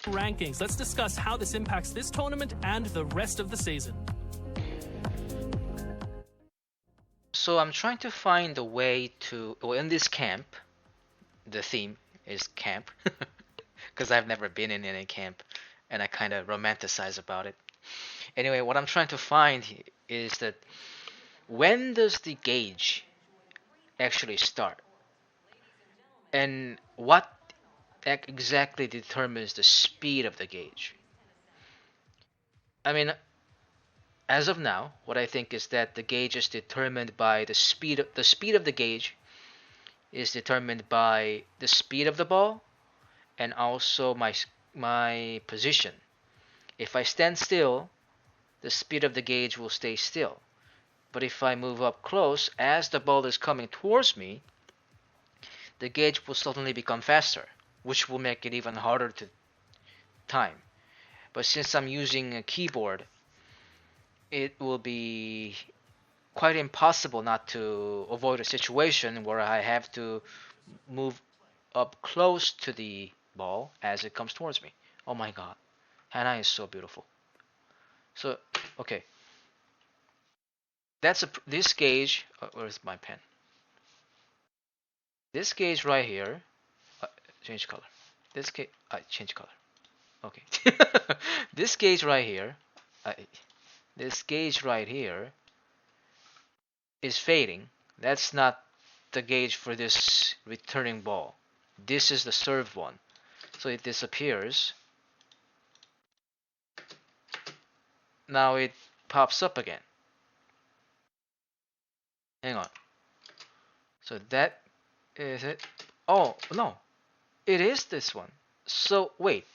rankings. Let's discuss how this impacts this tournament and the rest of the season. So I'm trying to find a way to, well, in this camp, the theme is camp, because I've never been in any camp, and I kind of romanticize about it. Anyway, what I'm trying to find is that when does the gauge actually start, and what exactly determines the speed of the gauge? I mean, as of now, what I think is that the gauge is determined by the speed of the gauge is determined by the speed of the ball and also my position. If I stand still, the speed of the gauge will stay still. But if I move up close as the ball is coming towards me, the gauge will suddenly become faster, which will make it even harder to time. But since I'm using a keyboard, it will be quite impossible not to avoid a situation where I have to move up close to the ball as it comes towards me. Oh my god, Hannah is so beautiful. So, okay, this gauge. Where's my pen? This gauge right here. Change color. This gauge. Change color. Okay. This gauge right here. Uh, this gauge right here is fading. That's not the gauge for this returning ball. This is the serve one. So it disappears. Now it pops up again. Hang on. So that is it. Oh, no. It is this one. So wait.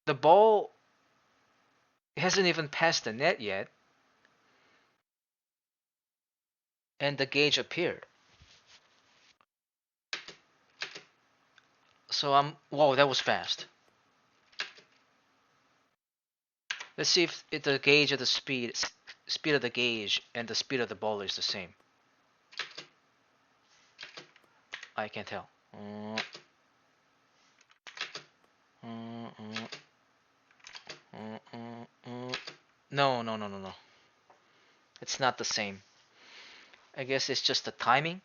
The ball hasn't even passed the net yet. And the gauge appeared. So whoa, that was fast. Let's see if the gauge of the speed of the gauge and the speed of the ball is the same. I can tell. No, no, no, no, no. It's not the same. I guess it's just the timing.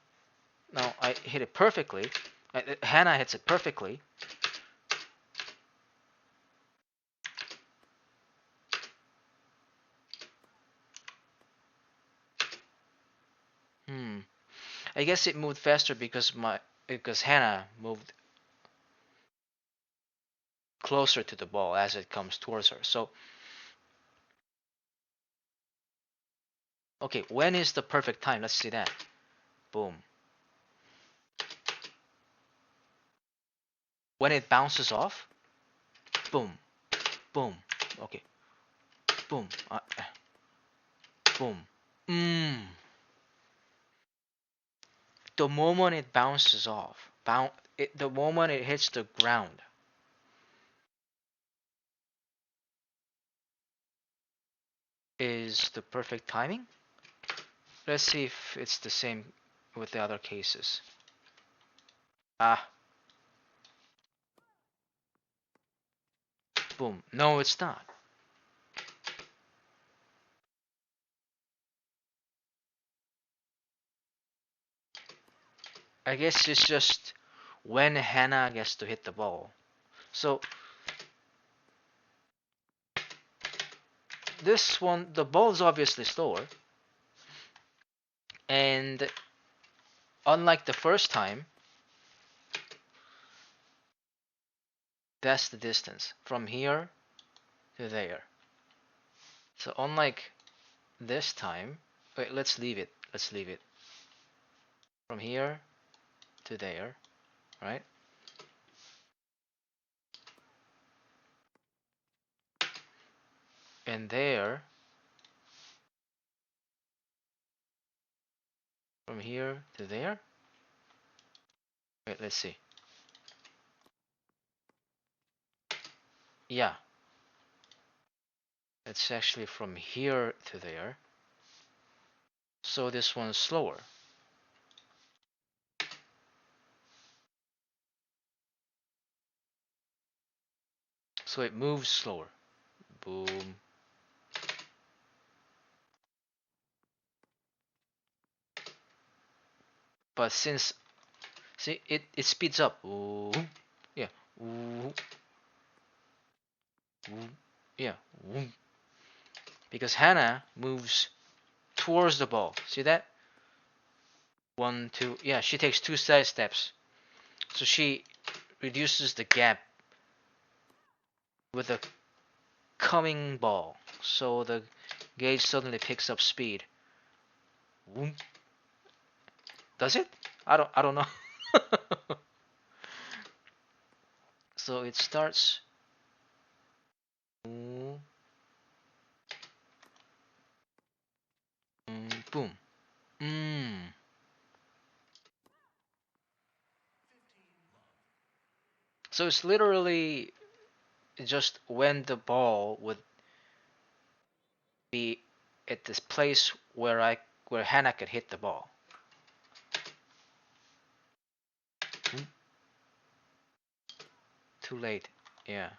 No, I hit it perfectly. Hannah hits it perfectly. I guess it moved faster because Hannah moved closer to the ball as it comes towards her. So, okay, when is the perfect time? Let's see that. Boom. When it bounces off. Boom. Boom. Okay. Boom. Boom. The moment it bounces off, the moment it hits the ground, is the perfect timing. Let's see if it's the same with the other cases. Boom. No, it's not. I guess it's just when Hannah gets to hit the ball. So this one, the ball is obviously slower, and unlike the first time, that's the distance from here to there. So unlike this time, wait, let's leave it. Let's leave it from here to there, right? And there, from here to there. Wait, let's see. Yeah, it's actually from here to there. So this one's slower. So it moves slower. Boom. But since, see, it speeds up. Ooh. Yeah. Ooh. Ooh. Yeah. Ooh. Because Hannah moves towards the ball. See that? One, two. Yeah, she takes two side steps. So she reduces the gap with the coming ball. So the gauge suddenly picks up speed. Boom. Does it? I don't know. So it starts. Boom. Boom. Mm. So it's literally just when the ball would be at this place where Hannah could hit the ball. Hmm? Too late. Yeah.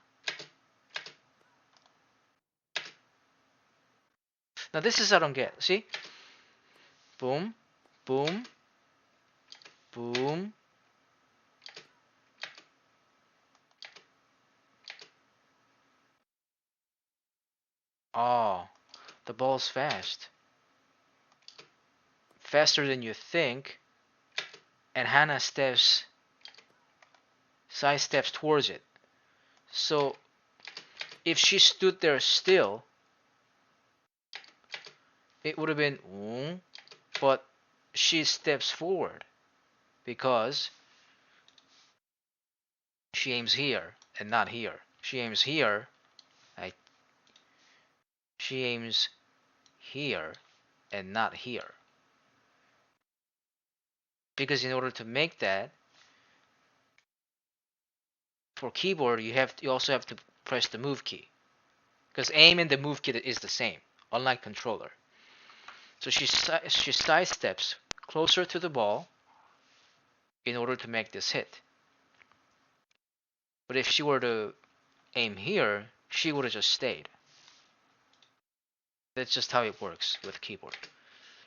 Now this is I don't get. See? Boom, boom, boom. Oh, the ball's fast. Faster than you think, and Hannah side steps towards it. So if she stood there still, it would have been, but she steps forward because she aims here and not here. She aims here. Like she aims here and not here. Because in order to make that for keyboard, you also have to press the move key. Because aim and the move key is the same, unlike controller. So she side steps closer to the ball in order to make this hit. But if she were to aim here, she would have just stayed. That's just how it works with keyboard.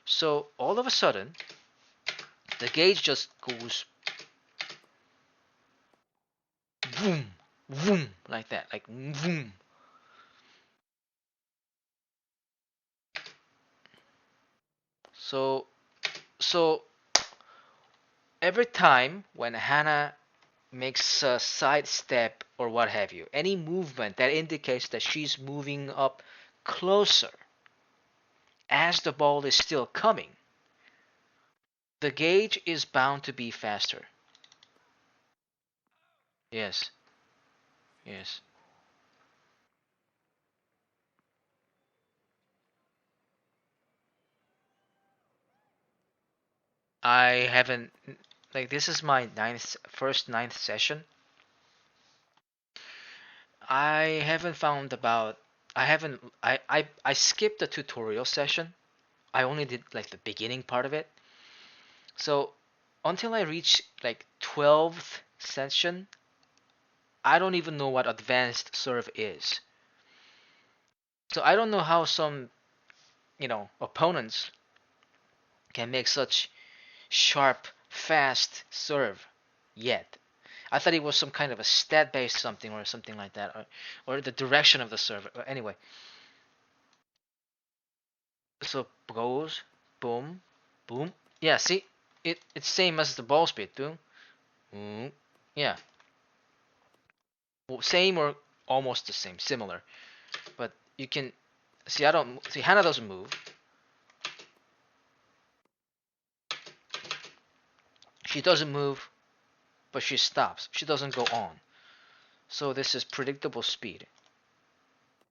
So all of a sudden, the gauge just goes boom, boom, like that, like boom. So so every time when Hannah makes a side step or what have you, any movement that indicates that she's moving up closer as the ball is still coming, the gauge is bound to be faster. Yes, yes. I haven't, like, this is my first ninth session. I haven't found about I haven't I skipped the tutorial session. I only did like the beginning part of it. So until I reach like 12th session, I don't even know what advanced serve is. So I don't know how some, opponents can make such sharp, fast serve yet. I thought it was some kind of a stat based something or something like that, or the direction of the serve. Anyway, so goes, boom, boom. Yeah, see, it's same as the ball speed. Boom, boom. Yeah, well, same or almost the same, similar. But you can see. I don't see. Hannah doesn't move. She doesn't move, but she stops. She doesn't go on. So this is predictable speed.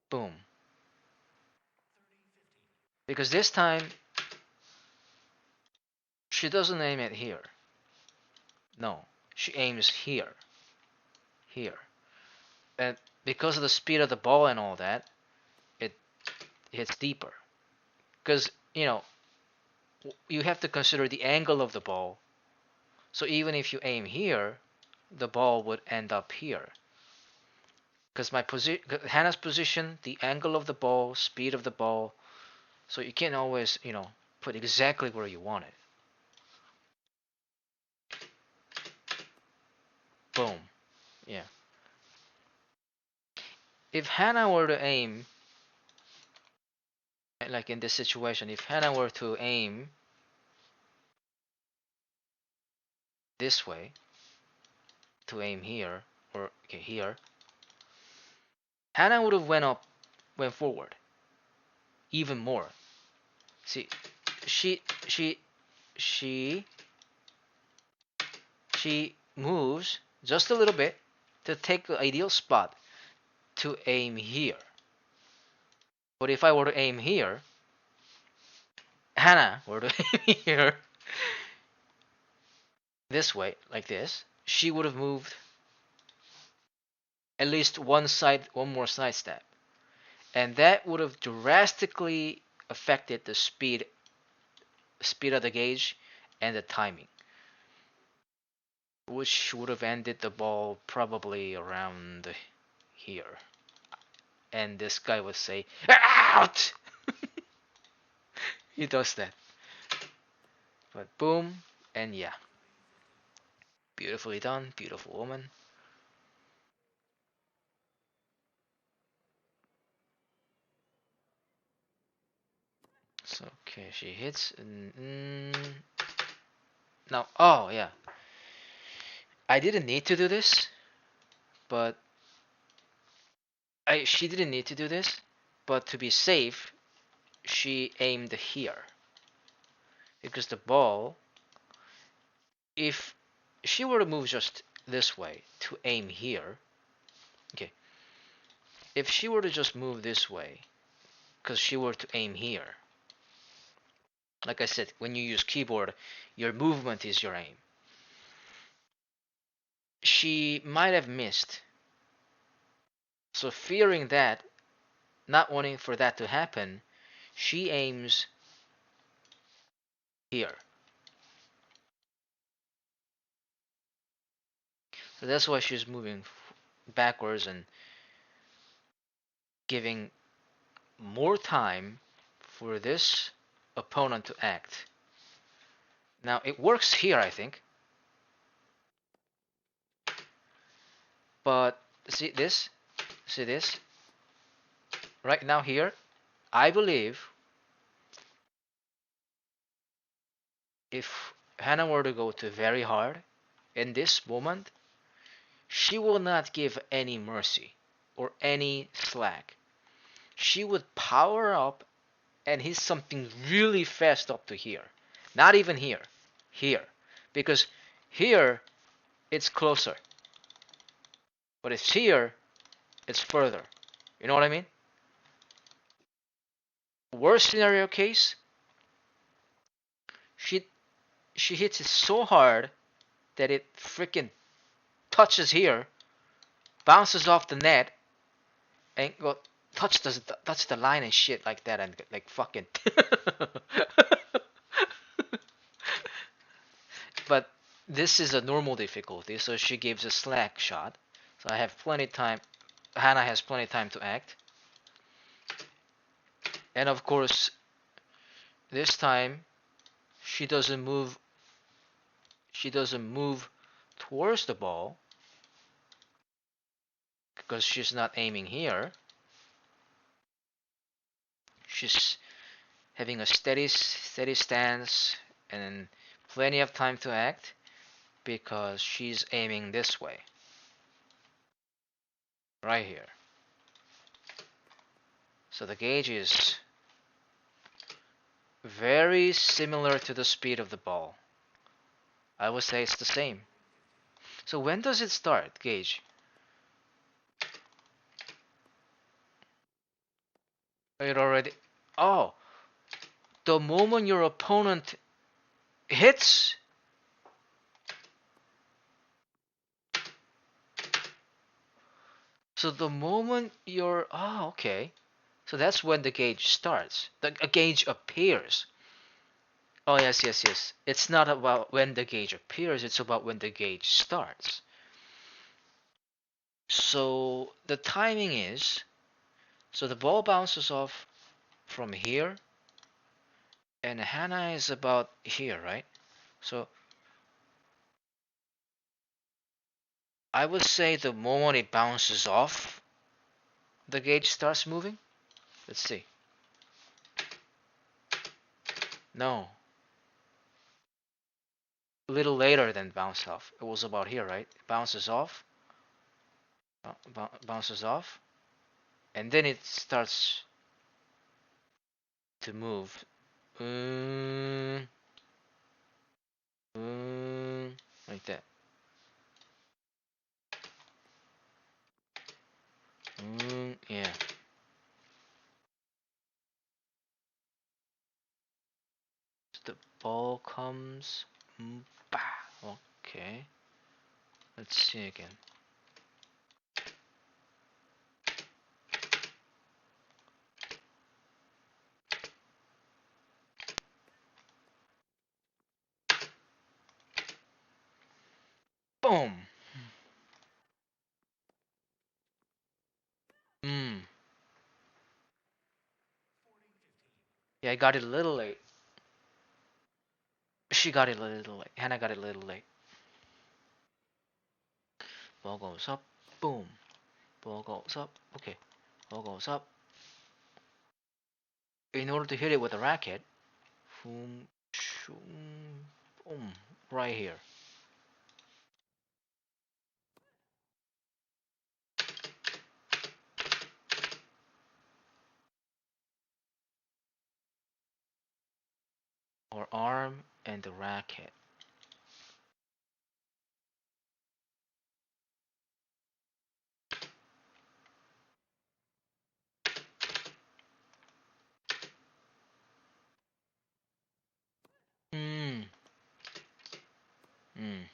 Boom. Because this time she doesn't aim it here. No, she aims here, here. And because of the speed of the ball and all that, it hits deeper. Because, you have to consider the angle of the ball. So even if you aim here, the ball would end up here. because Hannah's position, the angle of the ball, speed of the ball, so you can't always, put exactly where you want it. Boom. Yeah. If Hannah were to aim, like in this situation, if Hannah were to aim this way, to aim here, or okay, here, Hannah would have went forward, even more. See, she, she, she, she moves just a little bit to take the ideal spot to aim here. But if I were to aim here, Hannah were to aim here, this way, like this, she would have moved at least one more side step. And that would have drastically affected the speed of the gauge and the timing, which would have ended the ball probably around here. And this guy would say, "Out!" He does that. But boom, and yeah. Beautifully done, beautiful woman. So, okay, she hits. Now, oh, yeah. I didn't need to do this, but she didn't need to do this, but to be safe, she aimed here. Because the ball, if she were to move just this way to aim here, okay, if she were to just move this way, because she were to aim here, like I said, when you use keyboard, your movement is your aim. She might have missed. So fearing that, not wanting for that to happen, she aims here. So that's why she's moving backwards and giving more time for this opponent to act. Now it works here, I think. But see this? See this? Right now here, I believe if Hannah were to go to very hard in this moment, she will not give any mercy or any slack. She would power up and hit something really fast up to here. Not even here. Here. Because here, it's closer. But it's here, it's further. You know what I mean? Worst scenario case, she she hits it so hard that it freaking touches here, bounces off the net, and go touch the line and shit like that, and like fucking. But this is a normal difficulty, so she gives a slack shot. So I have plenty time. Hannah has plenty of time to act. And of course, this time she doesn't move. She doesn't move towards the ball because she's not aiming here. She's having a steady stance and plenty of time to act because she's aiming this way, right here. So the gauge is very similar to the speed of the ball. I would say it's the same. So when does it start, gauge? It already. Oh, the moment your opponent hits. So the moment you're. Oh, okay. So that's when the gauge starts. A gauge appears. Oh, yes, yes, yes. It's not about when the gauge appears, it's about when the gauge starts. So the timing is, so the ball bounces off from here, and Hannah is about here, right? So I would say the moment it bounces off, the gauge starts moving. Let's see. No, a little later than bounce off. It was about here, right? It bounces off, bounces off, and then it starts to move. Mm, like that. Yeah. So the ball comes. Bah. Okay. Let's see again. Boom. Mm. Yeah, I got it a little late. She got it a little late. Hannah got it a little late. Ball goes up. Boom. Ball goes up. Okay. Ball goes up. In order to hit it with a racket, boom, shoom, boom, right here. Or arm and the racket. Mm. Mm.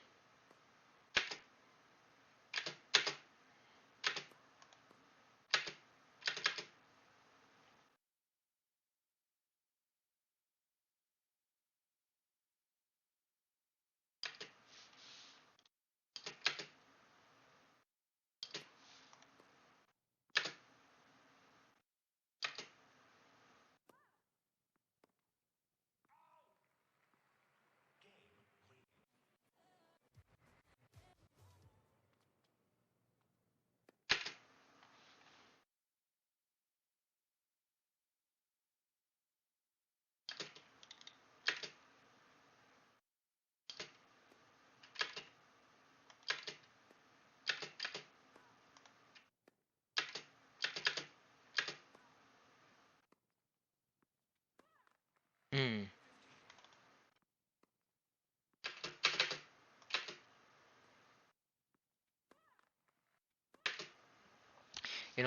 Mm.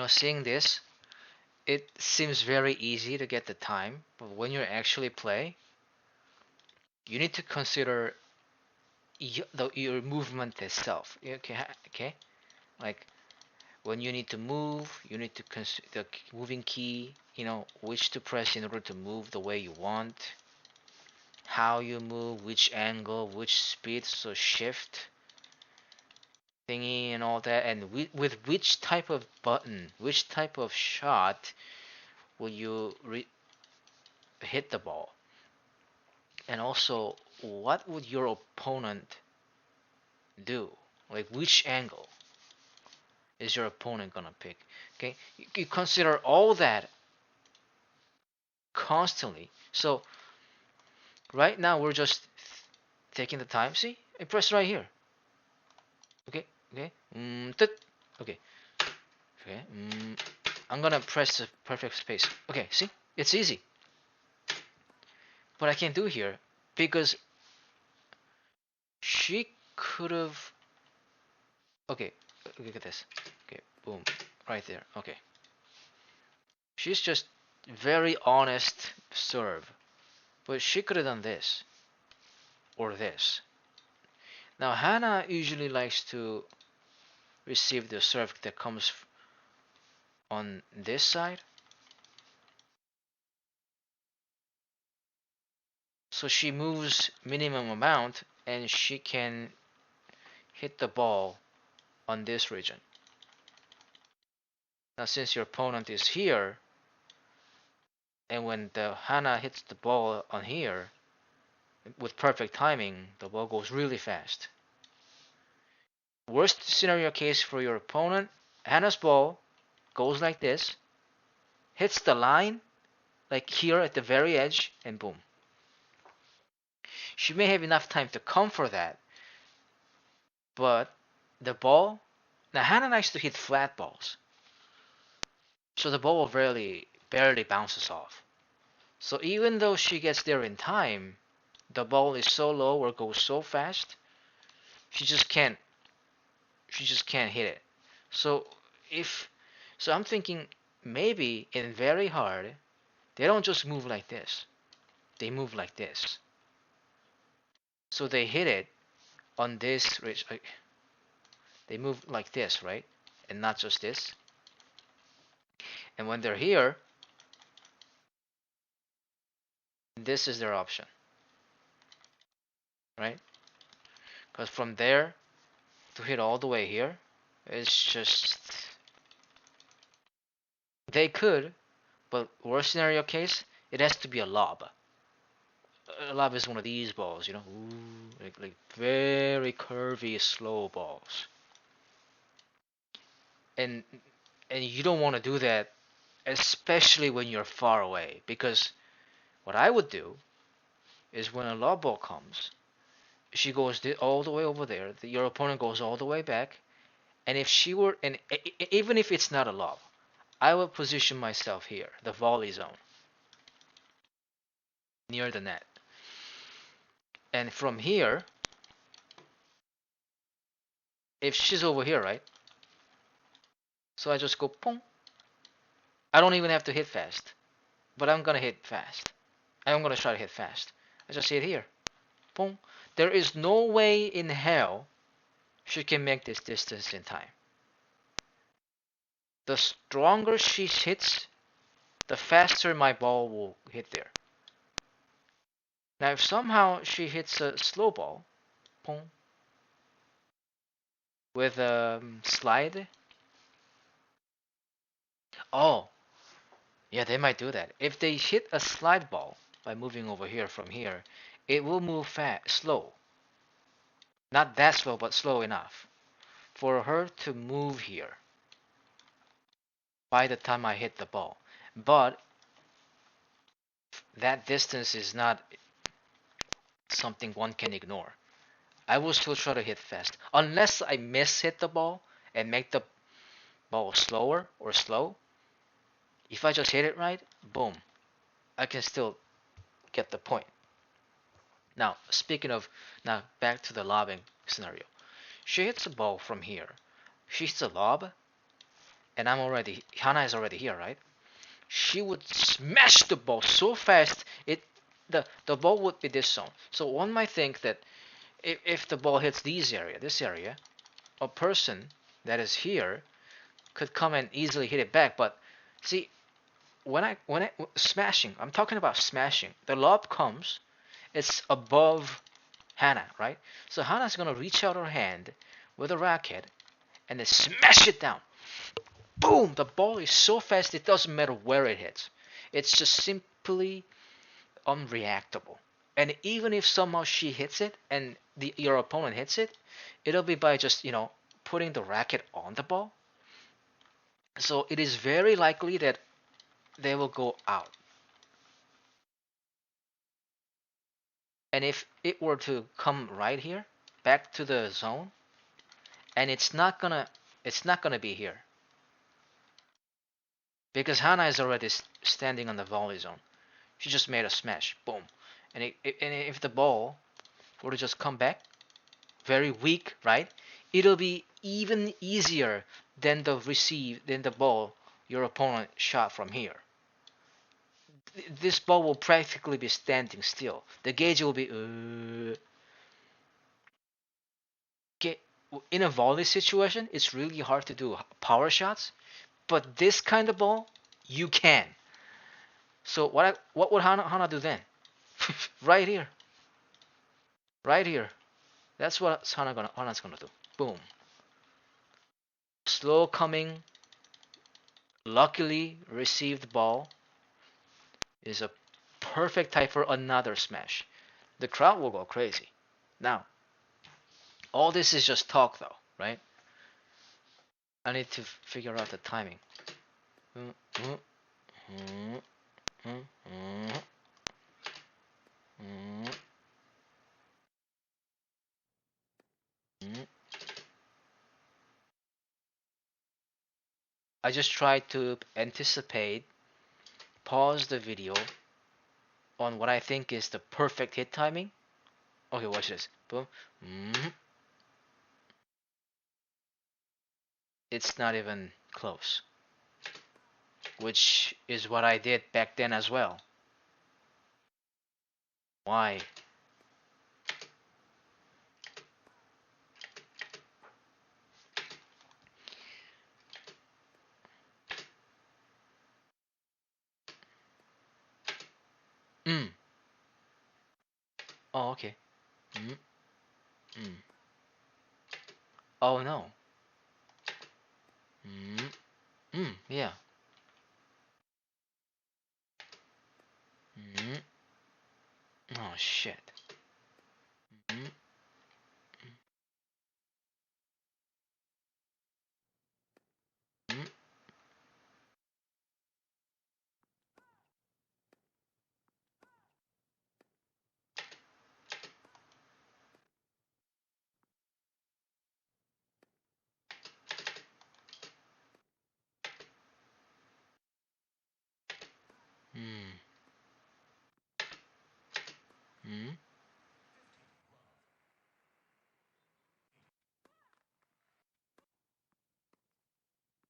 Seeing this, it seems very easy to get the time, but when you actually play, you need to consider your movement itself. Okay, okay. Like when you need to move, you need to consider the moving key. Which to press in order to move the way you want, how you move, which angle, which speed, so shift thingy and all that, and with which type of button, which type of shot will you hit the ball, and also what would your opponent do, like which angle is your opponent gonna pick. Okay, you consider all that constantly. So right now we're just taking the time. See, I press right here. Okay, okay, okay, okay. I'm gonna press the perfect space. Okay, see, it's easy. But I can't do here because she could have. Okay, look at this. Okay, boom, right there. Okay, she's just very honest serve, but she could have done this or this. Now Hannah usually likes to receive the serve that comes on this side, so she moves minimum amount and she can hit the ball on this region. Now since your opponent is here, and when the Hana hits the ball on here with perfect timing, the ball goes really fast. Worst scenario case for your opponent, Hana's ball goes like this, hits the line, like here at the very edge, and boom. She may have enough time to come for that, but the ball, now Hana likes to hit flat balls, so the ball barely bounces off. So even though she gets there in time, the ball is so low or goes so fast, she just can't hit it. So if so I'm thinking maybe in very hard, they don't just move like this. They move like this. So they hit it on this they move like this, right? And not just this. And when they're here, this is their option, right? Because from there to hit all the way here, it's just they could, but worst scenario case, it has to be a lob. A lob is one of these balls, ooh, like very curvy, slow balls, and and you don't want to do that, especially when you're far away. Because what I would do is when a lob ball comes, she goes all the way over there. Your opponent goes all the way back, and if she were, and even if it's not a lob, I would position myself here, the volley zone, near the net, and from here, if she's over here, right? So I just go pong. I don't even have to hit fast, but I'm gonna hit fast. I'm gonna try to hit fast. I just hit here, pong. There is no way in hell she can make this distance in time. The stronger she hits, the faster my ball will hit there. Now, if somehow she hits a slow ball, pong, with a slide, oh, yeah, they might do that. If they hit a slide ball by moving over here from here, it will move slow. Not that slow, but slow enough for her to move here by the time I hit the ball. But that distance is not something one can ignore. I will still try to hit fast. Unless I miss hit the ball and make the ball slower or slow. If I just hit it right, boom, I can still get the point. Now, speaking of, now back to the lobbing scenario. She hits a ball from here. She hits a lob, and Hana is already here, right? She would smash the ball so fast, the ball would be this zone. So one might think that if the ball hits this area, a person that is here could come and easily hit it back. But see, when I smashing, I'm talking about smashing. The lob comes, it's above Hana, right? So Hana's gonna reach out her hand with a racket and then smash it down. Boom! The ball is so fast it doesn't matter where it hits. It's just simply unreactable. And even if somehow she hits it and your opponent hits it, it'll be by just putting the racket on the ball. So it is very likely that they will go out. And if it were to come right here, back to the zone, and it's not gonna be here because Hana is already standing on the volley zone. She just made a smash, boom, and if the ball were to just come back, very weak, right? It'll be even easier than the ball your opponent shot from here. This ball will practically be standing still. The gauge will be okay. In a volley situation, it's really hard to do power shots, but this kind of ball, you can. So what would Hana do then? Right here, right here. That's what Hana's gonna do. Boom. Slow coming, Luckily, received ball is a perfect type for another smash. The crowd will go crazy. Now, all this is just talk though, right? I need to figure out the timing. I just try to anticipate, pause the video on what I think is the perfect hit timing. Okay, watch this. Boom. It's not even close, which is what I did back then as well. Why? Mm. Oh, okay. Mm. Mm. Oh no. Mm. Mm. Yeah. Mm. Oh shit. Mm. Mm. Mm. Mm.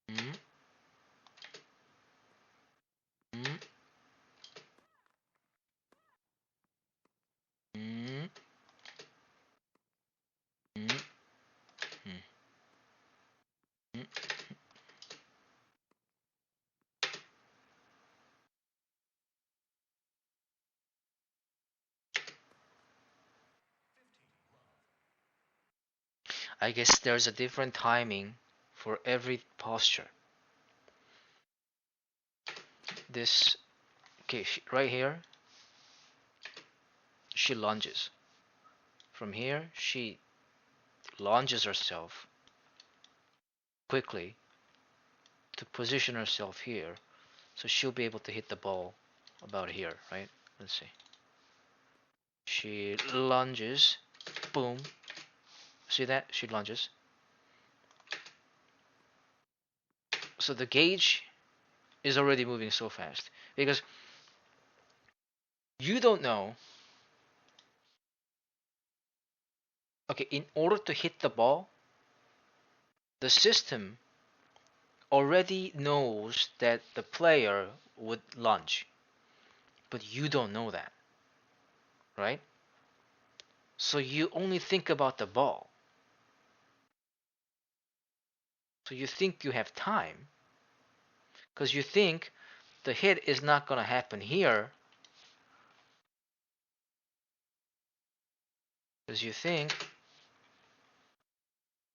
Mm. Mm. Mm. Mm. Mm. Mm. I guess there's a different timing for every posture. This, okay, right here, she lunges. From here, she launches herself quickly to position herself here, so she'll be able to hit the ball about here, right? Let's see. She lunges, boom. See that? She lunges. So the gauge is already moving so fast because you don't know. Okay, in order to hit the ball, the system already knows that the player would lunge, but you don't know that, right? So you only think about the ball. So you think you have time because you think the hit is not going to happen here because you think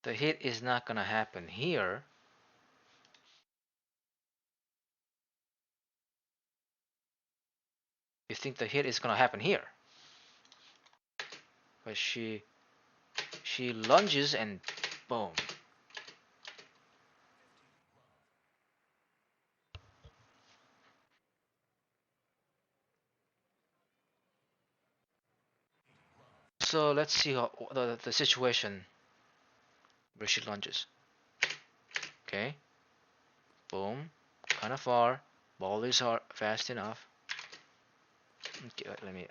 the hit is not going to happen here. You think the hit is going to happen here. But she lunges and boom. So let's see how the situation where she lunges. Okay, boom, kind of far. Ball is hard, fast enough. Okay, let me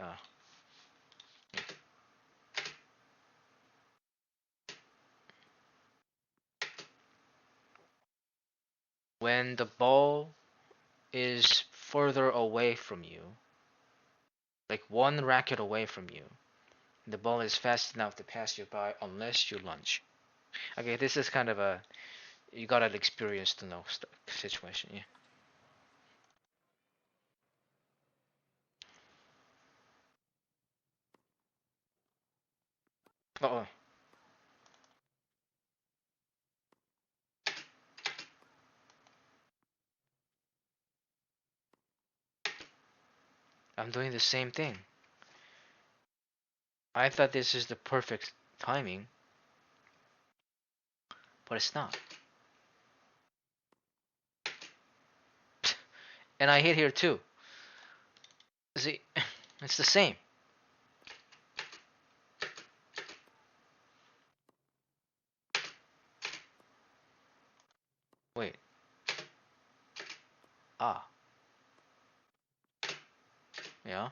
when the ball is further away from you, like one racket away from you, the ball is fast enough to pass you by unless you lunge. Okay, this is kind of a you got an experience to know situation. Yeah. Oh, I'm doing the same thing. I thought this is the perfect timing, but it's not. And I hit here too. See, it's the same. Wait. Ah. Yeah.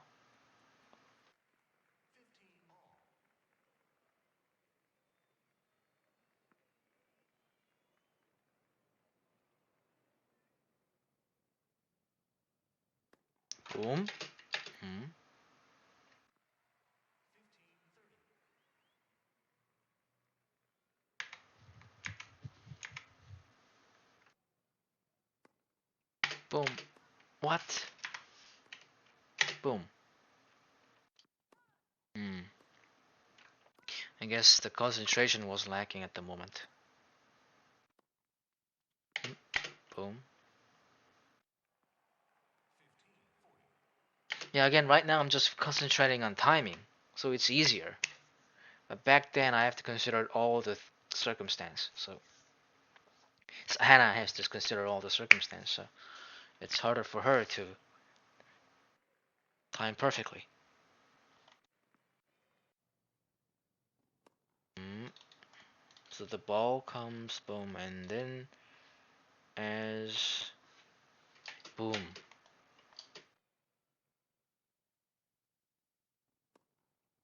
Boom. Hmm. Boom. What? Boom. Hmm. I guess the concentration was lacking at the moment. Boom. Yeah, again, right now I'm just concentrating on timing, so it's easier. But back then I have to consider all the circumstance. So Hannah has to consider all the circumstance. So it's harder for her to time perfectly. Mm. So the ball comes, boom, and then as boom,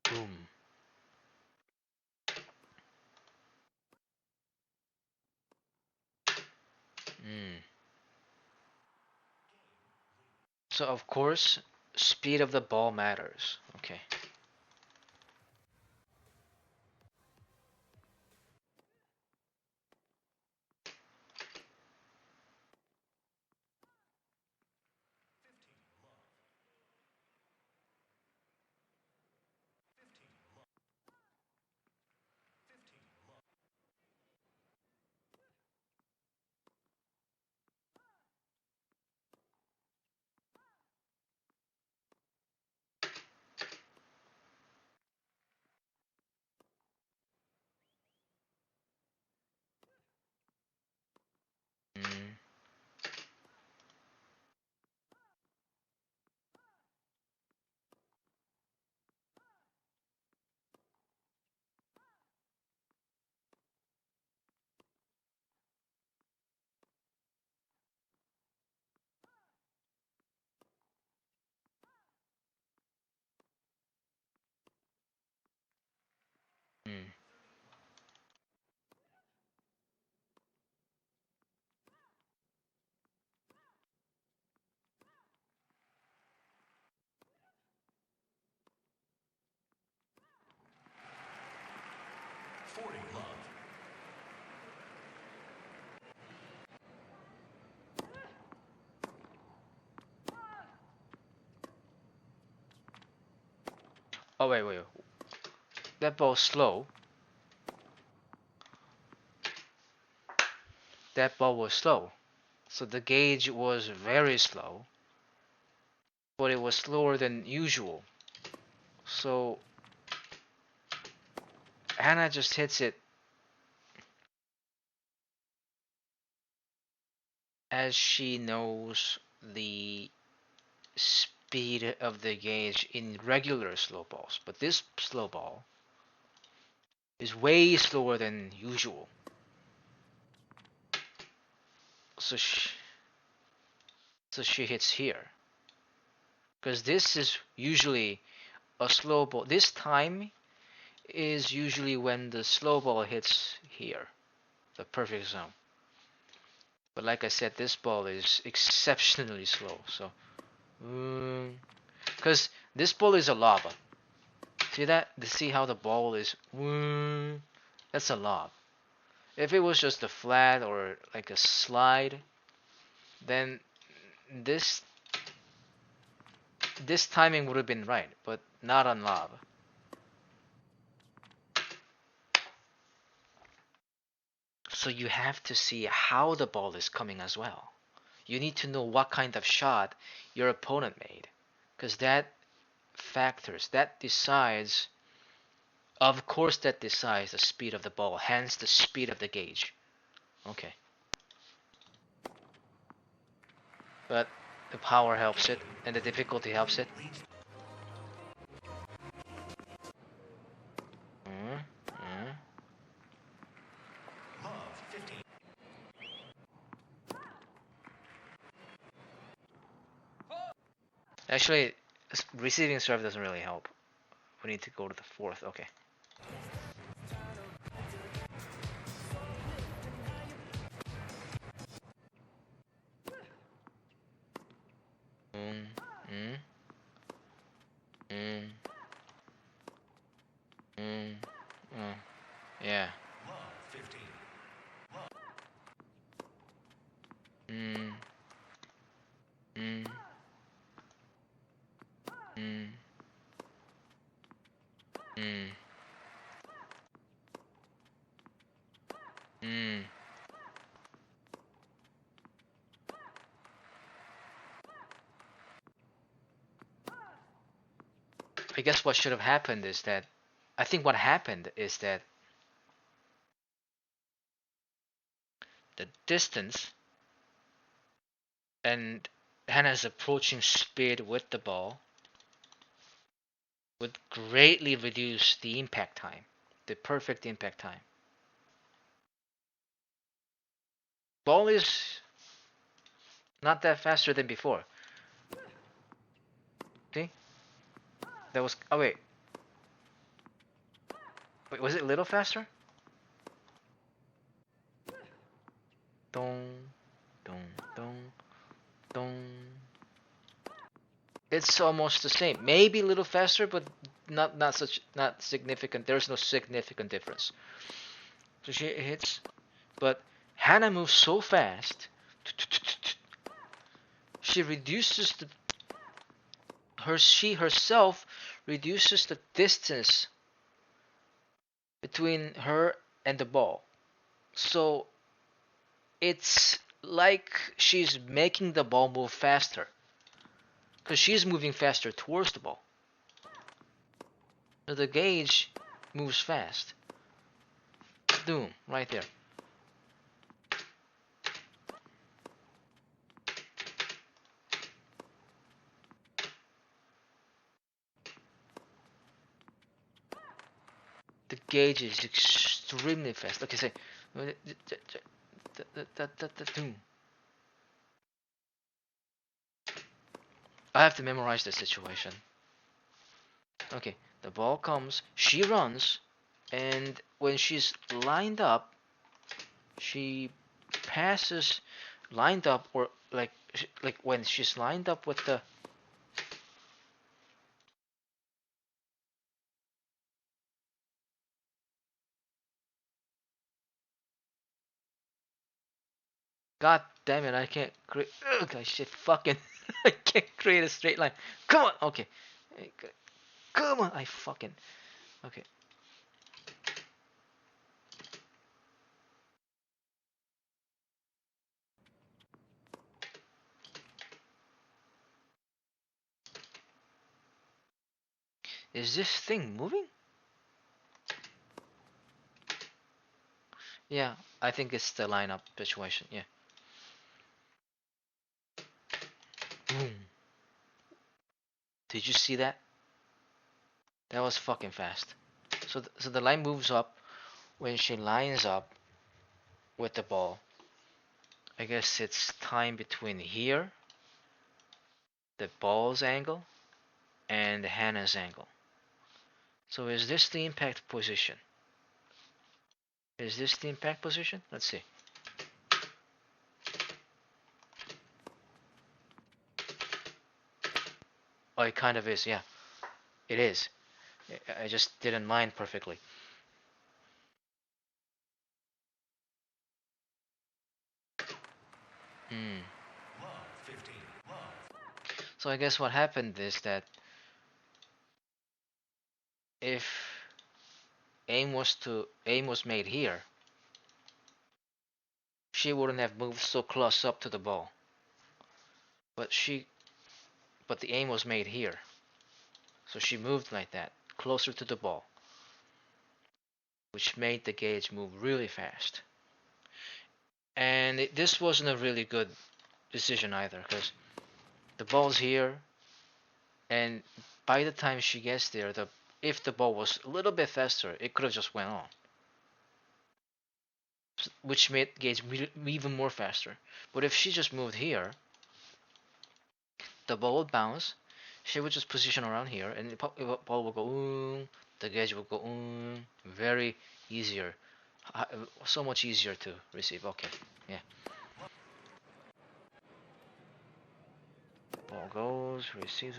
boom. Mm. So of course, speed of the ball matters. Okay. Mm. Mm. 40 love. Oh wait. That ball's slow. That ball was slow. So the gauge was very slow, but it was slower than usual. So Hannah just hits it as she knows the speed of the gauge in regular slow balls. But this slow ball is way slower than usual. So she hits here. Because this is usually a slow ball. This time is usually when the slow ball hits here, the perfect zone. But like I said, this ball is exceptionally slow. So, because this ball is a lob. See that? See how the ball is? That's a lob. If it was just a flat or like a slide, then this this timing would have been right, but not on lob. So you have to see how the ball is coming as well. You need to know what kind of shot your opponent made, because that factors that decides, of course, that decides the speed of the ball, hence the speed of the gauge. Okay. But the power helps it, and the difficulty helps it. Love 15. Actually, receiving serve doesn't really help. We need to go to the fourth. Okay. Mm, mm, mm, mm, yeah. Love 15. Mm, mm, mm, mm, mm. I guess what should have happened is that, I think what happened is that the distance and Hannah's approaching speed with the ball would greatly reduce the impact time, the perfect impact time. Ball is not that faster than before. See? That was. Oh, wait. Wait, was it a little faster? Dong, dong, dong, dong. It's almost the same. Maybe a little faster, but not significant. There's no significant difference. So she hits, but Hannah moves so fast. She reduces the she herself reduces the distance between her and the ball. So it's like she's making the ball move faster because she's moving faster towards the ball. So the gauge moves fast. Boom, right there. The gauge is extremely fast. Okay, say. I have to memorize the situation. Okay, the ball comes, she runs, and when she's lined up, she passes lined up, or like when she's lined up with the. God damn it! I can't create. Ugh, I shit, fucking. I can't create a straight line. Come on. Okay. Come on. I fucking. Okay. Is this thing moving? Yeah, I think it's the lineup situation. Yeah. Boom. Did you see that? That was fucking fast. So the line moves up when she lines up with the ball. I guess it's time between here, the ball's angle, and Hannah's angle. So is this the impact position? Is this the impact position? Let's see. Oh, it kind of is, yeah. It is. I just didn't mind perfectly. Hmm. Love 15. Love. So I guess what happened is that if aim was made here, she wouldn't have moved so close up to the ball. But the aim was made here. So she moved like that, closer to the ball, which made the gauge move really fast. And this wasn't a really good decision either, because the ball's here, and by the time she gets there, if the ball was a little bit faster, it could have just went on, which made gauge even more faster. But if she just moved here, the ball would bounce. She would just position around here, and the ball will go. The gauge will go. Very easier, so much easier to receive. Okay, yeah. Ball goes, receives.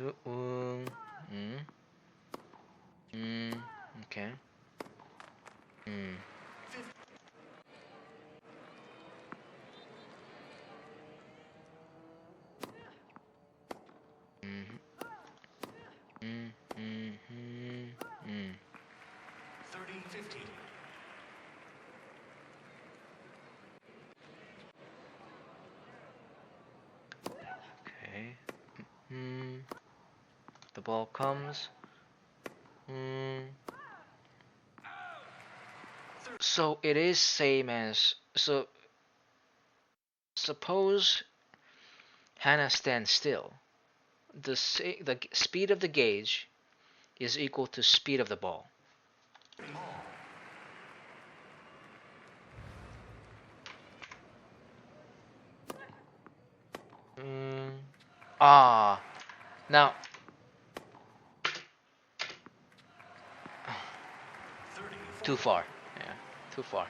Okay. Mm. Mm. Mm. Mm. Mm. 30-15. Okay. Mm. The ball comes. Mm. So it is same as so. Suppose Hannah stands still. The speed of the gauge is equal to speed of the ball. Mm. Ah, now 30, too far. Yeah, too far.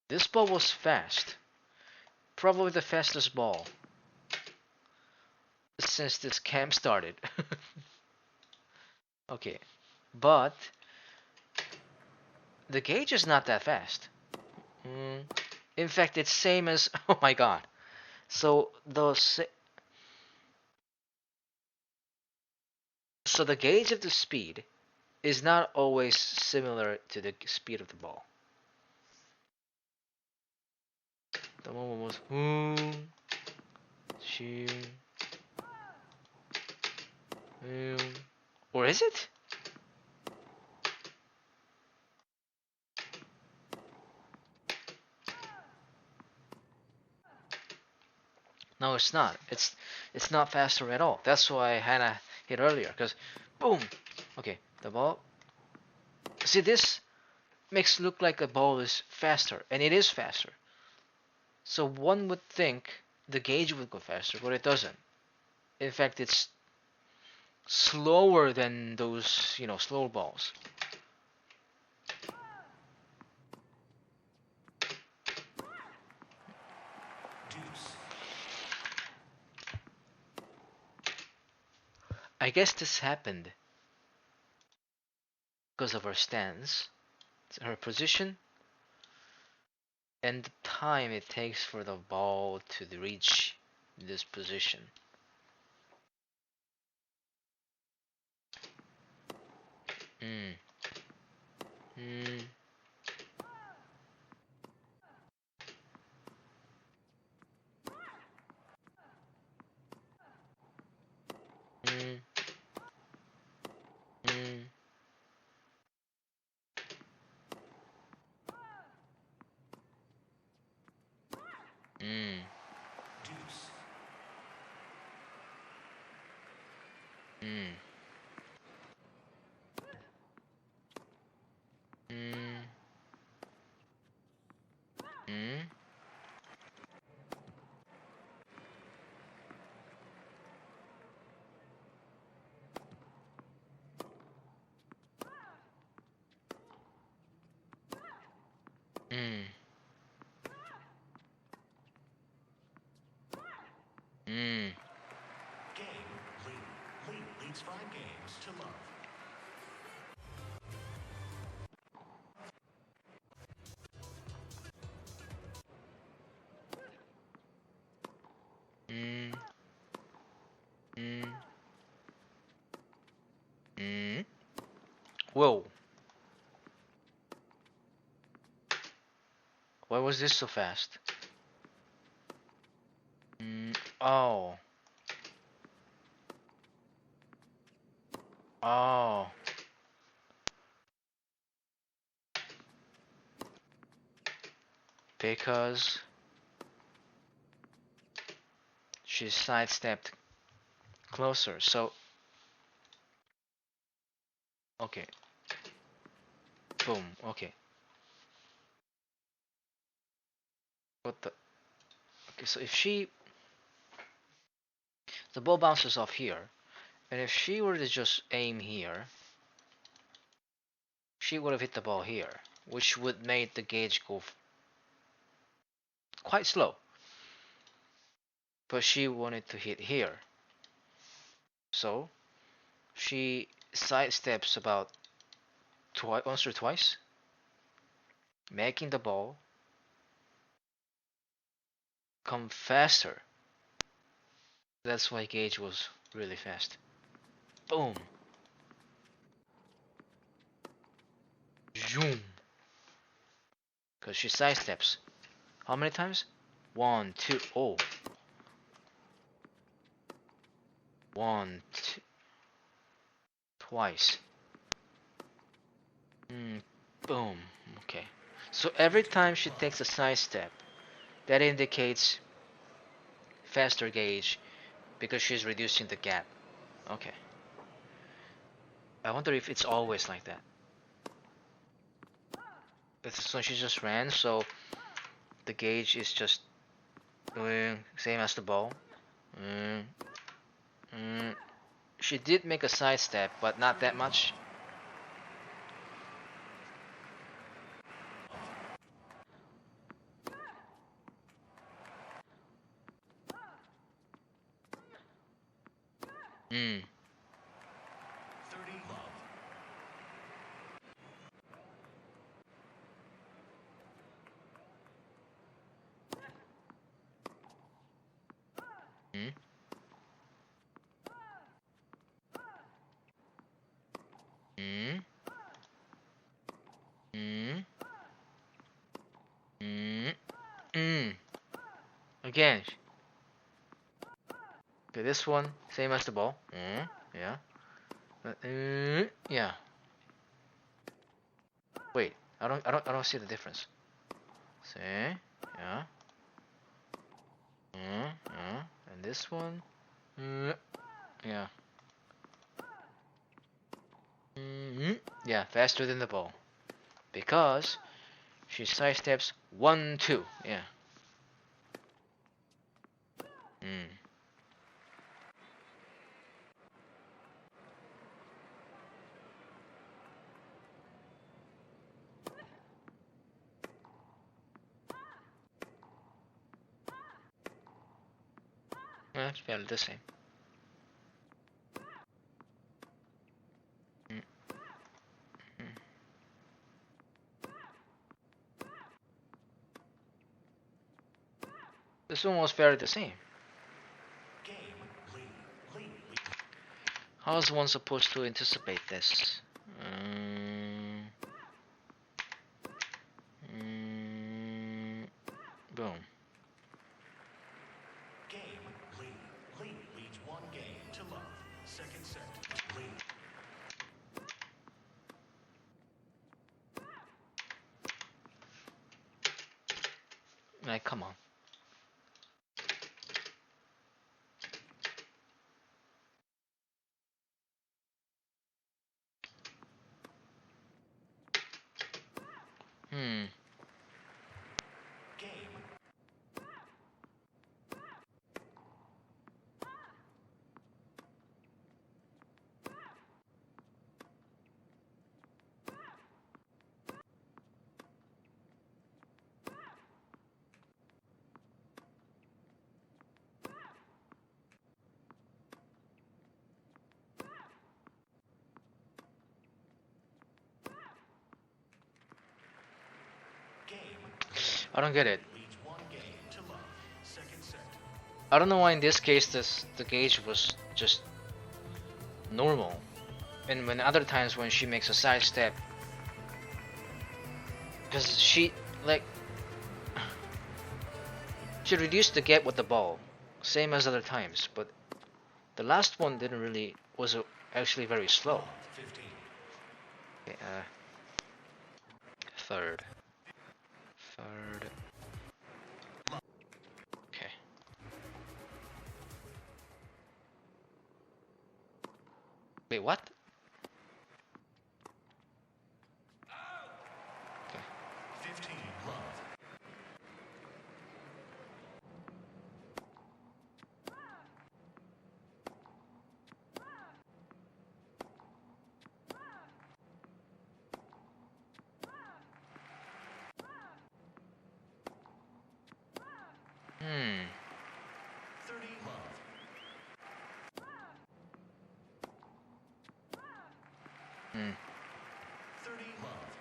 This ball was fast. Probably the fastest ball since this camp started. Okay, but the gauge is not that fast. Mm. In fact, it's same as oh my god. So the gauge of the speed is not always similar to the speed of the ball. The moment was she, or is it? No, it's not. It's not faster at all. That's why Hannah hit earlier. Because, boom. Okay, the ball. See, this makes it look like the ball is faster, and it is faster. So one would think the gauge would go faster, but it doesn't. In fact, it's slower than those, slow balls. deuce, I guess this happened because of her stance, her position, and the time it takes for the ball to reach this position. Mm. Mm. Mm. Mm. Mm. deuce, Mm. Mm. Mm. Mm. Mm. game, leads 5 games to love. Mm. Mm. Mm. Whoa. Why was this so fast? Oh. Oh. Because she sidestepped closer. So, okay. Boom. Okay. What the? Okay, so if the ball bounces off here, and if she were to just aim here, she would have hit the ball here, which would make the gauge go quite slow. But she wanted to hit here. So, she sidesteps about once or twice, making the ball come faster. That's why gauge was really fast. Boom. Zoom. Because she sidesteps. How many times? 1, 2, oh. 1, 2, twice. Boom. Okay. So every time she takes a side step, that indicates faster gauge because she's reducing the gap. Okay. I wonder if it's always like that. So she just ran, so the gauge is just same as the ball. She did make a side step, but not that much. Mm. 30 love. Mm. Mm. Mm. Mm. Mm. Again. Okay, this one same as the ball. Yeah. Yeah. Wait, I don't see the difference. See? Yeah. And this one. Yeah. Yeah, faster than the ball. Because she sidesteps 1, 2. Yeah. That's fairly the same. Mm. Mm. This one was fairly the same. Game. Lead. Lead. Lead. How is one supposed to anticipate this? Boom. Game. Lead. Lead leads 1 game to love. Second set. Lead. Like, come on. Game. I don't get it. Leads 1 game to love. Second set. I don't know why in this case the gauge was just normal. And when other times when she makes a side step, because she like She reduced the gap with the ball, same as other times, but the last one didn't really was actually very slow. Love 15. Okay, third. Third. Okay. Wait, what? Okay. 15. Love. Hmm. 30. Love. Hmm. 30. Love.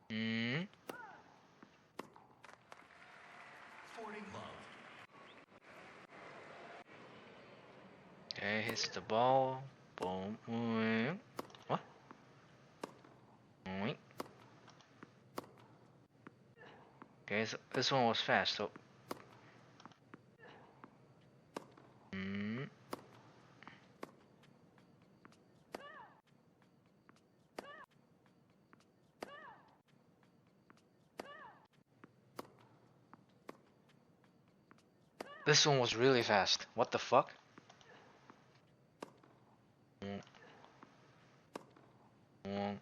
Hmm. 40. Love. Okay, hits the ball. Boom. Boom. What? Boing. Okay, so this one was fast, so. Hmm. This one was really fast. What the fuck? Mm, mm.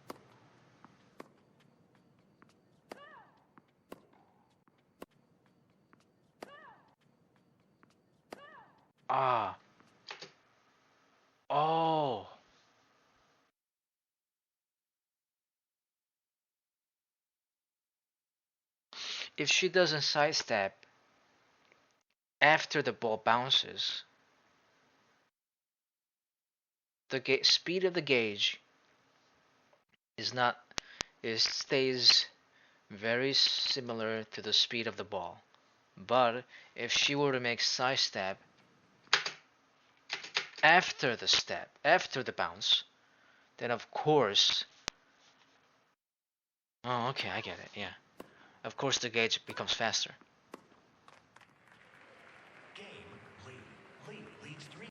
Ah. Oh. If she doesn't sidestep after the ball bounces, the speed of the gauge is not it stays very similar to the speed of the ball. But if she were to make sidestep after the bounce, then of course. Oh, okay, I get it. Yeah. Of course, the gauge becomes faster. Game. Lead. Lead leads 3.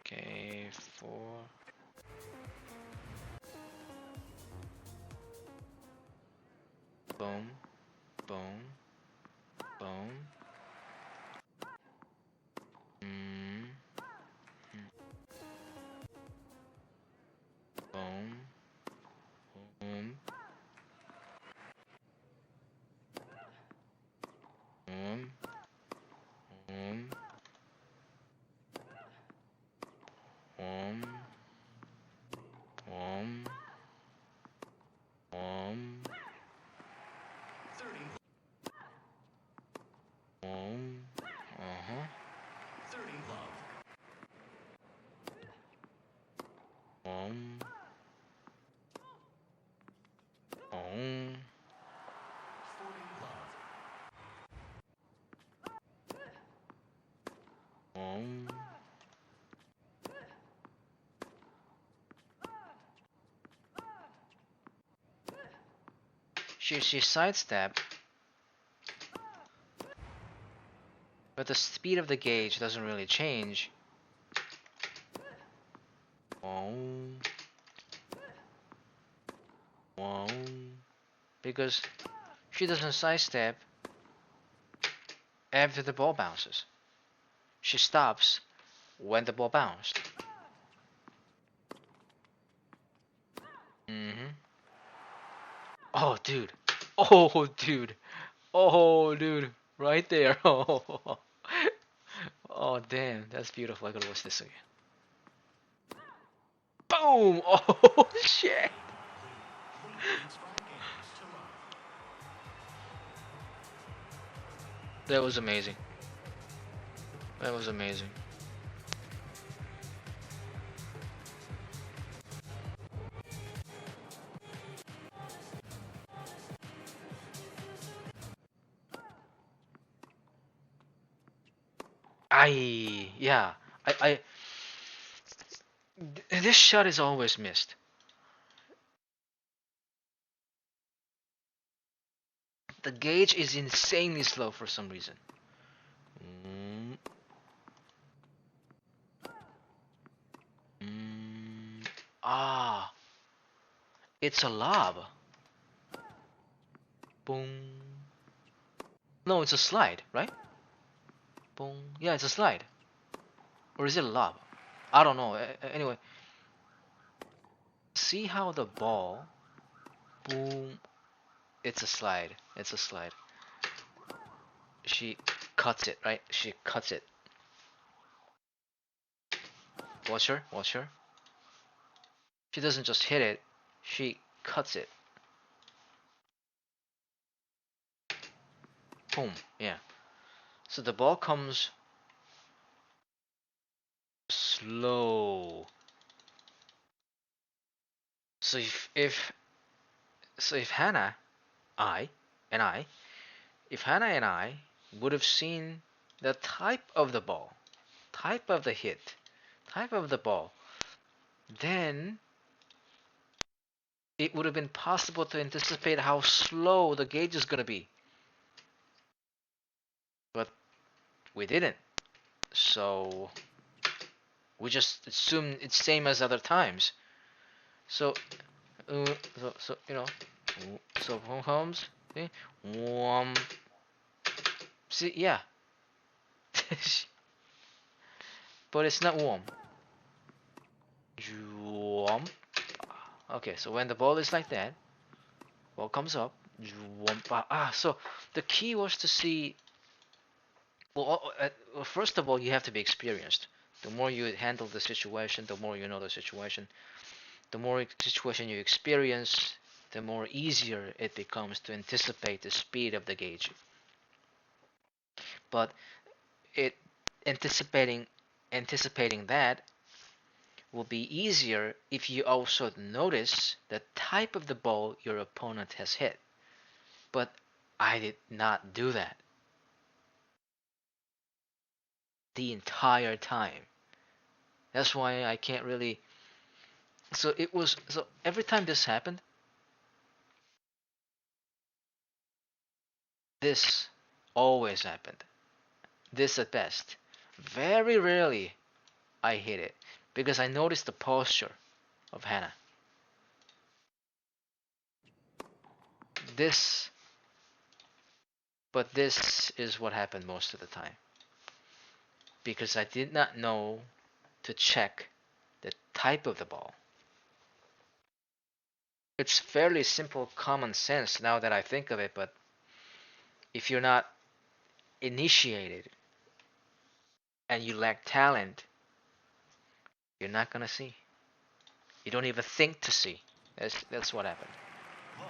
Okay, 4. Boom, boom, boom. Mm, boom, boom, boom, boom, boom, boom, boom, 30. boom. Uh-huh. 30. Love. Boom, boom, 40. Love. boom. She sidestep, but the speed of the gauge doesn't really change. Boom, boom. Because she doesn't sidestep after the ball bounces. She stops when the ball bounced. Mm-hmm. Oh, dude. Oh, dude. Oh, dude. Right there. Oh, oh damn. That's beautiful. I gotta watch this again. Boom! Oh, shit. Lead. Lead leads 5 games to love. That was amazing. That was amazing. Ay, Yeah, I this shot is always missed. The gauge is insanely slow for some reason. Mm, mm, ah, it's a lob. Boom. No, it's a slide, right? Boom. Yeah, it's a slide. Or is it a lob? I don't know. Anyway, see how the ball, boom, it's a slide. It's a slide. She cuts it, right? She cuts it. Watch her, watch her. She doesn't just hit it, she cuts it. Boom, yeah. So the ball comes slow. So if Hannah, I, and I, if Hannah and I would have seen the type of the ball, type of the hit, type of the ball, then it would have been possible to anticipate how slow the gauge is gonna be. But we didn't. So we just assume it's same as other times. So, so you know, so home comes, see, see, yeah, but it's not warm. Warm. Okay, so when the ball is like that, ball comes up. So the key was to see. Well, first of all, you have to be experienced. The more you handle the situation, the more you know the situation. The more situation you experience, the more easier it becomes to anticipate the speed of the gauge. But it anticipating anticipating that will be easier if you also notice the type of the ball your opponent has hit. But I did not do that the entire time. That's why I can't really. So it was. So every time this happened, this always happened. This at best. Very rarely I hit it because I noticed the posture of Hannah. This, but this is what happened most of the time because I did not know to check the type of the ball. It's fairly simple common sense now that I think of it, but if you're not initiated and you lack talent, you're not gonna see. You don't even think to see. That's what happened. Love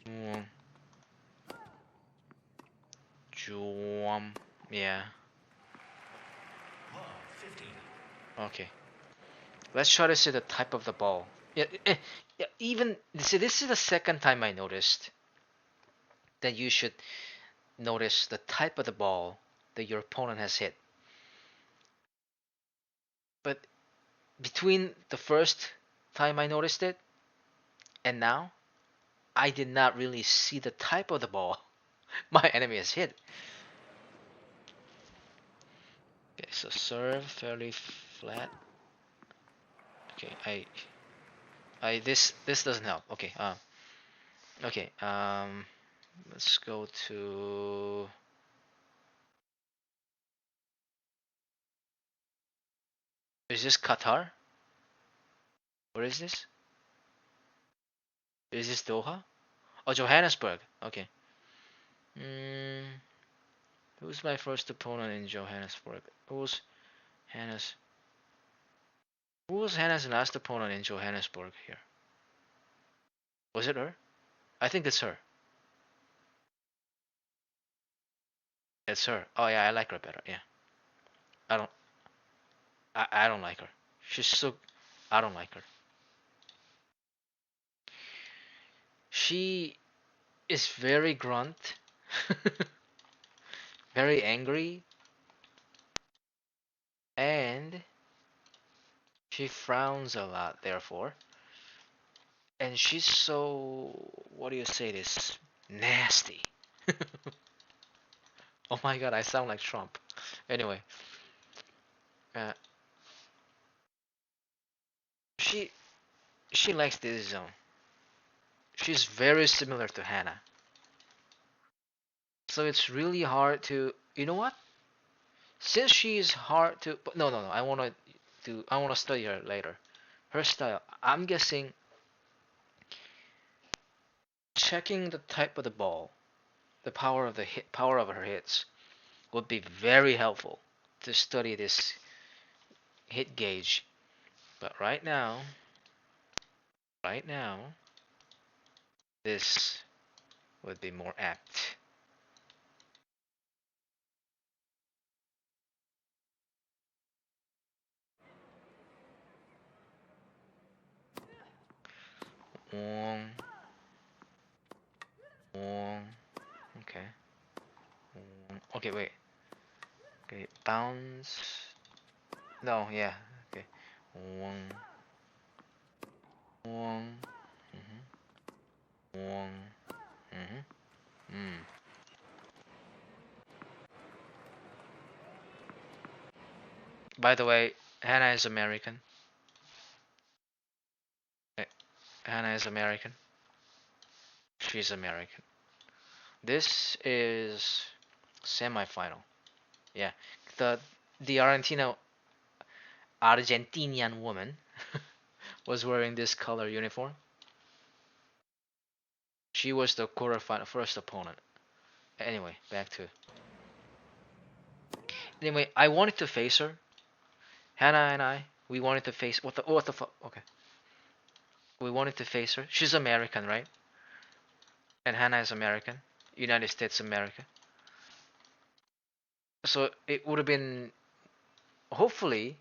15. Mm, yeah. Love 15. Okay. Let's try to see the type of the ball. Yeah, yeah. Even see, this is the second time I noticed that you should notice the type of the ball that your opponent has hit. But between the first time I noticed it and now, I did not really see the type of the ball my enemy has hit. Okay, so serve fairly flat. Okay, this doesn't help. Okay, okay, let's go to. Is this Qatar? Where is this? Is this Doha? Oh, Johannesburg. Okay. Mm, who's my first opponent in Johannesburg? Hannah's? Who was Hannah's last opponent in Johannesburg here? Was it her? I think it's her. It's her. Oh yeah, I like her better. Yeah. I don't. I don't like her. She's so. I don't like her. She is very grunt. very angry, and she frowns a lot, therefore. And she's so, what do you say this? Nasty. Oh my god, I sound like Trump. Anyway, uh, she she likes this zone. She's very similar to Hannah. So it's really hard to, you know what? Since she's hard to, but no, I want to study her later. Her style, I'm guessing checking the type of the ball, the power of the hit, power of her hits would be very helpful to study this hit gauge. But right now, this would be more apt. Wong, Wong, okay. Okay, wait. Okay, bounce. No, yeah. Okay. Wong, Wong, Wong. Mhm. Mm. By the way, Hannah is American. Eh, Hannah is American. She's American. This is semi-final. Yeah, the the Argentinian woman was wearing this color uniform. She was the quarterfinal first opponent. Anyway, back to. Anyway, I wanted to face her. Hannah and I, we wanted to face what the fuck? Okay, we wanted to face her. She's American, right? And Hannah is American, United States America. So it would have been, hopefully,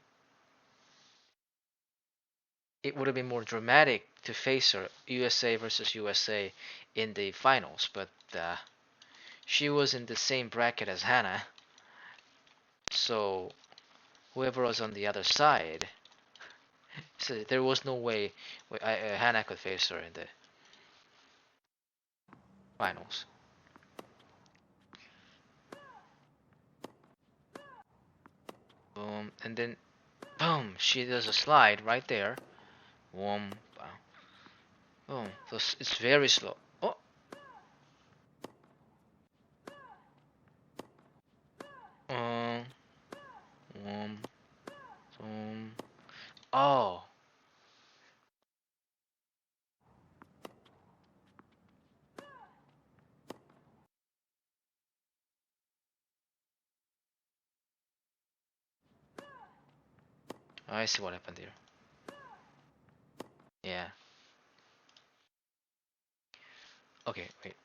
it would have been more dramatic to face her, USA versus USA, in the finals. But she was in the same bracket as Hannah, so whoever was on the other side, so there was no way Hannah could face her in the finals. Boom, and then boom, she does a slide right there. Boom, boom. So it's very slow. Oh, um, boom, boom. Oh, I see what happened here. Yeah. Okay, wait.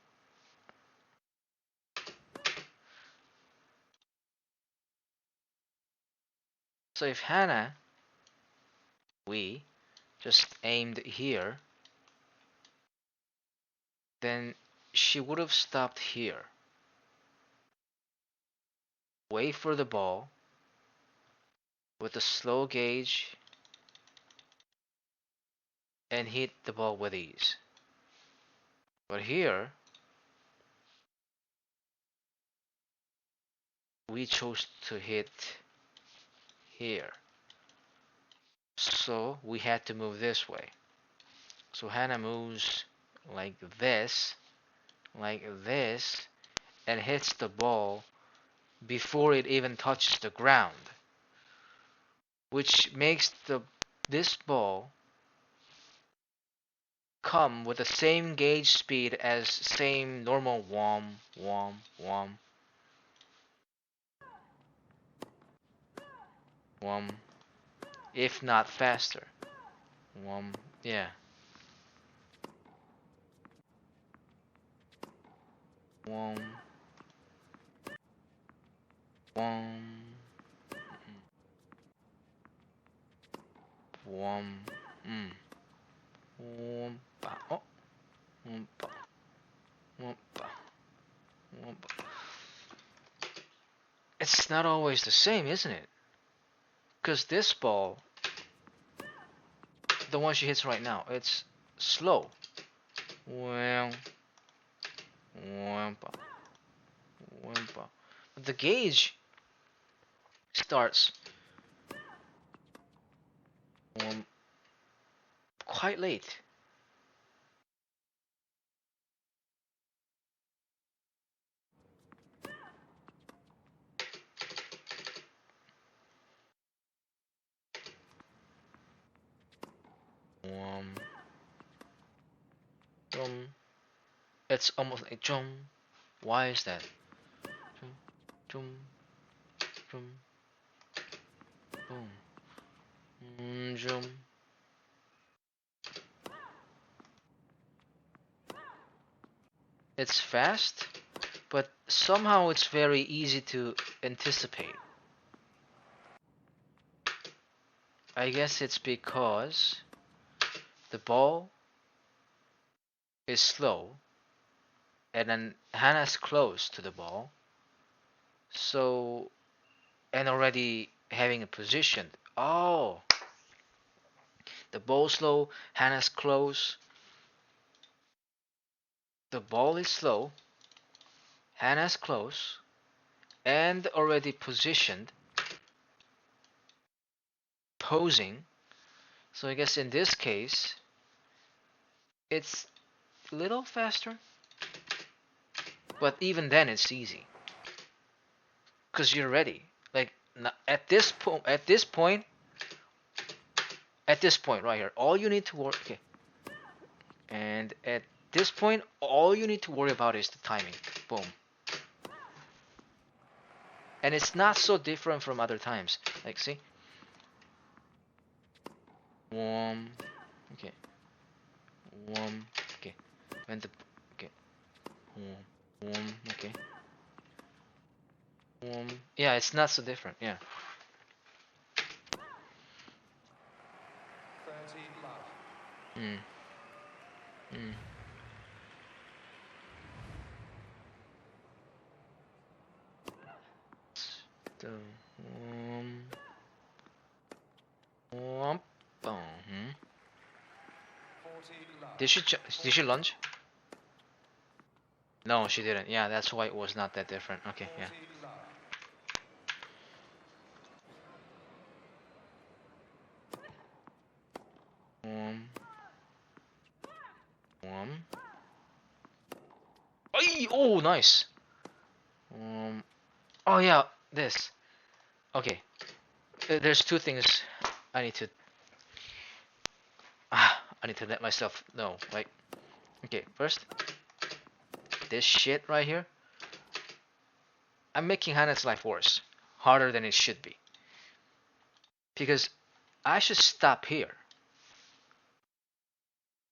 So if Hannah, we just aimed here, then she would have stopped here. Wait for the ball with a slow gauge and hit the ball with ease. But here, we chose to hit here. So we had to move this way. So Hannah moves like this, and hits the ball before it even touches the ground, which makes this ball come with the same gauge speed as same normal wom wom wom wom, if not faster. Wom, yeah. Wom wom wom mm. Wompa. Oh, wompa wompa wompa. It's not always the same, isn't it? Because this ball, the one she hits right now, it's slow. Well, wampa, wampa. But the gauge starts quite late. Um, it's almost like jum. Why is that? Jum, jum, jum, boom. Jum. It's fast, but somehow it's very easy to anticipate. I guess it's because the ball is slow and then Hannah's close to the ball, so and already having a position. Oh, the ball slow, Hannah's close. The ball is slow, Hannah's close, and already positioned, posing. So I guess in this case, it's a little faster, but even then it's easy because you're ready. Like at this point, at this point right here, all you need to work. Okay, and at this point, all you need to worry about is the timing. Boom. And it's not so different from other times. Like, see? Warm. Okay. Warm. Okay. When the. Okay. Warm. Warm. Okay. Warm. Yeah, it's not so different. Yeah. 30 love. Mm. Mm. So, warm. Warm. Boom. 40 love. Did she lunge? No, she didn't. Yeah, that's why it was not that different. Okay, yeah. 40 love. Warm. Warm. Ay! Oh, nice. Oh yeah, this. Okay. There's two things I need to. I need to let myself know. Like, okay, first, this shit right here. I'm making Hannah's life worse, harder than it should be. Because I should stop here.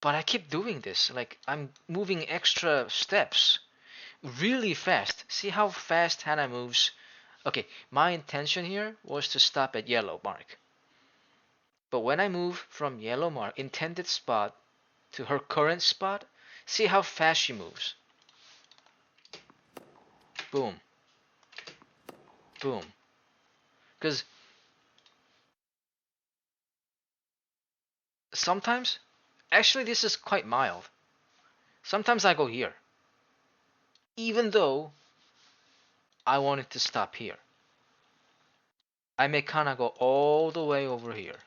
But I keep doing this. Like, I'm moving extra steps really fast. See how fast Hannah moves? Okay, my intention here was to stop at yellow mark. But when I move from yellow mark, intended spot, to her current spot, see how fast she moves. Boom. Boom. Because sometimes, actually, this is quite mild. Sometimes I go here, even though I wanted to stop here. I may kind of go all the way over here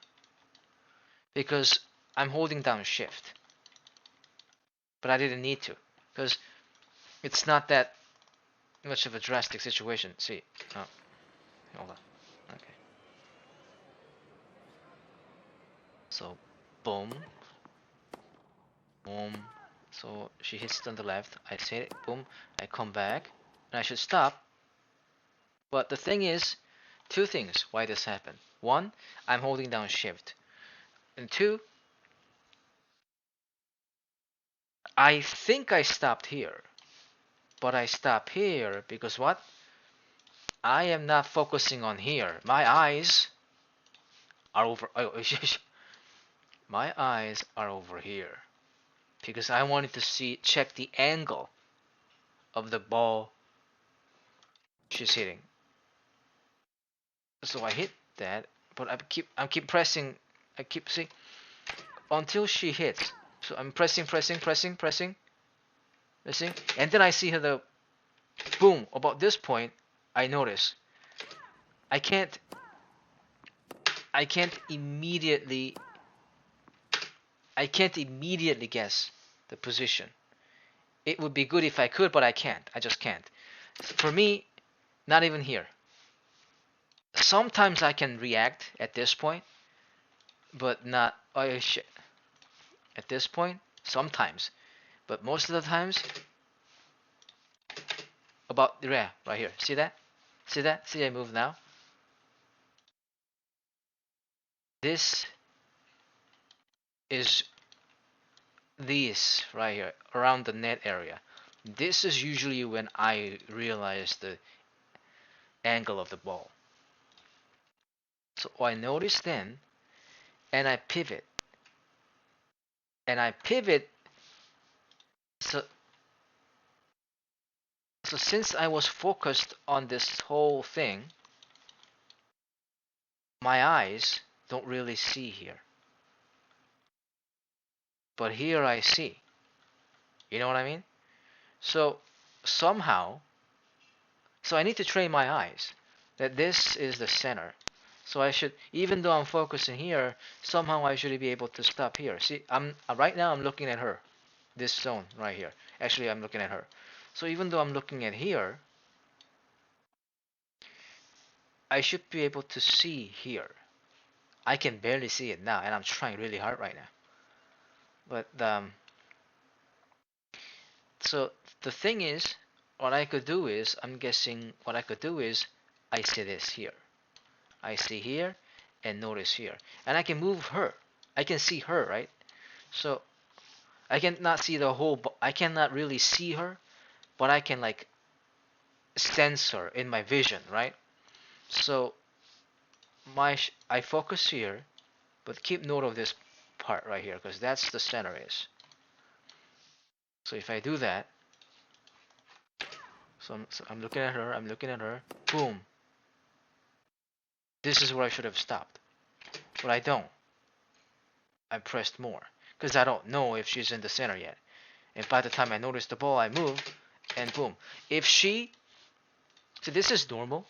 because I'm holding down shift. But I didn't need to because it's not that much of a drastic situation. See, oh, hold on. Okay. So, boom, boom. So she hits it on the left. I say it, boom. I come back, and I should stop. But the thing is, two things why this happened. One, I'm holding down shift, and two, I think I stopped here, but I stop here because what? I am not focusing on here. My eyes are over. Oh, my eyes are over here because I wanted to check the angle of the ball she's hitting. So I hit that, but I keep pressing. I keep see until she hits. So I'm pressing, pressing, and then I see her the boom. About this point, I notice I can't I can't immediately I can't immediately guess the position. It would be good if I could, but I can't. I just can't. For me, not even here. Sometimes I can react at this point, but not oh shit. At this point, sometimes, but most of the times, about yeah, right here. See that? See that? See I move now. This is this right here around the net area. This is usually when I realize the angle of the ball. So I notice then, and I pivot, and I pivot. So so since I was focused on this whole thing, my eyes don't really see here, but here I see. You know what I mean? So somehow, so I need to train my eyes that this is the center. So I should, even though I'm focusing here, somehow I should be able to stop here. See, I'm right now I'm looking at her, this zone right here. Actually, I'm looking at her. So even though I'm looking at here, I should be able to see here. I can barely see it now, and I'm trying really hard right now. But so the thing is, what I could do is, I'm guessing what I could do is, I see this here. I see here, and notice here, and I can move her. I can see her, right? So I cannot see the whole. I cannot really see her, but I can like sense her in my vision, right? So I focus here, but keep note of this part right here because that's the center is. So if I do that, so I'm looking at her, I'm looking at her, boom. This is where I should have stopped, but I don't. I pressed more because I don't know if she's in the center yet. And by the time I notice the ball, I move, and boom. If she, so this is normal,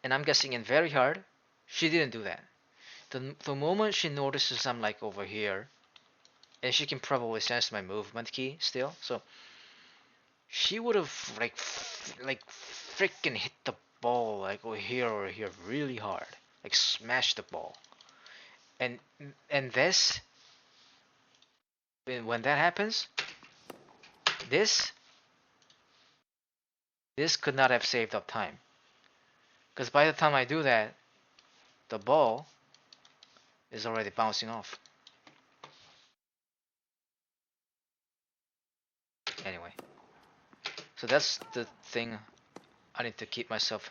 and I'm guessing in very hard, she didn't do that. The moment she notices I'm like over here, and she can probably sense my movement key still, so she would have like freaking hit the ball like over here or here really hard, like smash the ball. And and this, when that happens, this this could not have saved up time, because by the time I do that, the ball is already bouncing off. Anyway, so that's the thing I need to keep myself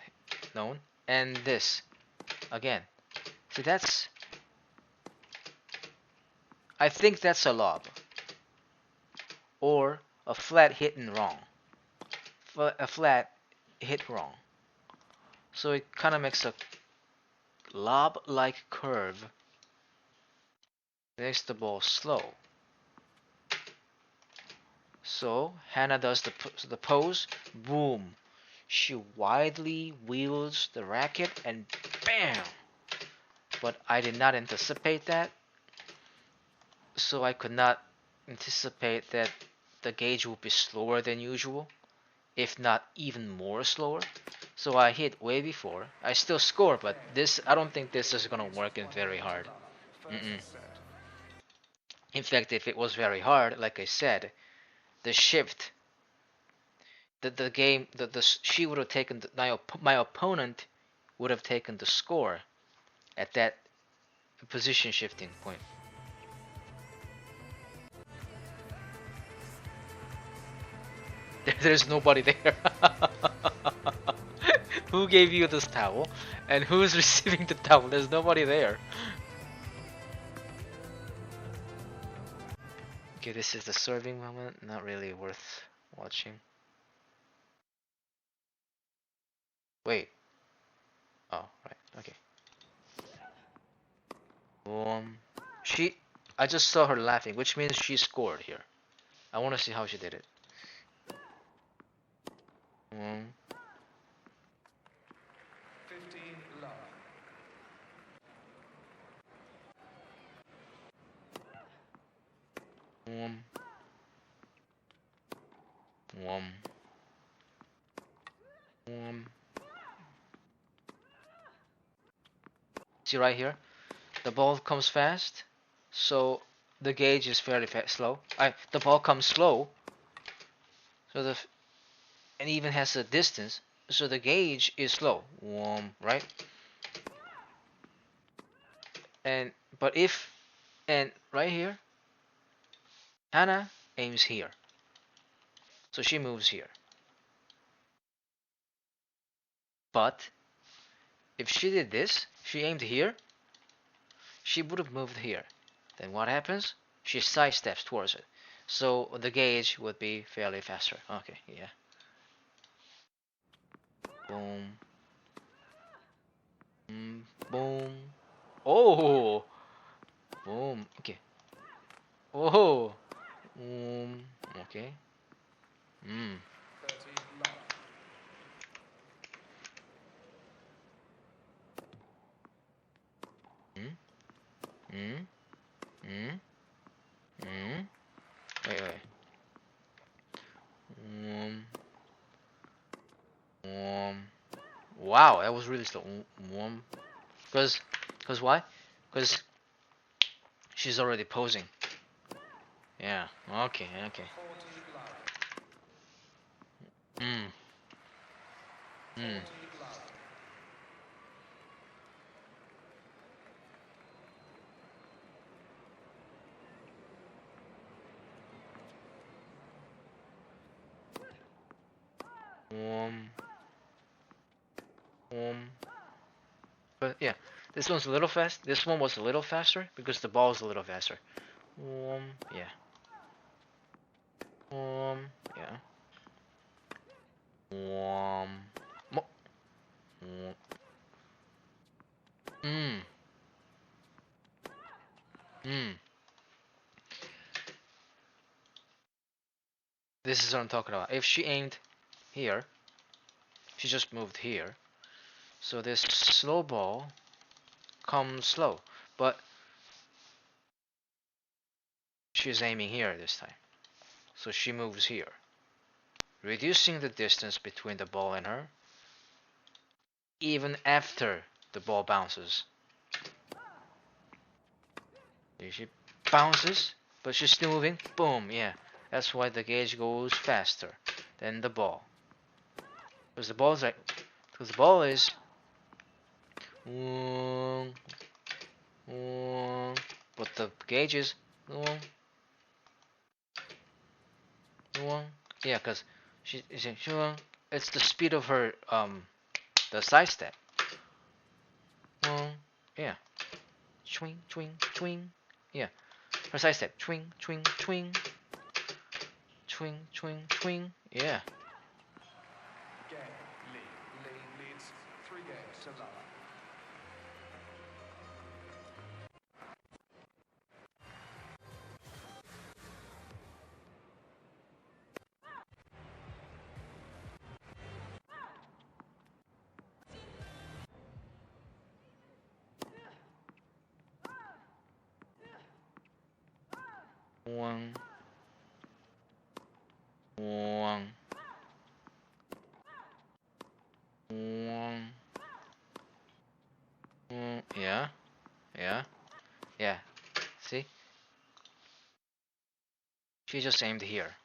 known. And this, again, see that's, I think that's a lob. Or a flat hit and wrong. A flat hit wrong. So it kind of makes a lob-like curve. Makes the ball slow. So Hannah does the pose. Boom. She widely wields the racket and bam. But I did not anticipate that. So I could not anticipate that the gauge would be slower than usual, if not even more slower. So I hit way before. I still score, but this, I don't think this is gonna work in very hard. Mm-mm. In fact, if it was very hard, like I said, the shift, the game, she would have taken my opponent would have taken the score at that position shifting point. There's nobody there. Who gave you this towel? And who's receiving the towel? There's nobody there. Okay, this is the serving moment. Not really worth watching. Wait. Oh, right. Okay. Um, she. I just saw her laughing, which means she scored here. I want to see how she did it. Um, 15 love. um, um, um. See right here, the ball comes fast, so the gauge is fairly slow. The ball comes slow, so and even has a distance, so the gauge is slow. Right? And but if and right here, Hannah aims here, so she moves here. But if she did this, she aimed here, she would have moved here. Then what happens? She sidesteps towards it. So the gauge would be fairly faster. Okay, yeah. Boom. Boom. Oh! Boom. Okay. Oh! Okay. Mm. 30 love. Mm. Mm. Mm. Mm. Wait. Um. Um. Wow, that was really slow. Cause, cause why? Cause she's already posing. Yeah. Okay. 40 love. Mm. 40 Mm. love. Um. Um. But yeah, this one's a little fast. This one was a little faster because the ball's a little faster. Yeah. Yeah. Mo- um, mm. Mm. This is what I'm talking about. If she aimed here, she just moved here. So this slow ball comes slow, but she's aiming here this time. So she moves here, reducing the distance between the ball and her, even after the ball bounces. She bounces, but she's still moving. Boom, yeah. That's why the gauge goes faster than the ball. Because the ball is, mm, but the gauge is, mm, yeah, because it's the speed of her the side step. Yeah, swing, swing, swing. Yeah, her side step, swing, swing, swing, swing, swing, swing. Yeah. Game. Lead. Lead leads 3 games to love. One, one, one. Yeah, yeah, yeah. See, she just aimed here,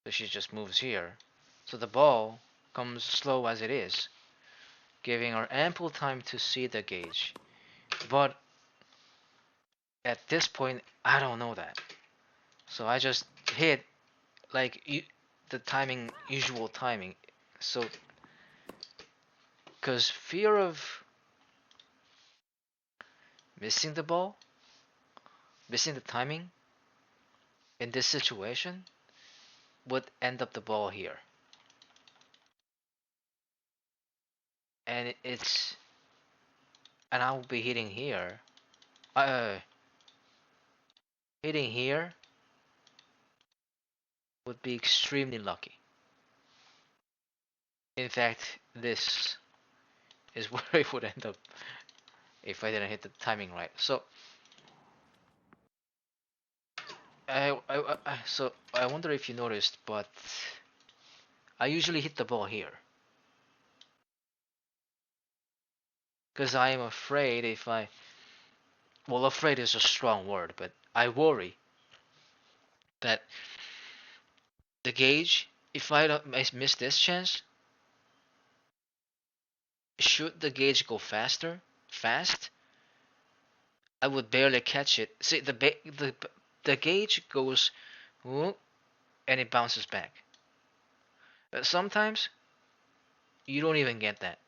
so she just moves here. So the ball comes slow as it is, giving her ample time to see the gauge. But at this point, I don't know that. So I just hit like the timing, usual timing. So, because fear of missing the ball, missing the timing in this situation would end up the ball here. and I'll be hitting here. Hitting here would be extremely lucky. In fact, this is where it would end up if I didn't hit the timing right. So I wonder if you noticed, but I usually hit the ball here because I am afraid if I, well, afraid is a strong word, but I worry that the gauge, if I don't miss this chance, should the gauge go fast, I would barely catch it. See, the gauge goes, whoop, and it bounces back. But sometimes you don't even get that.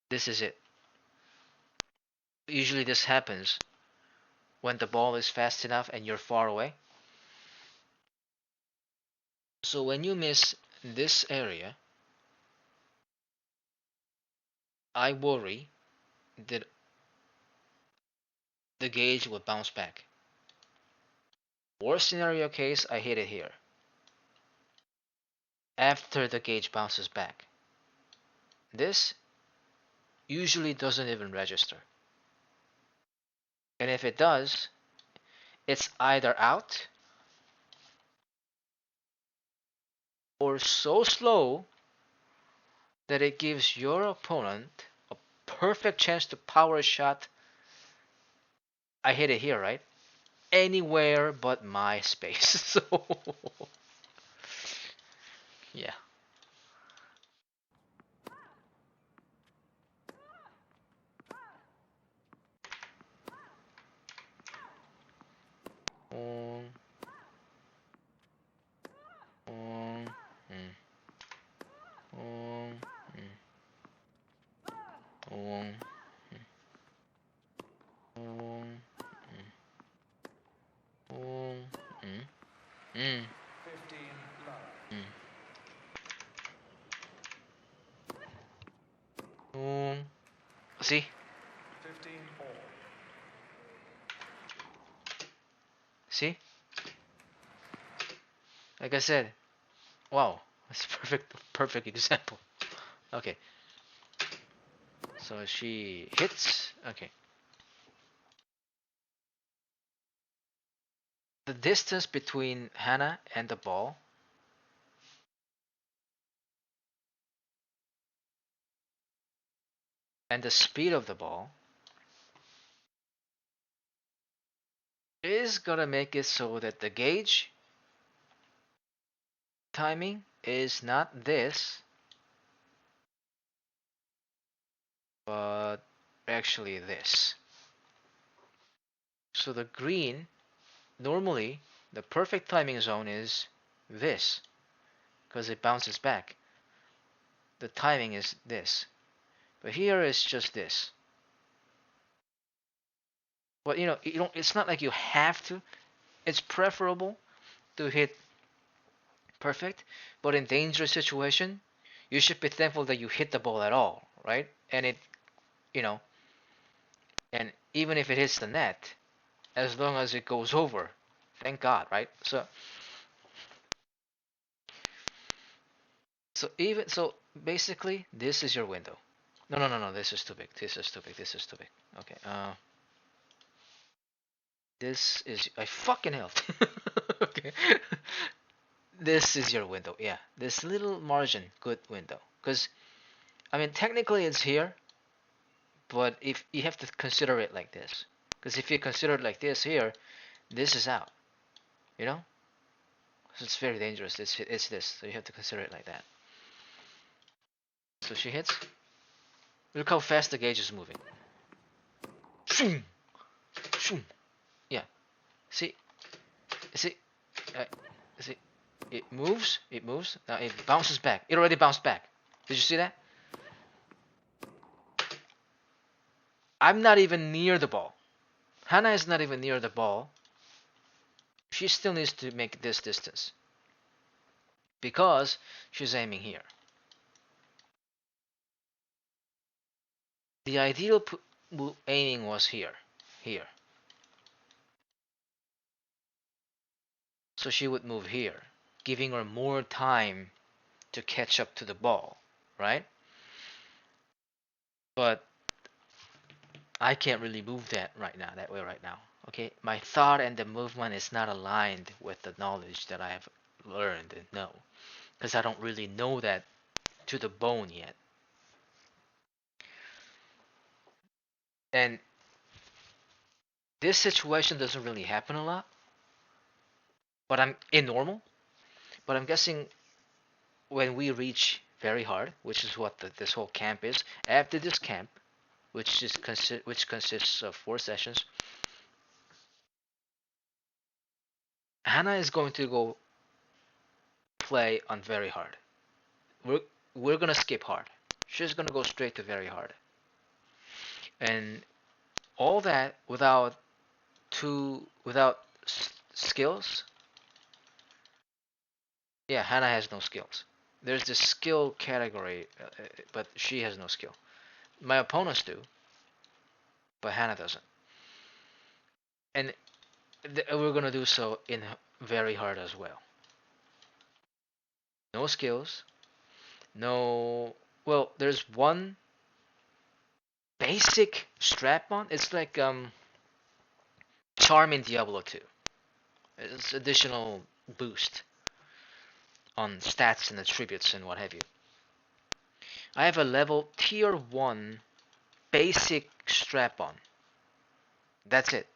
This is it. Usually this happens when the ball is fast enough and you're far away. So when you miss this area, I worry that the gauge will bounce back. Worst scenario case, I hit it here. After the gauge bounces back. This usually doesn't even register. And if it does, it's either out or so slow that it gives your opponent a perfect chance to power a shot. I hit it here, right? Anywhere but my space. So, yeah. Um, um, mm, um, mm, um, mm, mm, mm, 15 love. mm. Um, see? 15 all. See? Like I said, wow, that's perfect example. Okay, so she hits. Okay, the distance between Hannah and the ball and the speed of the ball is gonna make it so that the gauge timing is not this, but actually this. So the green, normally the perfect timing zone is this, because it bounces back. The timing is this, but here is just this. But you don't. It's not like you have to. It's preferable to hit perfect, but in dangerous situation, you should be thankful that you hit the ball at all, right? And you know, and even if it hits the net, as long as it goes over, thank God, right? So basically, this is your window. No, no, no, no. This is too big. This is too big. This is too big. Okay. This is I fucking hell. Okay. This is your window. Yeah. This little margin, good window. Because I mean, technically it's here, but if you have to consider it like this, because if you consider it like this here, this is out. You know, so it's very dangerous. It's this, so you have to consider it like that. So she hits. Look how fast the gauge is moving. Shoom, shoom. Yeah. See, see, uh, see. It moves. It moves. Now it bounces back. It already bounced back. Did you see that? I'm not even near the ball. Hannah is not even near the ball. She still needs to make this distance because she's aiming here. The ideal aiming was here, here. So she would move here, giving her more time to catch up to the ball, right? But I can't really move that way right now. Okay, my thought and the movement is not aligned with the knowledge that I have learned and know, because I don't really know that to the bone yet. And this situation doesn't really happen a lot, but I'm in normal. But I'm guessing when we reach very hard, which is what this whole camp is. After this camp, which consists of 4 sessions, Hannah is going to go play on very hard. We're we're gonna skip hard. She's gonna go straight to very hard, and all that without skills. Yeah, Hannah has no skills. There's this skill category, but she has no skill. My opponents do, but Hannah doesn't. And we're gonna do so in very hard as well. No skills, no. Well, there's one basic strap on. It's like charm in Diablo 2. It's additional boost on stats and attributes and what have you. I have a level tier 1 basic strap on. That's it.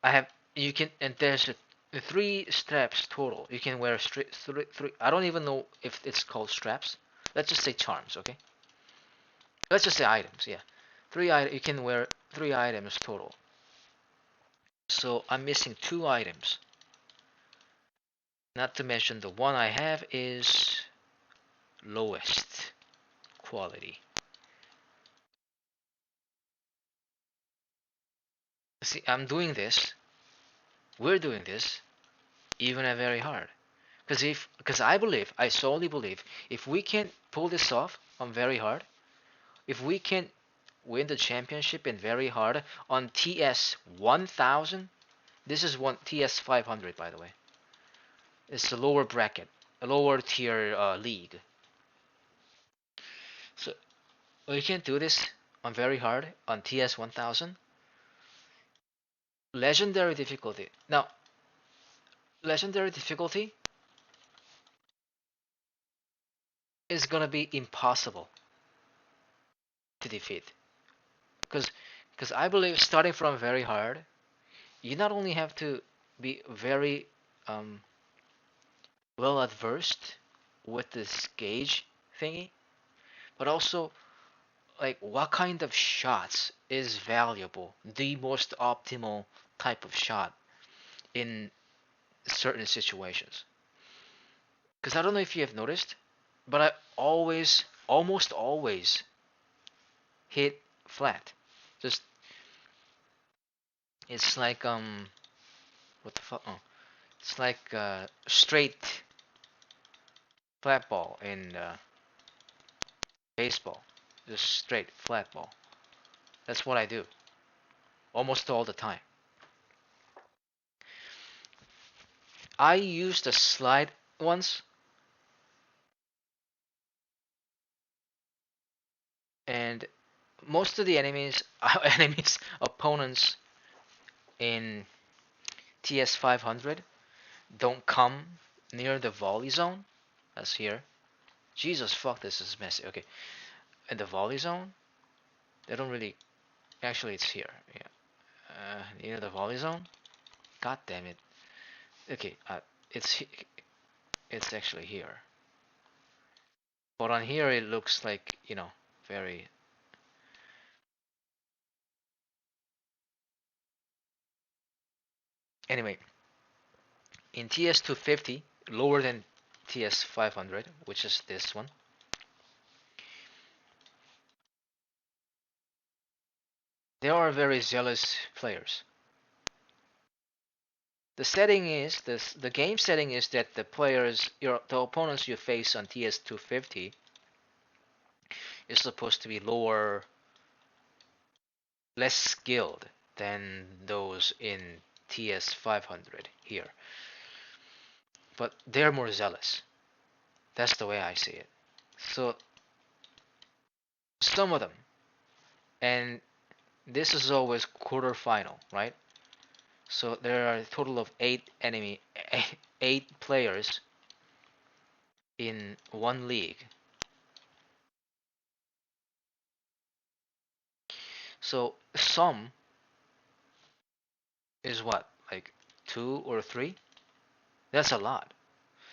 I have you can and there's 3 straps total. You can wear three. I don't even know if it's called straps. Let's just say charms, okay? Let's just say items. Yeah, You can wear 3 items total. So I'm missing 2 items. Not to mention the one I have is lowest quality. See, I'm doing this. We're doing this even at very hard. Because I solely believe, if we can pull this off on very hard, if we can win the championship in very hard on TS 1000, this is one TS 500 by the way. It's a lower bracket, a lower tier league. So we can do this on very hard on TS 1000. Legendary difficulty. Now, legendary difficulty is gonna be impossible to defeat because I believe starting from very hard, you not only have to be very um, well adversed with this gauge thingy, but also like what kind of shots is valuable, the most optimal type of shot in certain situations. Because I don't know if you have noticed, but I almost always hit flat. Just it's like what the fuck? Oh, it's like straight flat ball in baseball. Just straight flat ball. That's what I do almost all the time. I used a slide once, and most of the enemies, opponents in TS 500 don't come near the volley zone. That's here. Jesus fuck, this is messy. Okay, in the volley zone, they don't really. Actually, it's here. Yeah, near the volley zone. God damn it. Okay, it's it's actually here. But on here, it looks like very. Anyway, in TS 250, lower than TS 500, which is this one, there are very zealous players. The game setting is that the opponents you face on TS 250 is supposed to be lower less skilled than those in TS 500 here, but they're more zealous. That's the way I see it. So some of them, and this is always quarterfinal, right? So there are a total of eight players in one league. So some is what, like two or three? That's a lot.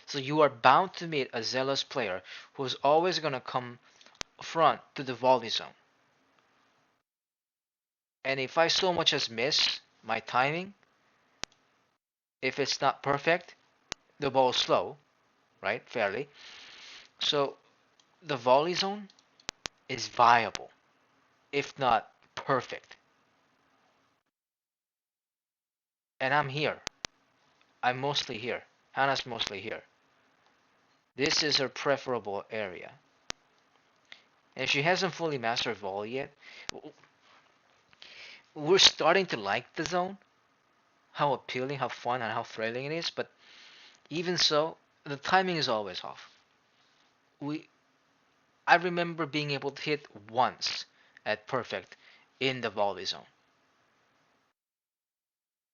So you are bound to meet a zealous player who's always gonna come front to the volley zone. And if I so much as miss my timing, if it's not perfect, the ball's slow, right? Fairly. So the volley zone is viable, if not perfect. And I'm here. I'm mostly here. Hannah's mostly here. This is her preferable area. And she hasn't fully mastered volley yet. We're starting to like the zone, how appealing, how fun, and how thrilling it is, but even so, the timing is always off. We I remember being able to hit once at perfect in the volley zone.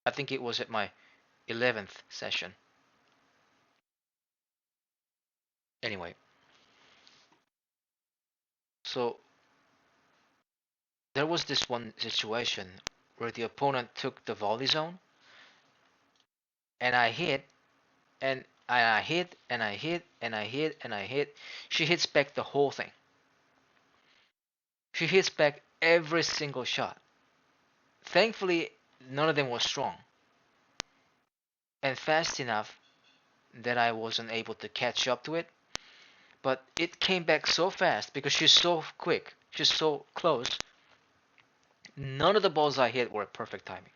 I think it was at my 11th session. Anyway, so there was this one situation where the opponent took the volley zone and I hit and I hit and I hit and I hit and I hit. She hits back the whole thing. She hits back every single shot. Thankfully, none of them was strong and fast enough that I wasn't able to catch up to it. But it came back so fast because she's so quick, she's so close. None of the balls I hit were perfect timing.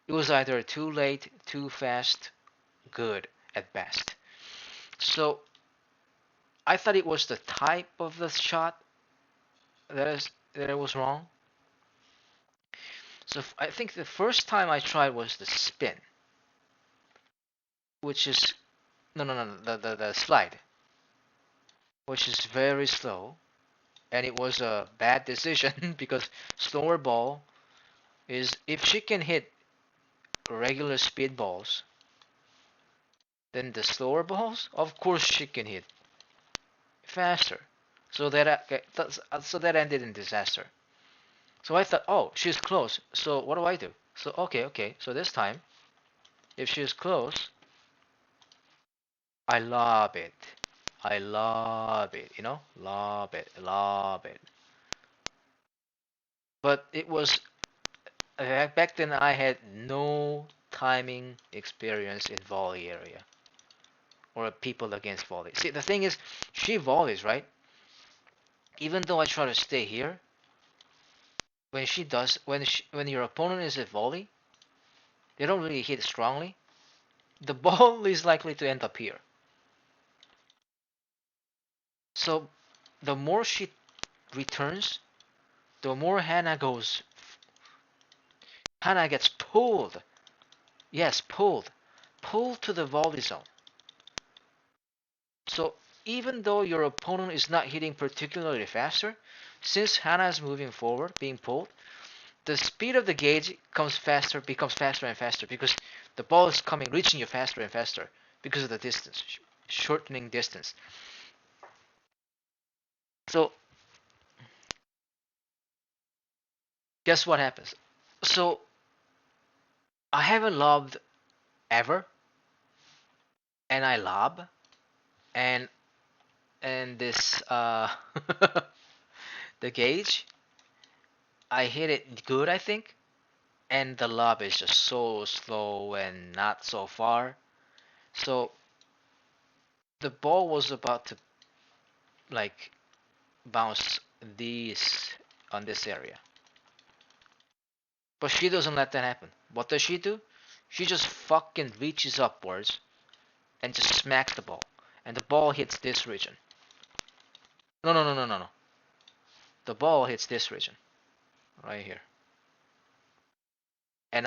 It was either too late, too fast, good at best. So I thought it was the type of the shot that I was wrong. So I think the first time I tried was the spin, which is no the slide, which is very slow, and it was a bad decision because slower ball is if she can hit regular speed balls, then the slower balls, of course she can hit faster. So that ended in disaster. So I thought, oh, she's close. So what do I do? So okay. So this time, if she's close, I lob it. I lob it. Lob it, lob it. But it was back then I had no timing experience in volley area or people against volley. See, the thing is, she volleys, right? Even though I try to stay here, when your opponent is at volley, they don't really hit strongly. The ball is likely to end up here. So the more she returns, the more Hannah gets pulled. Yes, pulled to the volley zone. So even though your opponent is not hitting particularly faster, since Hannah is moving forward, being pulled, the speed of the gauge becomes faster and faster because the ball is reaching you faster and faster because of the distance, shortening distance. So guess what happens? So I haven't lobbed ever, and I lob, and this the gauge, I hit it good, I think, and the lob is just so slow and not so far. So the ball was about to like bounce these on this area. But she doesn't let that happen. What does she do? She just fucking reaches upwards and just smacks the ball. And the ball hits this region. No. The ball hits this region. Right here. and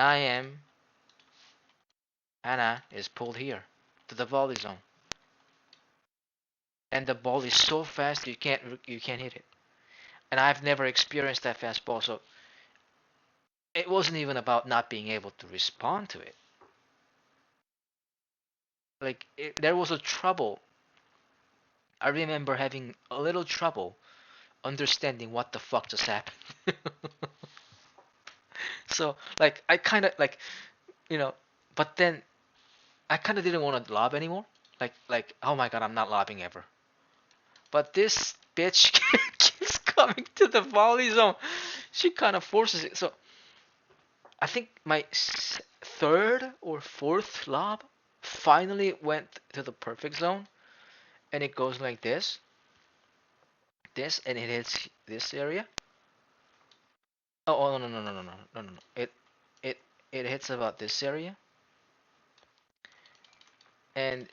Hannah is pulled here to the volley zone, and the ball is so fast you can't hit it. And I've never experienced that fast ball, so it wasn't even about not being able to respond to it. Like there was a trouble. I remember having a little trouble understanding what the fuck just happened. So like I kind of like you know, but then I kind of didn't want to lob anymore. Like oh my god, I'm not lobbing ever. But this bitch keeps coming to the volley zone. She kind of forces it. So I think my third or fourth lob finally went to the perfect zone, and it goes like this, and it hits this area. Oh, no, no, no, no, no, no, no, no, no. It it hits about this area, and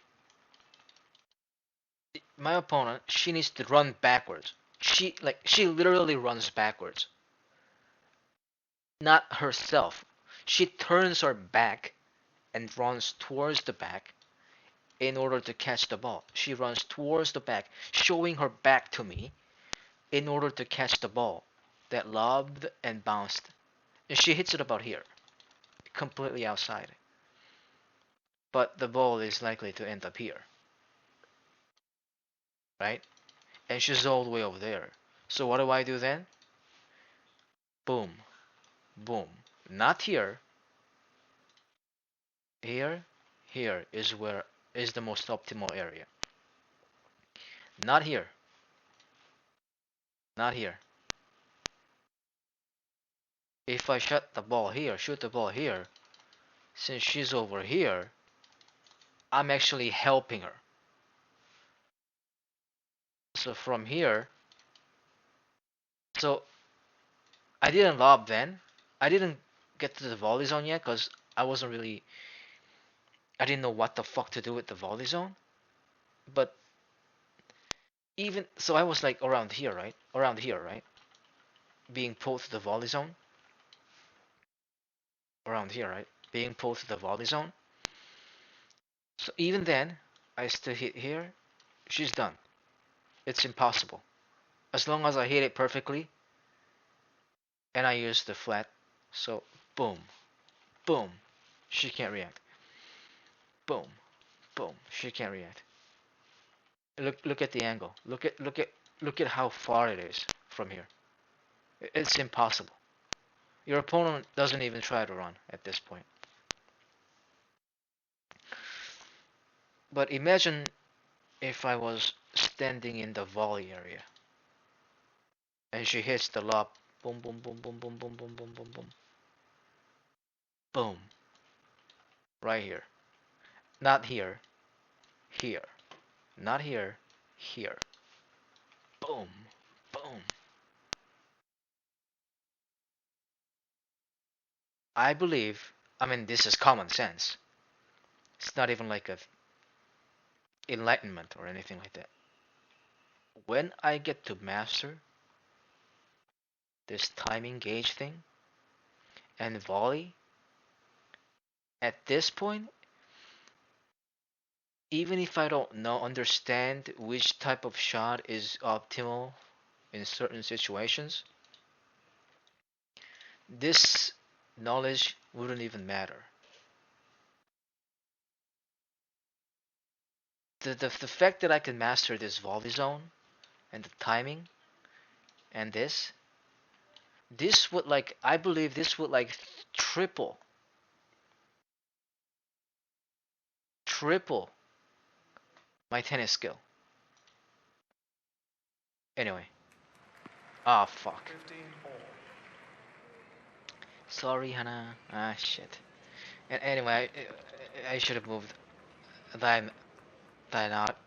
my opponent, she needs to run backwards. She literally runs backwards, not herself. She turns her back and runs towards the back in order to catch the ball. She runs towards the back, showing her back to me in order to catch the ball that lobbed and bounced. And she hits it about here, completely outside. But the ball is likely to end up here, right? And she's all the way over there. So what do I do then? Boom, boom. Not here. Here, here is the most optimal area. Not here. Not here. If I shoot the ball here, since she's over here, I'm actually helping her. So from here, so I didn't lob then. I didn't get to the volley zone yet because I didn't know what the fuck to do with the volley zone. But even so, I was like around here, right? Around here, right? Being pulled to the volley zone. Around here, right? Being pulled to the volley zone. So even then, I still hit here. She's done. It's impossible. As long as I hit it perfectly and I use the flat. So boom, boom. She can't react. Boom, boom. She can't react. Look at the angle. Look at how far it is from here. It's impossible. Your opponent doesn't even try to run at this point. But imagine if I was standing in the volley area and she hits the lob. Boom, boom, boom, boom, boom, boom, boom, boom, boom, boom. Boom. Right here. Not here. Here. Not here. Here. Boom. Boom. I believe, I mean, this is common sense. It's not even like a enlightenment or anything like that. When I get to master this timing gauge thing and volley, at this point, even if I don't understand which type of shot is optimal in certain situations, this knowledge wouldn't even matter. The fact that I can master this volley zone and the timing and this would like I believe this would like triple triple my tennis skill. Anyway, ah fuck. 15 all. Sorry, Hannah. Ah shit. And anyway, I should have moved di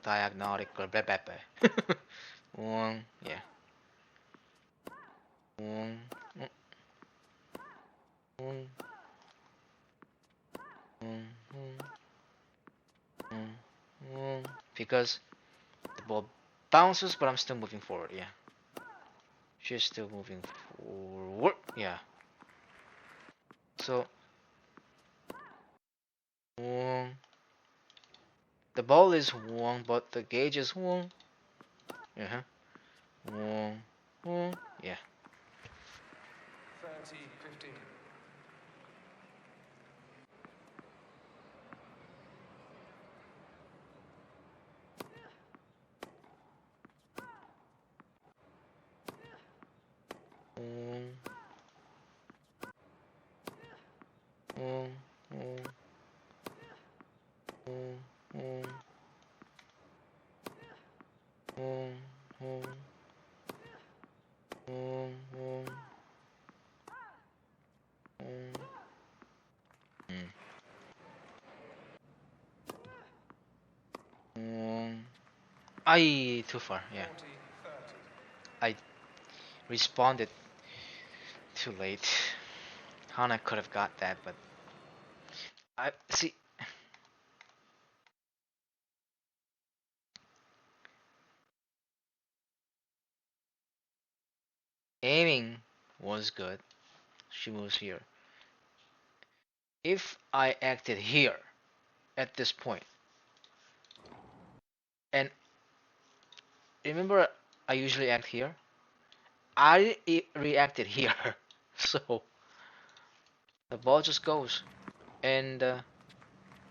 diagnostic or bebe. Yeah. Mm, mm, mm, mm, mm, mm, because the ball bounces, but I'm still moving forward. Yeah, she's still moving forward. Yeah. So Wong. The ball is Wong, but the gauge is Wong. Uh-huh. Wong. Wong. Yeah. 30-15. Wong. Wong. Wong. Wong. Wong. Wong. Wong. Wong. Wong. Wong. Mm. Wong. I too far. Yeah. 40-30. I responded too late. Hana could have got that, but I see. Aiming was good. She moves here. If I acted here at this point, and remember, I usually act here. Reacted here, so the ball just goes, and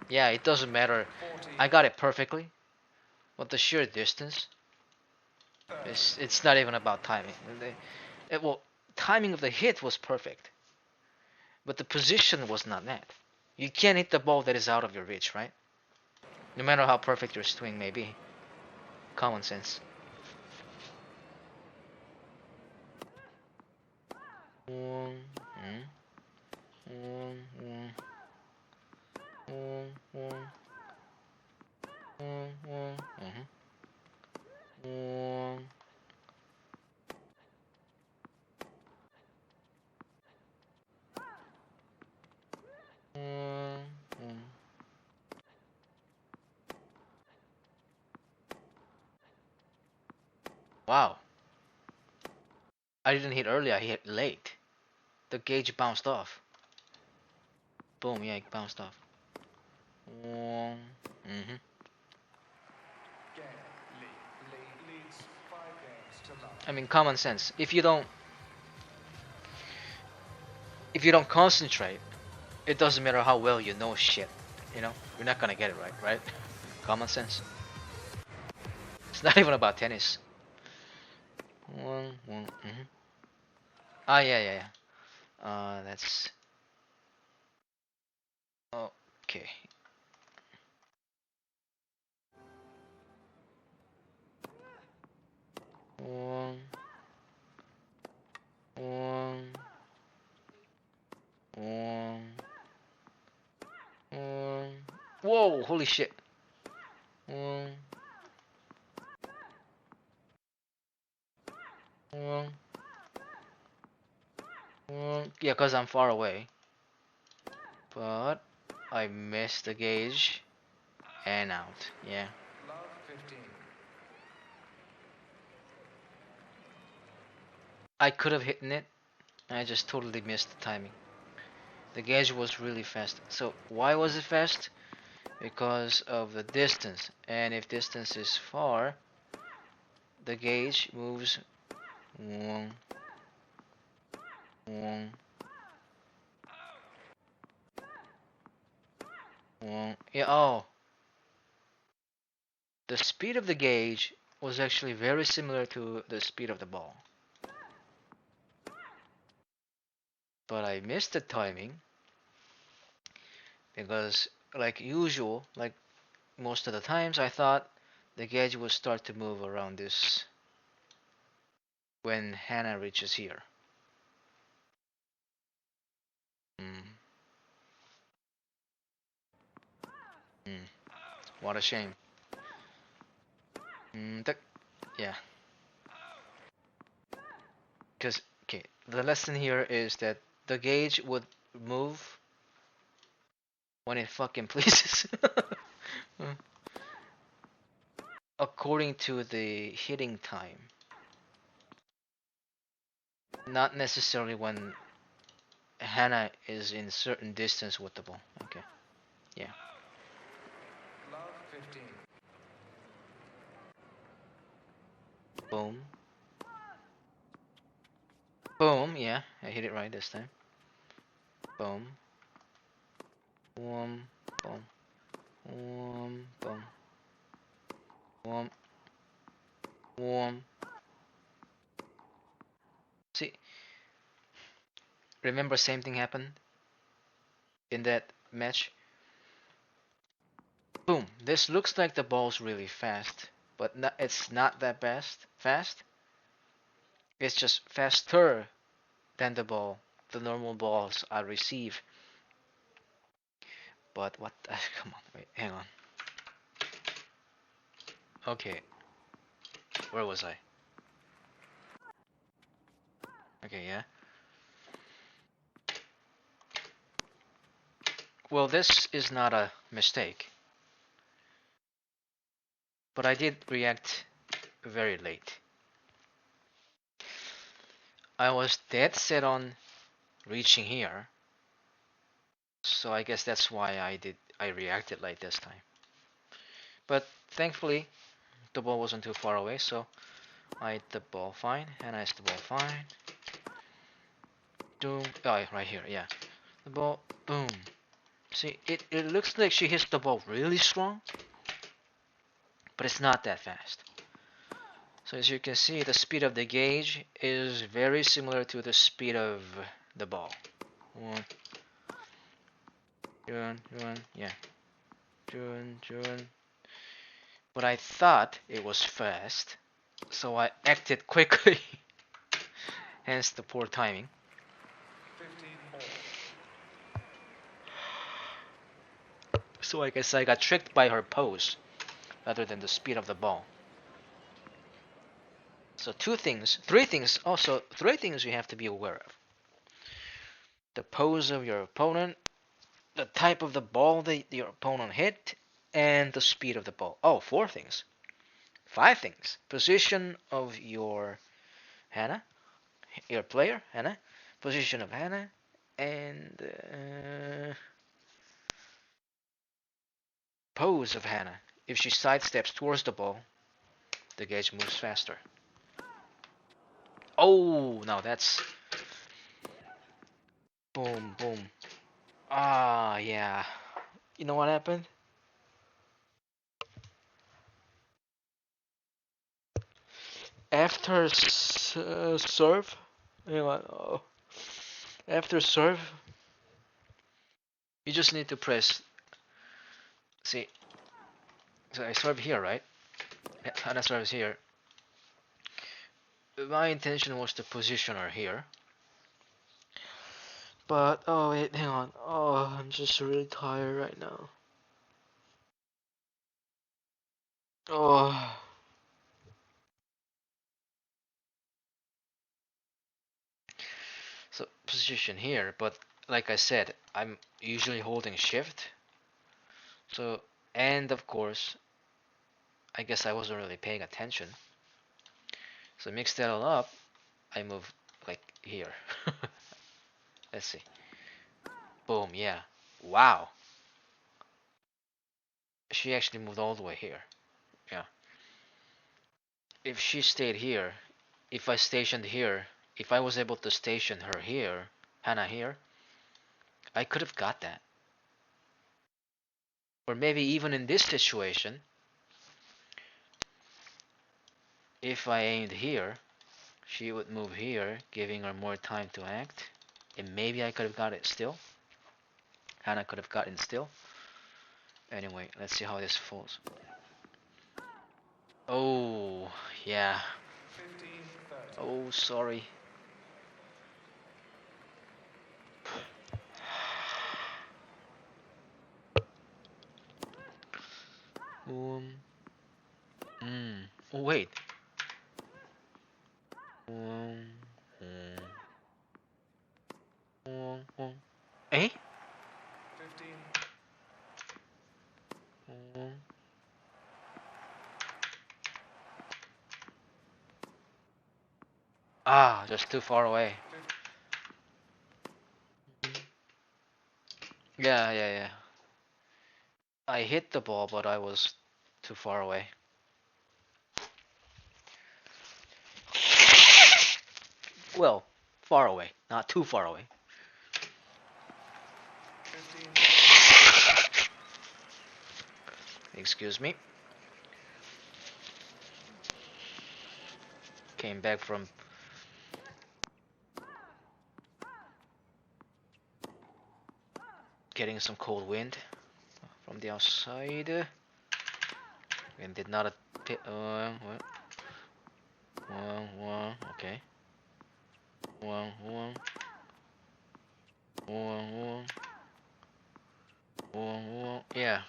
yeah, it doesn't matter. 40. I got it perfectly, but the sheer distance is it's not even about timing. Well, timing of the hit was perfect, but the position was not that. You can't hit the ball that is out of your reach, right? No matter how perfect your swing may be. Common sense. One, one, one, one, one, one, one. Wow. I didn't hit early, I hit late. The gauge bounced off. Boom, yeah, it bounced off. Mm-hmm. Game. Leads 5 games to love. I mean, common sense. If you don't concentrate, it doesn't matter how well you know shit. You're not gonna get it right, right? Common sense. It's not even about tennis. Mm-hmm. Ah, yeah, yeah, yeah. That's okay. One, one, one, one. Whoa! Holy shit! One, one, one. Yeah, cause I'm far away. But I missed the gauge and out. Yeah. Love 15. I could have hit it. I just totally missed the timing. The gauge was really fast. So why was it fast? Because of the distance. And if distance is far, the gauge moves. Wong, wong, wong. Yeah. Oh, the speed of the gauge was actually very similar to the speed of the ball. But I missed the timing because, like usual, like most of the times, I thought the gauge would start to move around this when Hannah reaches here. Mm, mm, what a shame. Yeah, because okay, the lesson here is that the gauge would move when it fucking pleases. According to the hitting time, not necessarily when Hannah is in certain distance with the ball. Okay, yeah. Boom. Boom. Yeah, I hit it right this time. Boom. Boom. Boom. Boom. Boom. Boom. Boom. See, remember same thing happened in that match? Boom. This looks like the ball's really fast, but it's not that fast. It's just faster than the normal balls I receive. But what? Come on, wait, hang on. Okay, where was I? Okay, yeah. Well, this is not a mistake, but I did react very late. I was dead set on reaching here, so I guess that's why I reacted like this time. But thankfully, the ball wasn't too far away, so I hit the ball fine, and I hit the ball fine. Boom. Oh, right here, yeah. The ball, boom. See, it looks like she hits the ball really strong, but it's not that fast. So as you can see, the speed of the gauge is very similar to the speed of the ball. One, yeah. June. But I thought it was fast, so I acted quickly. Hence the poor timing. 15 all. So I guess I got tricked by her pose rather than the speed of the ball. So three things you have to be aware of. The pose of your opponent, the type of the ball that your opponent hit, and the speed of the ball. Oh, four things. Five things. Position of your Hannah, your player, Hannah. Position of Hannah, and pose of Hannah. If she sidesteps towards the ball, the gauge moves faster. Oh, now that's boom, boom. Ah, yeah. You know what happened? After serve, you know what? Oh. After serve, you just need to press. See, so I serve here, right? Hannah serves here. My intention was to position her here. But, oh wait, hang on. Oh, I'm just really tired right now. Oh. So, position here, but like I said, I'm usually holding shift. So, and of course, I guess I wasn't really paying attention. So, mix that all up, I move like here. Let's see. Boom, yeah. Wow. She actually moved all the way here. Yeah. If she stayed here, if I stationed here, if I was able to station her here, Hannah here, I could have got that. Or maybe even in this situation, if I aimed here, she would move here, giving her more time to act. And maybe I could have got it still. Hannah could have gotten still. Anyway, let's see how this falls. Oh, yeah. 15-30. Oh, sorry. Um. Oh, wait. Um. Eh? 15. Ah, just too far away. Yeah. I hit the ball, but I was too far away. Well, far away, not too far away. 15. Excuse me. Came back from getting some cold wind from the outside and did not. Okay. Yeah.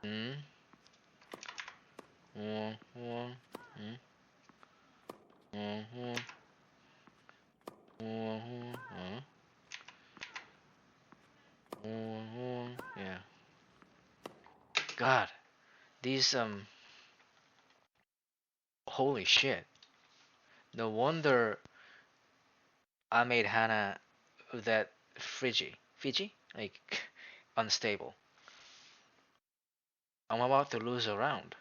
Mm. Yeah. God, these holy shit. No wonder I made Hannah that Fiji, like unstable. I'm about to lose a round.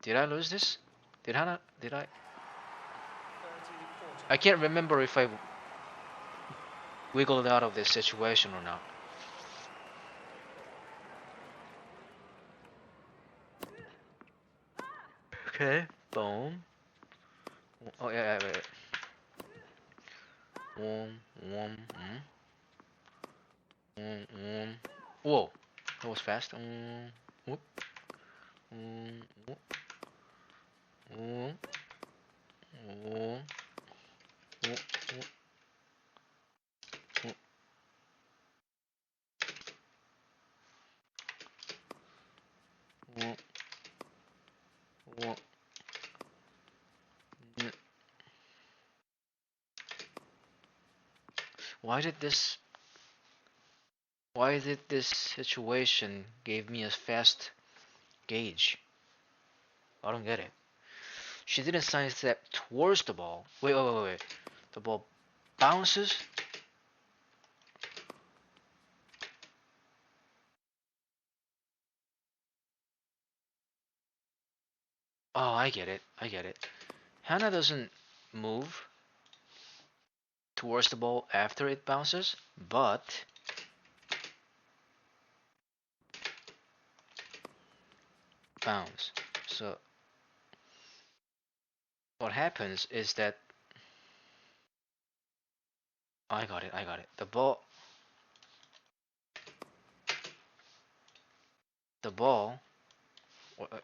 Did I lose this? Did Hannah? Did I? 30, 40. I can't remember if I wiggled out of this situation or not. Okay, boom. Oh yeah, yeah, wait. Whoa, that was fast. Whoop, whoop, whoop, whoop, whoop, whoop, whoop, whoop. Why did this? Why did this situation give me a fast gauge? I don't get it. She didn't sidestep towards the ball. Wait. The ball bounces. Oh, I get it. I get it. Hannah doesn't move towards the ball after it bounces, but bounce. So what happens is that I got it. I got it. The ball,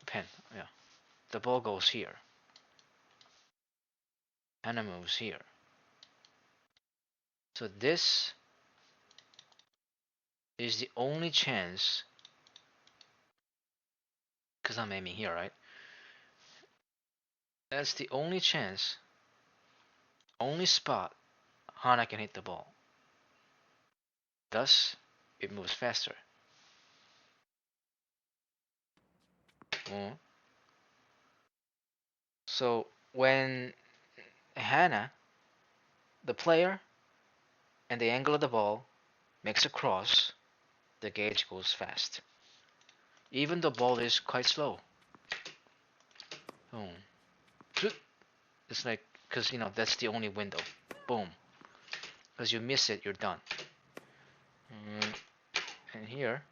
pen. Yeah, the ball goes here. Hannah moves here. So this is the only chance, because I'm aiming here, right? That's the only chance, only spot Hana can hit the ball. Thus, it moves faster. Mm. So when Hana, the player, and the angle of the ball makes a cross, the gauge goes fast. Even the ball is quite slow. Boom. It's like, because that's the only window. Boom. Because you miss it, you're done. And here,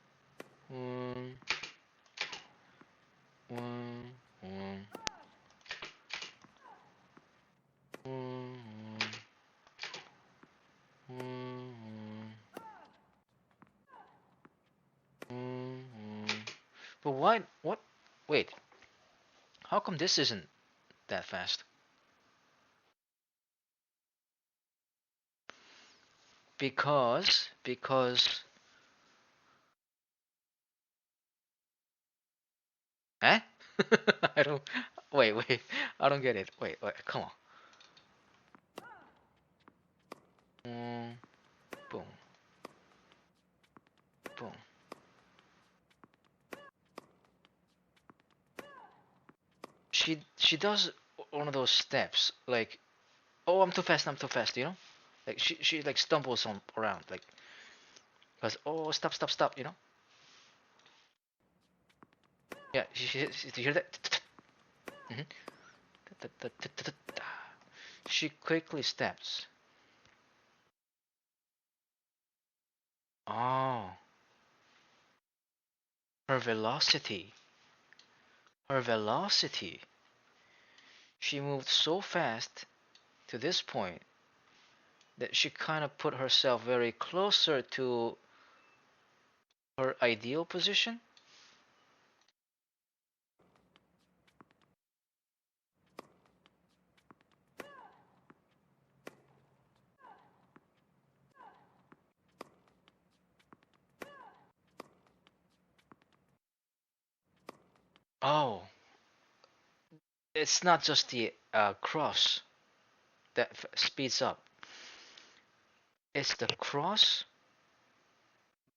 mm, mm, mm, mm, but why? What? Wait. How come this isn't that fast? Because. Eh? I don't. Wait. I don't get it. Wait. Come on. Mm, boom. Boom. She does one of those steps like, oh, I'm too fast, like she like stumbles on around like, because, oh, stop, Yeah, did you hear that? Mhm. She quickly steps. Oh, her velocity. Her velocity. She moved so fast to this point that she kind of put herself very closer to her ideal position. Oh, it's not just the cross that speeds up. It's the cross,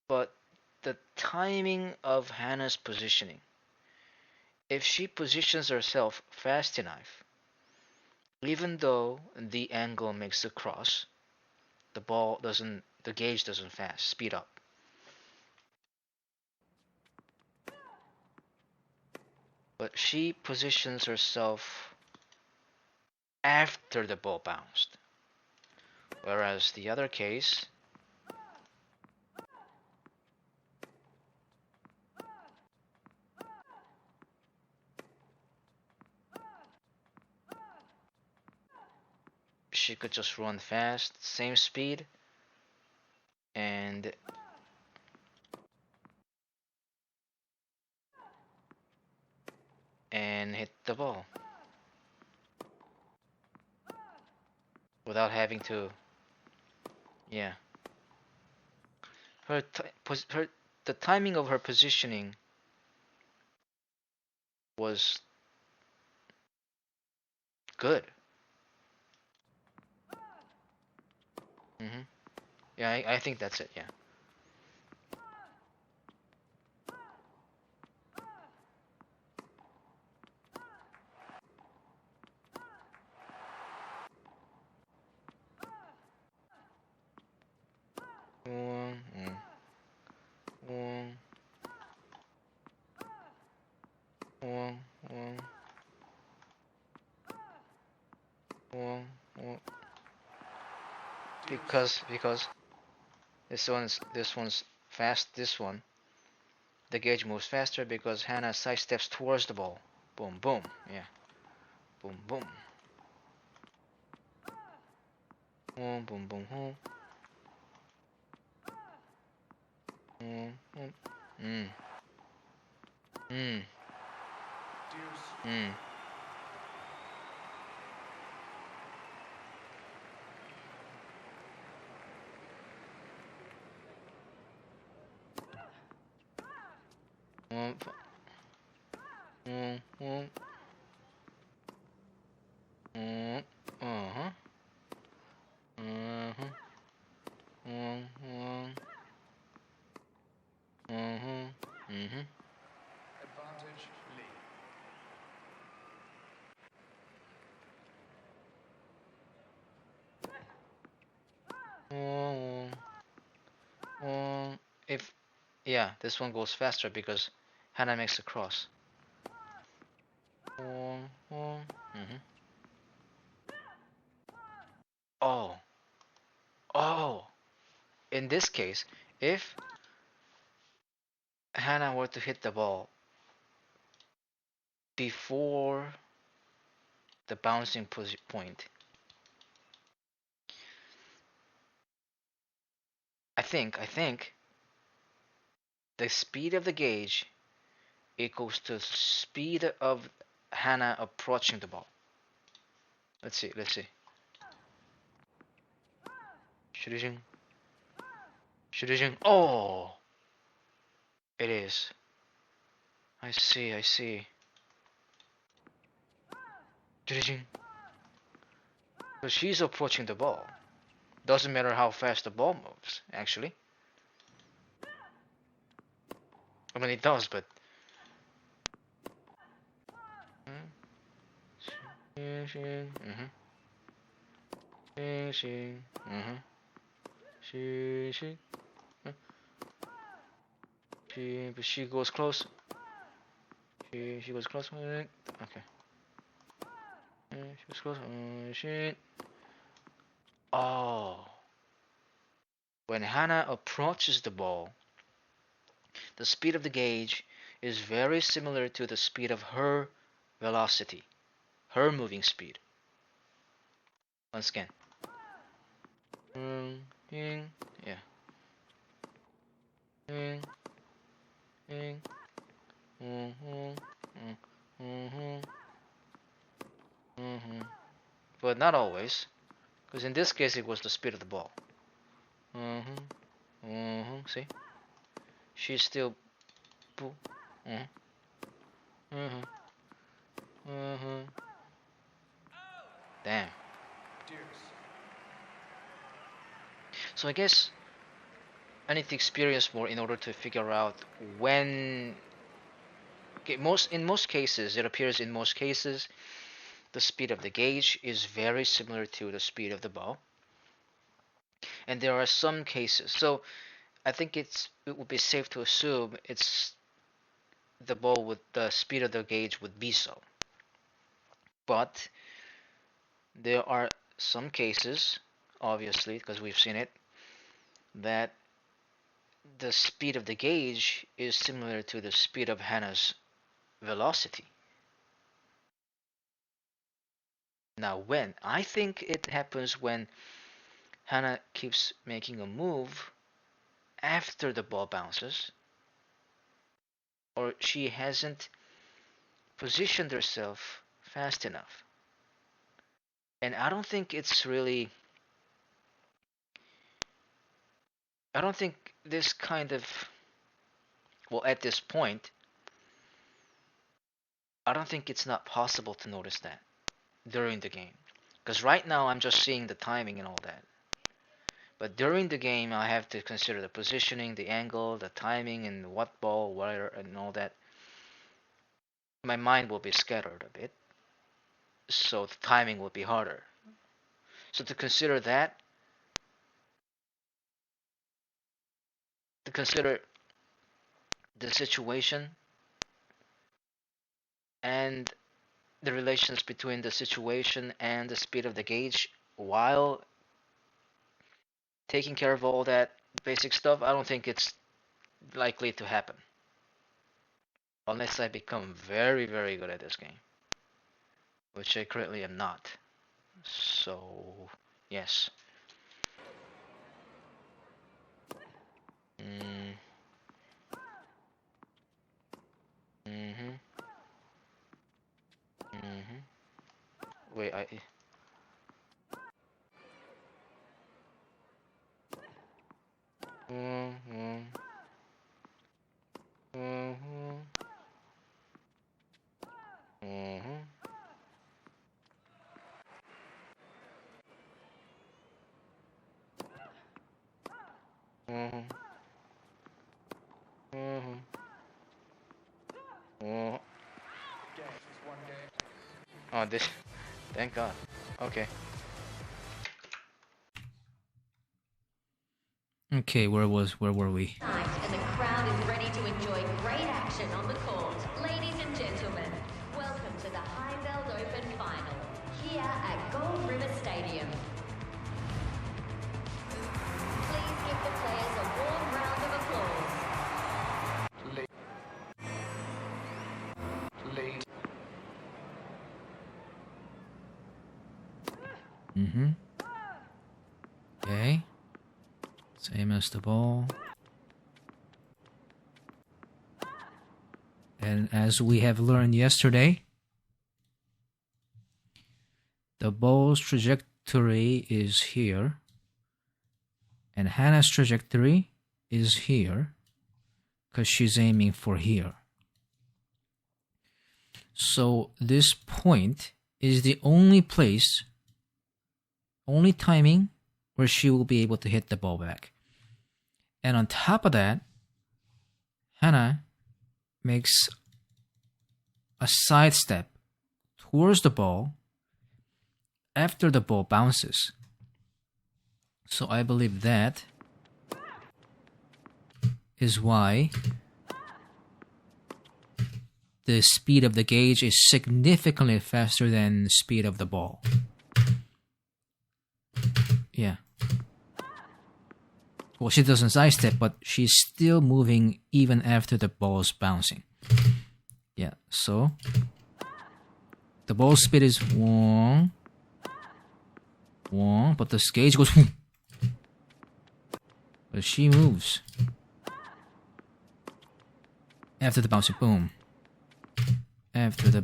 but the timing of Hannah's positioning. If she positions herself fast enough, even though the angle makes the cross, the gauge doesn't fast speed up. But she positions herself after the ball bounced. Whereas the other case, she could just run fast, same speed, and hit the ball without having to. Yeah, her her the timing of her positioning was good. Hmm. Yeah, I think that's it. Yeah. Mm, mm, mm, mm, mm, mm, mm. Because this one's fast. This one the gauge moves faster because Hannah sidesteps towards the ball. Boom, boom. Yeah. Boom, boom. Boom, boom, boom, boom. Boom, boom. Mm. Mm. Mm. Mm. Mm. Mm. Mm. Uh-huh. Uh-huh. Mm. Mm. Mhm. Mhm. Advantage Lee. Mm. Mm. If yeah, this one goes faster because Hannah makes a cross. Mm. Mm. Mhm. Oh. Oh. In this case, if Hannah were to hit the ball before the bouncing point, I think the speed of the gauge equals to speed of Hannah approaching the ball. Let's see. Let's see. Shooting. Shooting. Oh, it is. I see. I see. Shooting. But she's approaching the ball. Doesn't matter how fast the ball moves. Actually, I mean it does, but. Mhm. Mhm. She. But she goes close. She goes close. Okay. She goes close. Shit. Oh. When Hannah approaches the ball, the speed of the gauge is very similar to the speed of her velocity, her moving speed. Once again. Yeah. But not always, because in this case it was the speed of the ball. See? She's still. Damn. So I guess I need to experience more in order to figure out when. Okay, in most cases, it appears in most cases, the speed of the gauge is very similar to the speed of the ball, and there are some cases. So I think it would be safe to assume it's the ball with the speed of the gauge would be so. But there are some cases, obviously, because we've seen it, that the speed of the gauge is similar to the speed of Hannah's velocity. Now, when? I think it happens when Hannah keeps making a move after the ball bounces, or she hasn't positioned herself fast enough. And I don't think it's really. I don't think this kind of. Well, at this point, I don't think it's not possible to notice that during the game. Because right now I'm just seeing the timing and all that. But during the game, I have to consider the positioning, the angle, the timing, and what ball, where, and all that. My mind will be scattered a bit, so the timing will be harder. So to consider that, to consider the situation and the relations between the situation and the speed of the gauge while taking care of all that basic stuff, I don't think it's likely to happen. Unless I become very, very good at this game, which I currently am not. So, yes. Mm. Mhm. Mhm. Wait, I. Mhm. Mhm. Mhm. Mhm. Mhm. Mhm. Oh, this. Thank God. Okay. Okay, where were we? And the crowd is ready to enjoy great action on the court. Ladies and gentlemen, welcome to the Highveld Open Final here at Gold River Stadium. Please give the players a warm round of applause. Mm-hmm. Okay. Same as the ball. And as we have learned yesterday, the ball's trajectory is here. And Hannah's trajectory is here because she's aiming for here. So this point is the only place, only timing where she will be able to hit the ball back. And on top of that, Hannah makes a sidestep towards the ball after the ball bounces. So I believe that is why the speed of the gauge is significantly faster than the speed of the ball. Yeah. Well, she doesn't sidestep, but she's still moving even after the ball's bouncing. Yeah, so the ball speed is 1, 1, but the gauge goes. But she moves after the bouncing. Boom. After the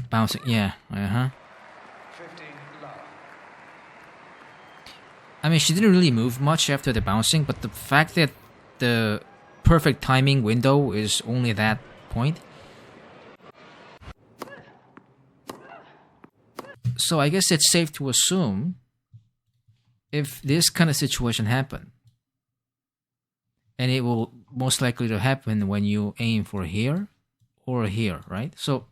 bouncing. Yeah. 15 love. I mean, she didn't really move much after the bouncing, but the fact that the perfect timing window is only that point. So I guess it's safe to assume if this kind of situation happen, and it will most likely to happen when you aim for here or here, right? So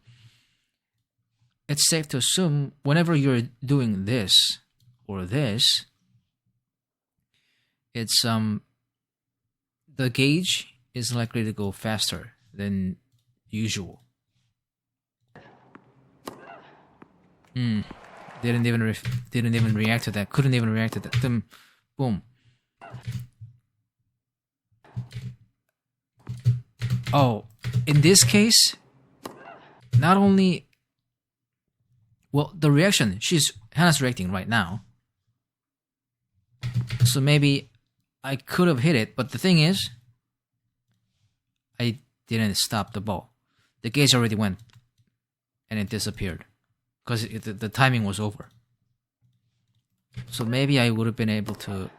it's safe to assume whenever you're doing this or this, it's the gauge is likely to go faster than usual. Didn't even react to that. Couldn't even react to that. Boom. Oh, in this case, not only, well, the reaction, Hannah's reacting right now. So maybe I could have hit it, but the thing is, I didn't stop the ball. The gauge already went, and it disappeared, because the timing was over. So maybe I would have been able to,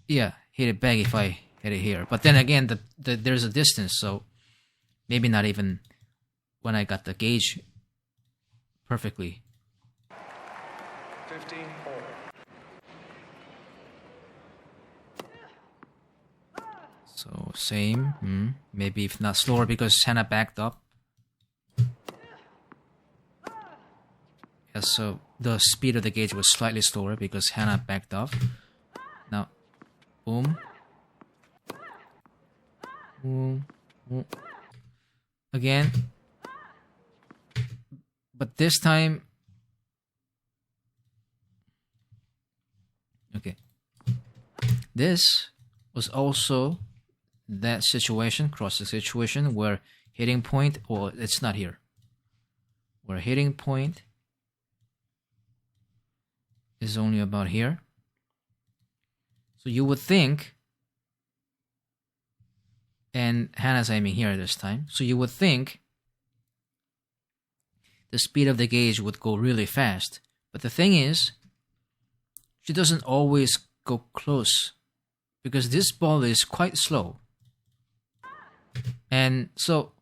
hit it back if I hit it here. But then again, there's a distance, so maybe not even when I got the gauge perfectly. 15 all. So same, maybe if not slower because Hannah backed up. Yeah, so the speed of the gauge was slightly slower because Hannah backed off. Now, boom. Boom, boom. Again. But this time, okay. This was also that situation, crossing situation, where hitting point, well, it's not here. Where hitting point is only about here. So you would think, and Hannah's aiming here this time, so you would think the speed of the gauge would go really fast. But the thing is, she doesn't always go close because this ball is quite slow. And so,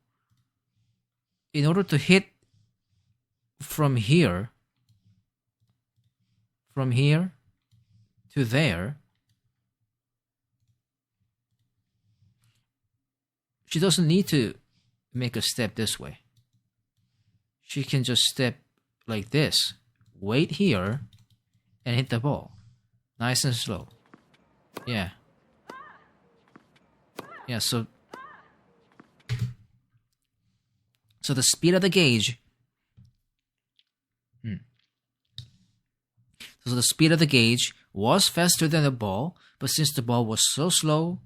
in order to hit from here to there, she doesn't need to make a step this way. She can just step like this, wait here, and hit the ball. Nice and slow. Yeah. Yeah, so the speed of the gauge. So the speed of the gauge was faster than the ball, but since the ball was so slow,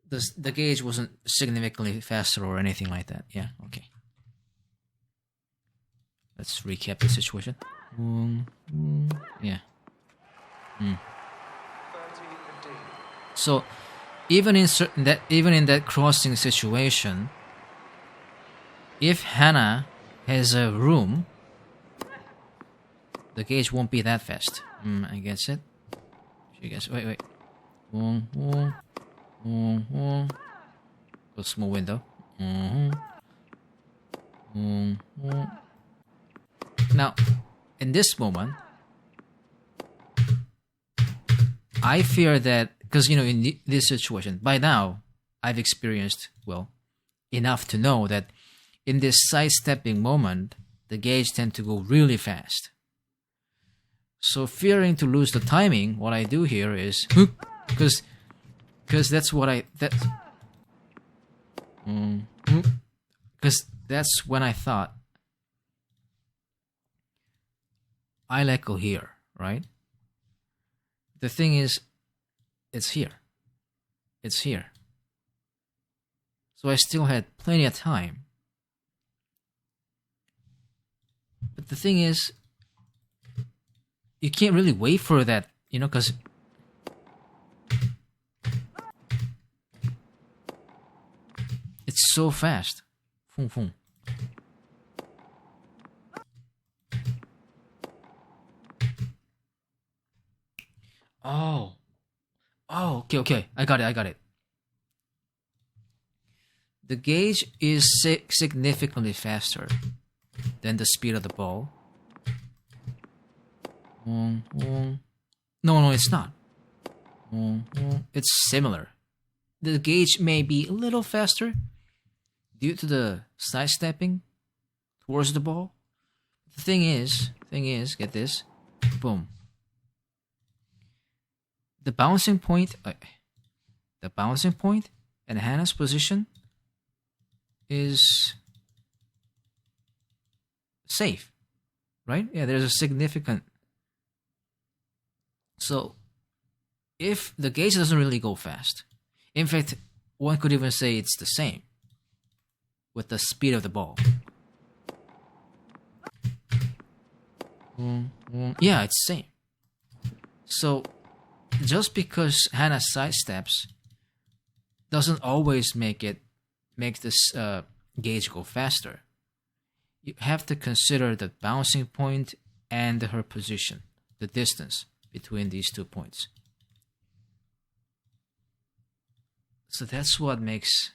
the gauge wasn't significantly faster or anything like that. Yeah, okay. Let's recap the situation. Yeah. 30-15. So even in that crossing situation, if Hannah has a room, the gauge won't be that fast. I guess it. She gets. Wait. Go small window. Now, in this moment, I fear that because in this situation, by now I've experienced enough to know that in this sidestepping moment, the gauge tend to go really fast. So fearing to lose the timing, what I do here is because that's what Because that's when I thought I let go here, right? The thing is, it's here. It's here. So I still had plenty of time. But the thing is, you can't really wait for that, because it's so fast. Fung fung. Oh, okay. I got it. The gauge is significantly faster than the speed of the ball. No, it's not. It's similar. The gauge may be a little faster due to the sidestepping towards the ball. The thing is, get this, boom. The bouncing point and Hannah's position is safe, right? Yeah, there's a significant. So, if the gauge doesn't really go fast, in fact, one could even say it's the same with the speed of the ball. Yeah, it's the same. So, just because Hannah sidesteps doesn't always make this gauge go faster. You have to consider the bouncing point and her position, the distance between these 2 points. So that's what makes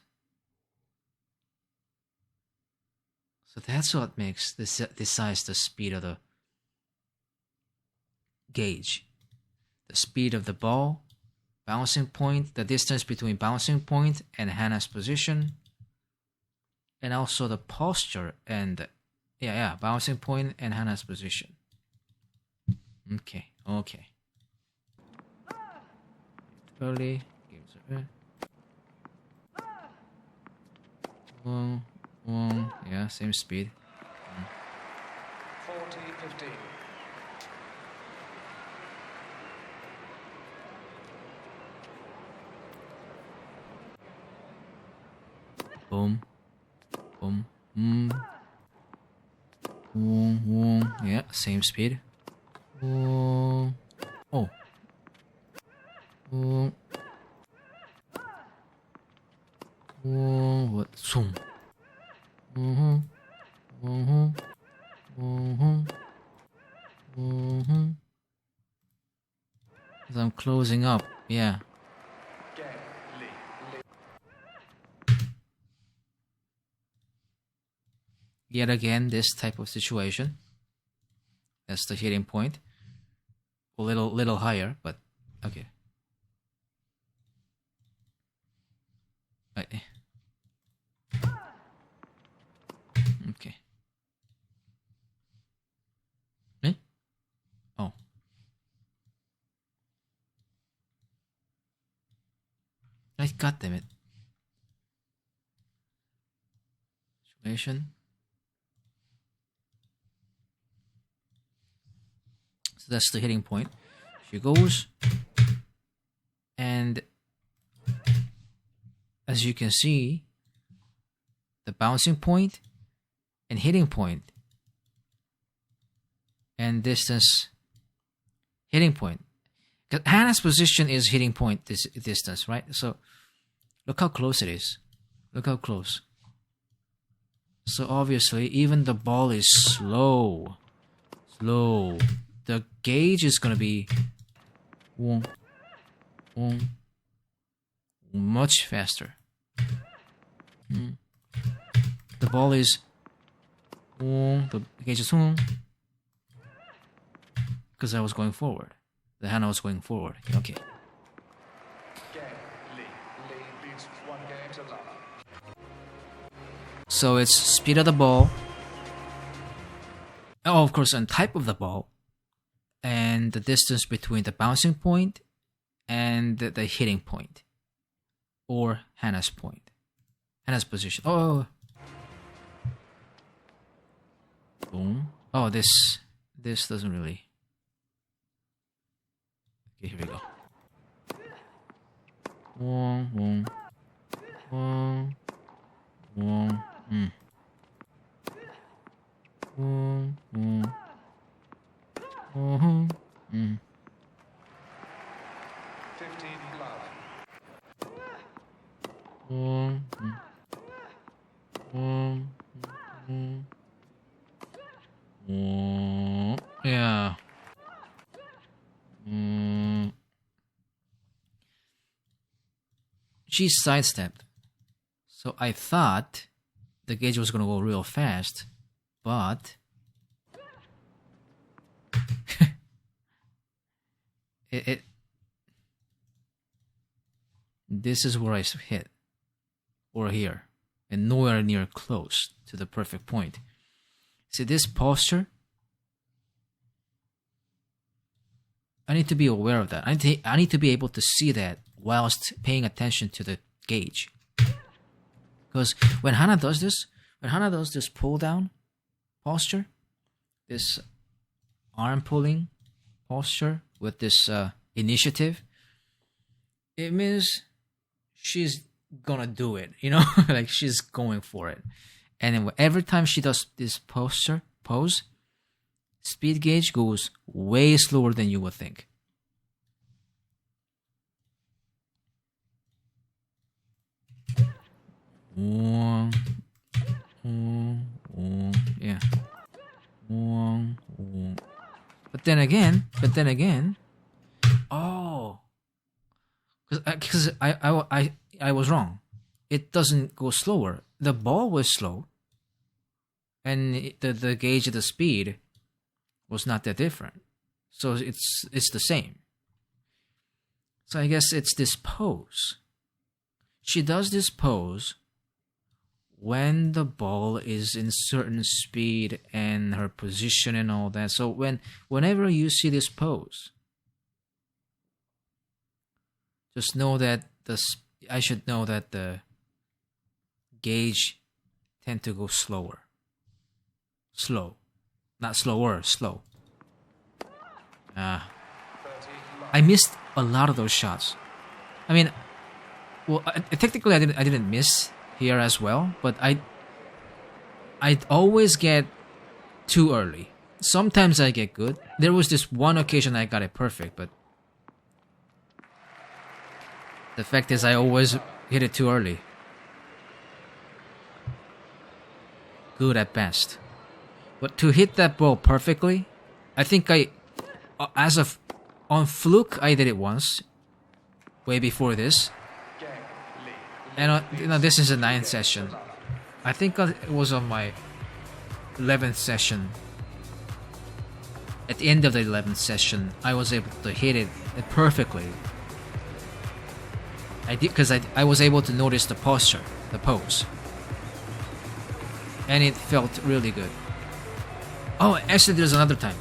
this decides the speed of the gauge. The speed of the ball, bouncing point, the distance between bouncing point and Hannah's position, and also the posture and bouncing point and Hannah's position. Okay. Early gives her yeah, same speed. 40-15. Boom. Yeah, same speed. Oh. What? Zoom. As I'm closing up, yeah. Yet again, this type of situation. That's the hitting point. A little higher, but okay. Okay. Eh? Oh. God damn it. Situation. So that's the hitting point. She goes, and as you can see, the bouncing point and hitting point and distance hitting point. Because Hannah's position is hitting point this distance, right? So look how close it is. Look how close. So obviously, even the ball is slow. The gauge is gonna be much faster. The ball is the gauge is because I was going forward. The Hannah was going forward. Okay. So it's speed of the ball. Oh, of course, and type of the ball, and the distance between the bouncing point and the hitting point, or Hannah's point. Hannah's position. Oh. Boom. Oh, this doesn't really. Okay, here we go. Wong, wong, wong, wong. Wong, wong, wong. 15 love. Wong, wong, wong. Yeah. She sidestepped. So I thought the gauge was gonna go real fast, but it this is where I hit. Or here. And nowhere near close to the perfect point. See this posture? I need to be aware of that. I need to be able to see that whilst paying attention to the gauge. Because when Hana does this pull down posture, this arm pulling posture with this initiative, it means she's gonna do it, you know? Like she's going for it. And then every time she does this pose, speed gauge goes way slower than you would think. Yeah. But then again, oh, because I was wrong. It doesn't go slower. The ball was slow, and the gauge of the speed was not that different. So it's the same. So I guess it's this pose. She does this pose when the ball is in certain speed and her position and all that. So whenever you see this pose, just know that I should know that the gauge tend to go slower. Slow. Not slower, slow. I missed a lot of those shots. I mean, well, technically I didn't miss here as well, but I'd always get too early. Sometimes I get good. There was this one occasion I got it perfect, but the fact is I always hit it too early. Good at best. But to hit that ball perfectly, I think on fluke, I did it once, way before this. And this is a 9th session. I think it was on my 11th session. At the end of the 11th session, I was able to hit it perfectly. I did because I was able to notice the posture, the pose, and it felt really good. Oh, actually, there's another time.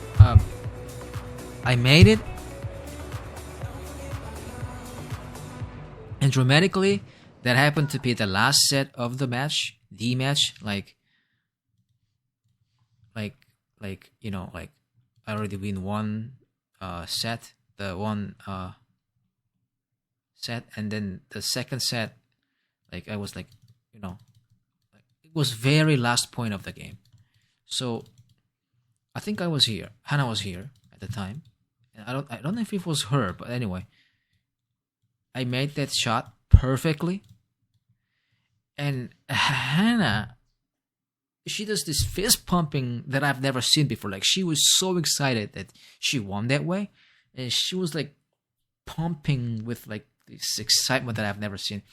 I made it, and dramatically, that happened to be the last set of the match, like I already win one set, set, and then the second set, I was it was very last point of the game. So I think I was here. Hannah was here at the time. And I don't know if it was her, but anyway. I made that shot perfectly. And Hannah, she does this fist pumping that I've never seen before. She was so excited that she won that way. And she was pumping with this excitement that I've never seen.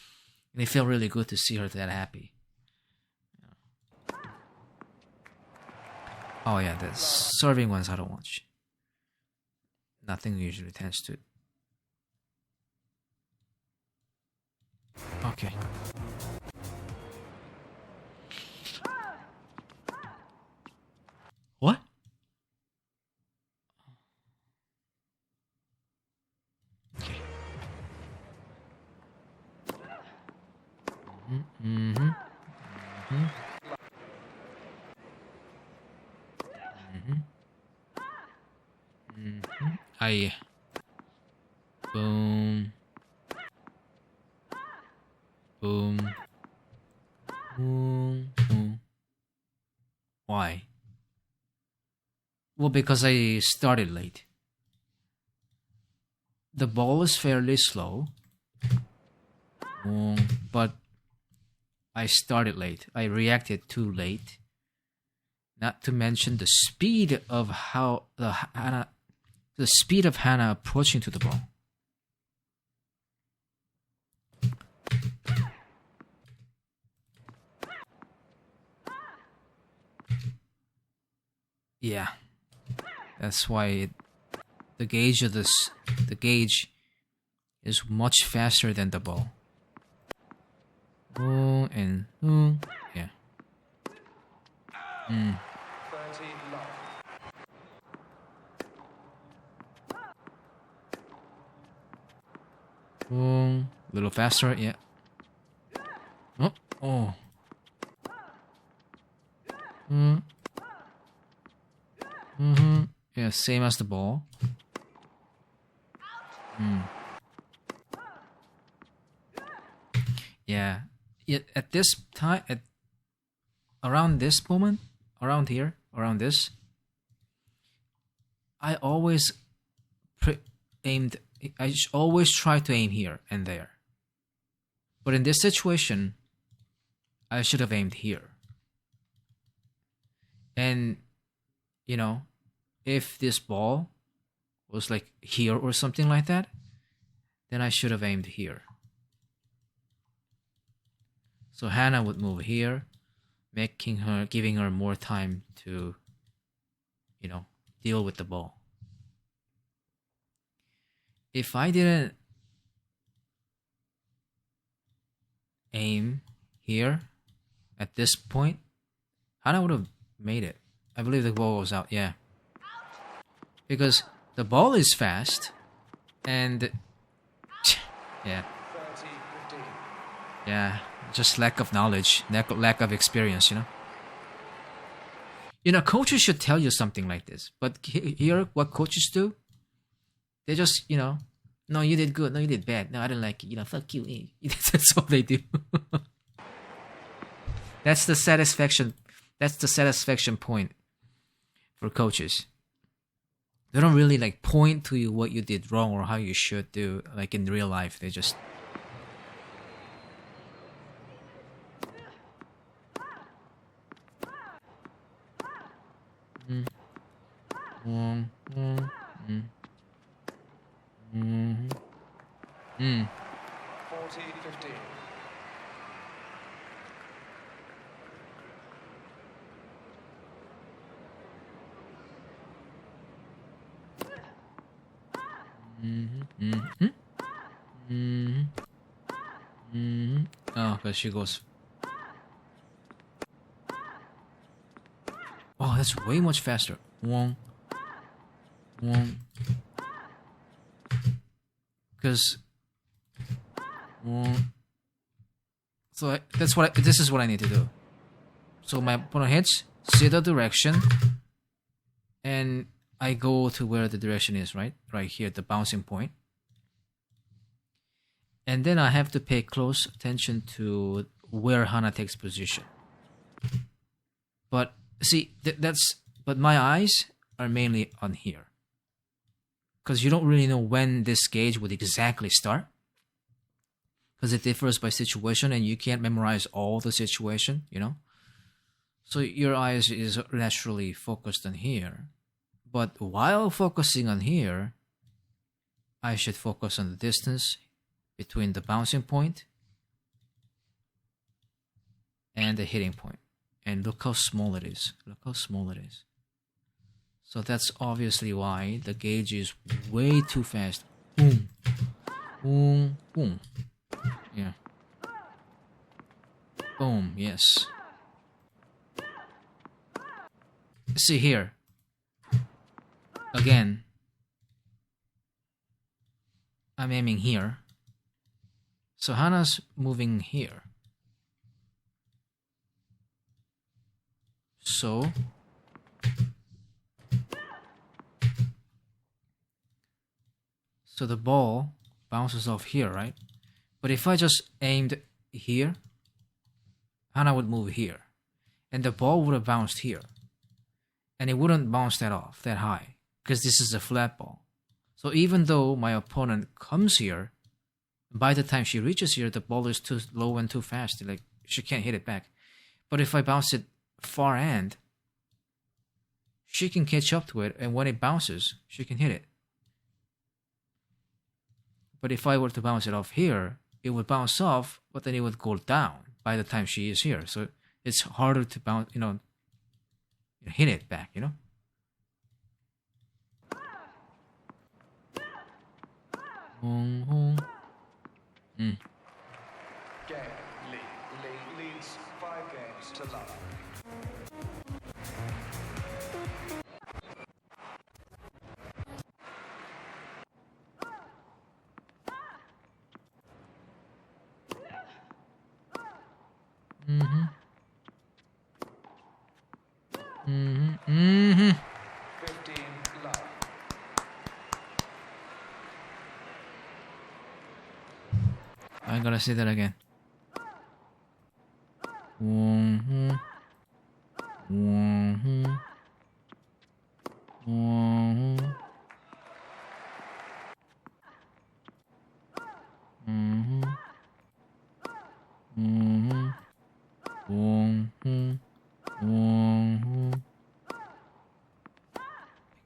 And it felt really good to see her that happy. Oh yeah, the serving ones I don't watch. Nothing usually tends to. Okay. What? Okay. Mm-hmm. I boom, boom, boom, boom. Why? Well, because I started late. The ball is fairly slow, but I started late. I reacted too late. Not to mention the speed of the speed of Hannah approaching to the ball. Yeah, that's why the gauge is much faster than the ball. Yeah. 30 love. A little faster, yeah. Oh. Yeah, same as the ball. Yeah. At this time, around this moment, around here, around this, I always aimed. I always try to aim here and there. But in this situation, I should have aimed here. And, you know, if this ball was like here or something like that, then I should have aimed here. So Hannah would move here, giving her more time to, you know, deal with the ball. If I didn't aim here at this point, Hannah would have made it. I believe the ball was out, yeah. Because the ball is fast, and yeah. 30, 15. Yeah, just lack of knowledge, lack of experience, you know. You know, coaches should tell you something like this. But here, what coaches do, they just, you know, no, you did good, no, you did bad, no, I didn't like it, you know, fuck you. That's all they do. That's the satisfaction point for coaches. They don't really like point to you what you did wrong or how you should do, like in real life. They just Mm. 40, 15. Oh, but she goes. Oh, that's way much faster. Because so this is what I need to do. So my opponent hits, see the direction, and I go to where the direction is, right here, the bouncing point. And then I have to pay close attention to where Hana takes position. But see, but my eyes are mainly on here, because you don't really know when this gauge would exactly start, because it differs by situation and you can't memorize all the situation, you know. So your eyes is naturally focused on here, but while focusing on here, I should focus on the distance between the bouncing point and the hitting point. And look how small it is. Look how small it is. So that's obviously why the gauge is way too fast. Boom. Boom. Boom. Yeah. Boom. Yes. See here. Again. I'm aiming here. So Hana's moving here. So So the ball bounces off here, right? But if I just aimed here, Hana would move here. And the ball would have bounced here. And it wouldn't bounce that high. Because this is a flat ball. So even though my opponent comes here, by the time she reaches here, the ball is too low and too fast. Like, she can't hit it back. But if I bounce it far end, she can catch up to it, and when it bounces, she can hit it. But if I were to bounce it off here, it would bounce off, but then it would go down by the time she is here. So it's harder to bounce, hit it back, Game. Lee leads 5 games to love. Mm-hmm. 15 love. I'm gonna say that again.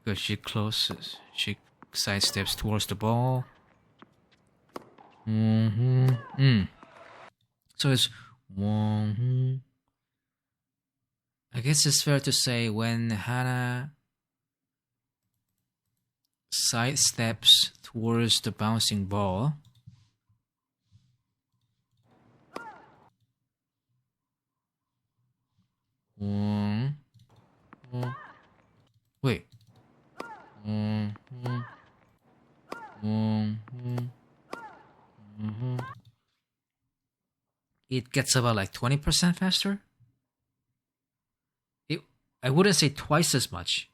Because she closes, she sidesteps towards the ball. So it's I guess it's fair to say when Hana sidesteps towards the bouncing ball, wait. It gets about like 20% faster. I wouldn't say twice as much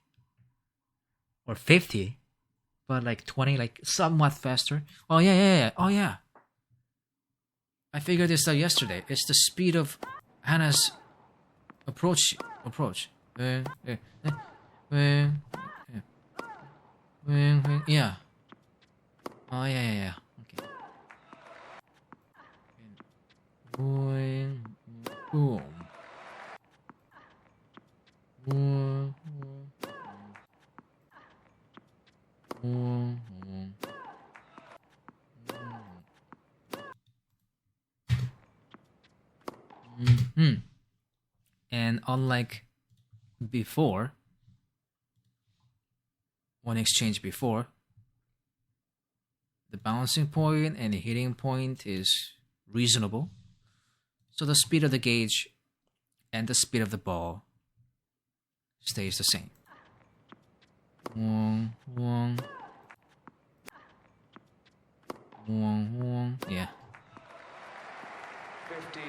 or 50, but like 20, like somewhat faster. Oh yeah. Oh yeah. I figured this out yesterday. It's the speed of Hana's approach. Yeah. Oh yeah. Okay. Boom. And unlike before, one exchange before, the bouncing point and the hitting point is reasonable. So the speed of the gauge and the speed of the ball stays the same. Yeah. 15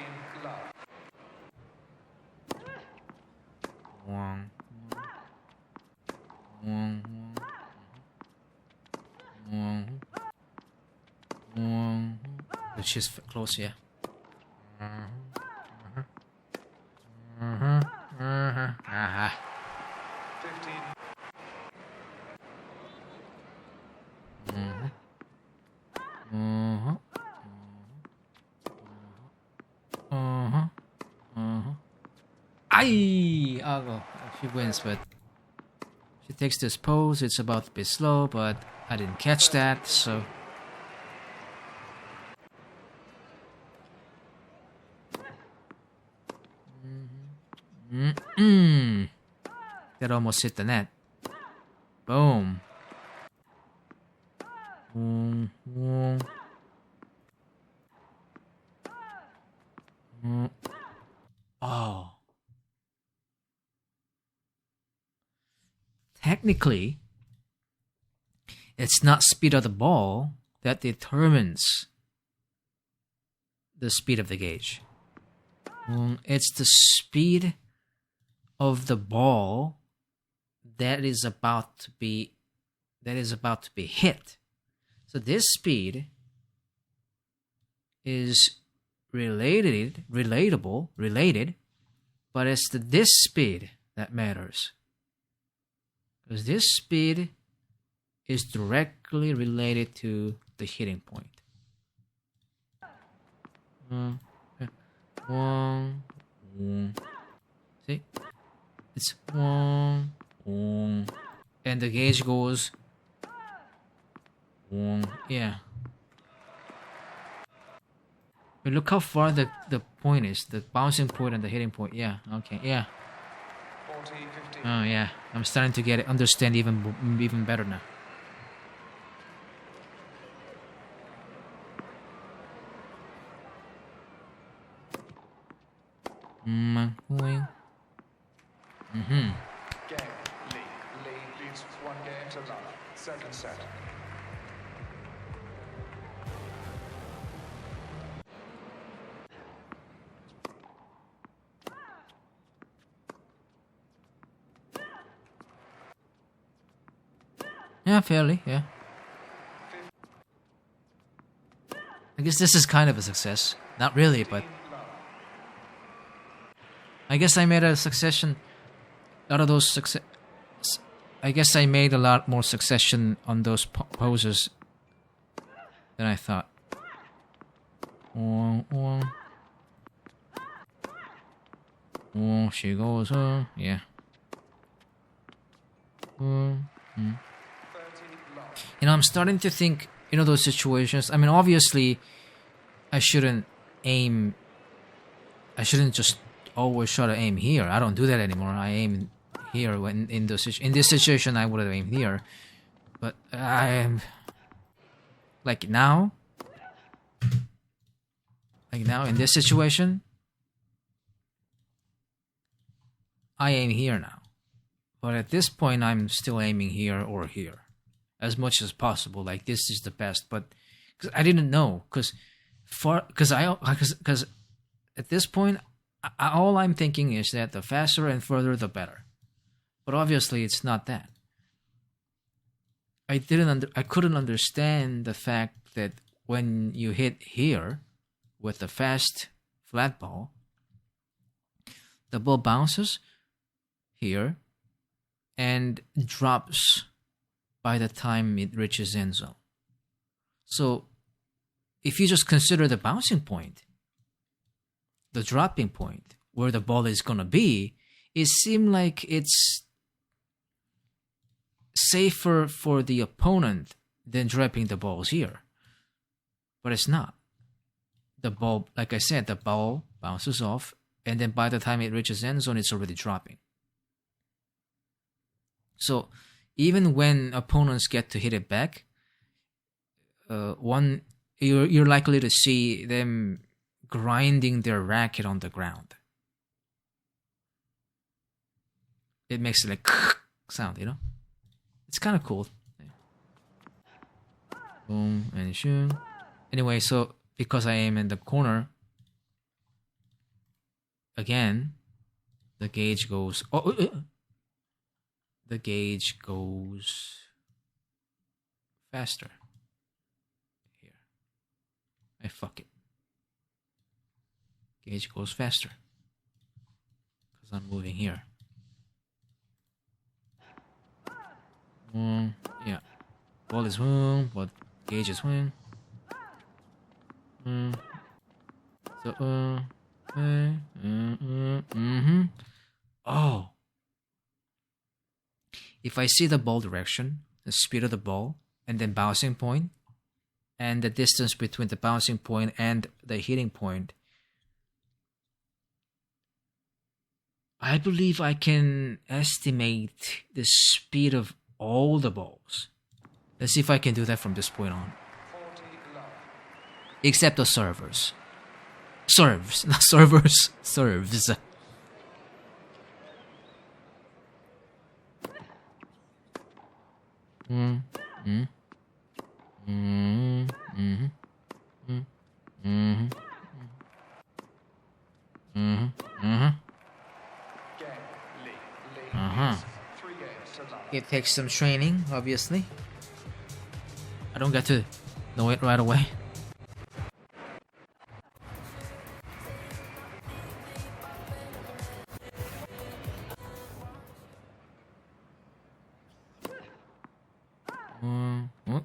love. But she's close, yeah. Uh-huh. 15. She wins, but she takes this pose. It's about to be slow, but I didn't catch that, so. That almost hit the net. Boom. Oh. Technically, it's not speed of the ball that determines the speed of the gauge. It's the speed of the ball that is about to be hit. So this speed is related, but it's this speed that matters. Because this speed is directly related to the hitting point. See? It's and the gauge goes. Yeah. But look how far the point is, the bouncing point and the hitting point. Yeah, okay, yeah. 40, 15. Oh yeah, I'm starting to get it, understand even better now. Game. Lead leads 1 game to love. Second set. Yeah, fairly, yeah. I guess this is kind of a success. Not really, but I guess I made a succession out of those success. I guess I made a lot more succession on those poses than I thought. Oh, she goes. Yeah. 30 love. You know, I'm starting to think, you know, those situations. I mean, obviously, I shouldn't just always try to aim here. I don't do that anymore. I aim here when in this situation. I would have aimed here, but I am like now in this situation, I aim here now. But at this point, I'm still aiming here or here, as much as possible. Like this is the best, but because I didn't know, because at this point, all I'm thinking is that the faster and further, the better. But obviously, it's not that. I couldn't understand the fact that when you hit here with the fast flat ball, the ball bounces here and drops by the time it reaches end zone. So if you just consider the bouncing point, the dropping point, where the ball is going to be, it seems like it's safer for the opponent than dropping the balls here. But it's not. The ball, like I said, the ball bounces off, and then by the time it reaches end zone, it's already dropping. So even when opponents get to hit it back, you're likely to see them grinding their racket on the ground. It makes it like sound, you know? It's kind of cool. Boom and shoom. Anyway, so because I aim in the corner, again, the gauge goes. The gauge goes faster. Here. Fuck it. Gauge goes faster. Because I'm moving here. Yeah. Ball is swing, but gauge is swing. So, Oh. If I see the ball direction, the speed of the ball, and then bouncing point, and the distance between the bouncing point and the hitting point, I believe I can estimate the speed of all the balls. Let's see if I can do that from this point on. 40 love. Except the servers. Serves, not servers. Serves. Game. Lead Uh-huh. leads 3 games to love. It takes some training, obviously. I don't get to know it right away. Mm-hmm.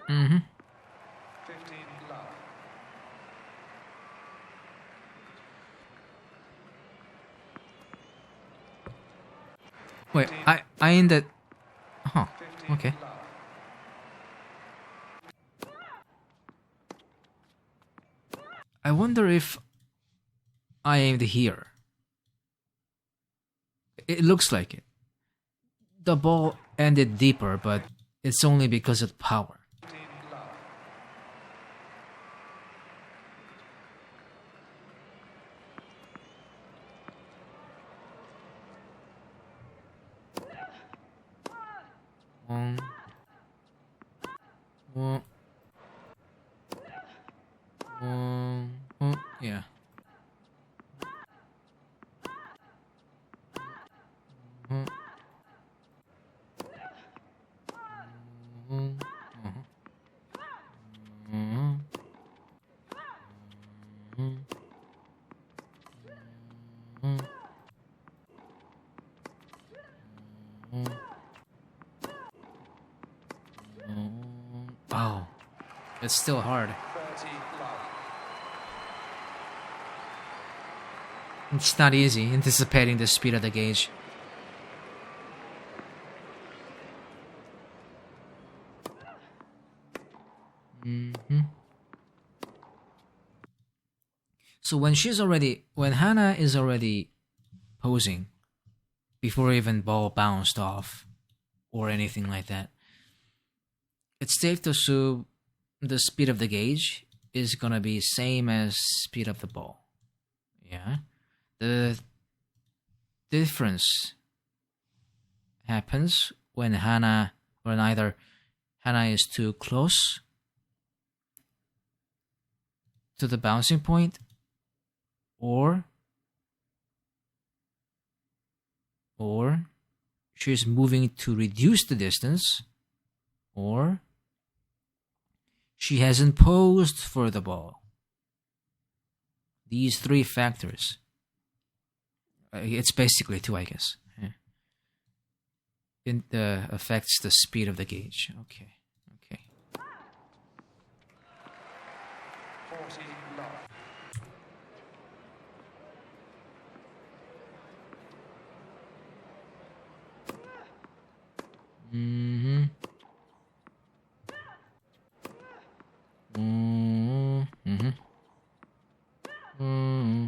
Mm-hmm. 15 love. Wait, I ended. Huh. 15 Okay. love. I wonder if I aimed here. It looks like it. The ball ended deeper, but it's only because of power. 15 love. One. One. Yeah. Mhm. Mhm. Mhm. Mhm. Mhm. Mhm. Oh, it's still hard. 30 love. It's not easy anticipating the speed of the gauge. Mm-hmm. So when Hannah is already posing before even ball bounced off or anything like that, it's safe to assume the speed of the gauge is gonna be same as speed of the ball. Yeah. The difference happens when either Hannah is too close to the bouncing point or she's moving to reduce the distance, or she hasn't posed for the ball. These three factors. It's basically two, I guess. It affects the speed of the gauge. Okay. 40 love. Mm-hmm. Mm-hmm. Mm-hmm. Mm-hmm.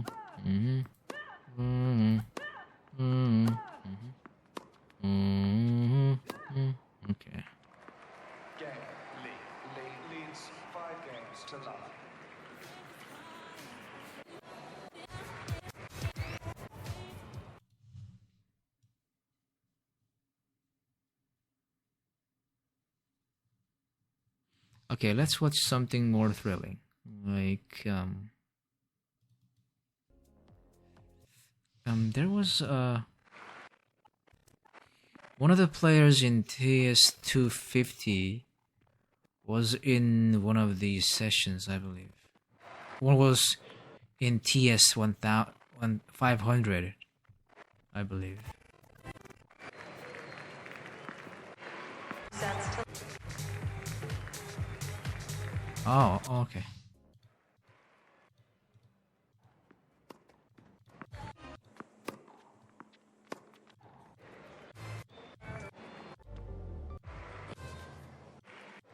Mm-hmm. Mm-hmm. Okay. Game. Lee leads 5 games to love. Okay, let's watch something more thrilling. Like there was one of the players in TS250 was in one of these sessions, I believe. One was in TS1500, I believe. Oh, okay.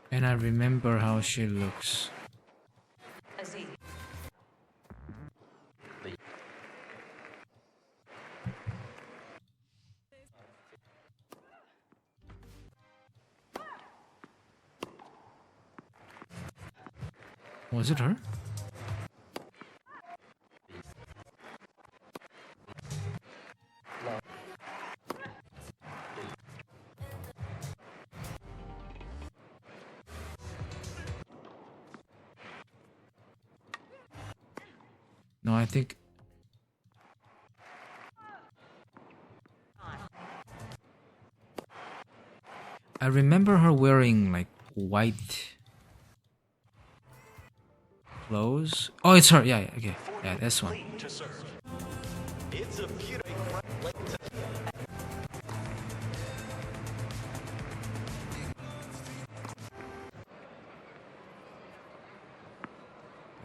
And I remember how she looks. Was it her? No, I think I remember her wearing like white clothes. Oh, it's her. Yeah, yeah, okay. Yeah, that's one. Lead to serve.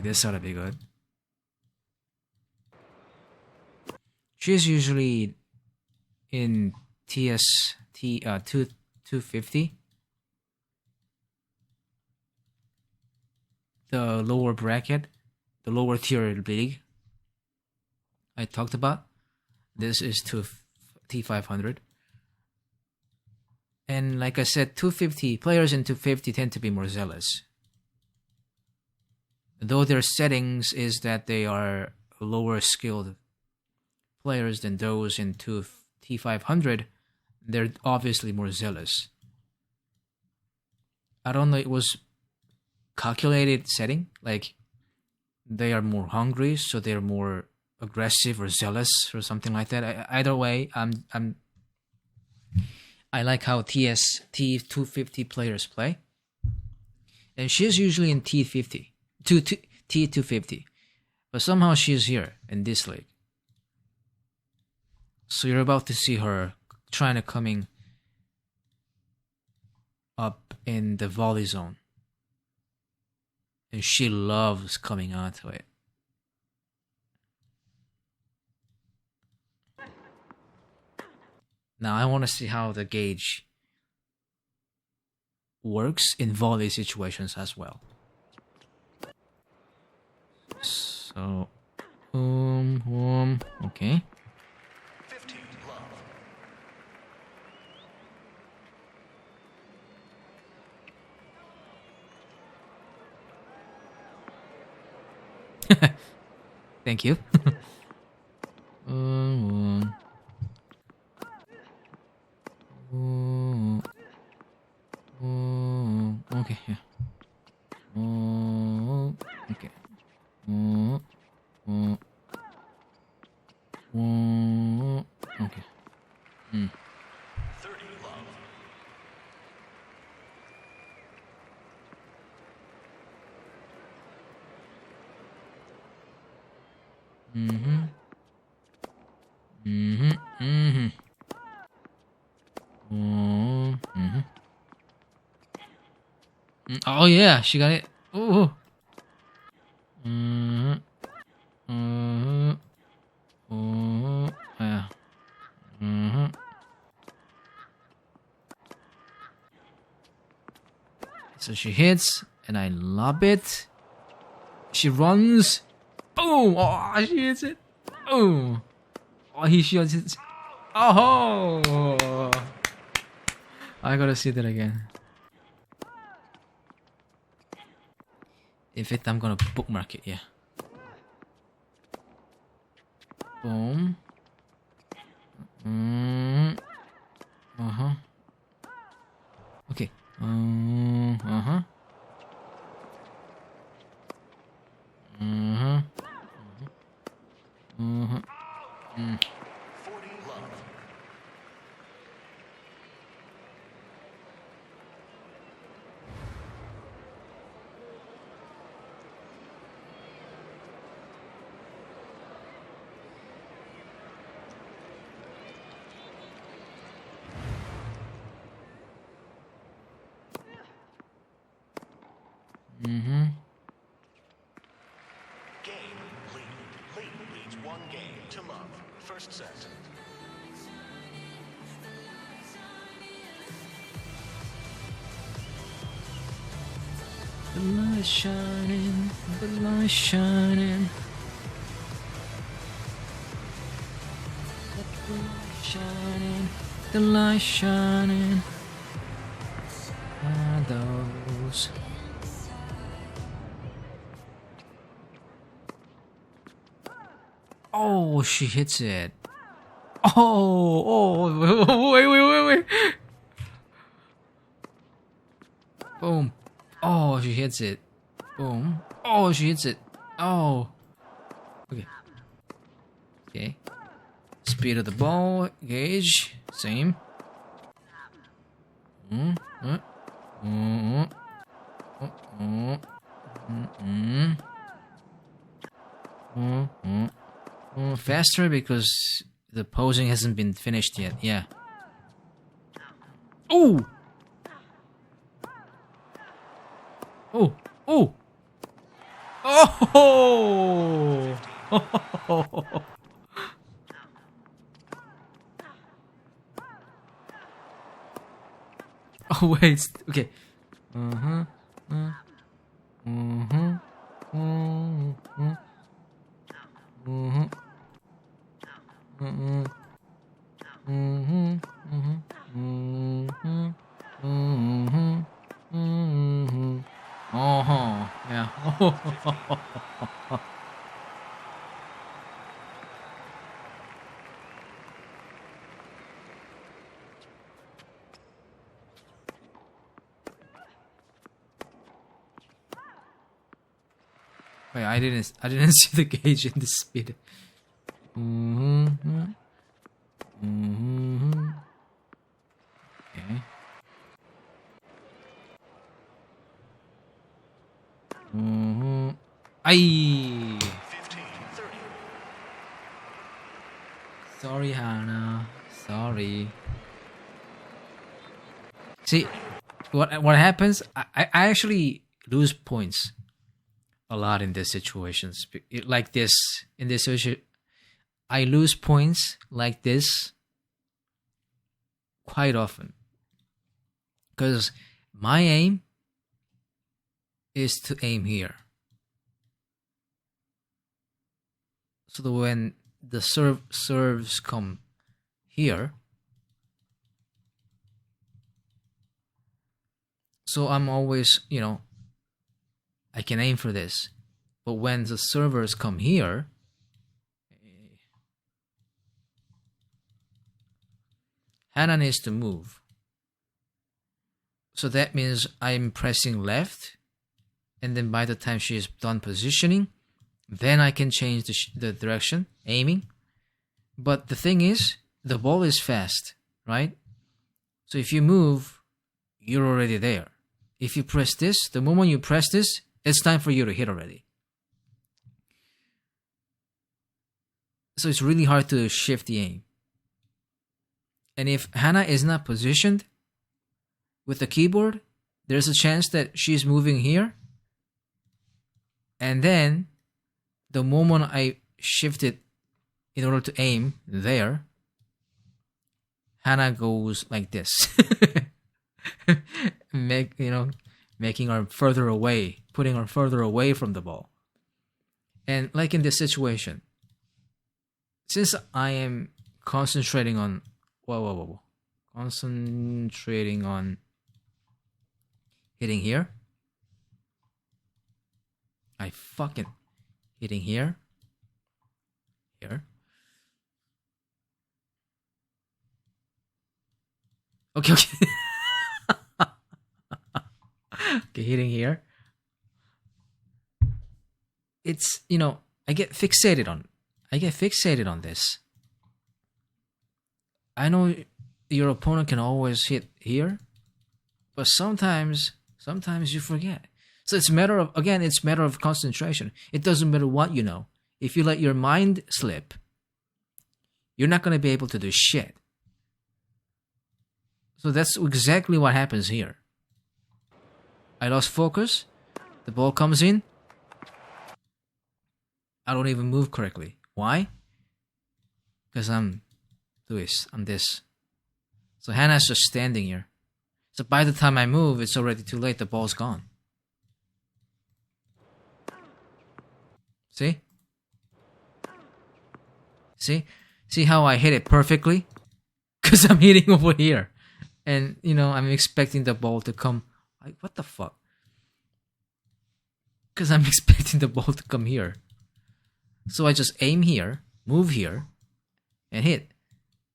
This ought to be good. She's usually in TST 250. The lower bracket, the lower tier league I talked about. This is T500. And like I said, 250 players in 250 tend to be more zealous. Though their settings is that they are lower skilled players than those in T500, they're obviously more zealous. I don't know, it was calculated setting, like they are more hungry, so they're more aggressive or zealous or something like that. Either way, I like how T250 players play, and she's usually in T250, but somehow she's here in this league. So you're about to see her trying to coming up in the volley zone. And she loves coming onto it. Now I want to see how the gauge works in volley situations as well. So, okay. 15 love. Thank you. Okay, yeah. Okay. Okay. 30 love. Oh yeah, she got it. Ooh. Yeah. So she hits, and I lob it. She runs. Boom! Oh, she hits it. Boom! Oh, she hits it. Oh! I gotta see that again. In fact, I'm gonna bookmark it, yeah. Boom. Okay. 40 love. Game lead. Lead leads one game to love. First set. The light shining, the light shining. The light shining, the light shining. Shadows. Oh, she hits it. Oh, wait. Boom. Oh, she hits it. Boom. Oh, she hits it. Oh. Okay. Okay. Speed of the ball, gauge, same. Faster because the posing hasn't been finished yet. Yeah. Oh! Oh! Oh! Oh! Oh wait, okay. Yeah. Wait, I didn't see the gauge in the speed. Okay. Ay. 15-30. Sorry, Hannah. Sorry. See, what happens? I actually lose points a lot in these situations. Like this, in this situation, I lose points like this quite often. Because my aim is to aim here. So that when the serves come here, so I'm always, I can aim for this. But when the servers come here, Hannah needs to move. So that means I'm pressing left, and then by the time she's done positioning, then I can change the direction, aiming. But the thing is, the ball is fast, right? So if you move, you're already there. If you press this, the moment you press this, it's time for you to hit already. So it's really hard to shift the aim. And if Hannah is not positioned with the keyboard, there's a chance that she's moving here. And then, the moment I shift it in order to aim there, Hannah goes like this. Making her further away, putting her further away from the ball. And like in this situation, since I am concentrating on concentrating on hitting here, I fucking hitting here. Okay. Okay, hitting here. It's, I get fixated on this. I know your opponent can always hit here, but sometimes you forget. So it's matter of concentration. It doesn't matter what you know. If you let your mind slip, you're not going to be able to do shit. So that's exactly what happens here. I lost focus. The ball comes in. I don't even move correctly. Why? Because I'm this. So Hannah's just standing here. So by the time I move, it's already too late. The ball's gone. See? See how I hit it perfectly? Because I'm hitting over here. And, I'm expecting the ball to come. Like, what the fuck? Because I'm expecting the ball to come here. So I just aim here, move here, and hit.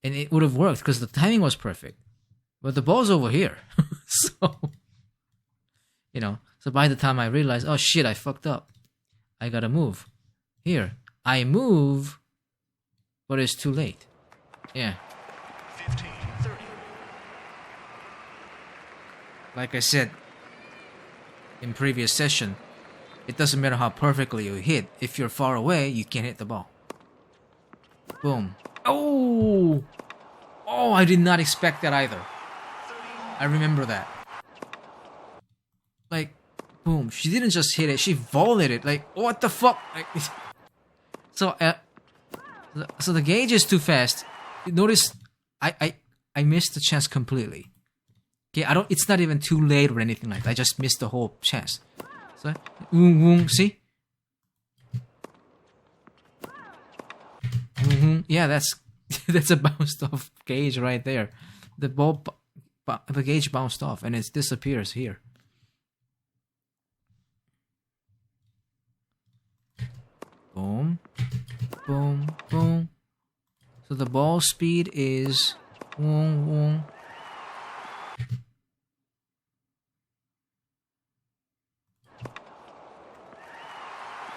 And it would have worked because the timing was perfect. But the ball's over here. So by the time I realize, oh shit, I fucked up. I gotta move. Here. I move, but it's too late. Yeah. 15-30. like I said in previous session, it doesn't matter how perfectly you hit. If you're far away, you can't hit the ball. Boom. Oh! Oh, I did not expect that either. I remember that. Like, boom. She didn't just hit it. She volleyed it. Like, what the fuck? Like, so the gauge is too fast. Notice, I missed the chance completely. Okay, it's not even too late or anything like that. I just missed the whole chance. So, see? Yeah, that's a bounced off gauge right there. The gauge bounced off and it disappears here. Boom, boom, boom. So the ball speed is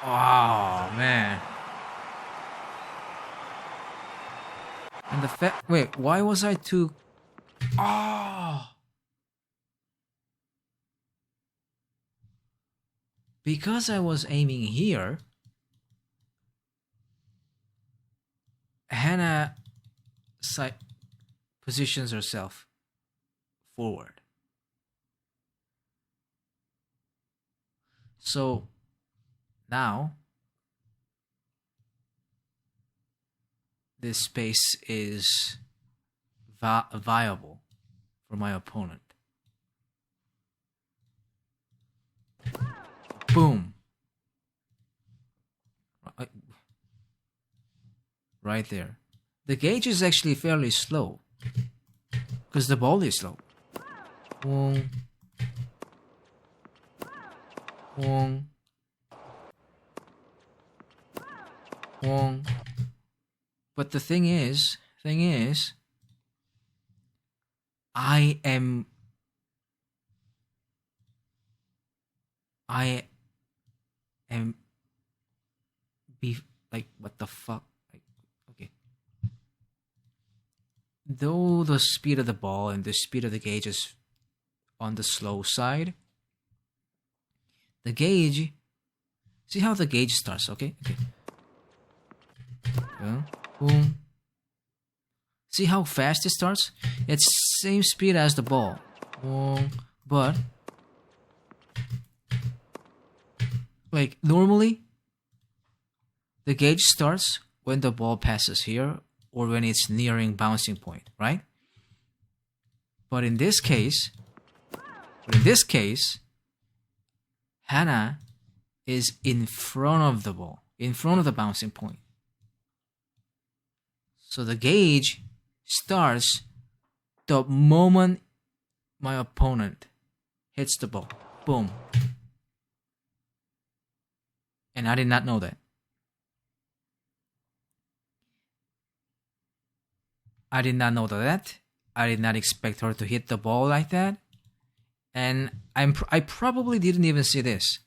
Oh man. And wait, why was I too... Because I was aiming here, Hannah positions herself forward. So now this space is viable for my opponent. Boom. Right there. The gauge is actually fairly slow because the ball is slow. Boom. Boom. Boom. But the thing is, I am like, what the fuck? Like, okay. Though the speed of the ball and the speed of the gauge is on the slow side, the gauge, see how the gauge starts, okay? Boom. See how fast it starts? It's same speed as the ball. Boom. But like normally the gauge starts when the ball passes here or when it's nearing bouncing point, right? But in this case, Hannah is in front of the ball, in front of the bouncing point. So the gauge starts the moment my opponent hits the ball. Boom. And I did not know that. I did not know that. I did not expect her to hit the ball like that. And I probably didn't even see this.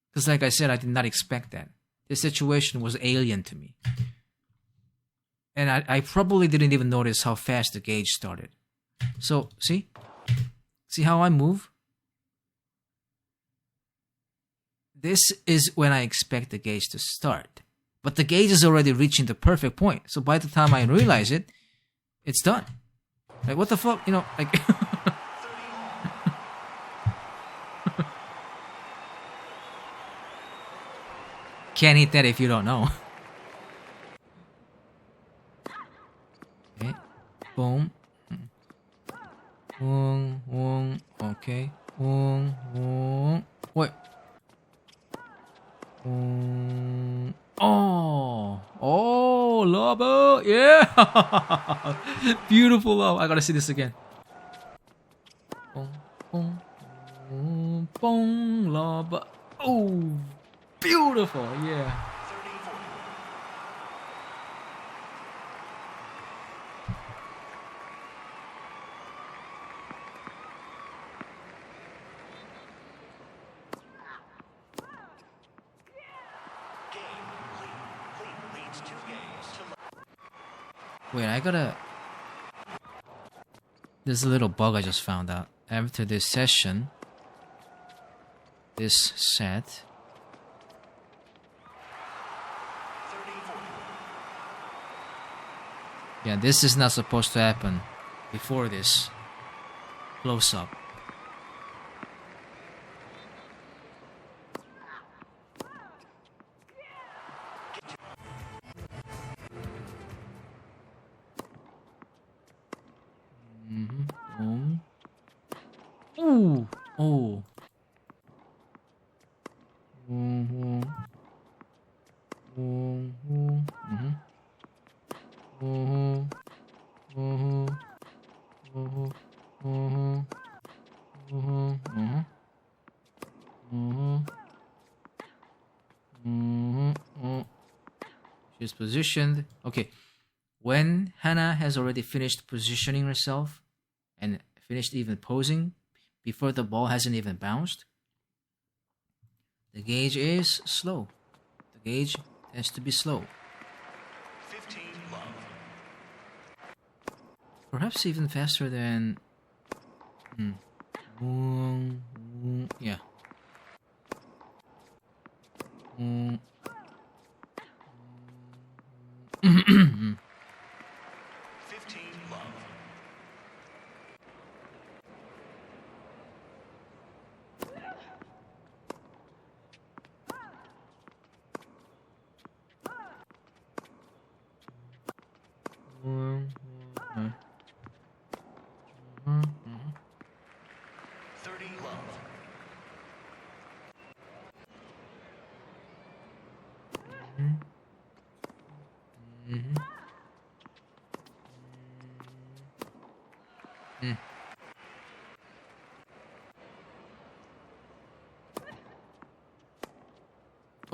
Because like I said, I did not expect that. The situation was alien to me. And I probably didn't even notice how fast the gauge started. So, see? See how I move? This is when I expect the gauge to start. But the gauge is already reaching the perfect point. So by the time I realize it, it's done. Like, what the fuck? You know, like... Can't hit that if you don't know. Okay. Boom. Boom. Okay. Boom. Wait. Oh, Lobo. Yeah. Beautiful lob. I gotta see this again. Boom. Lob. Oh. Beautiful, yeah. Leads 2 games to love. Wait, I gotta... There's a little bug I just found out. After this session, this set... Yeah, this is not supposed to happen before this close-up. Ooh. Oh. She's positioned. Okay. When Hannah has already finished positioning herself and finished even posing before the ball hasn't even bounced, the gauge is slow. The gauge tends to be slow. 15 love. Perhaps even faster than... yeah. 15 love. Mm. 30 love.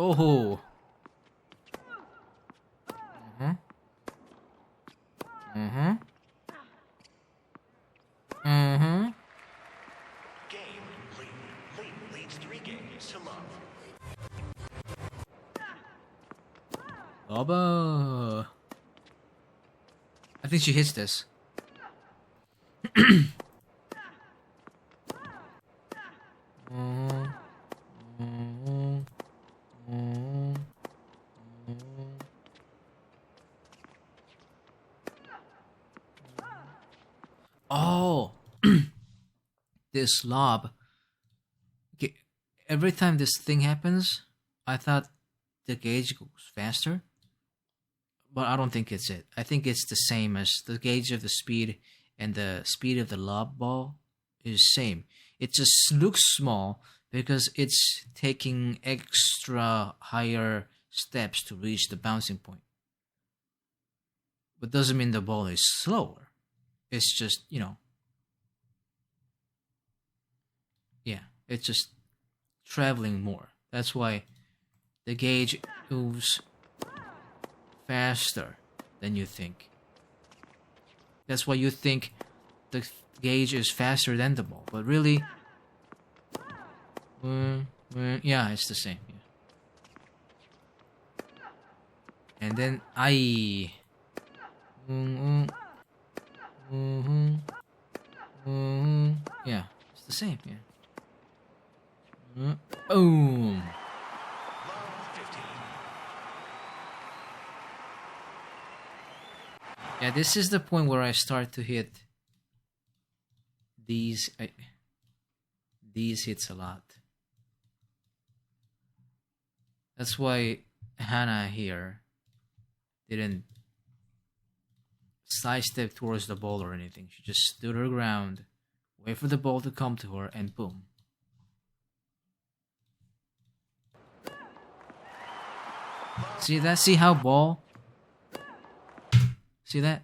Oh. Game. Lee leads 3 games to love. Baba. I think she hits this. Oh, this lob. Okay, every time this thing happens, I thought the gauge goes faster, but I don't think it's it. I think it's the same as the gauge of the speed and the speed of the lob ball is same. It just looks small because it's taking extra higher steps to reach the bouncing point. But doesn't mean the ball is slower. It's just, yeah, it's just traveling more. That's why the gauge moves faster than you think. That's why you think the gauge is faster than the ball, but really, yeah, it's the same. Yeah. And then yeah, it's the same. Yeah. Boom. Love 15. Yeah, this is the point where I start to hit these hits a lot. That's why Hannah here didn't sidestep towards the ball or anything. She just stood her ground, wait for the ball to come to her, and boom. See that? See how ball? See that?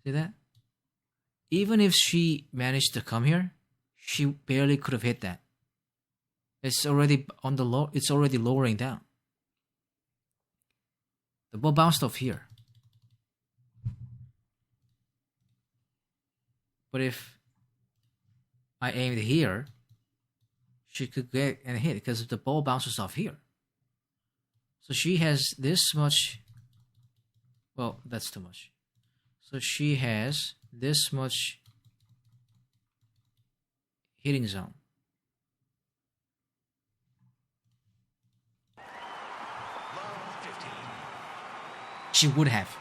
See that? Even if she managed to come here, she barely could have hit that. It's already on the low. It's already lowering down. The ball bounced off here. But if I aimed here, she could get and hit because the ball bounces off here. So she has this much Well, that's too much. So she has this much hitting zone. Love 15. She would have.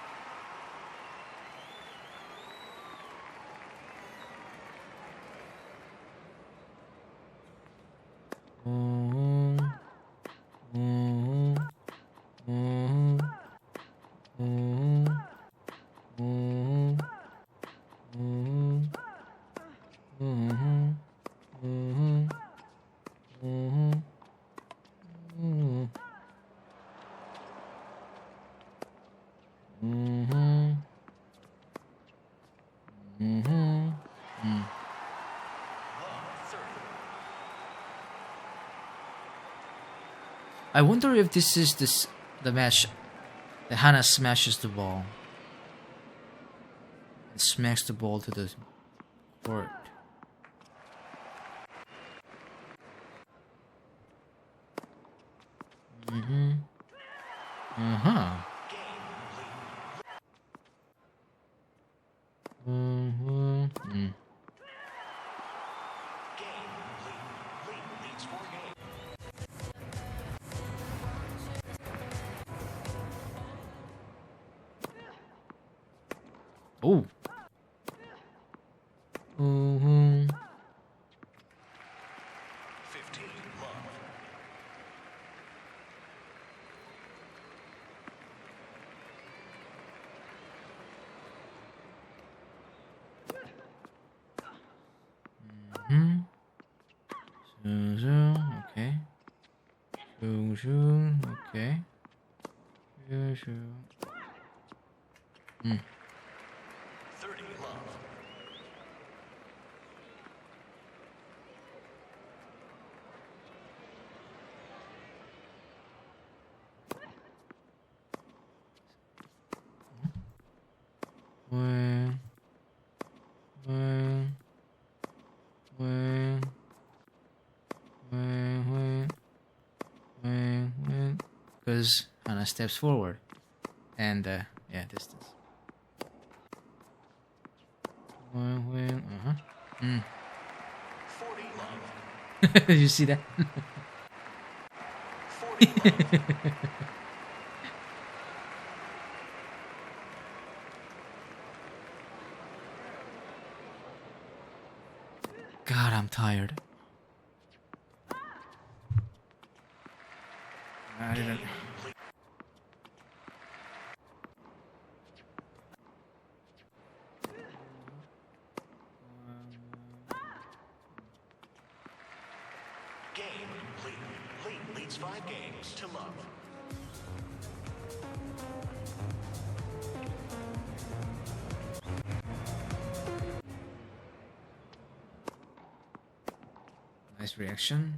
I wonder if this is the match that Hana smashes the ball and smacks the ball to the court. Lead leads 4 games. Oh. 15 love. Okay. Okay. 30 love. Because Hana steps forward and yeah, distance. 40 love. You see that? 40 love. God, I'm tired. I didn't. Game lead leads 5 games to love. Nice reaction.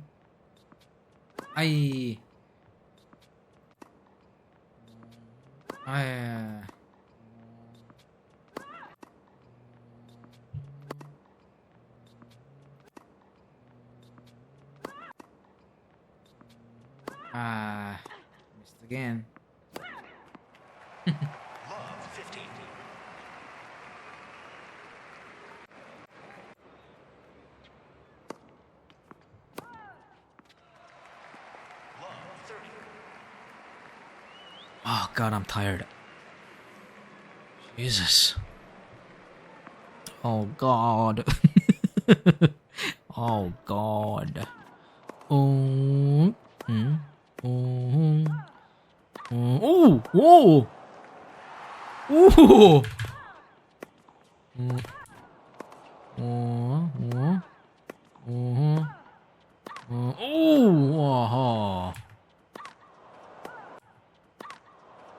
I missed again. Love 15. Love 30. Oh God, I'm tired. Jesus. Oh God. Oh God. Oh. Oh. Oh. Whoa. Ooh. Oh.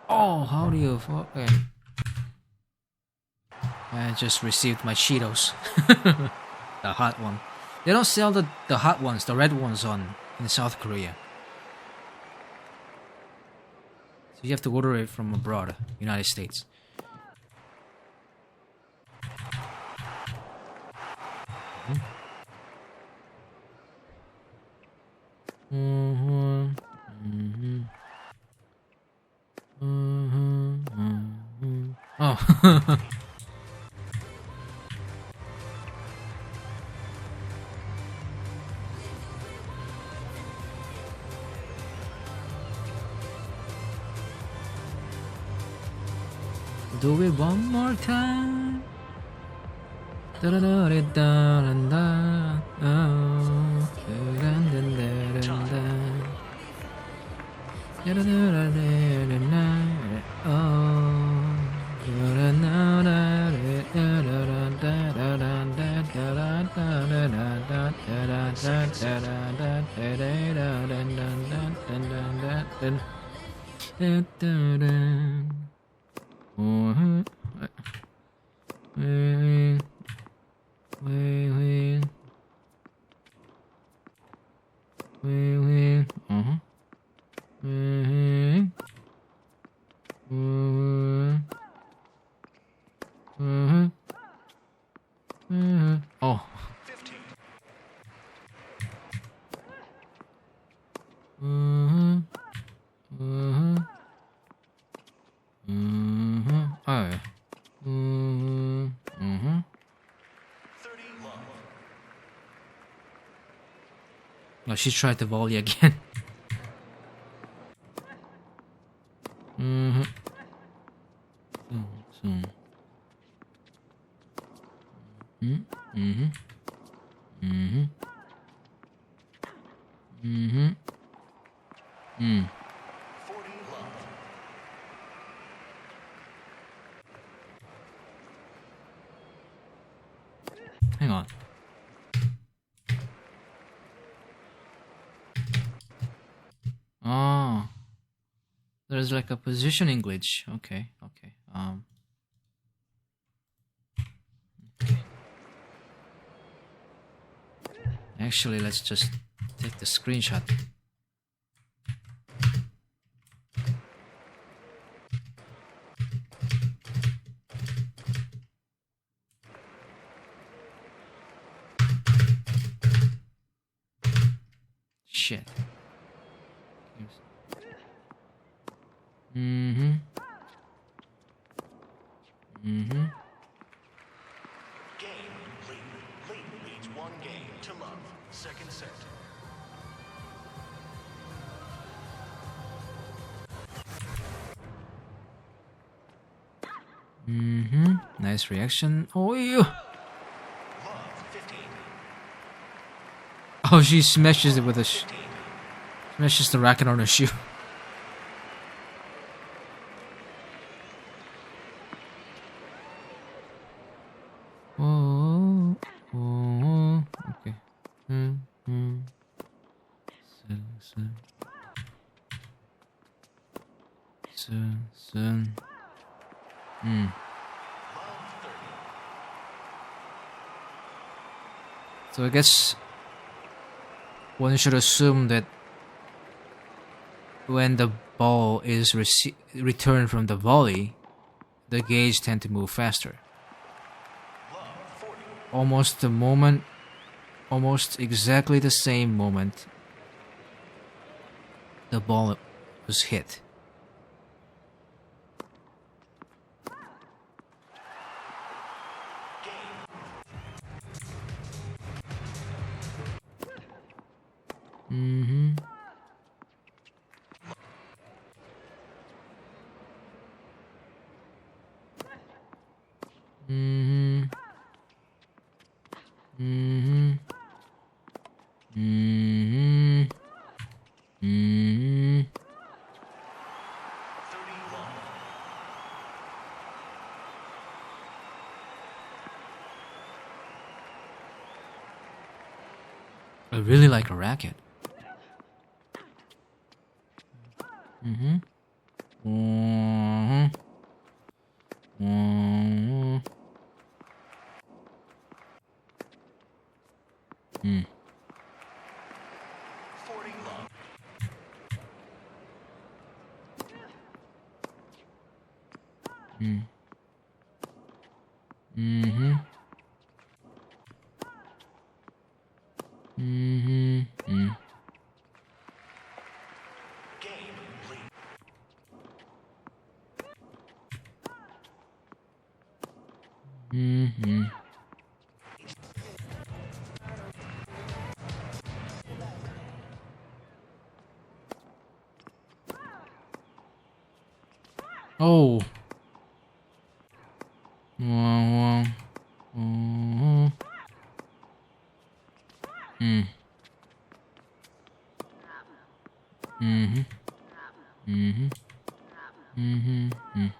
Oh, how do you fucking... I just received my Cheetos. The hot one. They don't sell the hot ones, the red ones in South Korea. So you have to order it from abroad, United States. Oh. Do it one more time. Da-da-da-da-da-da-da. Oh. Da-da-da-da-da-da. Da-da-da-da-da-da-da. Oh. Oh. 15. Oh. 30 love. No, she tried to volley again. Mm. 40 love. Hang on. Oh. There's like a positioning glitch. Okay, okay. Actually, let's just take the screenshot. Shit. Game Leighton leads one game to love. Second set. Nice reaction. Oh, yeah. Love 15. Oh, she smashes it with a 15. smashes the racket on her shoe. Oh, oh, okay. So I guess one should assume that when the ball is returned from the volley, the gauge tend to move faster. Almost exactly the same moment the ball was hit. I really like a racket. Mm-hmm. Oh. Mm. Mm. Mhm. Mhm. Mhm. Mm.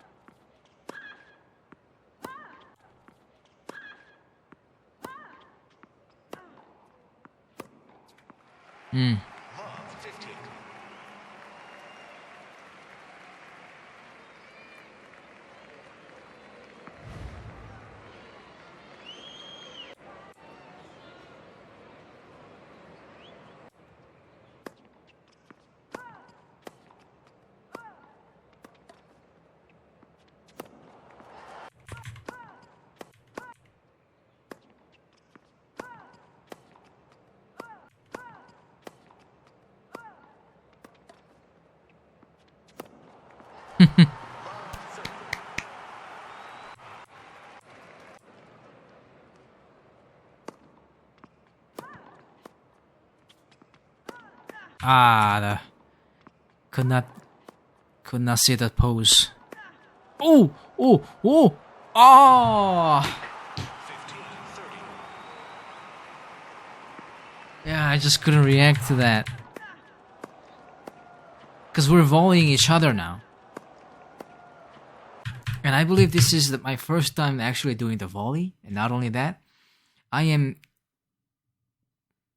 Mm. Love 15. Love 30. Could not see the pose. Oh, oh, oh, ah! 15, 30. Yeah, I just couldn't react to that. Because we're volleying each other now. And I believe this is my first time actually doing the volley. And not only that, I am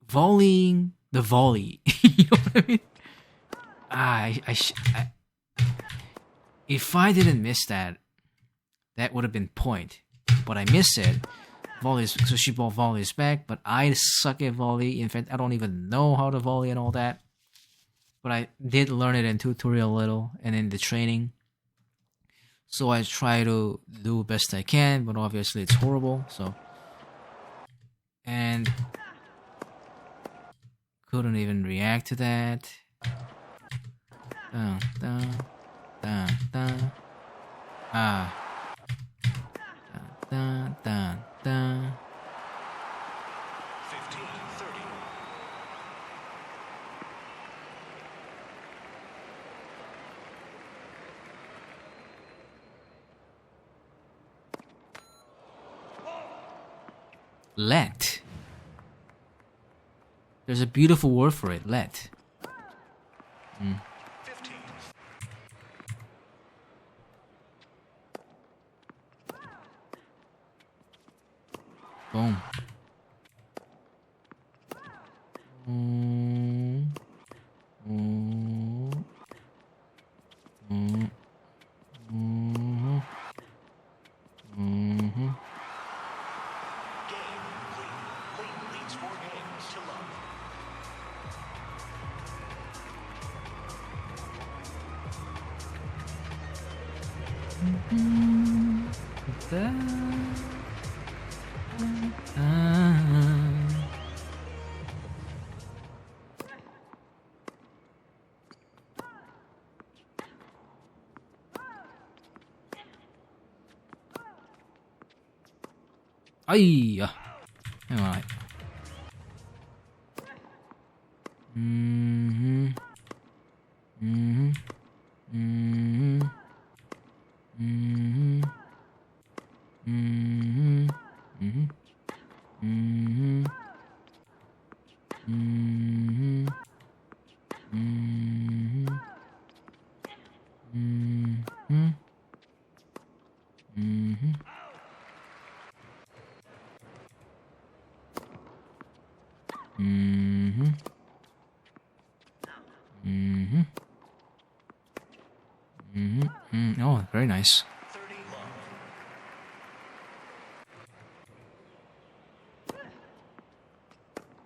volleying the volley. You know what I mean? If I didn't miss that, that would have been point. But I missed it. Volleys, so she ball volleys back, but I suck at volley. In fact, I don't even know how to volley and all that. But I did learn it in tutorial a little and in the training. So I try to do best I can, but obviously it's horrible. So, and couldn't even react to that. Dun, dun, dun, dun. Ah. Dun, dun, dun. 15, 30. Let. There's a beautiful word for it, let. 15. Boom. Mm. Mm. Mm. Mm. Mm. Game. Lead leads 4 games to love. Ay. Alright. Mhm. Mhm. Mhm. Mhm. Mhm. Mhm. Mhm. Mhm. Mhm. Mhm. Mhm. Mhm. Mhm. Mhm. Oh, very nice. 30 love.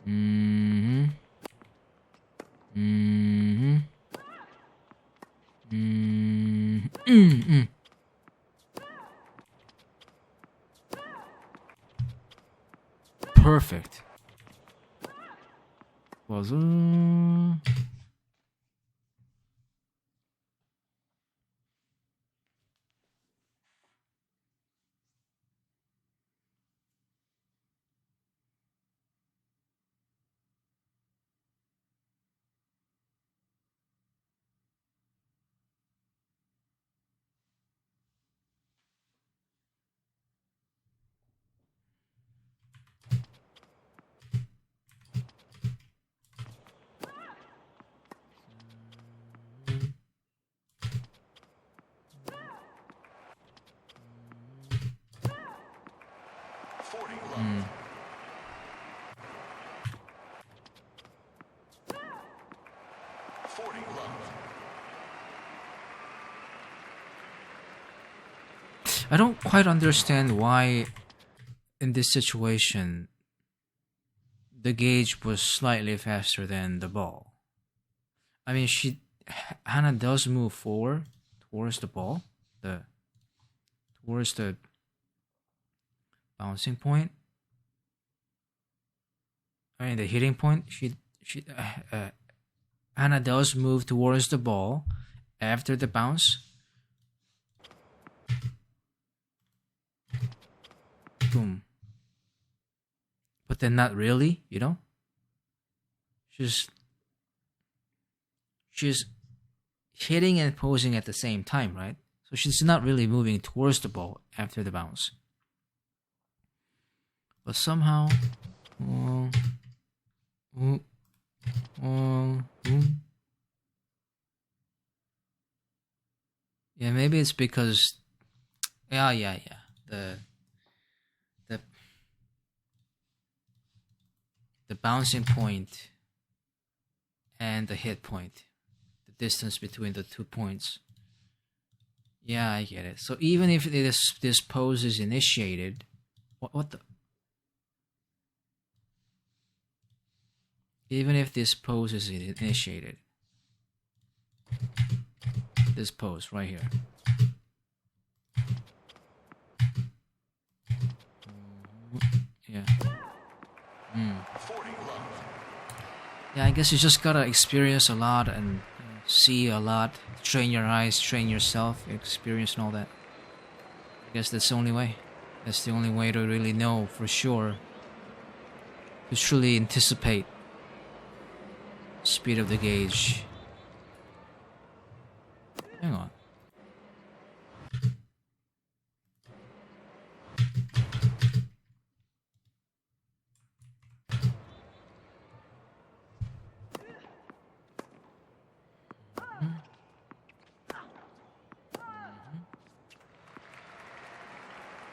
Mhm. Mhm. Mhm. Mm. Perfect. Was 40 love. I don't quite understand why in this situation the gauge was slightly faster than the ball. I mean, Hannah does move forward towards the ball, towards the bouncing point. I mean, the hitting point. Hannah does move towards the ball after the bounce. Boom. But then not really, you know? She's hitting and posing at the same time, right? So she's not really moving towards the ball after the bounce. But somehow... yeah, maybe it's because... Yeah. The bouncing point and the hit point, the distance between the 2 points. Yeah, I get it. So even if this pose is initiated, what the? Even if this pose is initiated, this pose right here. Yeah. 40 love. Yeah, I guess you just gotta experience a lot and see a lot. Train your eyes, train yourself, experience and all that. I guess that's the only way. That's the only way to really know for sure. To truly anticipate speed of the gauge. Hang on.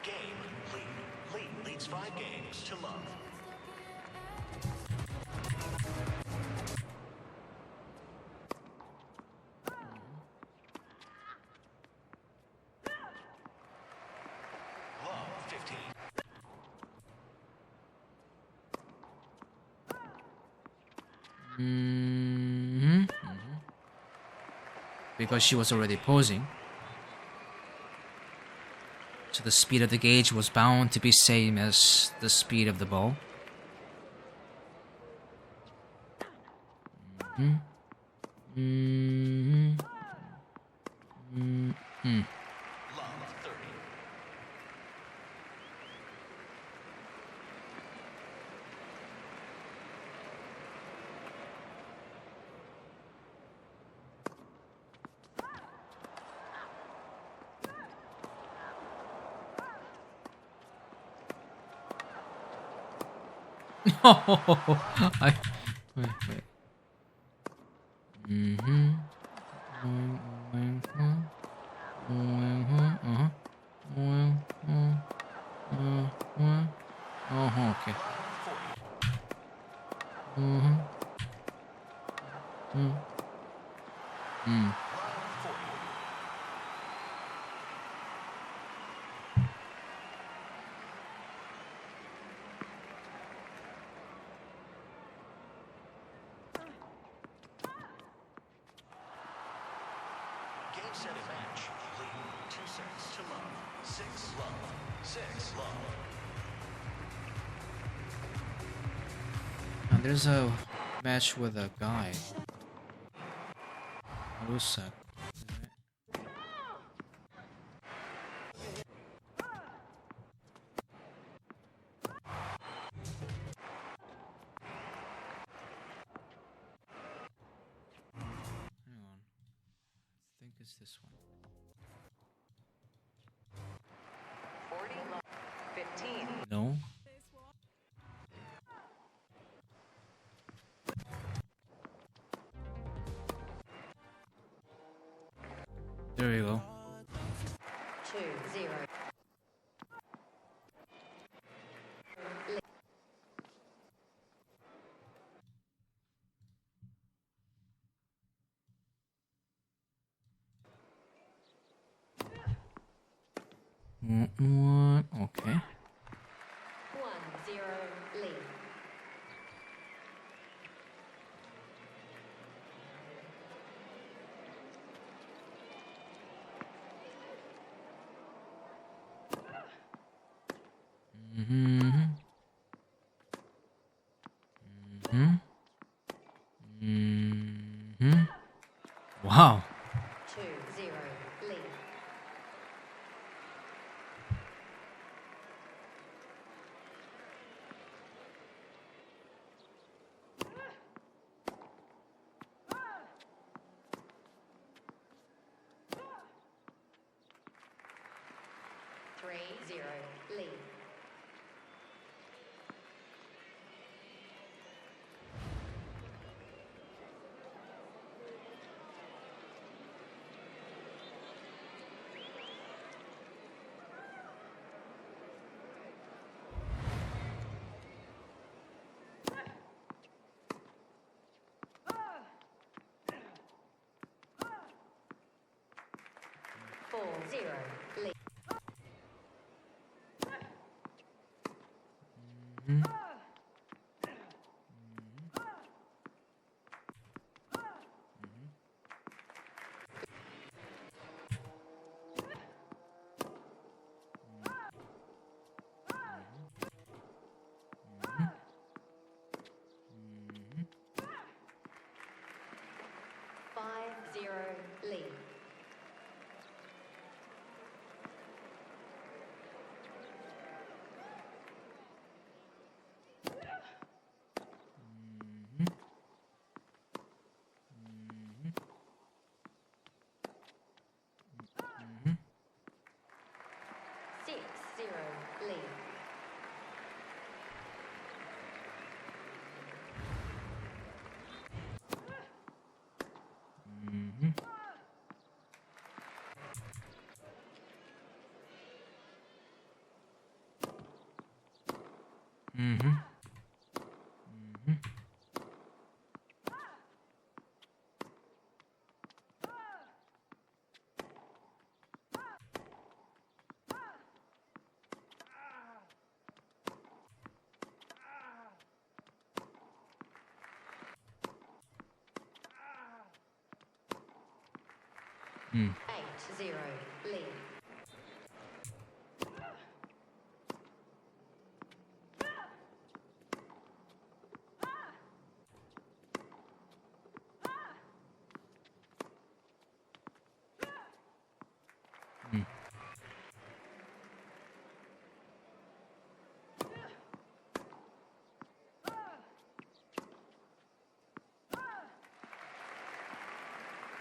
Game lead. Lead leads 5 games to love. Love 15. Because she was already posing. So the speed of the gauge was bound to be same as the speed of the ball. Love 30. Wait. Okay. Game set and match. Lead 2 sets to love. 6 love. 6 love. And there's a match with a guy. Rusak. Hang on. I think it's this one. 40 love. 15. No? There you go. 2-0. Okay. 1-0 lead. Mm-hmm. Mm-hmm. Mm-hmm. Wow. 2-0 lead. Three zero lead. Four zero lead. Mm-hmm. 5-0 lead. Mm-hmm. 6-0 lead. Mm-hmm. Mm-hmm. Mm-hmm. Mm. 8-0 lead. Mm.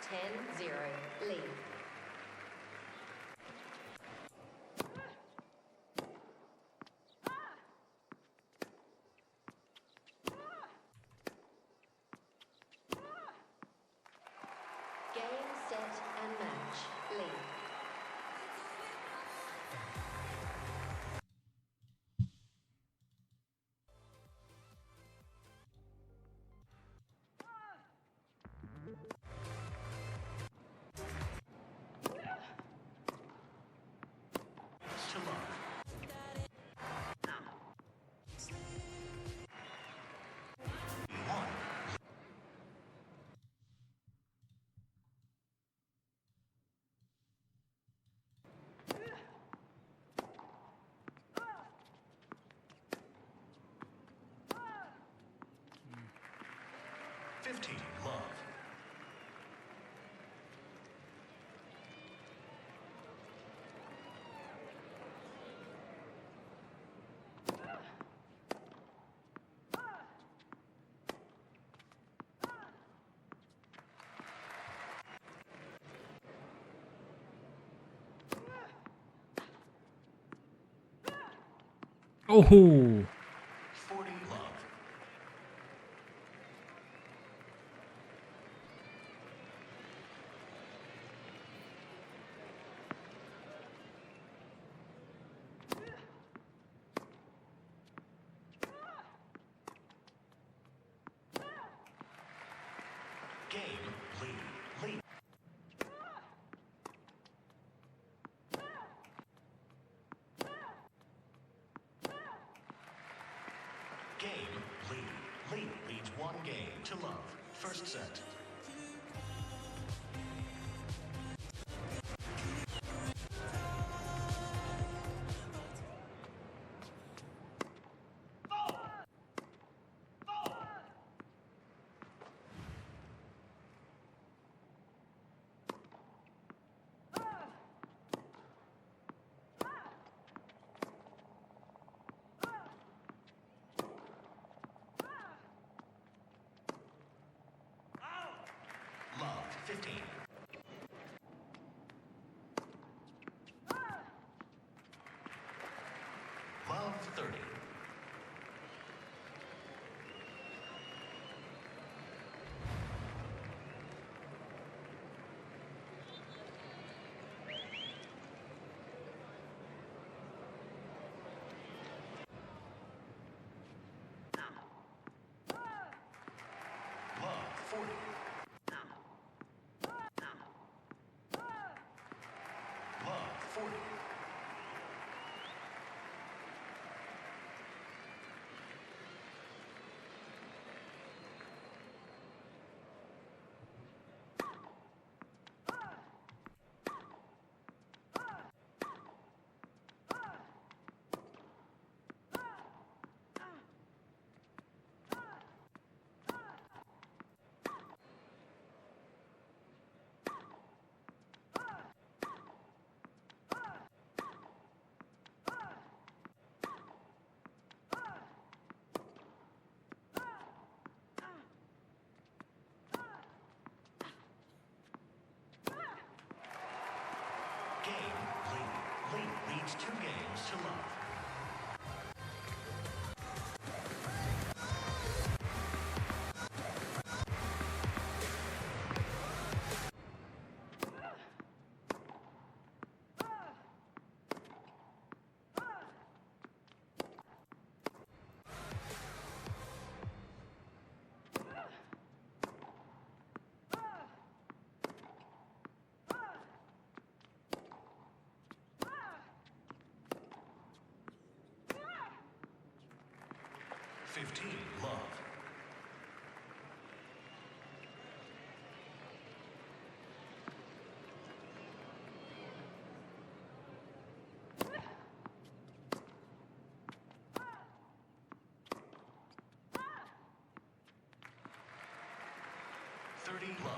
10-0 lead. Game, set, and match. Lead. To love. 1. 15. Love. Oh. 40. Love. Game. Lead. Lead. leads 2 games to love. Love. Love.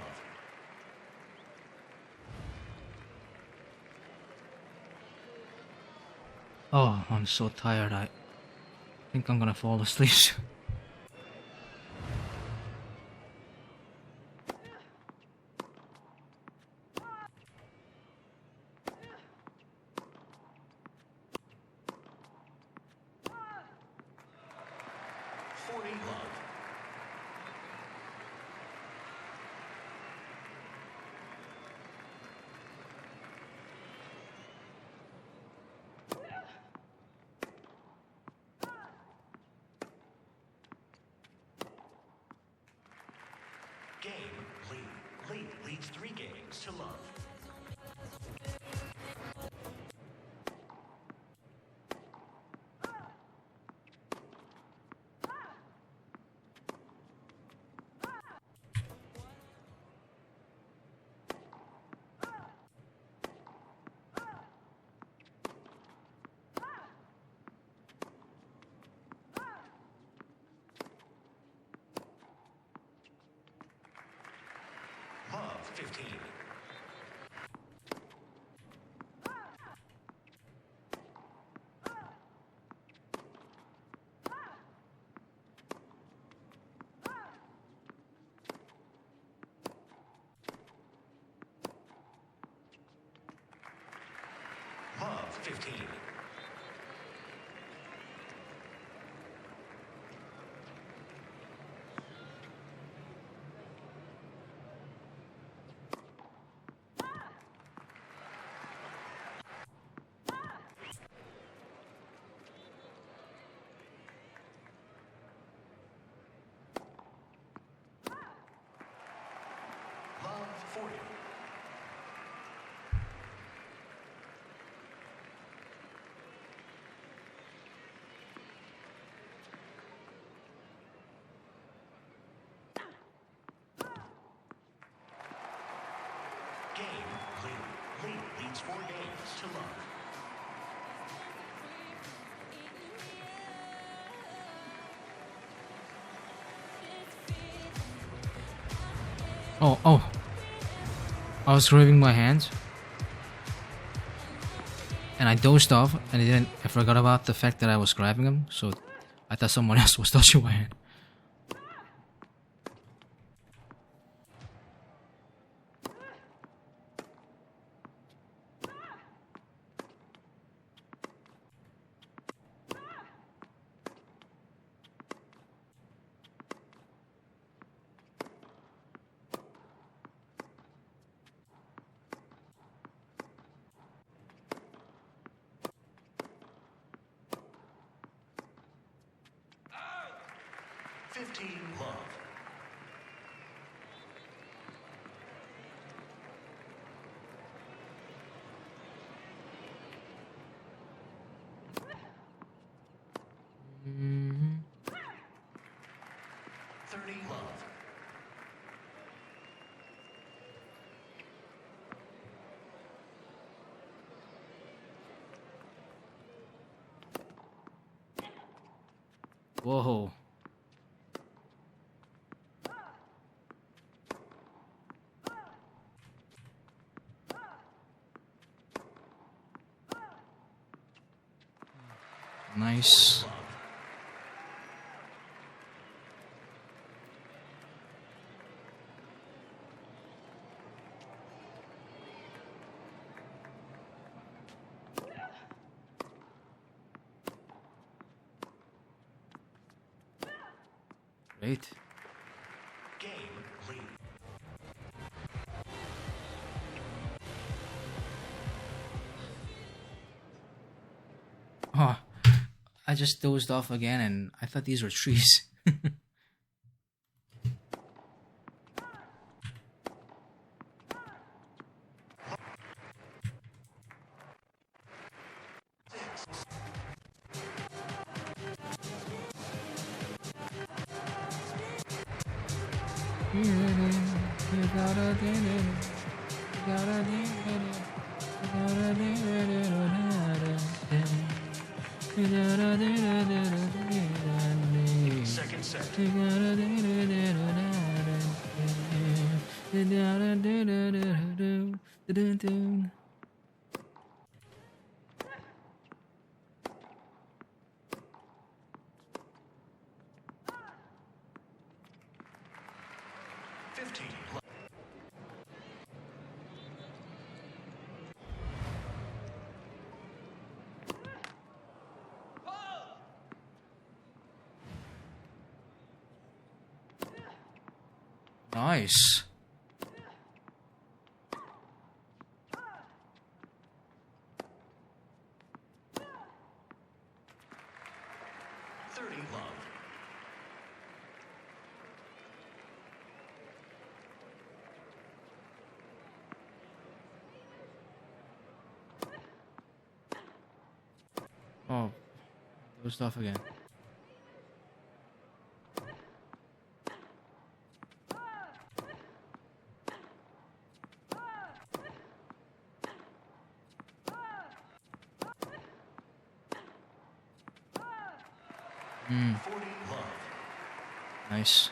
Oh, I'm so tired. I think I'm gonna fall asleep. 40 love. Game lead. Lead leads 3 games to love. Love 15. Love 15. Love 40. Game lead. Lead leads 4 games to love. Oh. I was rubbing my hands. And I dozed off and I forgot about the fact that I was grabbing them, so I thought someone else was touching my hand. Love. Mm-hmm. 30 love. Whoa. Nice. Great. Game lead. Oh, I just dozed off again and I thought these were trees. Second set. Fifteen. Nice. Love. Oh, dozed off again. Mm, 40 love. nice.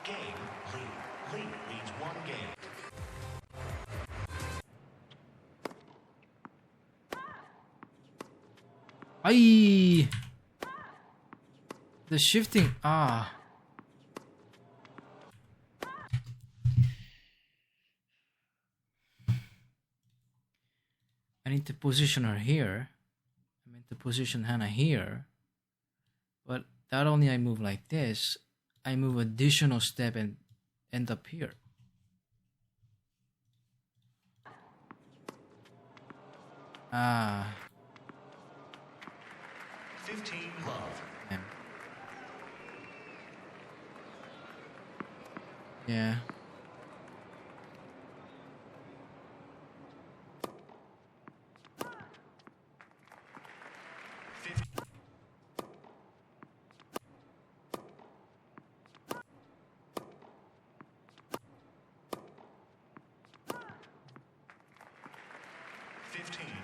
Game lead. Lead leads one game. Aye. The shifting. Ah. I need to position her here. I meant to position Hannah here. But not only I move like this, I move additional step and end up here. Ah. 15 love. Damn. Yeah.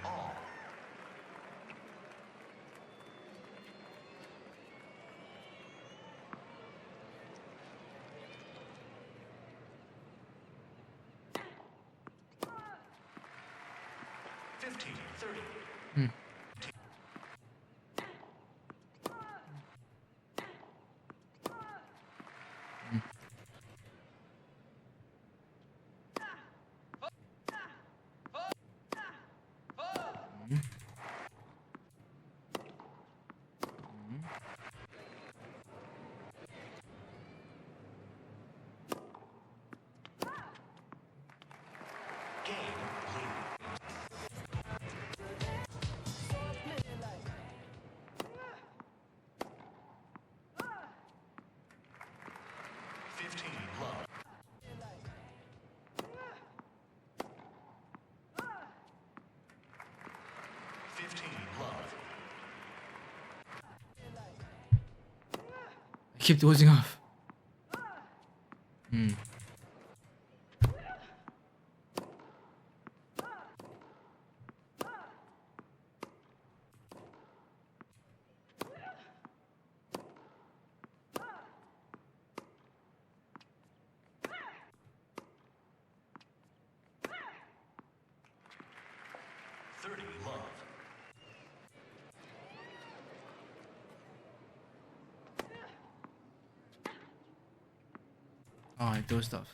All. Fifteen, 30. Hmm. Game lead. Love. Love. I keep dozing off. Hmm. Oh, I dozed off.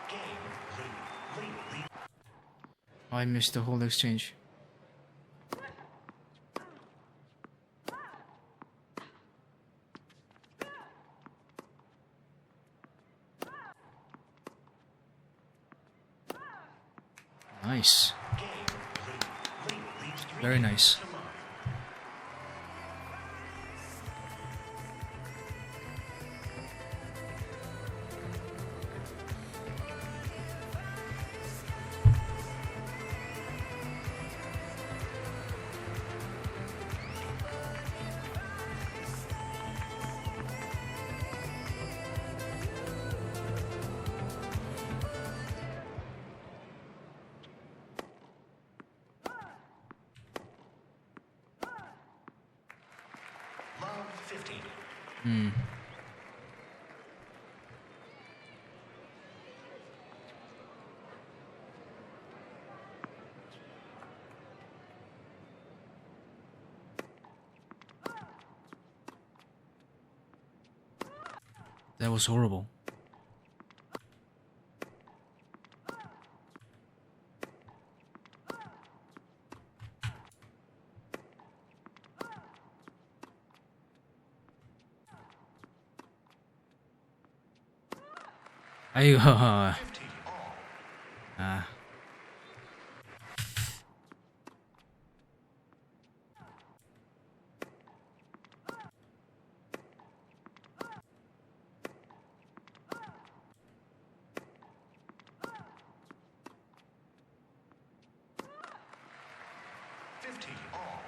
Game. Lead. I missed the whole exchange. Nice. Game. Lead leads 3 Very games nice. to love. Love 15. Hmm. That was horrible. 아이고. 50 all. 아. All.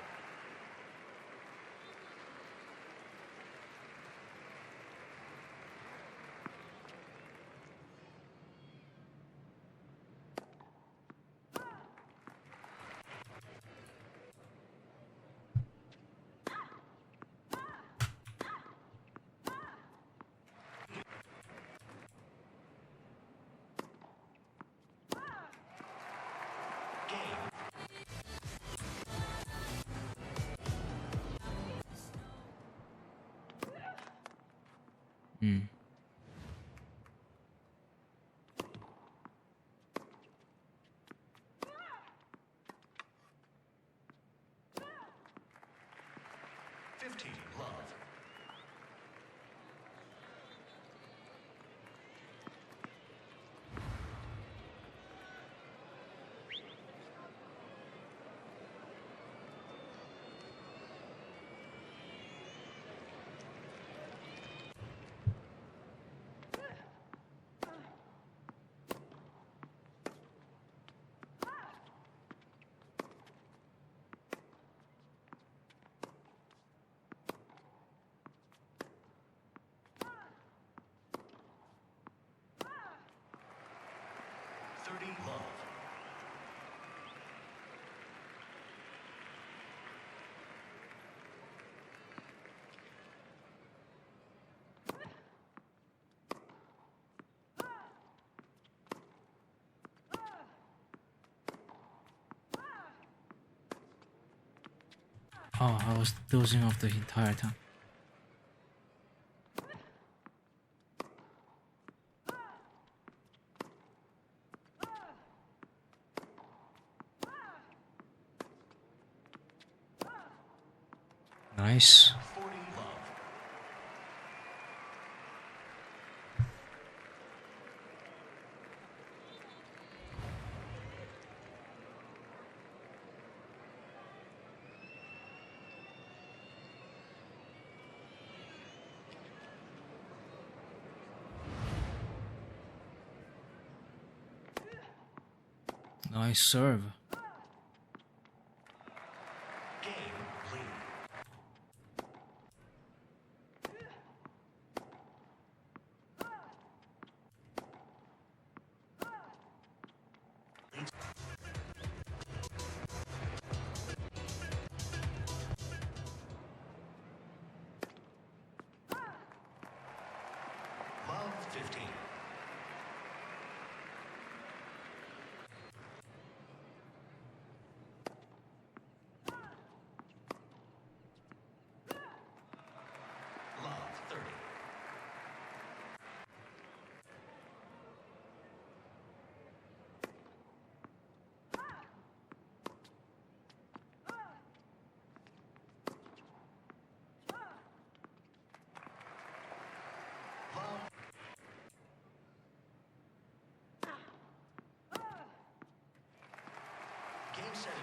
Game. 음. Love. Love. Oh, I was dozing off the entire time. Nice. 40 love. Nice serve. Game. Lead.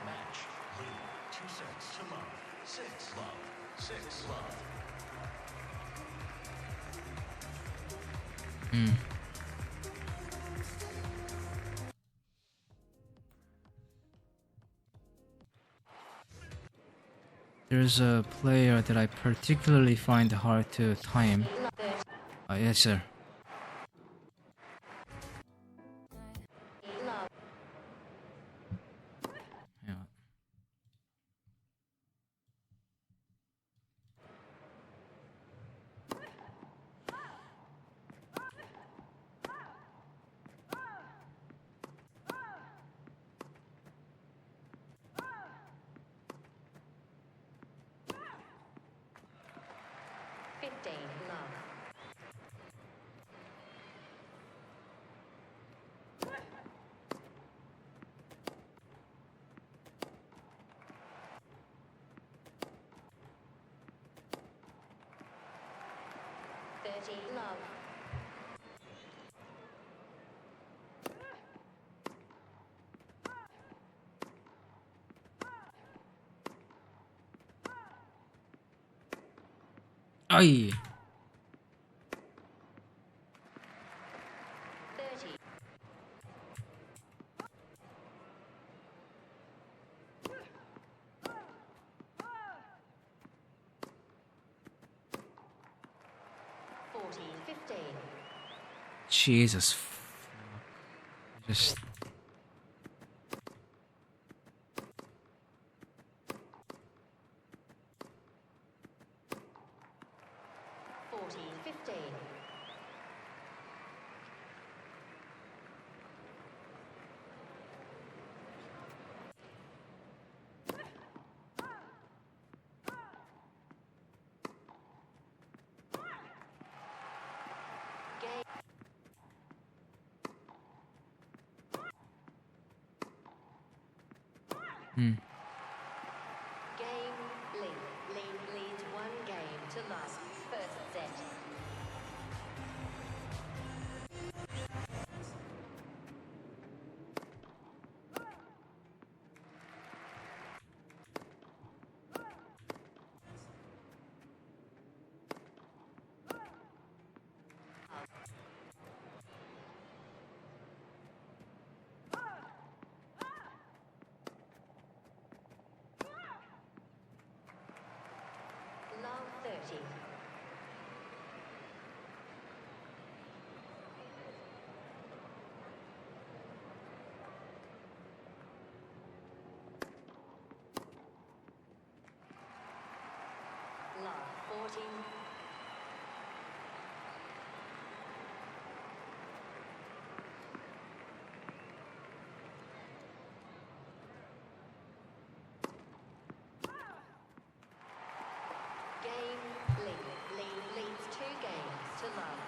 Match. Lead. 2 sets to love. 6 love. 6 love. There's a player that I particularly find hard to time. Yes, sir. Yeah. Love. 30 love. はい。 30. Jesus. Just. Game leads 1 game to love. First set. Love 30. Love 40. Leads 2 games to love.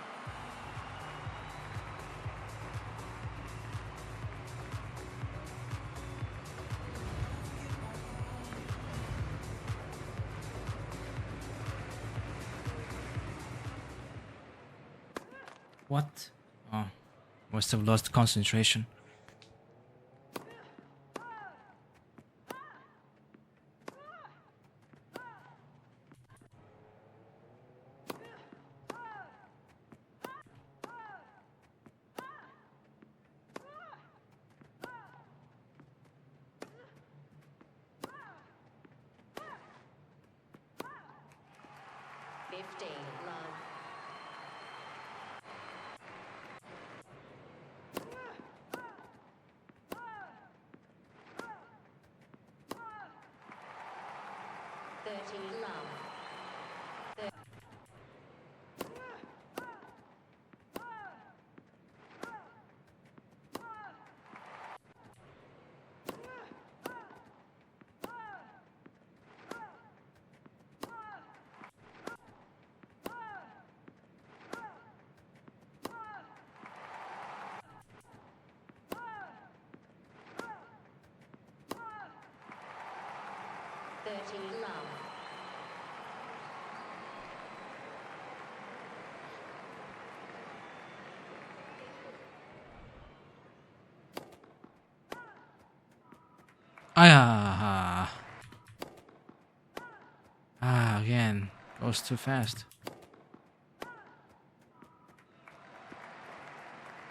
What? Oh, must have lost concentration. Love. 30 love. 30 love. Ah, again. Goes too fast.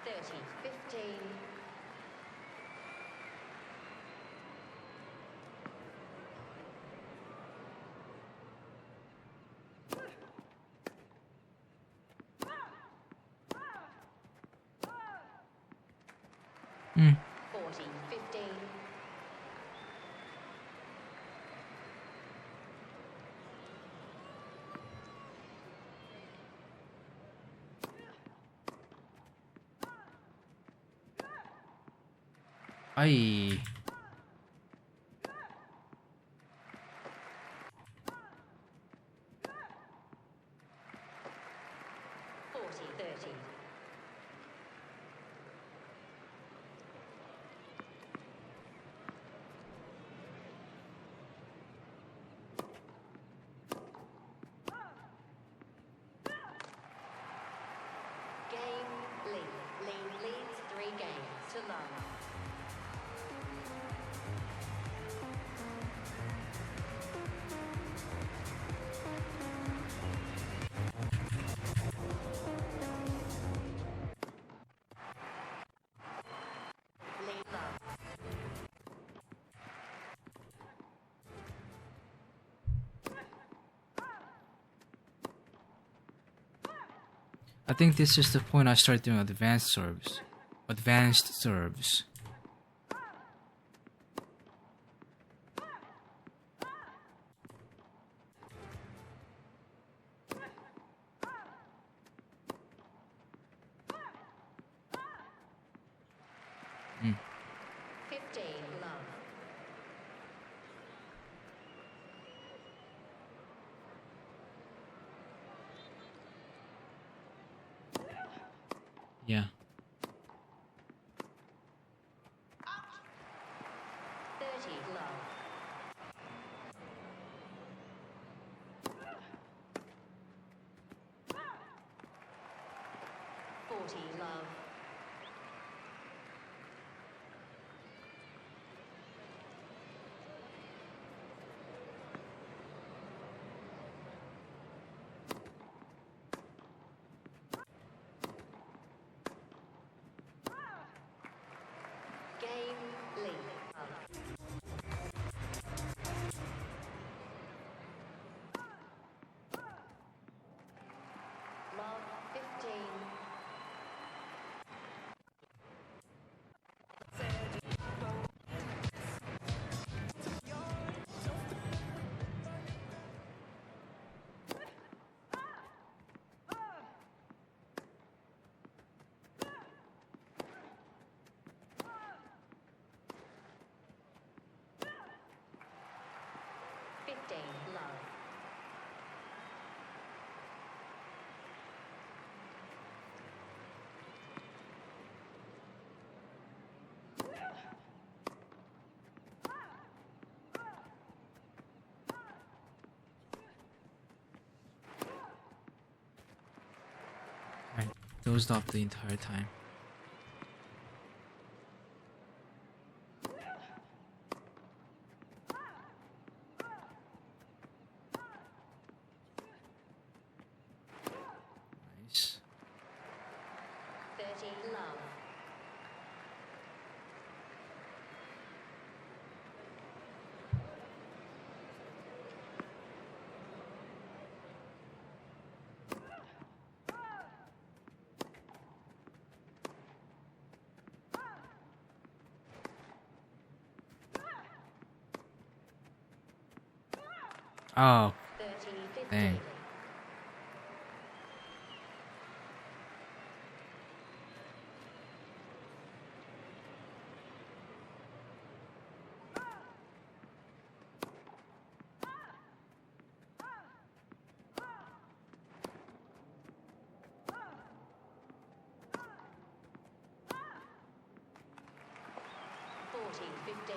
30-15. Hmm. 40-15. Ay. Game lead. Lead leads 3 games to love. Lead love. I think this is the point I start doing advanced serves. Advanced serves. Hmm. 15 love. Yeah. 30 love. Love. Game lead. Love 15. Love. I dozed off the entire time. Nice. 30 love. Oh, 30 15. dang. Forty 15.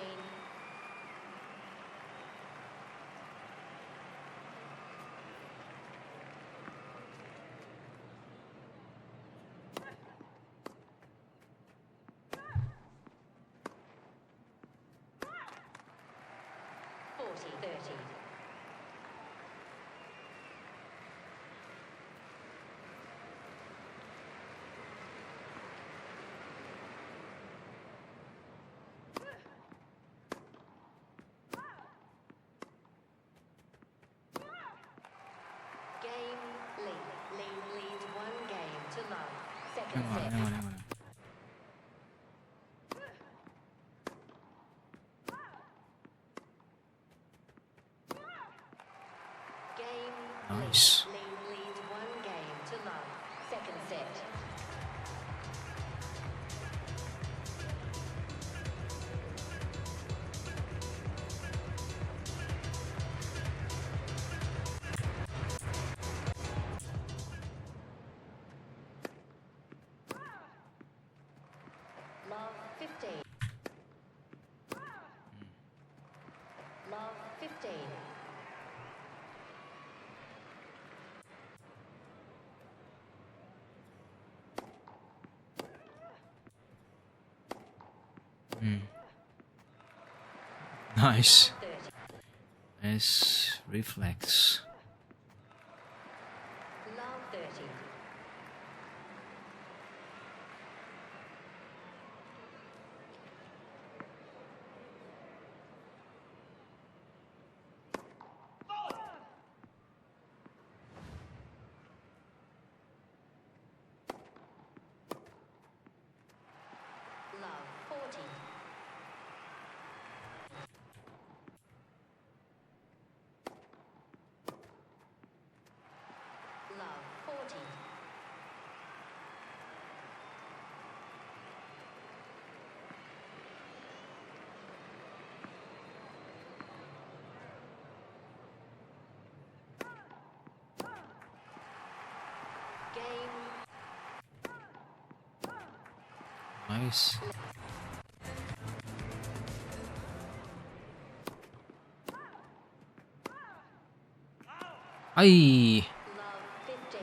30. Game lead. Lead leads 1 game to love. Second Hang on, set. hang on, hang on. Game Nice. lead. Lead leads 1 game to love. Second set. Love 15. Love 15. Nice. 30. Nice reflex. Love 30. Love 40. Love 40. Game Nice. Aye. love 15.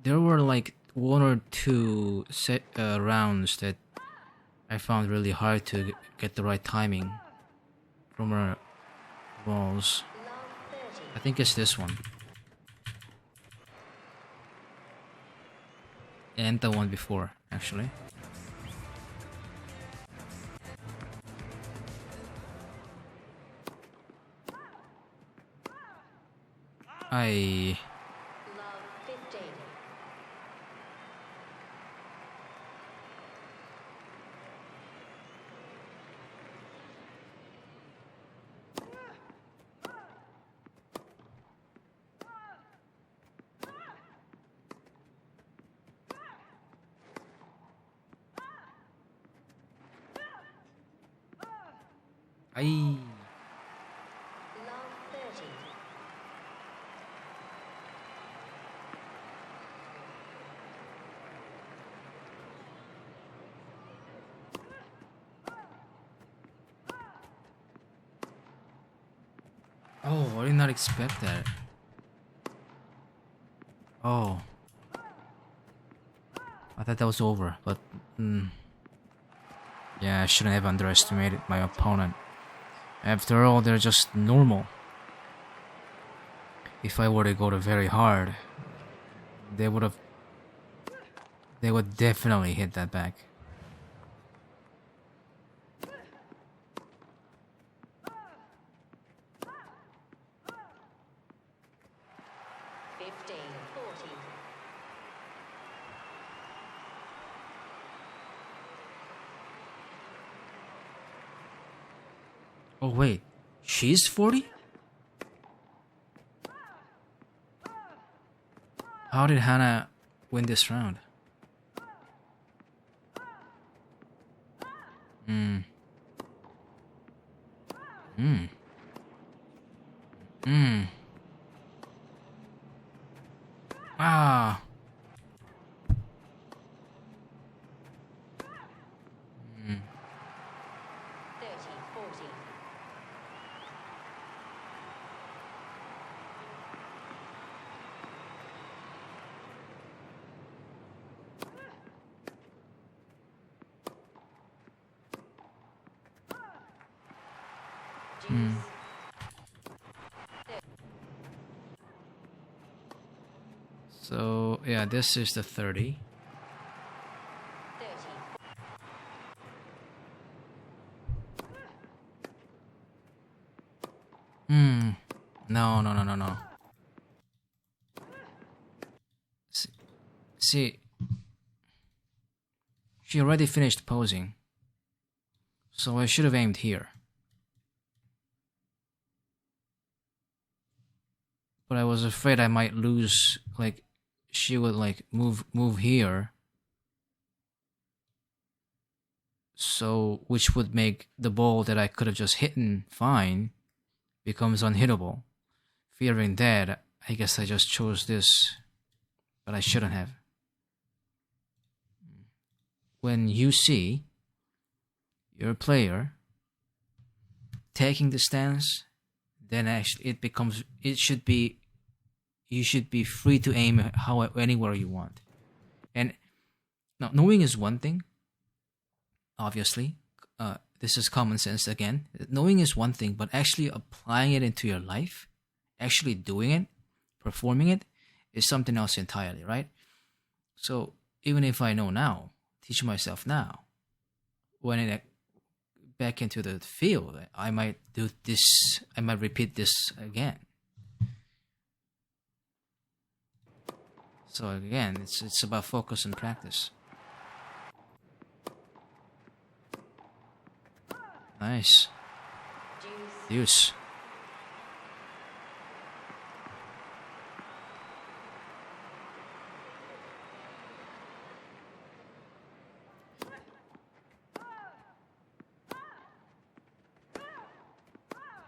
There were like 1 or 2 rounds that I found really hard to get the right timing from our balls. Love 30. I think it's this one. And the one before, actually. I Love 15. I Love 30. Oh, I did not expect that. Oh. I thought that was over, but yeah, I shouldn't have underestimated my opponent. After all, they're just normal. If I were to go to very hard, they would definitely hit that back. 15, 40. Oh wait, she's 40? How did Hannah win this round? Ah. 30, 40. Hmm. So yeah, this is the 30. 30. No, no, no, no, no. See, she already finished posing. So I should have aimed here. But I was afraid I might lose, like, she would, like, move here. So, which would make the ball that I could have just hit fine becomes unhittable. Fearing that, I guess I just chose this. But I shouldn't have. When you see your player taking the stance, then actually you should be free to aim anywhere you want. And now, knowing is one thing, obviously. This is common sense again. Knowing is one thing, but actually applying it into your life, actually doing it, performing it, is something else entirely, right? So even if I know now, teach myself now, when I back into the field, I might do this, I might repeat this again. So again, it's about focus and practice. Nice. Deuce.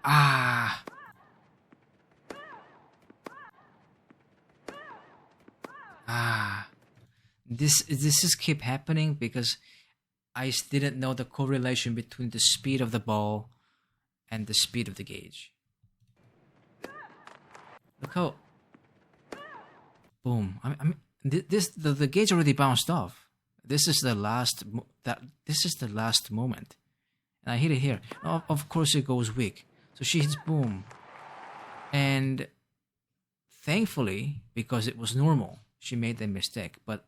Ah. This is keep happening because I didn't know the correlation between the speed of the ball and the speed of the gauge. Look how, boom! The gauge already bounced off. This is the last moment, and I hit it here. Of course, it goes weak. So she hits boom, and thankfully, because it was normal, she made the mistake. But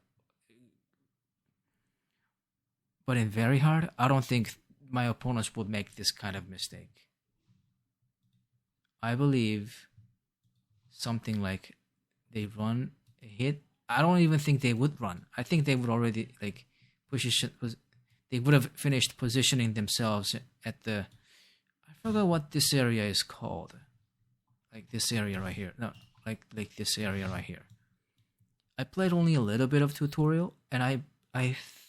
in very hard, I don't think my opponents would make this kind of mistake. I believe something like they run a hit. I don't even think they would run. I think they would already like position. They would have finished positioning themselves at the. I forgot what this area is called. Like this area right here. No, like this area right here. I played only a little bit of tutorial, and I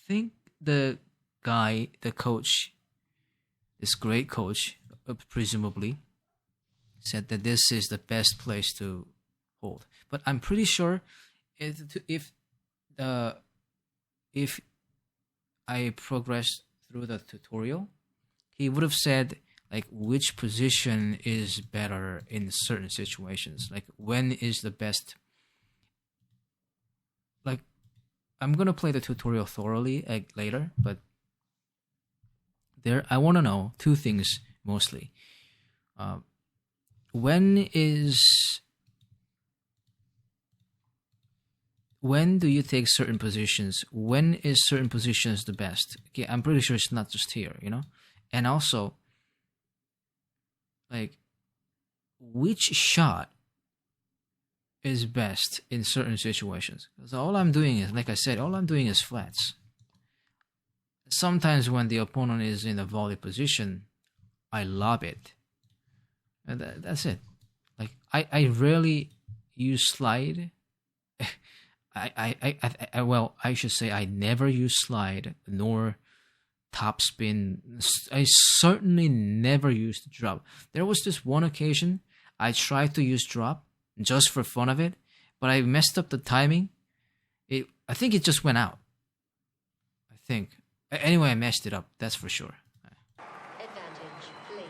think the guy, the coach, this great coach, presumably, said that this is the best place to hold. But I'm pretty sure if I progressed through the tutorial, he would have said like which position is better in certain situations. Like when is the best. Like I'm gonna play the tutorial thoroughly later, but I want to know two things mostly. When do you take certain positions? When is certain positions the best? Okay, I'm pretty sure it's not just here, you know? And also, like, which shot is best in certain situations? Because all I'm doing is, like I said, all I'm doing is flats. Sometimes when the opponent is in a volley position, I lob it. And that's it. Like I rarely use slide. I should say I never use slide nor topspin. I certainly never used drop. There was this one occasion I tried to use drop just for fun of it, but I messed up the timing. I think it just went out. I think. Anyway, I messed it up. That's for sure. Advantage, Lee.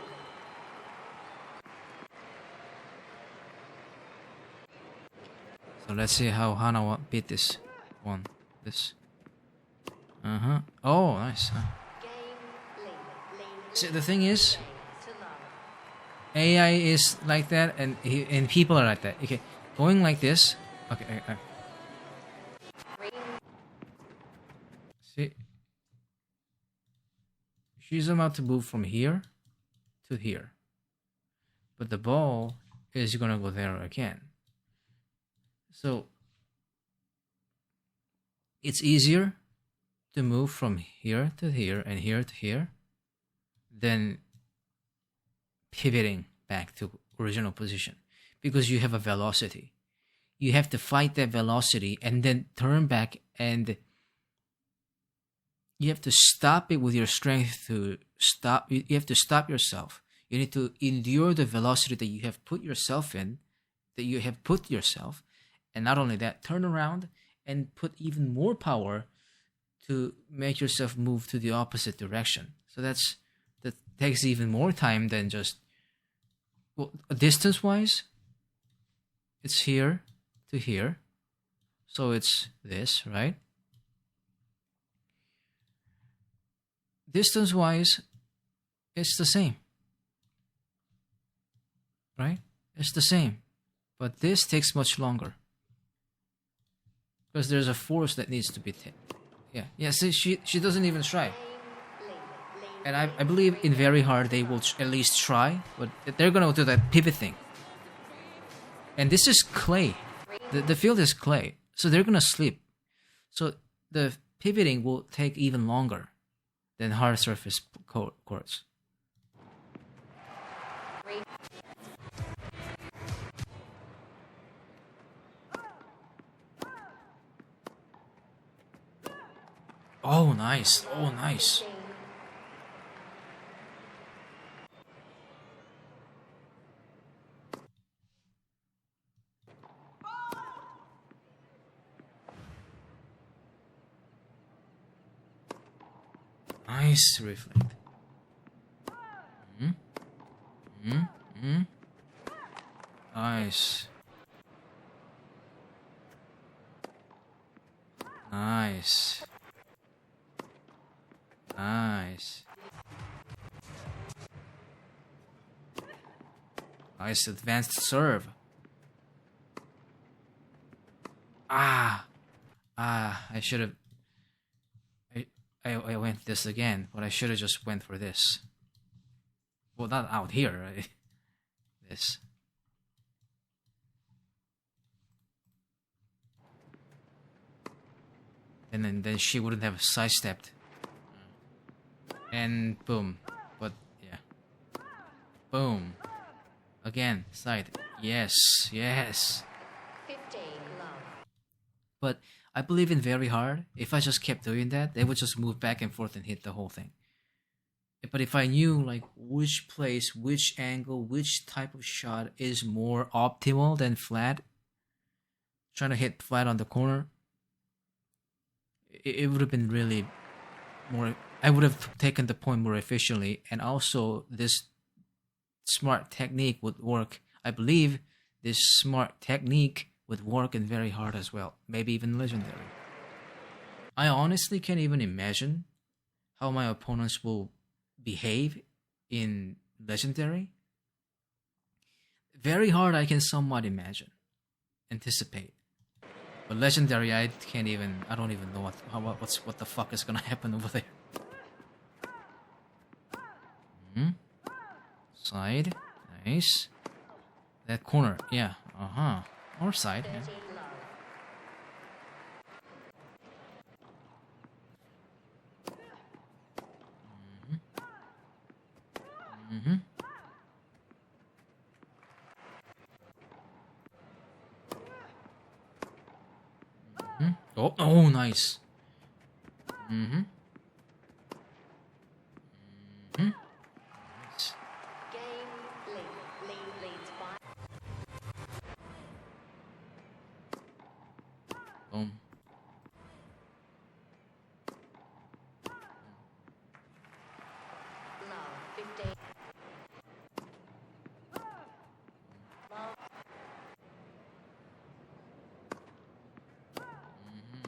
So let's see how Hana beat this one. This. Oh, nice. Game, Lee. Lead See, the thing is, to love. AI is like that, and people are like that. Okay, going like this. Okay, see, she's about to move from here to here, but the ball is gonna go there again. So it's easier to move from here to here and here to here than pivoting back to original position, because you have a velocity. You have to fight that velocity and then turn back, and you have to stop it with your strength to stop. You have to stop yourself. You need to endure the velocity that you have put yourself in, and not only that, turn around and put even more power to make yourself move to the opposite direction. So that takes even more time than just, well, distance-wise, it's here to here. So it's this, right? Distance-wise, it's the same. Right? It's the same. But this takes much longer. Because there's a force that needs to be yeah, see, she doesn't even try. And I believe in very hard they will at least try, but they're gonna do that pivot thing. And this is clay. The field is clay, so they're gonna slip. So the pivoting will take even longer than hard surface courts. Oh, nice. Oh, nice. Nice reflect. Nice. Nice. Nice. Nice advanced serve. I should have. I went this again, but I should have just went for this. Well, not out here, right? This. And then she wouldn't have sidestepped. And boom. But yeah. Boom. Again, side. Yes, yes. 15 love. But I believe in very hard. If I just kept doing that, they would just move back and forth and hit the whole thing. But if I knew like which place, which angle, which type of shot is more optimal than flat, trying to hit flat on the corner, it would have been really more. I would have taken the point more efficiently, and also this smart technique would work. I believe this smart technique would work in very hard as well, maybe even legendary. I honestly can't even imagine how my opponents will behave in legendary. Very hard I can somewhat imagine, anticipate. But legendary I can't even, I don't even know what the fuck is gonna happen over there. Side, nice. That corner, yeah, or side, 30 yeah. love. Oh, nice. Nice. Game leads by. Boom. Love 15.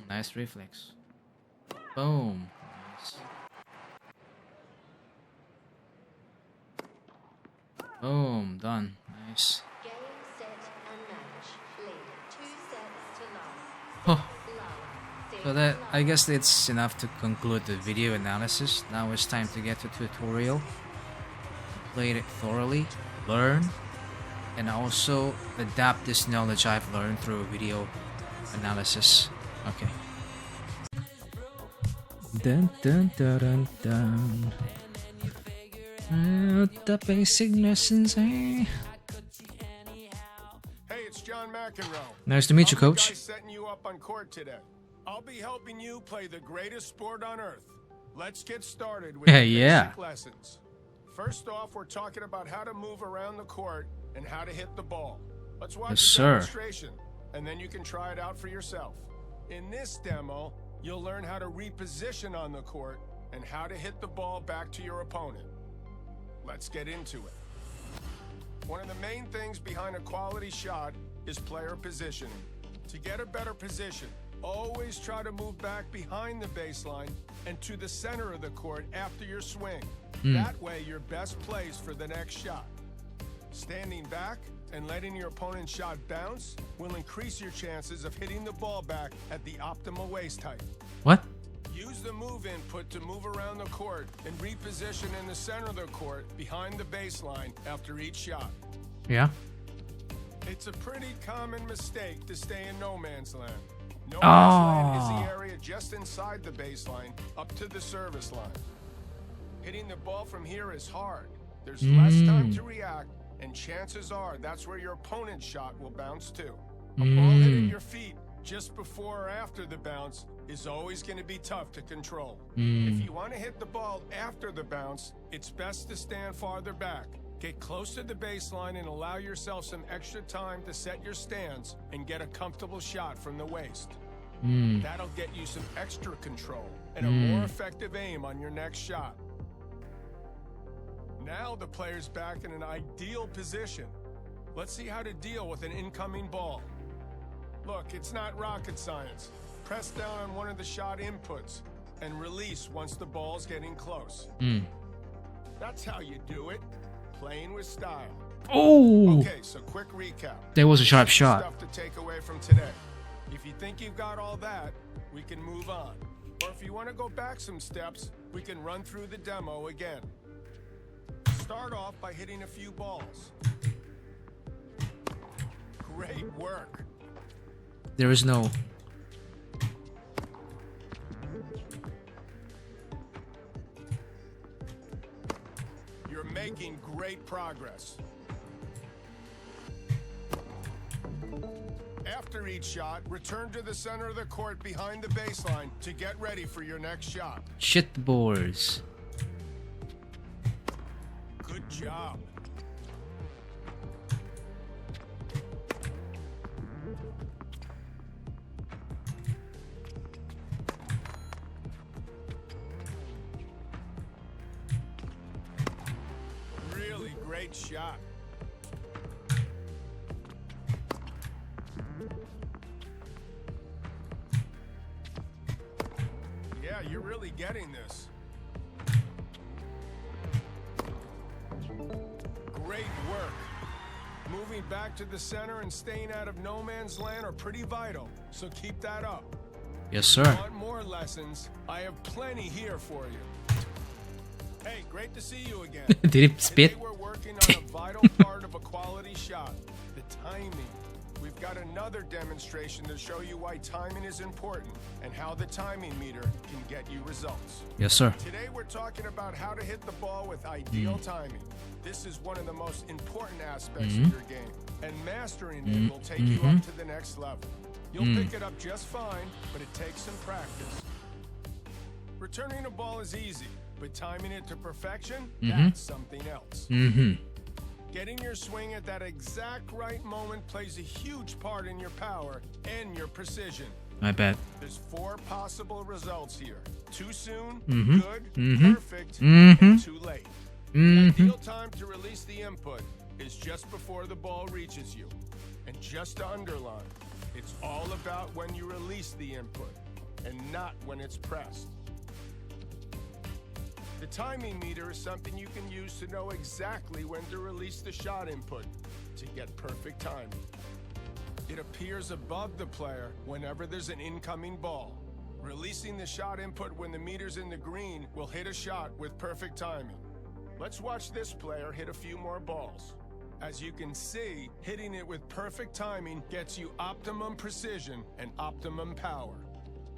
Nice reflex. Boom. Nice. Boom, done. Nice. Game, set, and match. Lead 2 sets to love. Oh. Love. So that, I guess it's enough to conclude the video analysis. Now it's time to get to tutorial. Play it thoroughly, learn, and also adapt this knowledge I've learned through video analysis. Okay. Dun dun dun dun dun. The basic lessons, eh? Hey, it's John McEnroe. Nice to meet you, I'm the Coach. guy setting you up on court today. I'll be helping you play the greatest sport on earth. Let's get started with the Yeah. basic lessons. First off, we're talking about how to move around the court and how to hit the ball. Let's watch Yes, a sir. demonstration, and then you can try it out for yourself. In this demo, you'll learn how to reposition on the court and how to hit the ball back to your opponent. Let's get into it. One of the main things behind a quality shot is player positioning. To get a better position, always try to move back behind the baseline and to the center of the court after your swing. That way, you're best placed for the next shot. Standing back and letting your opponent's shot bounce will increase your chances of hitting the ball back at the optimal waist height. What? Use the move input to move around the court and reposition in the center of the court behind the baseline after each shot. Yeah. It's a pretty common mistake to stay in no man's land. No man's land is the area just inside the baseline up to the service line. Hitting the ball from here is hard. There's less time to react, and chances are that's where your opponent's shot will bounce to. A ball hitting your feet just before or after the bounce is always going to be tough to control. If you want to hit the ball after the bounce, it's best to stand farther back. Get close to the baseline and allow yourself some extra time to set your stance and get a comfortable shot from the waist. That'll get you some extra control and a more effective aim on your next shot. Now the player's back in an ideal position. Let's see how to deal with an incoming ball. Look, it's not rocket science. Press down on one of the shot inputs and release once the ball's getting close. That's how you do it. Playing with style. Oh! Okay, so quick recap. That was a sharp Here's some shot. Stuff to take away from today. If you think you've got all that, we can move on. Or if you want to go back some steps, we can run through the demo again. Start off by hitting a few balls. Great work. There is no... You're making great progress. After each shot, return to the center of the court behind the baseline to get ready for your next shot. Shit boards. Good job. Really great shot. Yeah, you're really getting this. Great work. Moving back to the center and staying out of no man's land are pretty vital, so keep that up. Yes, sir. Want more lessons? I have plenty here for you. Hey, great to see you again. Did it spit? Today we're working on a vital part of a quality shot, the timing. We've got another demonstration to show you why timing is important and how the timing meter can get you results. Yes, sir. Today we're talking about how to hit the ball with ideal timing. This is one of the most important aspects of your game, and mastering it will take you up to the next level. You'll pick it up just fine, but it takes some practice. Returning a ball is easy, but timing it to perfection, that's something else. Getting your swing at that exact right moment plays a huge part in your power and your precision. I bet. There's 4 possible results here. Too soon, good, perfect, Mhm. and too late. The ideal time to release the input is just before the ball reaches you. And just to underline, it's all about when you release the input and not when it's pressed. The timing meter is something you can use to know exactly when to release the shot input to get perfect timing. It appears above the player whenever there's an incoming ball. Releasing the shot input when the meter's in the green will hit a shot with perfect timing. Let's watch this player hit a few more balls. As you can see, hitting it with perfect timing gets you optimum precision and optimum power.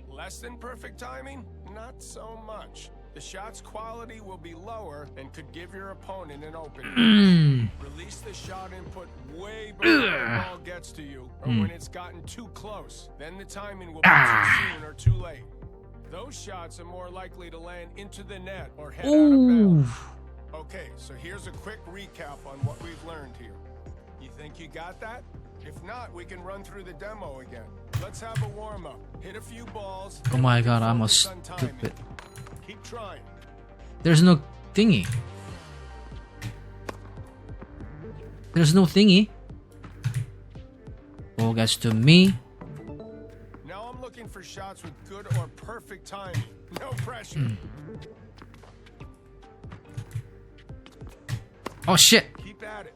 Less than perfect timing? Not so much. The shot's quality will be lower and could give your opponent an opening. Release the shot input way before the ball gets to you or when it's gotten too close. Then the timing will be too soon or too late. Those shots are more likely to land into the net or head out of bounds. Okay, so here's a quick recap on what we've learned here. You think you got that? If not, we can run through the demo again. Let's have a warm-up. Hit a few balls. Oh my god, I'm a focus on timing. stupid. Keep trying. There's no thingy. There's no thingy. Ball gets to me. Now I'm looking for shots with good or perfect timing. No pressure. Oh shit. Keep at it.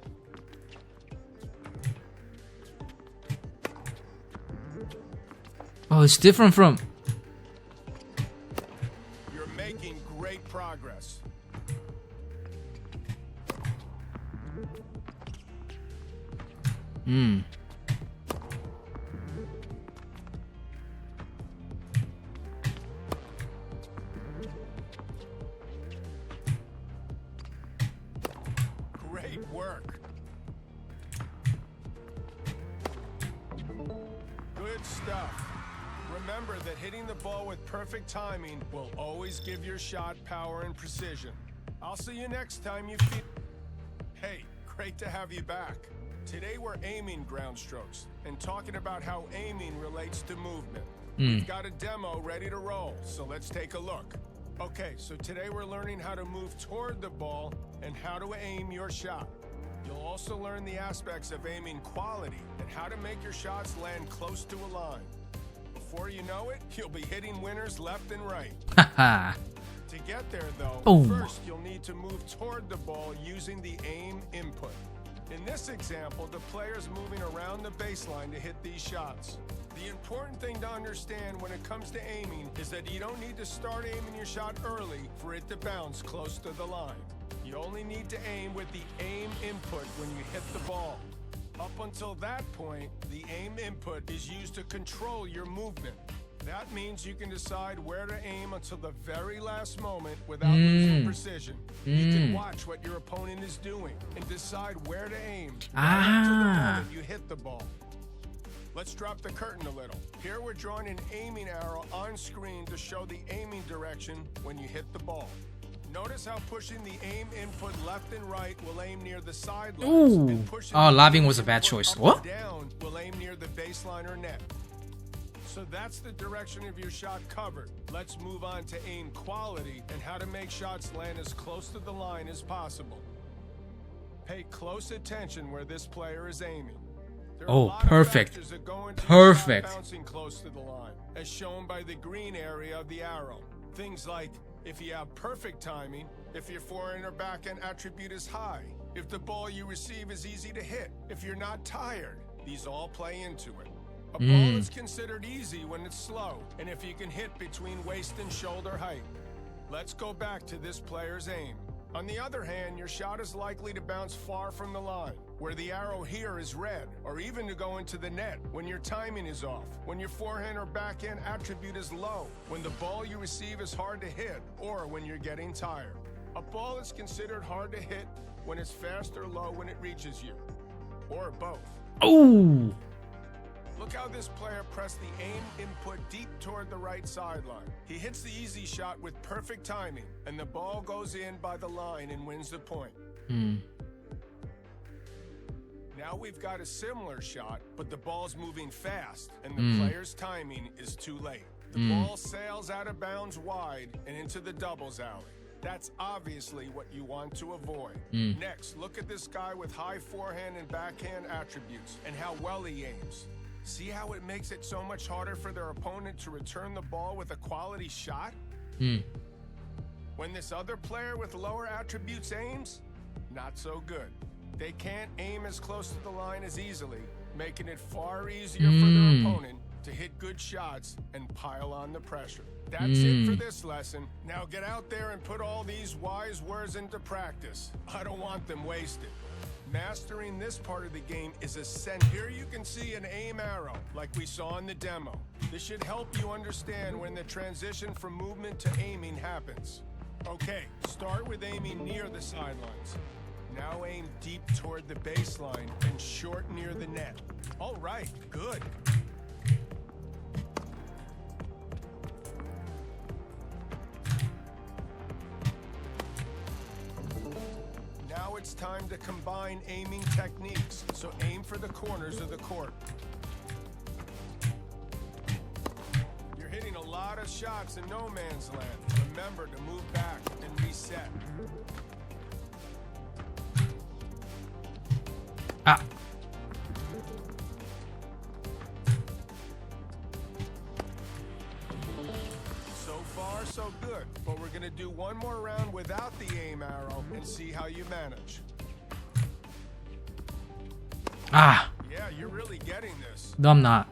Oh, it's different from. You're making great progress. Great work. Good stuff. Remember that hitting the ball with perfect timing will always give your shot power and precision. I'll see you next time you feel... Hey, great to have you back. Today we're aiming ground strokes and talking about how aiming relates to movement. We've got a demo ready to roll, so let's take a look. Okay, so today we're learning how to move toward the ball and how to aim your shot. You'll also learn the aspects of aiming quality and how to make your shots land close to a line. Before you know it, you'll be hitting winners left and right. Haha. To get there, though, Boom. first you'll need to move toward the ball using the aim input. In this example, the player's moving around the baseline to hit these shots. The important thing to understand when it comes to aiming is that you don't need to start aiming your shot early for it to bounce close to the line. You only need to aim with the aim input when you hit the ball. Up until that point, the aim input is used to control your movement. That means you can decide where to aim until the very last moment without losing precision. You can watch what your opponent is doing and decide where to aim right up to the moment you hit the ball. Let's drop the curtain a little. Here we're drawing an aiming arrow on screen to show the aiming direction when you hit the ball. Notice how pushing the aim input left and right will aim near the sidelines. Ooh. And pushing Oh, the lobbing aim was a bad input choice. up What? and down will aim near the baseline or net. So that's the direction of your shot covered. Let's move on to aim quality and how to make shots land as close to the line as possible. Pay close attention where this player is aiming. There are a Oh, lot of perfect. factors that go into your Perfect. shot bouncing close to the line, as shown by the green area of the arrow. Things like if you have perfect timing, if your forehand or backhand attribute is high, if the ball you receive is easy to hit, if you're not tired. These all play into it. A ball is considered easy when it's slow, and if you can hit between waist and shoulder height. Let's go back to this player's aim. On the other hand, your shot is likely to bounce far from the line, where the arrow here is red, or even to go into the net when your timing is off, when your forehand or backhand attribute is low, when the ball you receive is hard to hit, or when you're getting tired. A ball is considered hard to hit when it's fast or low when it reaches you, or both. Oh. Look how this player pressed the aim input deep toward the right sideline. He hits the easy shot with perfect timing, and the ball goes in by the line and wins the point. Now we've got a similar shot, but the ball's moving fast, and the player's timing is too late. The ball sails out of bounds wide and into the doubles alley. That's obviously what you want to avoid. Next, look at this guy with high forehand and backhand attributes and how well he aims. See how it makes it so much harder for their opponent to return the ball with a quality shot? When this other player with lower attributes aims, not so good. They can't aim as close to the line as easily, making it far easier for their opponent to hit good shots and pile on the pressure. That's it for this lesson. Now get out there and put all these wise words into practice. I don't want them wasted. Mastering this part of the game is essential. Here you can see an aim arrow, like we saw in the demo. This should help you understand when the transition from movement to aiming happens. Okay, start with aiming near the sidelines. Now aim deep toward the baseline and short near the net. All right, good. Now it's time to combine aiming techniques, so aim for the corners of the court. You're hitting a lot of shots in no man's land. Remember to move back and reset. Ah. So far, so good. But we're gonna do one more round without the aim arrow and see how you manage. Ah. Yeah, you're really getting this. No, I'm not.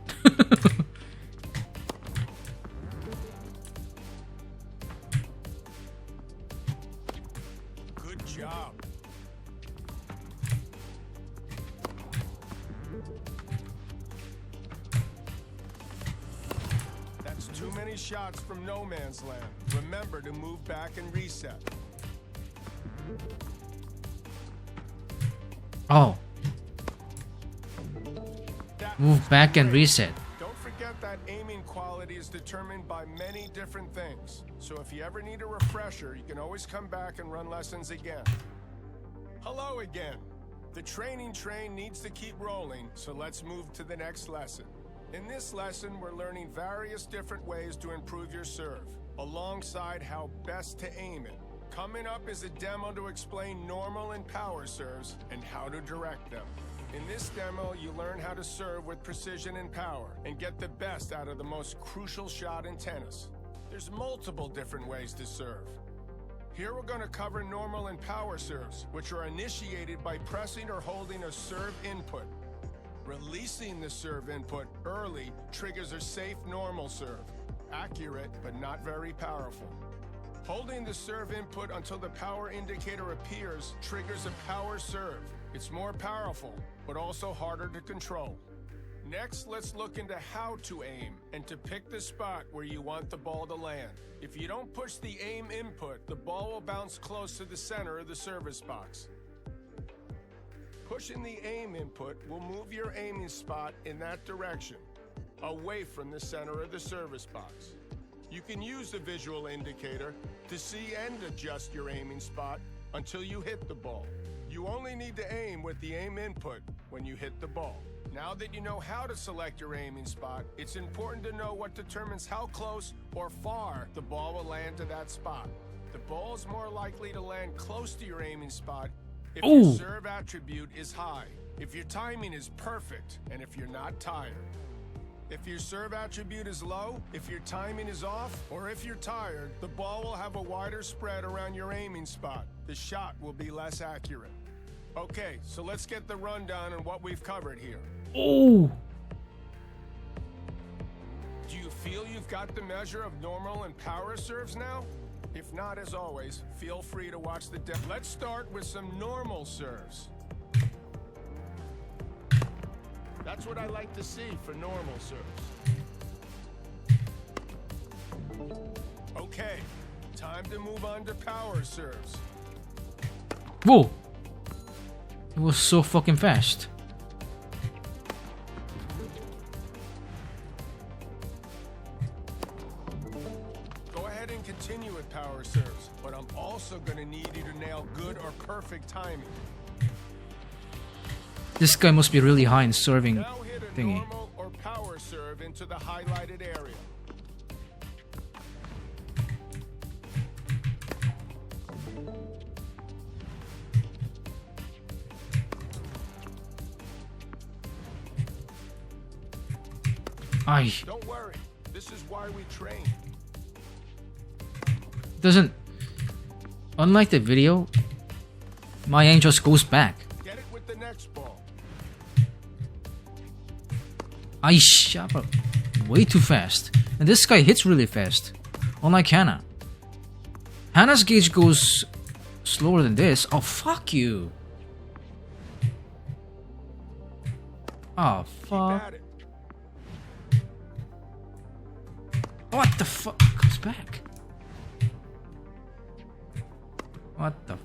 Good job. That's too many shots from no man's land. Remember to move back and reset. Oh. Move back and reset. Don't forget that aiming quality is determined by many different things. So if you ever need a refresher, you can always come back and run lessons again. Hello again. The training train needs to keep rolling, so let's move to the next lesson. In this lesson, we're learning various different ways to improve your serve, alongside how best to aim it. Coming up is a demo to explain normal and power serves and how to direct them. In this demo, you learn how to serve with precision and power and get the best out of the most crucial shot in tennis. There's multiple different ways to serve. Here we're going to cover normal and power serves, which are initiated by pressing or holding a serve input. Releasing the serve input early triggers a safe normal serve. Accurate, but not very powerful. Holding the serve input until the power indicator appears triggers a power serve. It's more powerful, but also harder to control. Next, let's look into how to aim and to pick the spot where you want the ball to land. If you don't push the aim input, the ball will bounce close to the center of the service box. Pushing the aim input will move your aiming spot in that direction, away from the center of the service box. You can use the visual indicator to see and adjust your aiming spot until you hit the ball. You only need to aim with the aim input when you hit the ball. Now that you know how to select your aiming spot, it's important to know what determines how close or far the ball will land to that spot. The ball is more likely to land close to your aiming spot if your serve attribute is high, if your timing is perfect, and if you're not tired. If your serve attribute is low, if your timing is off, or if you're tired, the ball will have a wider spread around your aiming spot. The shot will be less accurate. Okay, so let's get the rundown on what we've covered here. Oh. Do you feel you've got the measure of normal and power serves now? If not, as always, feel free to watch the demo. Let's start with some normal serves. That's what I like to see for normal serves. Okay, time to move on to power serves. Whoa. It was so fucking fast. Go ahead and continue with power serves, but I'm also going to need you to nail good or perfect timing. This guy must be really high in serving Now hit a thingy. normal or power serve into the highlighted area. Ay, Don't worry, this is why we train. doesn't Unlike the video, my aim just goes back. Get it with the next ball. I shot up way too fast. And this guy hits really fast. Unlike Hannah. Hannah's gauge goes slower than this. Oh, fuck you. Oh, fuck. At it. What the fuck? Comes back. What the?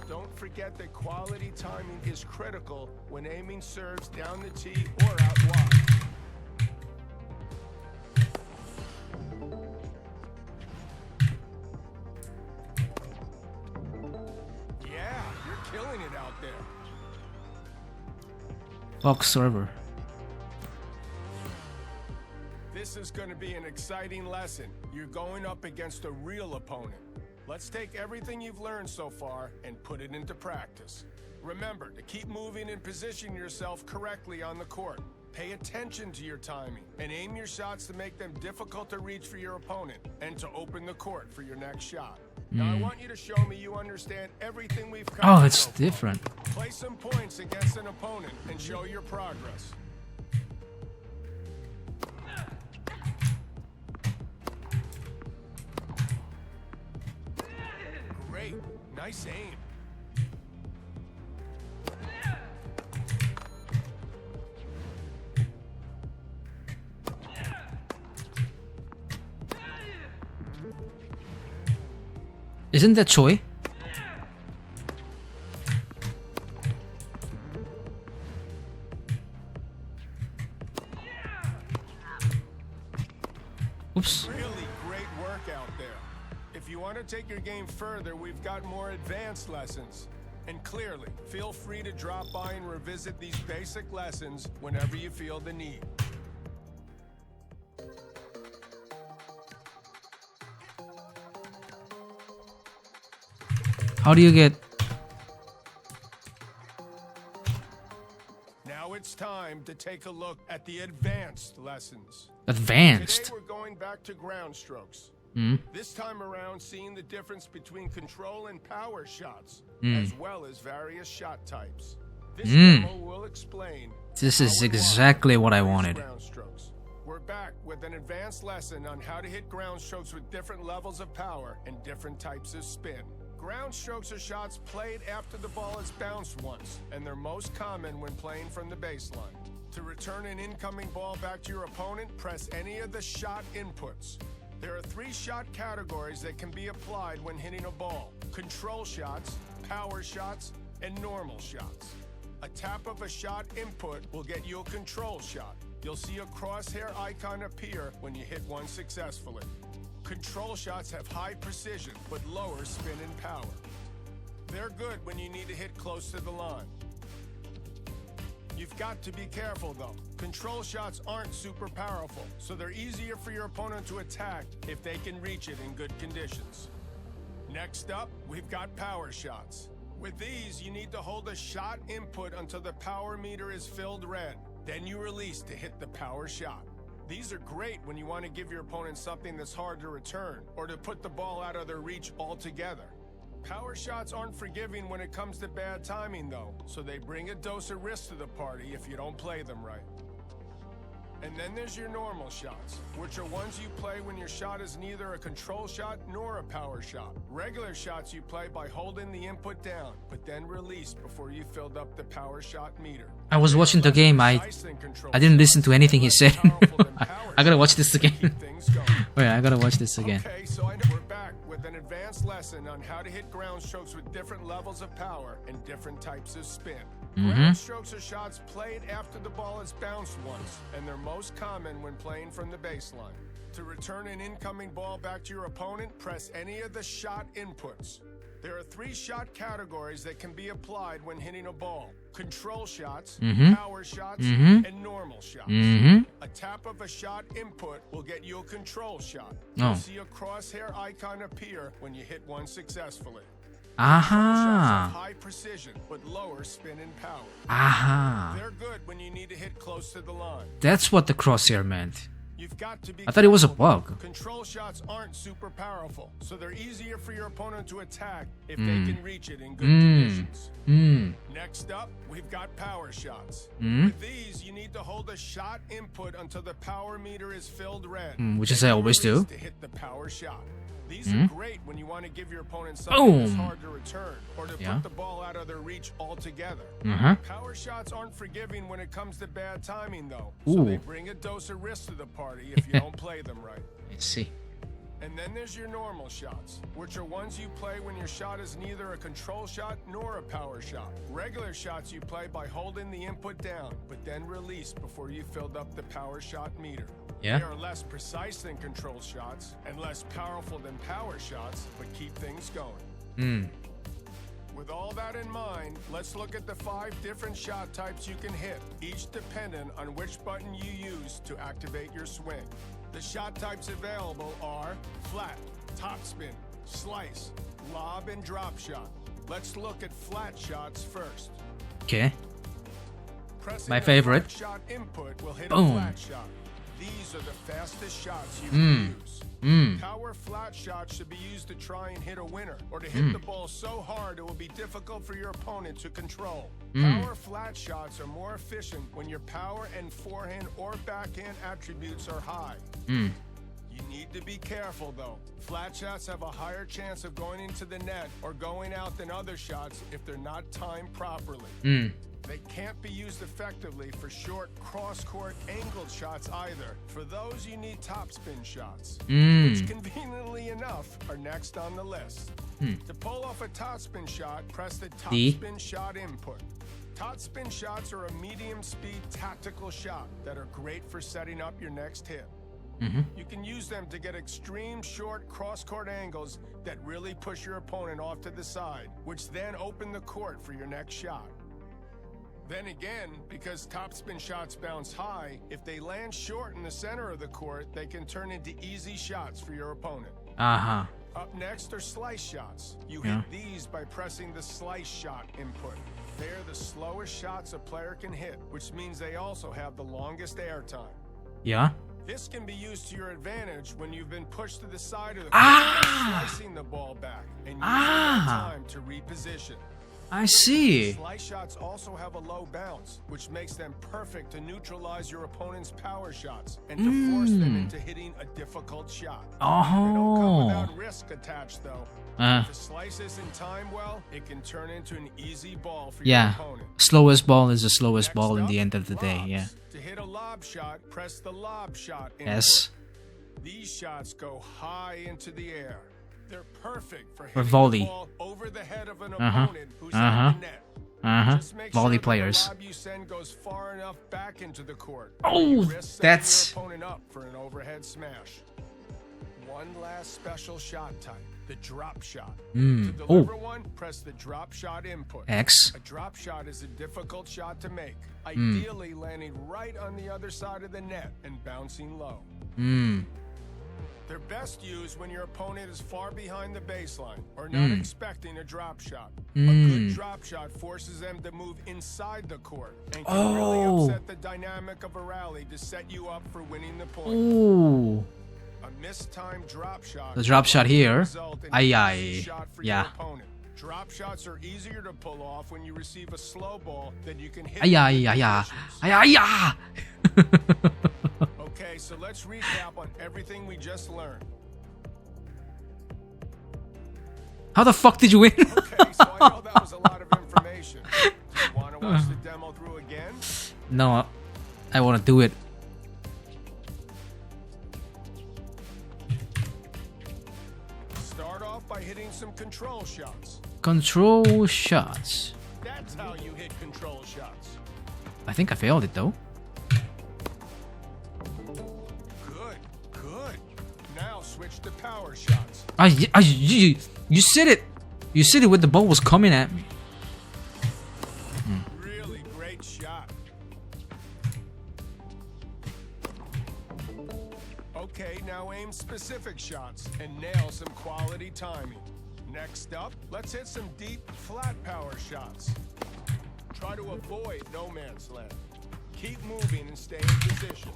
Don't forget that quality timing is critical when aiming serves down the tee or out wide. Yeah, you're killing it out there. Fuck server. This is going to be an exciting lesson. You're going up against a real opponent. Let's take everything you've learned so far and put it into practice. Remember to keep moving and position yourself correctly on the court. Pay attention to your timing and aim your shots to make them difficult to reach for your opponent and to open the court for your next shot. Now I want you to show me you understand everything we've covered. Oh, it's so far. different. Play some points against an opponent and show your progress. Great. Nice aim. Isn't that Choi? Oops. Really great work out there. If you want to take your game further, we've got more advanced lessons. And clearly, feel free to drop by and revisit these basic lessons whenever you feel the need. How do you get? Now it's time to take a look at the advanced lessons. Advanced? Today we're going back to ground strokes. This time around, seeing the difference between control and power shots, as well as various shot types. This demo will explain. This is how and why exactly what I we use wanted. ground strokes. We're back with an advanced lesson on how to hit ground strokes with different levels of power and different types of spin. Ground strokes are shots played after the ball has bounced once, and they're most common when playing from the baseline. To return an incoming ball back to your opponent, press any of the shot inputs. There are 3 shot categories that can be applied when hitting a ball: control shots, power shots, and normal shots. A tap of a shot input will get you a control shot. You'll see a crosshair icon appear when you hit one successfully. Control shots have high precision but lower spin and power. They're good when you need to hit close to the line. You've got to be careful though. Control shots aren't super powerful, so they're easier for your opponent to attack if they can reach it in good conditions. Next up, we've got power shots. With these, you need to hold a shot input until the power meter is filled red. Then you release to hit the power shot. These are great when you want to give your opponent something that's hard to return, or to put the ball out of their reach altogether. Power shots aren't forgiving when it comes to bad timing though, so they bring a dose of risk to the party if you don't play them right. And then there's your normal shots, which are ones you play when your shot is neither a control shot nor a power shot. Regular shots you play by holding the input down, but then release before you filled up the power shot meter. I was watching the game. I didn't listen to anything he said. I gotta watch this again. Wait, I gotta watch this again. Okay, so we're back with an advanced lesson on how to hit ground strokes with different levels of power and different types of spin. Ground strokes are shots played after the ball has bounced once, and they're most common when playing from the baseline. To return an incoming ball back to your opponent, press any of the shot inputs. There are 3 shot categories that can be applied when hitting a ball. Control shots, Mhm. power shots, Mhm. and normal shots. Mhm. A tap of a shot input will get you a control shot. Oh. You'll see a crosshair icon appear when you hit one successfully. Shots Aha. have high precision, but lower spin and power. Aha. They're good when you need to hit close to the line. That's what the crosshair meant. You've got to be I thought it was a careful, bug. though. Control shots aren't super powerful, so they're easier for your opponent to attack if they can reach it in good conditions. Next up, we've got power shots. With these, you need to hold a shot input until the power meter is filled red. Which is I always do. To hit the power shot. These are great when you want to give your opponent something that's hard to return or to put the ball out of their reach altogether. Power shots aren't forgiving when it comes to bad timing, though. So they bring a dose of risk to the party if you don't play them right. Let's see. And then there's your normal shots, which are ones you play when your shot is neither a control shot nor a power shot. Regular shots you play by holding the input down, but then release before you filled up the power shot meter. Yeah. They are less precise than control shots and less powerful than power shots, but keep things going. With all that in mind, let's look at the 5 different shot types you can hit, each dependent on which button you use to activate your swing. The shot types available are flat, topspin, slice, lob, and drop shot. Let's look at flat shots first. Okay. Pressing My the favorite. flat shot input will hit Boom. a flat shot. These are the fastest shots you can use. Power flat shots should be used to try and hit a winner, or to hit the ball so hard it will be difficult for your opponent to control. Power flat shots are more efficient when your power and forehand or backhand attributes are high. You need to be careful, though. Flat shots have a higher chance of going into the net or going out than other shots if they're not timed properly. They can't be used effectively for short cross-court angled shots either. For those, you need topspin shots, which conveniently enough are next on the list. To pull off a topspin shot, press the topspin shot input. Topspin shots are a medium-speed tactical shot that are great for setting up your next hit. You can use them to get extreme short cross-court angles that really push your opponent off to the side, which then open the court for your next shot. Then again, because topspin shots bounce high, if they land short in the center of the court, they can turn into easy shots for your opponent. Up next are slice shots. You hit these by pressing the slice shot input. They're the slowest shots a player can hit, which means they also have the longest air time. Yeah. This can be used to your advantage when you've been pushed to the side of the court by slicing the ball back and using that time to reposition. I see. Slice shots also have a low bounce, which makes them perfect to neutralize your opponent's power shots and to force them into hitting a difficult shot. They don't come without risk attached, though. If the slice isn't timed well, it can turn into an easy ball for your opponent. Slowest ball is the slowest Next ball in up, the end of the day. lobs. Yeah. To hit a lob shot, press the lob shot input. Yes. These shots go high into the air. They're perfect for For hitting volley. the ball over the head of an opponent who's in the net. Just make Volley sure players. the lob you send goes far enough back into the court. Oh, You risk setting that's- your opponent up for an overhead smash. One last special shot type, the drop shot. To deliver one, press the drop shot input. X. A drop shot is a difficult shot to make, ideally landing right on the other side of the net and bouncing low. They're best used when your opponent is far behind the baseline or not expecting a drop shot. A good drop shot forces them to move inside the court and can really upset the dynamic of a rally to set you up for winning the point. Ooh. A mistimed drop shot. The drop shot here. Result in an Aye, easy aye. shot for Yeah. your opponent. Drop shots are easier to pull off when you receive a slow ball than you can hit. Ay, in ay, good ay, ay. conditions. Ay, ay, ay. Okay, so let's recap on everything we just learned. How the fuck did you win? Okay, so I know that was a lot of information. Do you want to watch the demo through again? No, I want to do it. Start off by hitting some control shots. Control shots. That's how you hit control shots. I think I failed it though. Good, good. Now switch to power shots. You said it. You see it when the ball was coming at me. Really great shot. Okay, now aim specific shots and nail some quality timing. Next up, let's hit some deep, flat power shots. Try to avoid no man's land. Keep moving and stay in position.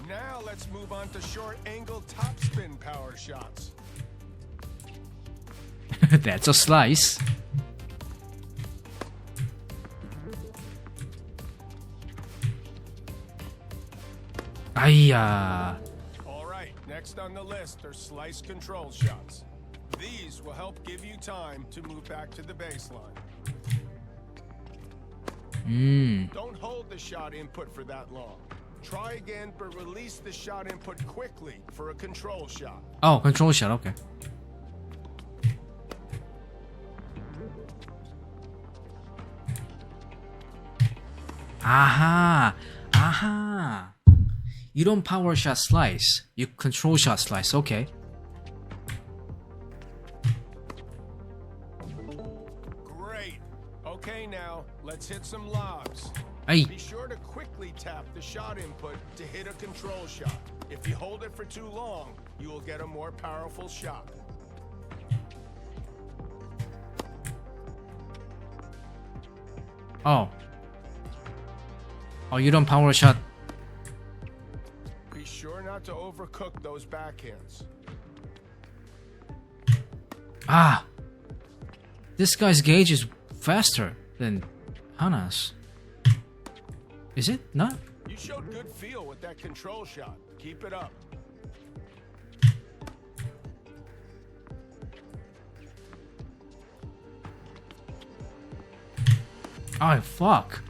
Now let's move on to short angle topspin power shots. That's a slice. Ayya. All right, next on the list are slice control shots. These will help give you time to move back to the baseline. Don't hold the shot input for that long. Try again, but release the shot input quickly for a control shot. Oh, control shot, okay. Aha! Aha! You don't power shot slice, you control shot slice, okay. Great. Okay, now let's hit some lobs. Ay. Be sure to quickly tap the shot input to hit a control shot. If you hold it for too long, you will get a more powerful shot. Oh. Oh, you don't power shot. Be sure not to overcook those backhands. Ah! This guy's gauge is faster than Hana's. Is it not? You showed good feel with that control shot. Keep it up. Oh, fuck.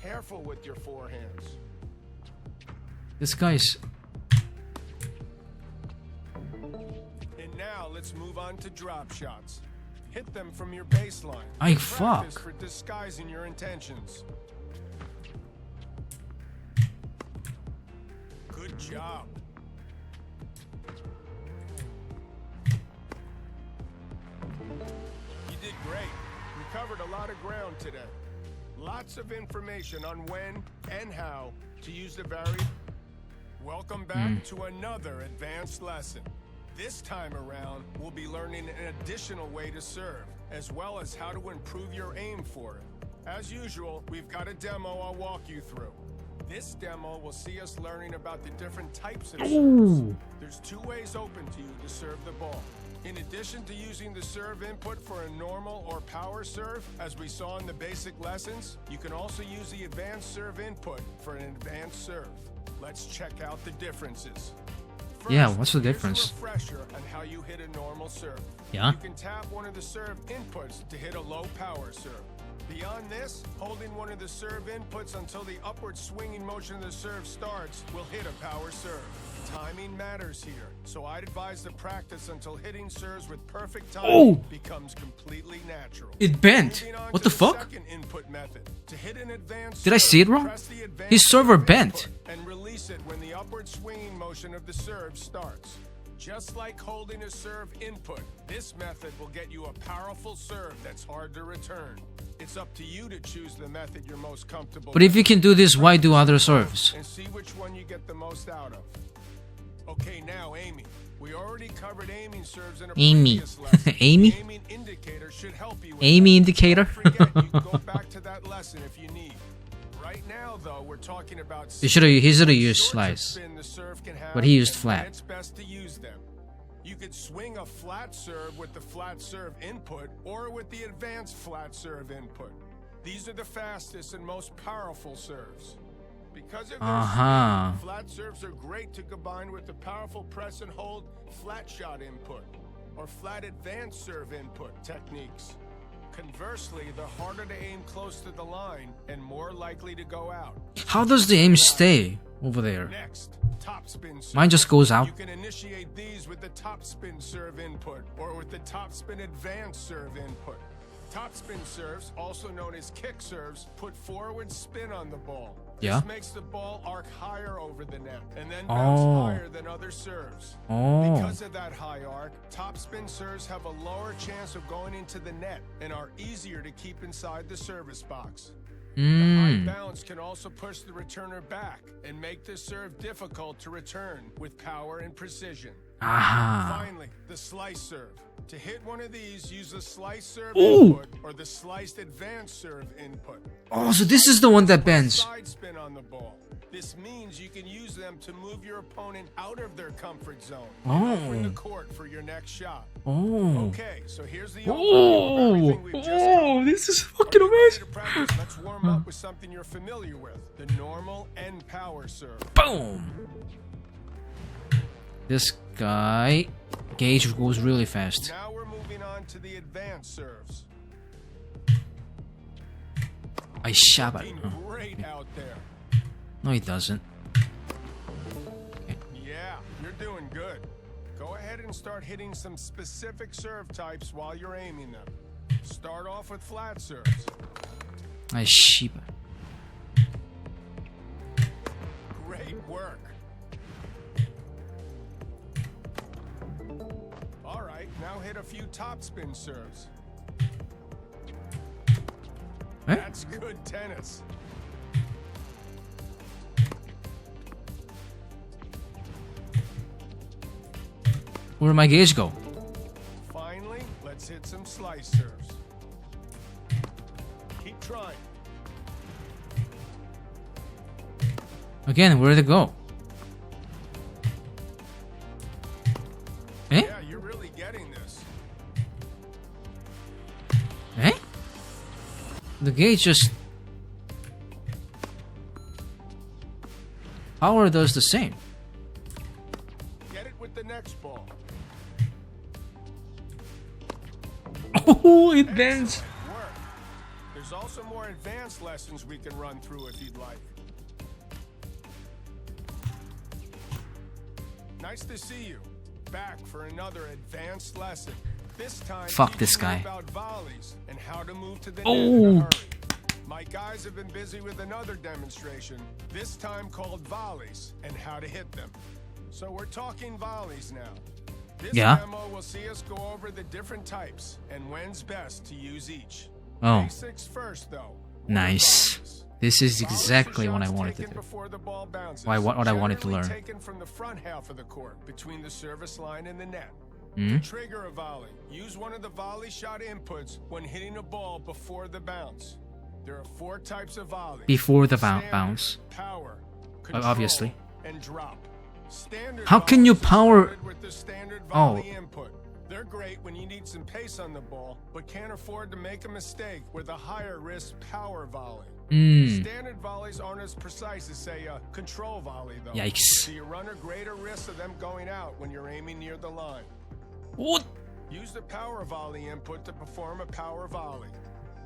Careful with your forehands. This guy's... And now let's move on to drop shots. Hit them from your baseline. Ay, Practice fuck. for disguising your intentions. Good job. You did great. We covered a lot of ground today. Lots of information on when and how to use the variable. Welcome back to another advanced lesson. This time around, we'll be learning an additional way to serve, as well as how to improve your aim for it. As usual, we've got a demo I'll walk you through. This demo will see us learning about the different types of serves. There's two ways open to you to serve the ball. In addition to using the serve input for a normal or power serve, as we saw in the basic lessons, you can also use the advanced serve input for an advanced serve. Let's check out the differences. First, Yeah, what's the here's difference? a refresher on how you hit a normal serve. Yeah? You can tap one of the serve inputs to hit a low power serve. Beyond this, holding one of the serve inputs until the upward swinging motion of the serve starts will hit a power serve. Timing matters here, so I'd advise to practice until hitting serves with perfect timing becomes completely natural. It bent. Moving on What to the fuck? second input method. To hit an advanced Did I serve, see it wrong? press the advanced His server serve bent. input and release it when the upward swinging motion of the serve starts. Just like holding a serve input, this method will get you a powerful serve that's hard to return. It's up to you to choose the method you're most comfortable But if with. you can do this, why do other serves? And see which one you get the most out of. Okay, now aiming. We already covered aiming serves in a Aiming. previous lesson. Aiming? The aiming indicator should help you with Aiming that. indicator? Don't forget, you can go back to that lesson if you need. Right now, though, we're talking about He should have used sorts of slice. spin the serve can have, But he used and flat. when it's best to use them. You could swing a flat serve with the flat serve input or with the advanced flat serve input. These are the fastest and most powerful serves. Because of their speed, flat serves are great to combine with the powerful press and hold flat shot input or flat advanced serve input techniques. Conversely, they're harder to aim close to the line and more likely to go out. How does the aim stay over there? Next, TopSpin serve. Mine just goes out. You can initiate these with the TopSpin serve input or with the TopSpin advanced serve input. TopSpin serves, also known as kick serves, put forward spin on the ball. Yeah. This makes the ball arc higher over the net and then bounce higher than other serves. Because of that high arc, topspin serves have a lower chance of going into the net and are easier to keep inside the service box. The high bounce can also push the returner back and make the serve difficult to return with power and precision. Finally, the slice serve. To hit one of these, use the slice serve input or the sliced advanced serve input. Oh, so this is the one that bends. Side spin on the ball. This means you can use them to move your opponent out of their comfort zone and open the court for your next shot. Okay, so here's the overview of everything we've just covered. This is fucking amazing. To practice, let's warm up with something you're familiar with, the normal end power serve. Boom. This guy gauge goes really fast. Now we're moving on to the advanced serves. I shabba. Looking great out there. No, he doesn't. Yeah, you're doing good. Go ahead and start hitting some specific serve types while you're aiming them. Start off with flat serves. I shiba. Great work. All right, now hit a few topspin serves. Eh? That's good tennis. Where'd my gauge go? Finally, let's hit some slice serves. Keep trying. Again, where'd it go? Eh? Yeah, you're really getting this. Eh? The gauge just... Power does the same. Get it with the next ball. Oh, it bends. Excellent work. There's also more advanced lessons we can run through if you'd like. Nice to see you. Back for another advanced lesson. This time, Fuck this teaching you guy. about volleys and how to move to the net Oh. in a hurry. My guys have been busy with another demonstration, this time called volleys and how to hit them. So we're talking volleys now. This Yeah. demo will see us go over the different types and when's best to use each. Oh. Basics first, though. Nice. Volleys. This is Volleys are exactly what I shots wanted to taken do. before the ball bounces, What I wanted to generally learn. Taken from the front half of the court, between the service line and the net. Hmm? To trigger a volley, use one of the volley shot inputs when hitting a ball before the bounce. There are 4 types of volleys. Before the Standard, bounce. Power, control, Obviously. and drop. Standard How can you volleys are power- started with the standard Oh. volley input. They're great when you need some pace on the ball, but can't afford to make a mistake with a higher risk power volley. Standard volleys aren't as precise as, say, a control volley, though. Yikes. So you run a greater risk of them going out when you're aiming near the line. What? Use the power volley input to perform a power volley.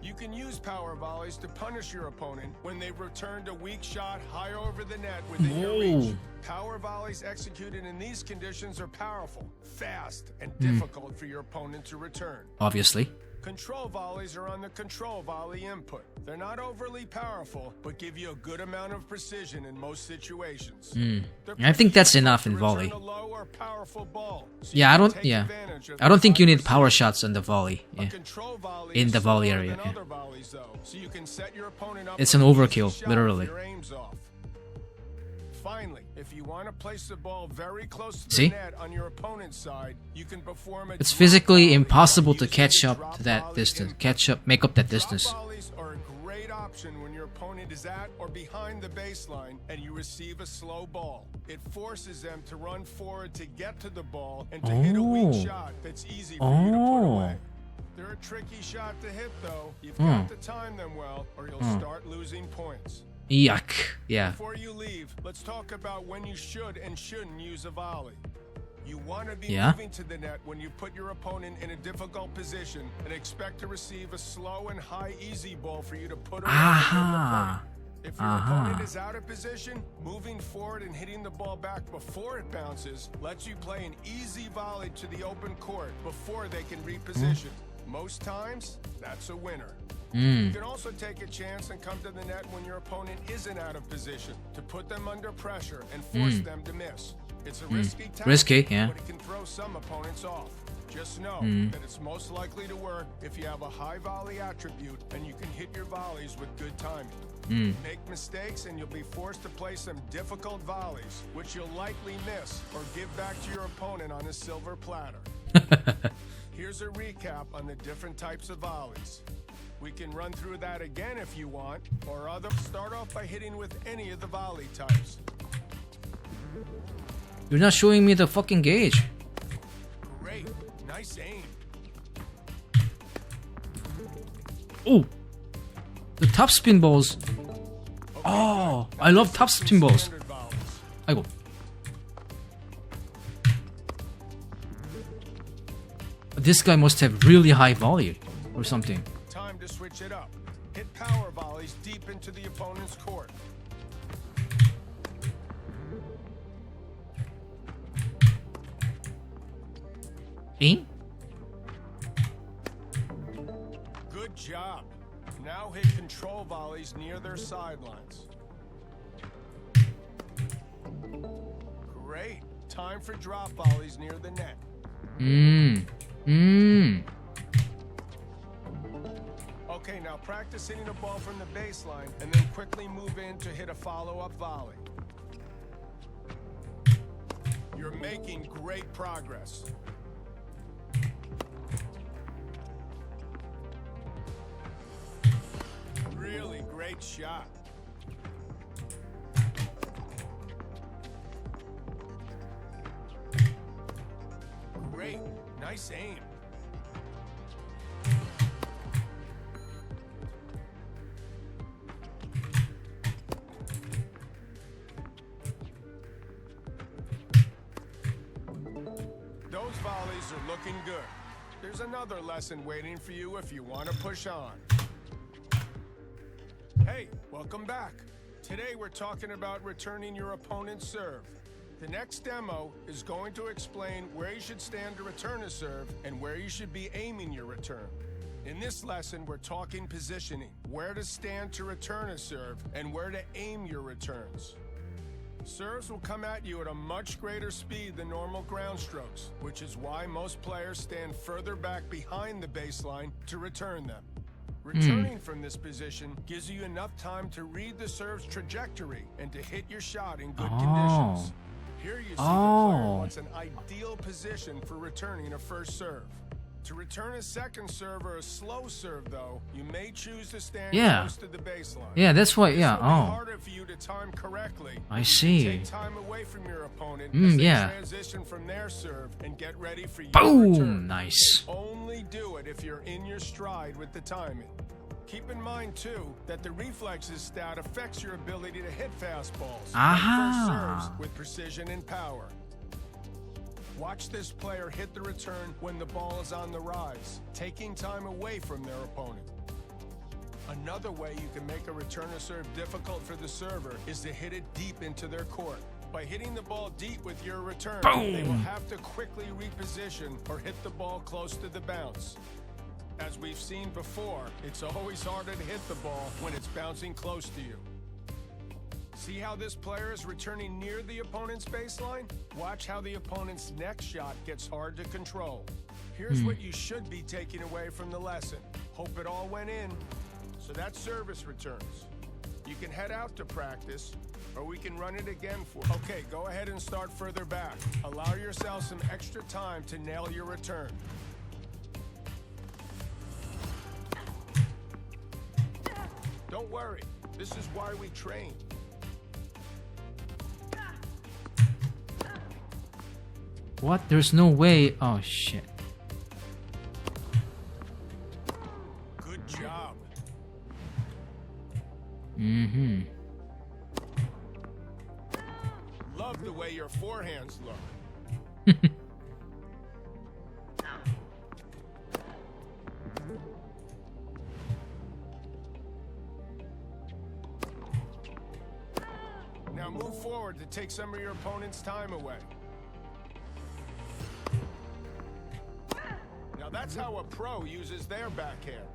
You can use power volleys to punish your opponent when they've returned a weak shot high over the net within your reach. Power volleys executed in these conditions are powerful, fast, and difficult for your opponent to return. Obviously. Control volleys are on the control volley input. They're not overly powerful, but give you a good amount of precision in most situations. They're I think that's enough in to return volley. a low or powerful ball, so Yeah, you I can don't. take Yeah, advantage of I don't think you the need power shots on the volley. a Yeah. control volley In is the volley slower area, than yeah. other volleys, though, so you can set your opponent up It's for an an easy overkill, shot literally. if your aim's off. Finally, if you want to place the ball very close to See? the net on your opponent's side, you can perform a It's drop physically volley impossible to using catch the up drop to that volley distance. input. Make up that Drop distance. volleys are a great option when your opponent is at or behind the baseline and you receive a slow ball. It forces them to run forward to get to the ball and to hit a weak Oh. shot that's easy for you to put Oh. away. They're a tricky shot to hit, though. You've got to time them well, or you'll start losing points. Yuck. Yeah. Before you leave, let's talk about when you should and shouldn't use a volley. You want to be Yeah? moving to the net when you put your opponent in a difficult position and expect to receive a slow and high easy ball for you to put away. Aha. If your opponent is out of position, moving forward and hitting the ball back before it bounces lets you play an easy volley to the open court before they can reposition. Most times, that's a winner. You can also take a chance and come to the net when your opponent isn't out of position to put them under pressure and force them to miss. It's a risky tactic, Risky, yeah. but it can throw some opponents off. Just know that it's most likely to work if you have a high volley attribute and you can hit your volleys with good timing. Make mistakes and you'll be forced to play some difficult volleys, which you'll likely miss or give back to your opponent on a silver platter. Here's a recap on the different types of volleys. We can run through that again if you want, or start off by hitting with any of the volley types. You're not showing me the fucking gauge. Great, nice aim. Oh, the TopSpin balls. Oh, I love TopSpin balls. Standard volleys. 아이고. This guy must have really high volley or something. Time to switch it up. Hit power volleys deep into the opponent's court. Aim? Good job. Now hit control volleys near their sidelines. Great. Time for drop volleys near the net. Okay, now practice hitting a ball from the baseline and then quickly move in to hit a follow-up volley. You're making great progress. Really great shot. Great. Nice aim. Those volleys are looking good. There's another lesson waiting for you if you want to push on. Hey, welcome back. Today we're talking about returning your opponent's serve. The next demo is going to explain where you should stand to return a serve and where you should be aiming your return. In this lesson, we're talking positioning, where to stand to return a serve and where to aim your returns. Serves will come at you at a much greater speed than normal ground strokes, which is why most players stand further back behind the baseline to return them. Returning from this position gives you enough time to read the serve's trajectory and to hit your shot in good conditions. Here you see the player wants an ideal position for returning a first serve. To return a second serve or a slow serve, though, you may choose to stand close to the baseline. Yeah, that's why. Yeah. This will be harder for you to time correctly. I see. Take time away from your opponent as they transition from their serve and get ready for your Boom! return. Nice. Only do it if you're in your stride with the timing. Keep in mind, too, that the reflexes stat affects your ability to hit fastballs like first serves with precision and power. Watch this player hit the return when the ball is on the rise, taking time away from their opponent. Another way you can make a return or serve difficult for the server is to hit it deep into their court. By hitting the ball deep with your return, they will have to quickly reposition or hit the ball close to the bounce. As we've seen before, it's always harder to hit the ball when it's bouncing close to you. See how this player is returning near the opponent's baseline? Watch how the opponent's next shot gets hard to control. Here's what you should be taking away from the lesson. Hope it all went in. So that's service returns. You can head out to practice, or we can run it again for you. Okay, go ahead and start further back. Allow yourself some extra time to nail your return. Don't worry, this is why we train. What? There's no way. Oh shit. Good job. Love the way your forehands look. Now move forward to take some of your opponent's time away. Now that's how a pro uses their backhand.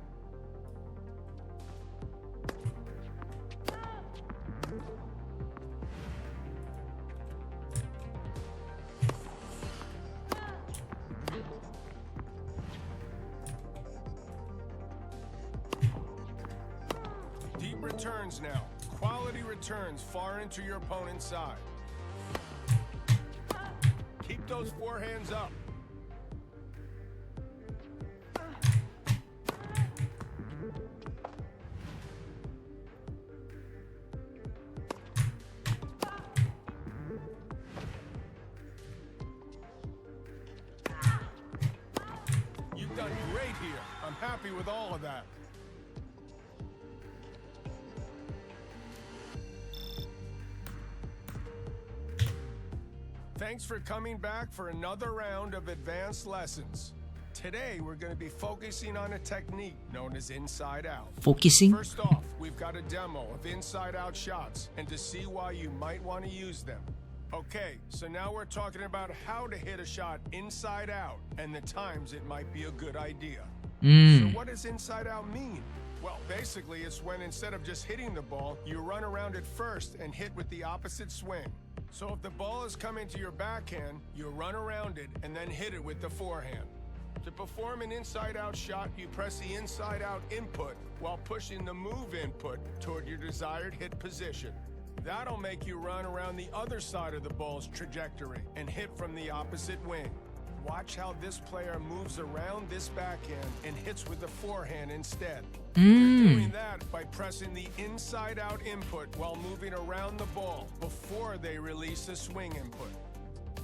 returns now. Quality returns far into your opponent's side. Keep those forehands up. You've done great here. I'm happy with all of that. Thanks for coming back for another round of advanced lessons. Today, we're going to be focusing on a technique known as inside out. Focusing? First off, we've got a demo of inside out shots and to see why you might want to use them. Okay, so now we're talking about how to hit a shot inside out and the times it might be a good idea. So what does inside out mean? Well, basically, it's when instead of just hitting the ball, you run around it first and hit with the opposite swing. So if the ball is coming to your backhand, you run around it and then hit it with the forehand. To perform an inside-out shot, you press the inside-out input while pushing the move input toward your desired hit position. That'll make you run around the other side of the ball's trajectory and hit from the opposite wing. Watch how this player moves around this backhand and hits with the forehand instead. They're doing that by pressing the inside-out input while moving around the ball before they release the swing input.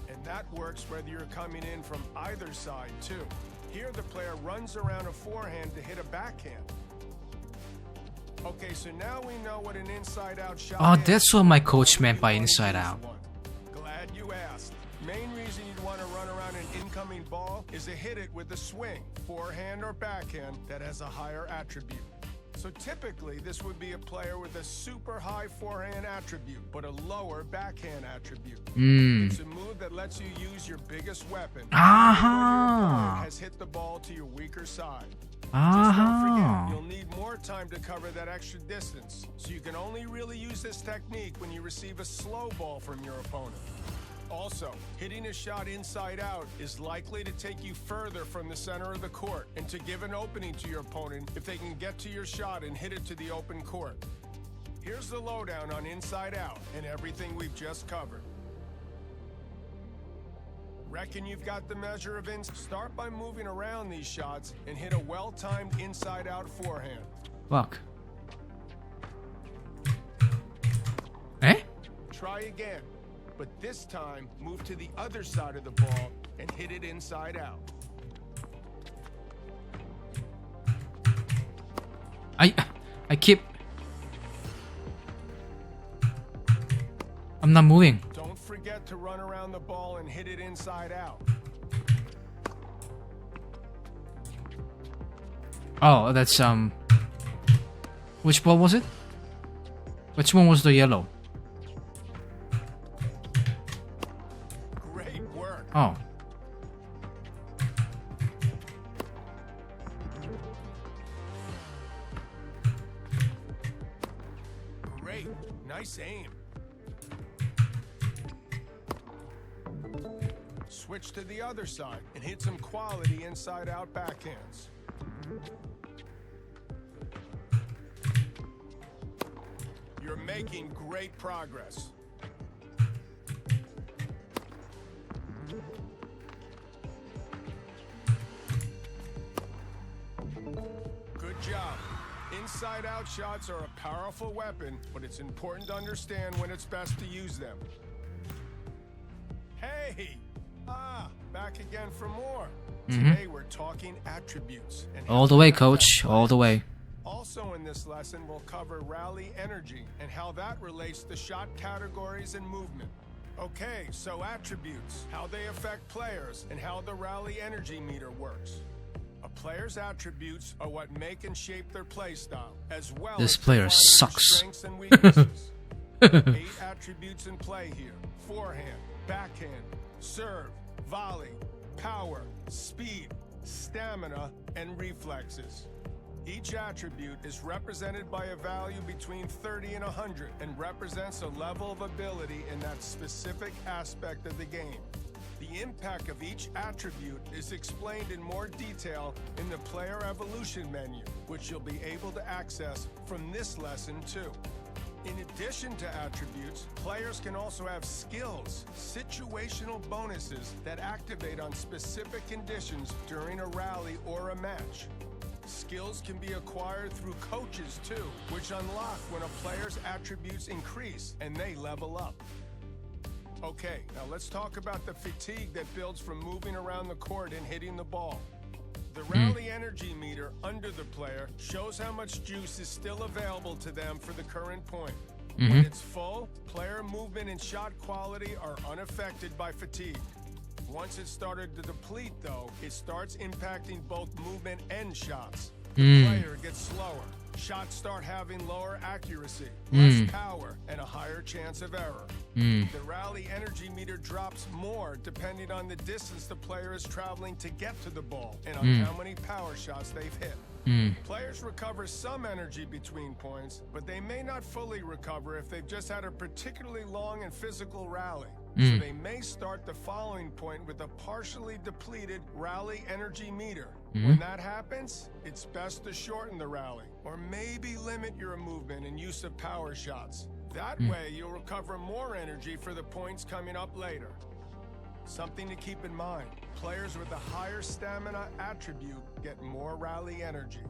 And that works whether you're coming in from either side, too. Here, the player runs around a forehand to hit a backhand. Okay, so now we know what an inside-out shot is. Oh, that's what my coach meant by inside out. Glad you asked. Main reason you'd want to run around an incoming ball is to hit it with a swing, forehand or backhand, that has a higher attribute. So typically, this would be a player with a super high forehand attribute, but a lower backhand attribute. It's a move that lets you use your biggest weapon when your opponent has hit the ball to your weaker side. Just don't forget, you'll need more time to cover that extra distance, so you can only really use this technique when you receive a slow ball from your opponent. Also, hitting a shot inside out is likely to take you further from the center of the court and to give an opening to your opponent if they can get to your shot and hit it to the open court. Here's the lowdown on inside out and everything we've just covered. Reckon you've got the measure of Start by moving around these shots and hit a well-timed inside-out forehand. Fuck. Eh? Try again, but this time move to the other side of the ball and hit it inside out. I keep... I'm not moving. Don't forget to run around the ball and hit it inside out. Oh, that's which ball was it? Which one was the yellow? Great work. Oh. Great. Nice aim. Switch to the other side and hit some quality inside-out backhands. You're making great progress. Good job. Inside-out shots are a powerful weapon, but it's important to understand when it's best to use them. Hey! Back again for more. Today we're talking attributes. And All the way, coach. All the way. Also in this lesson, we'll cover rally energy and how that relates to shot categories and movement. Okay, so attributes, how they affect players, and how the rally energy meter works. A player's attributes are what make and shape their play style, as well This as player defining their sucks. strengths and weaknesses. 8 attributes in play here: forehand, backhand, serve, volley, power, speed, stamina, and reflexes. Each attribute is represented by a value between 30 and 100 and represents a level of ability in that specific aspect of the game. The impact of each attribute is explained in more detail in the Player Evolution menu, which you'll be able to access from this lesson too. In addition to attributes, players can also have skills, situational bonuses that activate on specific conditions during a rally or a match. Skills can be acquired through coaches too, which unlock when a player's attributes increase and they level up. Okay, now let's talk about the fatigue that builds from moving around the court and hitting the ball. The rally energy meter under the player shows how much juice is still available to them for the current point. When it's full, player movement and shot quality are unaffected by fatigue. Once it started to deplete, though, it starts impacting both movement and shots. The player gets slower. Shots start having lower accuracy, less power, and a higher chance of error. The rally energy meter drops more depending on the distance the player is traveling to get to the ball and on how many power shots they've hit. Players recover some energy between points, but they may not fully recover if they've just had a particularly long and physical rally. So they may start the following point with a partially depleted rally energy meter. When that happens, it's best to shorten the rally, or maybe limit your movement and use of power shots. That way, you'll recover more energy for the points coming up later. Something to keep in mind, players with a higher stamina attribute get more rally energy.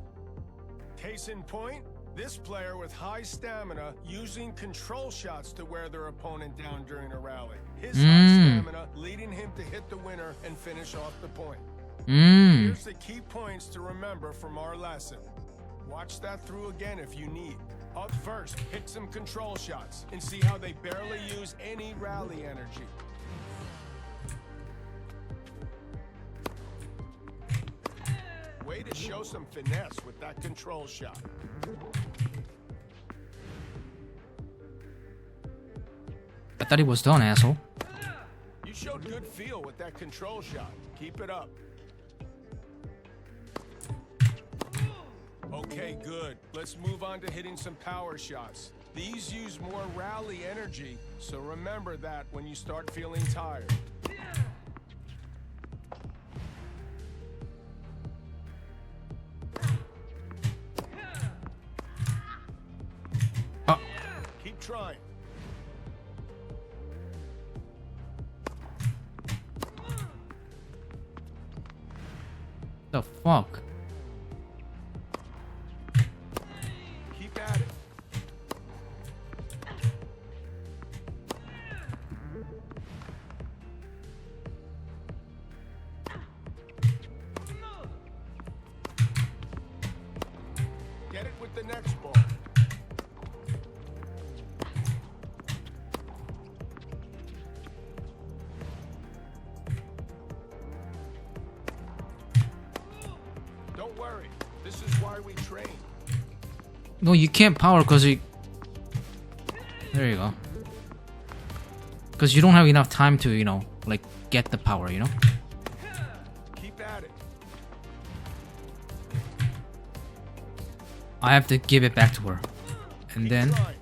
Case in point, this player with high stamina using control shots to wear their opponent down during a rally. His high stamina leading him to hit the winner and finish off the point. Here's the key points to remember from our lesson. Watch that through again if you need. Up first, hit some control shots and see how they barely use any rally energy. Way to show some finesse with that control shot. I thought it was done, asshole. You showed good feel with that control shot. Keep it up. Okay, good. Let's move on to hitting some power shots. These use more rally energy, so remember that when you start feeling tired. Keep trying. The fuck? Keep at it. Get it with the next ball. Don't worry. This is why we train. No, you can't power because you... There you go. Because you don't have enough time to, you know, like, get the power, you know? Keep at it. I have to give it back to her. And then... Try.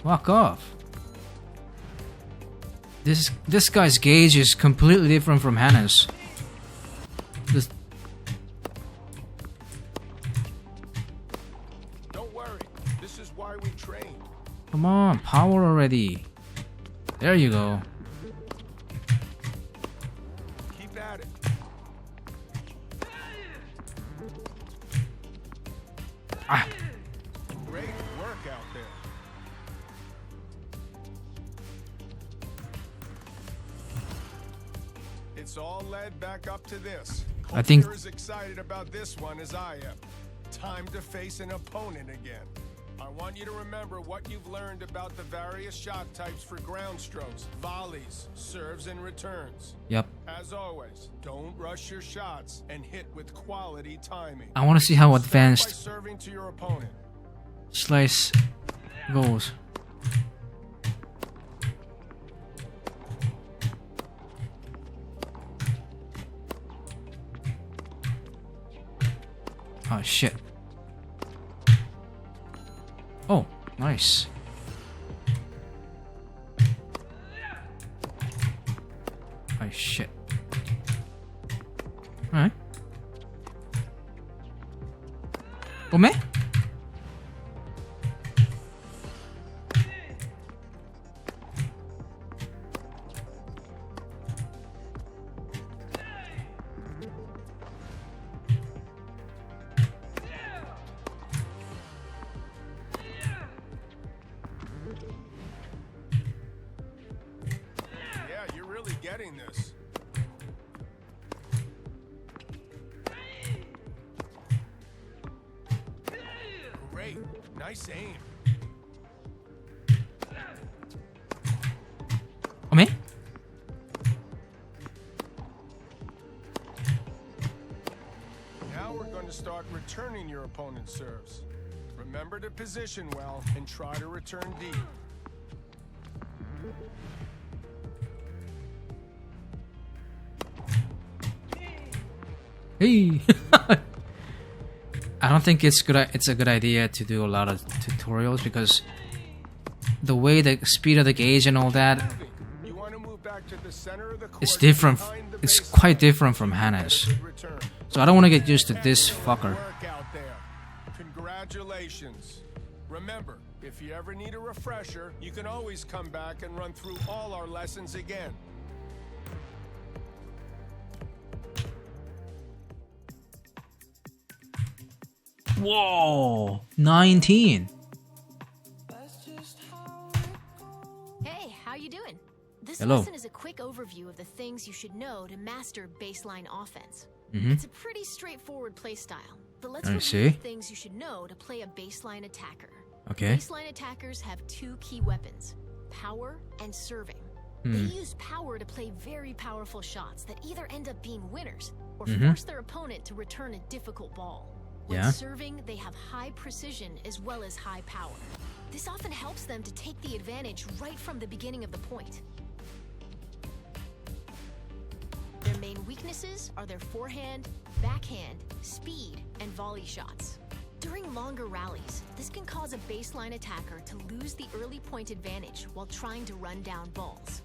Fuck off. This guy's gauge is completely different from Hannah's. This... Don't worry. This is why we train. Come on, power already. There you go. Keep at it. Ah. Great work out there. It's all led back up to this. I think- Hope you're as excited about this one as I am. Time to face an opponent again. I want you to remember what you've learned about the various shot types for ground strokes, volleys, serves, and returns. Yep. As always, don't rush your shots and hit with quality timing. I want to see how Start by advanced serving to your opponent. Slice goes. Oh shit. Oh, nice. Oh shit. Alright. 오메? Yeah, you're really getting this. Great. Nice aim. 오메? Now we're going to start returning your opponent's serves. Remember to position well and try to return deep. Hey. I don't think it's a good idea to do a lot of tutorials because the way the speed of the gauge and all that You want to move back to the center of the court. it's different. behind the It's baseline. quite different from Hannah's. Good return. So I don't want to get used to this fucker. Work out there. Congratulations. Remember, if you ever need a refresher, you can always come back and run through all our lessons again. Whoa, 19. Hey, how you doing? This Hello. lesson is a quick overview of the things you should know to master baseline offense. Mhm. It's a pretty straightforward play style, but let's I review see. the things you should know to play a baseline attacker. Okay. Baseline attackers have two key weapons, power and serving. Hmm. They use power to play very powerful shots that either end up being winners or Mhm. force their opponent to return a difficult ball. When Yeah. serving, they have high precision as well as high power. This often helps them to take the advantage right from the beginning of the point. Their main weaknesses are their forehand, backhand, speed, and volley shots. During longer rallies, this can cause a baseline attacker to lose the early point advantage while trying to run down balls.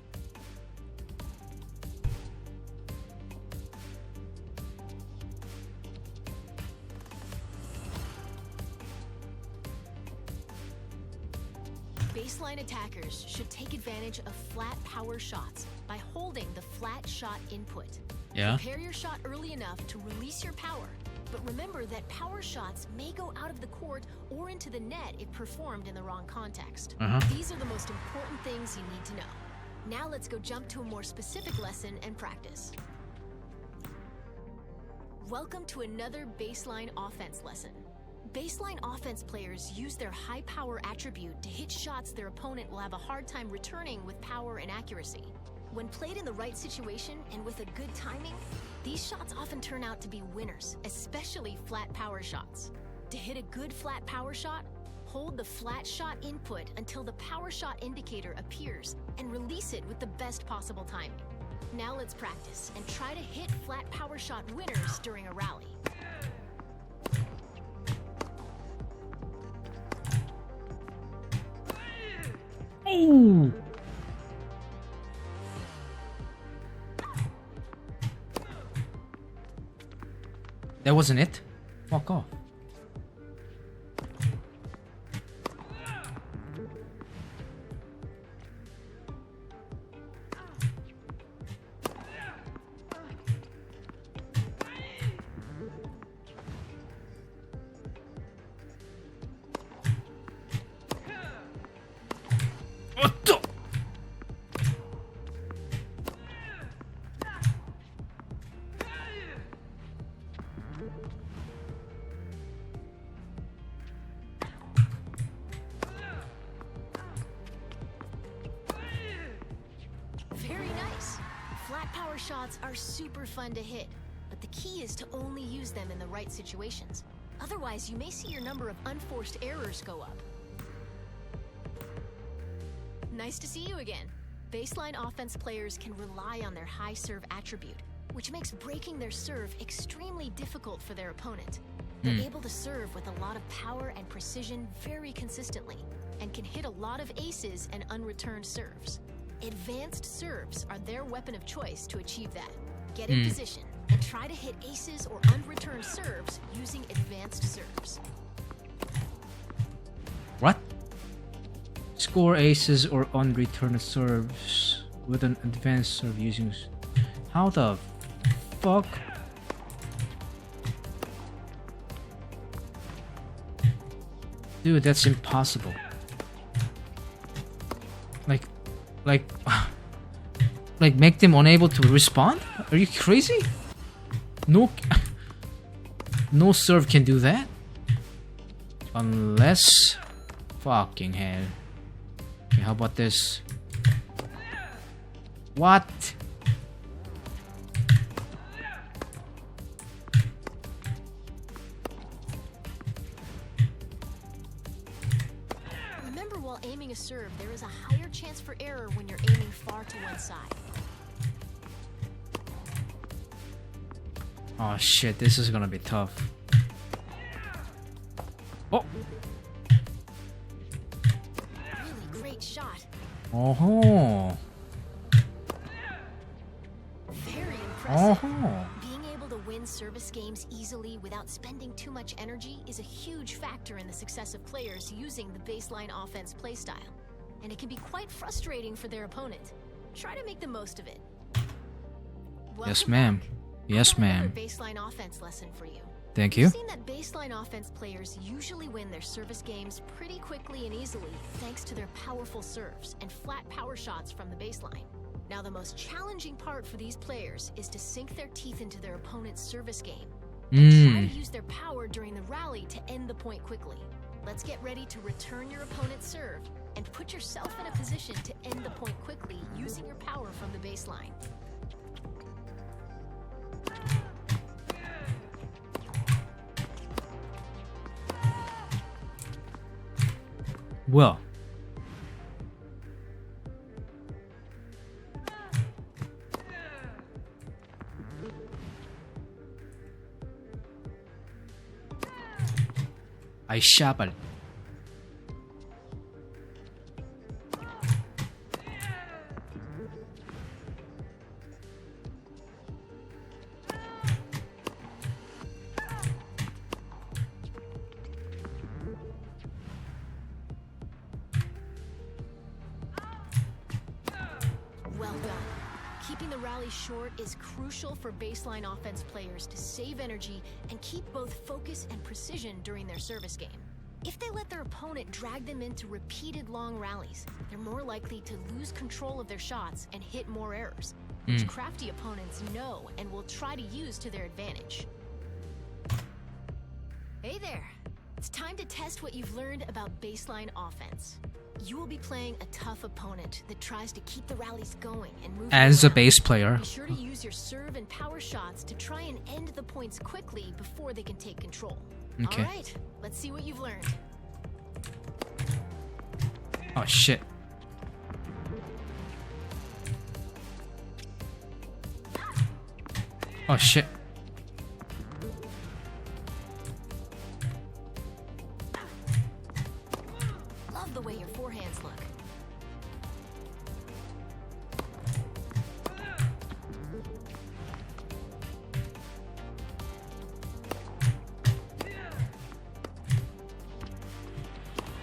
Baseline attackers should take advantage of flat power shots by holding the flat shot input. Yeah. Prepare your shot early enough to release your power, but remember that power shots may go out of the court or into the net if performed in the wrong context. Uh-huh. These are the most important things you need to know. Now let's go jump to a more specific lesson and practice. Welcome to another baseline offense lesson. Baseline offense players use their high power attribute to hit shots their opponent will have a hard time returning with power and accuracy. When played in the right situation and with a good timing, these shots often turn out to be winners, especially flat power shots. To hit a good flat power shot, hold the flat shot input until the power shot indicator appears and release it with the best possible timing. Now let's practice and try to hit flat power shot winners during a rally. Ooh. That wasn't it? Fuck off. What the? Very nice. Flat power shots are super fun to hit, but the key is to only use them in the right situations. Otherwise, you may see your number of unforced errors go up. Nice to see you again. Baseline offense players can rely on their high serve attribute, which makes breaking their serve extremely difficult for their opponent. They're able to serve with a lot of power and precision very consistently, and can hit a lot of aces and unreturned serves. Advanced serves are their weapon of choice to achieve that. Get in position and try to hit aces or unreturned serves using advanced serves. What? Score aces or unreturned serves with an advanced serve using... How the fuck? Dude, that's impossible. Like make them unable to respond? Are you crazy? No, no serve can do that. Unless, fucking hell. Okay, how about this? What? Remember, while aiming a serve, there is a higher chance for error when you're aiming far to one side. Oh shit, this is gonna be tough. Oh! Really great shot. Oh! Very impressive. Oh! Being able to win service games easily without spending too much energy is a huge factor in the success of players using the baseline offense playstyle. And it can be quite frustrating for their opponent. Try to make the most of it. Yes, Welcome ma'am. back. Yes, I've got another ma'am. baseline offense lesson for you. Thank you. We've seen that baseline offense players usually win their service games pretty quickly and easily thanks to their powerful serves and flat power shots from the baseline. Now, the most challenging part for these players is to sink their teeth into their opponent's service game and try to use their power during the rally to end the point quickly. Let's get ready to return your opponent's serve and put yourself in a position to end the point quickly using your power from the baseline. Well. I shabal. Well done. Keeping the rally short is crucial for baseline offense players to save energy and keep both focus and precision during their service game. If they let their opponent drag them into repeated long rallies, they're more likely to lose control of their shots and hit more errors, which crafty opponents know and will try to use to their advantage. Hey there! It's time to test what you've learned about baseline offense. You will be playing a tough opponent that tries to keep the rallies going and move As a around. bass player. Be sure to use your serve and power shots to try and end the points quickly before they can take control. Okay. All right, let's see what you've learned. Oh shit. Oh shit. Love the way your forehands look.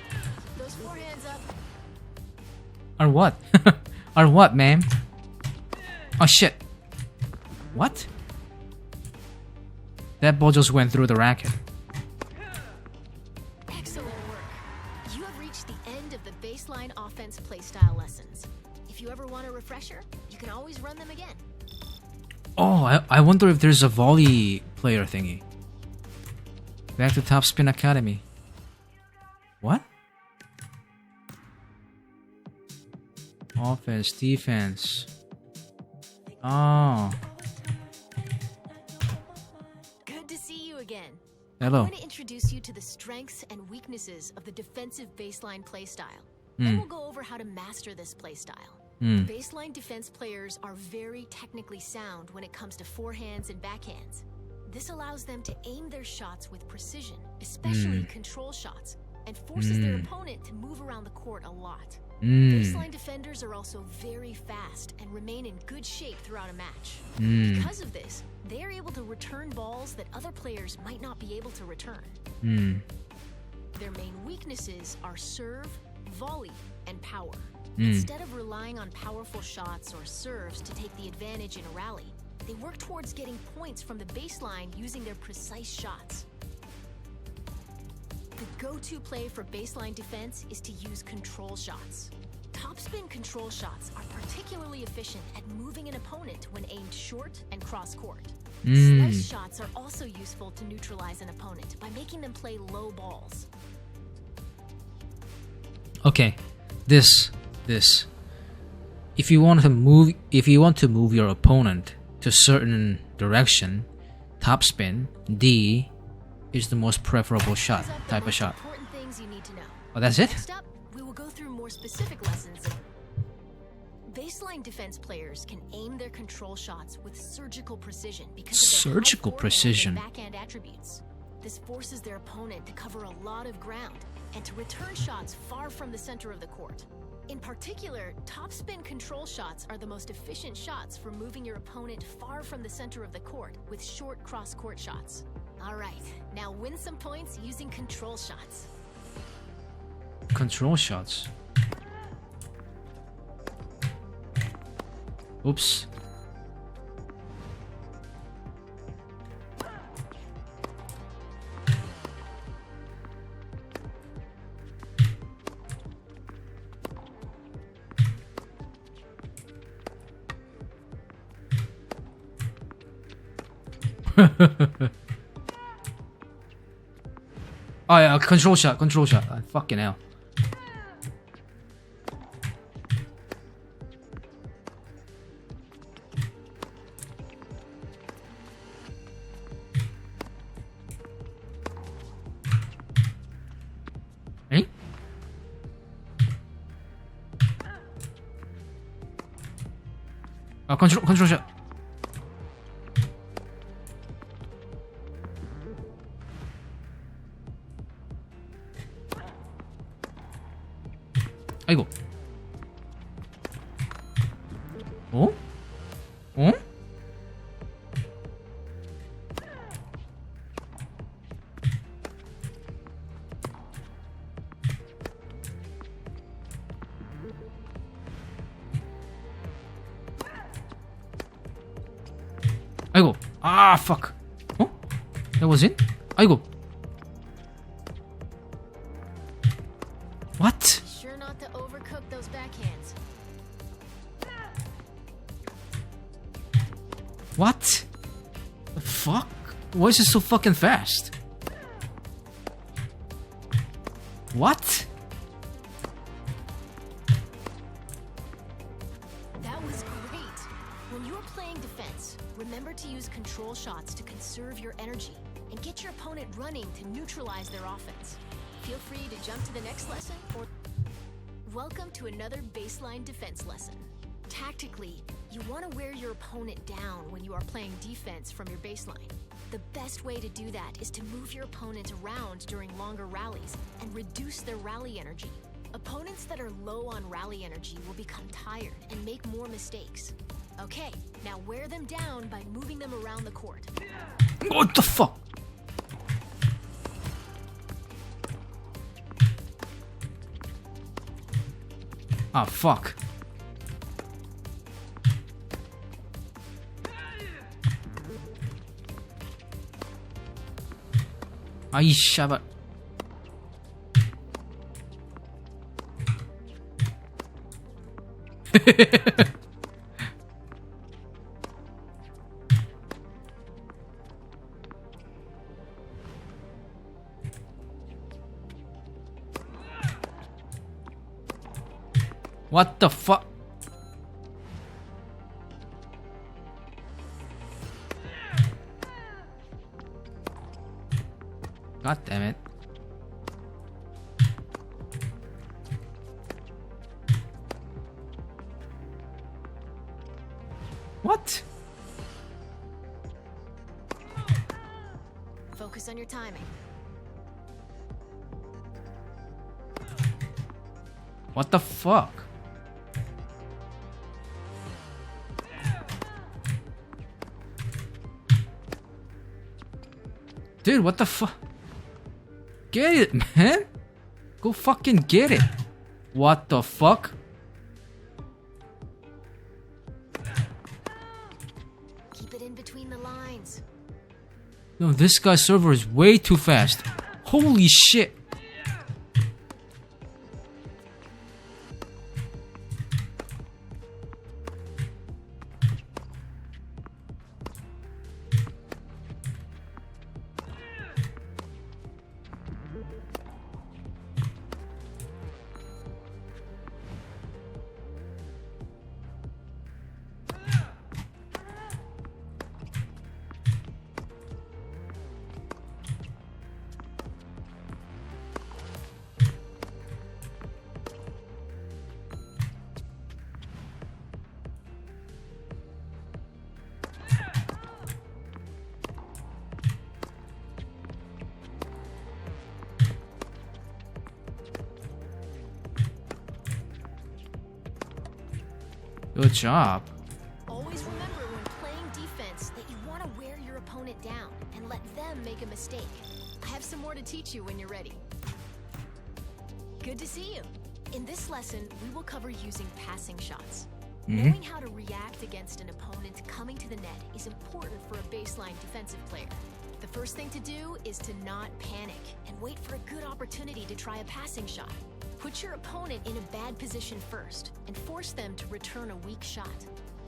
Keep those forehands up. Or what? Or what, ma'am? Oh shit. What? That ball just went through the racket. Excellent work. You have reached the end of the baseline offense playstyle lessons. If you ever want a refresher, you can always run them again. Oh, I wonder if there's a volley player thingy. Back to TopSpin Academy. What? Offense, defense. Oh. Good to see you again. Hello. I'm going to introduce you to the strengths and weaknesses of the defensive baseline playstyle. Then we'll go over how to master this playstyle. Baseline defense players are very technically sound when it comes to forehands and backhands. This allows them to aim their shots with precision, especially control shots, and forces their opponent to move around the court a lot. Baseline defenders are also very fast and remain in good shape throughout a match. Because of this, they are able to return balls that other players might not be able to return. Their main weaknesses are serve, volley, and power. Instead of relying on powerful shots or serves to take the advantage in a rally, they work towards getting points from the baseline using their precise shots. The go-to play for baseline defense is to use control shots. Topspin control shots are particularly efficient at moving an opponent when aimed short and cross-court. Slice shots are also useful to neutralize an opponent by making them play low balls. Okay, this. If you want to move your opponent to a certain direction, topspin D is the most preferable shot type of shot. Important things you need to know. Oh, that's it? Next up, we will go through more specific lessons. Baseline defense players can aim their control shots with surgical precision because of their high forehand and backhand attributes. This forces their opponent to cover a lot of ground and to return shots far from the center of the court. In particular, topspin control shots are the most efficient shots for moving your opponent far from the center of the court with short cross-court shots. All right, now win some points using control shots. Control shots. Oops. Oh yeah, control shot. Fucking hell. Eh? Oh, control shot. 아이고. 어? 어? 아이고. 아, fuck. 어? That was it? 아이고. What? Sure not to overcook those backhands. What? The fuck? Why is it so fucking fast? What? That was great. When you're playing defense, remember to use control shots to conserve your energy and get your opponent running to neutralize their offense. Feel free to jump to the next lesson or... Welcome to another baseline defense lesson. Tactically, you want to wear your opponent down when you are playing defense from your baseline. The best way to do that is to move your opponent around during longer rallies and reduce their rally energy. Opponents that are low on rally energy will become tired and make more mistakes. Okay, now wear them down by moving them around the court. What the fuck? Ah, fuck. 아이 샤발. What the fuck? God damn it. What? Focus on your timing. What the fuck? Dude, what the fuck? Get it, man! Go fucking get it! What the fuck? Keep it in between the lines. No, this guy's server is way too fast. Holy shit! Good job. Always remember when playing defense that you want to wear your opponent down and let them make a mistake. I have some more to teach you when you're ready. Good to see you. In this lesson, we will cover using passing shots. Knowing how to react against an opponent coming to the net is important for a baseline defensive player. The first thing to do is to not panic and wait for a good opportunity to try a passing shot. Put your opponent in a bad position first and force them to return a weak shot.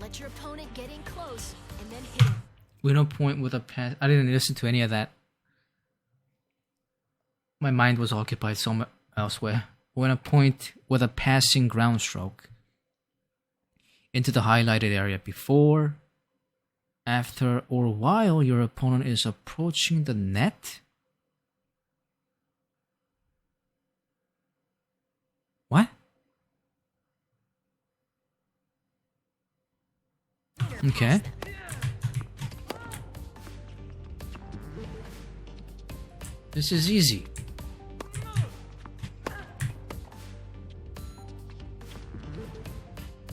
Let your opponent get in close and then hit him. Winnow point with a pass. I didn't listen to any of that. My mind was occupied somewhere elsewhere. Winnow point with a passing ground stroke into the highlighted area before, after, or while your opponent is approaching the net. What? Okay. This is easy.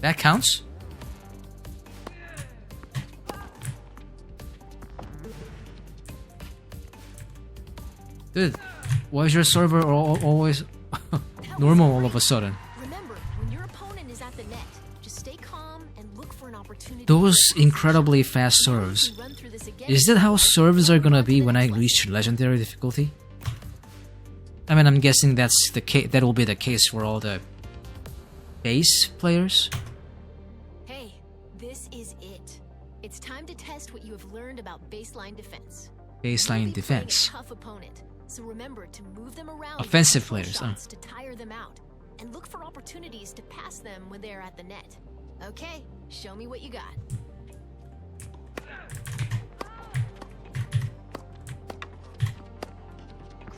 That counts? Dude, why is your server always normal all of a sudden? Remember, when your opponent is at the net, just stay calm and look for an opportunity. Those incredibly fast serves. Is that how serves are gonna be when I reach legendary difficulty? I mean, I'm guessing that's the case. That will be the case for all the base players. Hey, this is it. It's time to test what you have learned about baseline defense. Baseline You'll be defense. playing a tough opponent, so remember to move them around. with Offensive control players, shots to tire them out, and look for opportunities to pass them when they're at the net. Okay, show me what you got.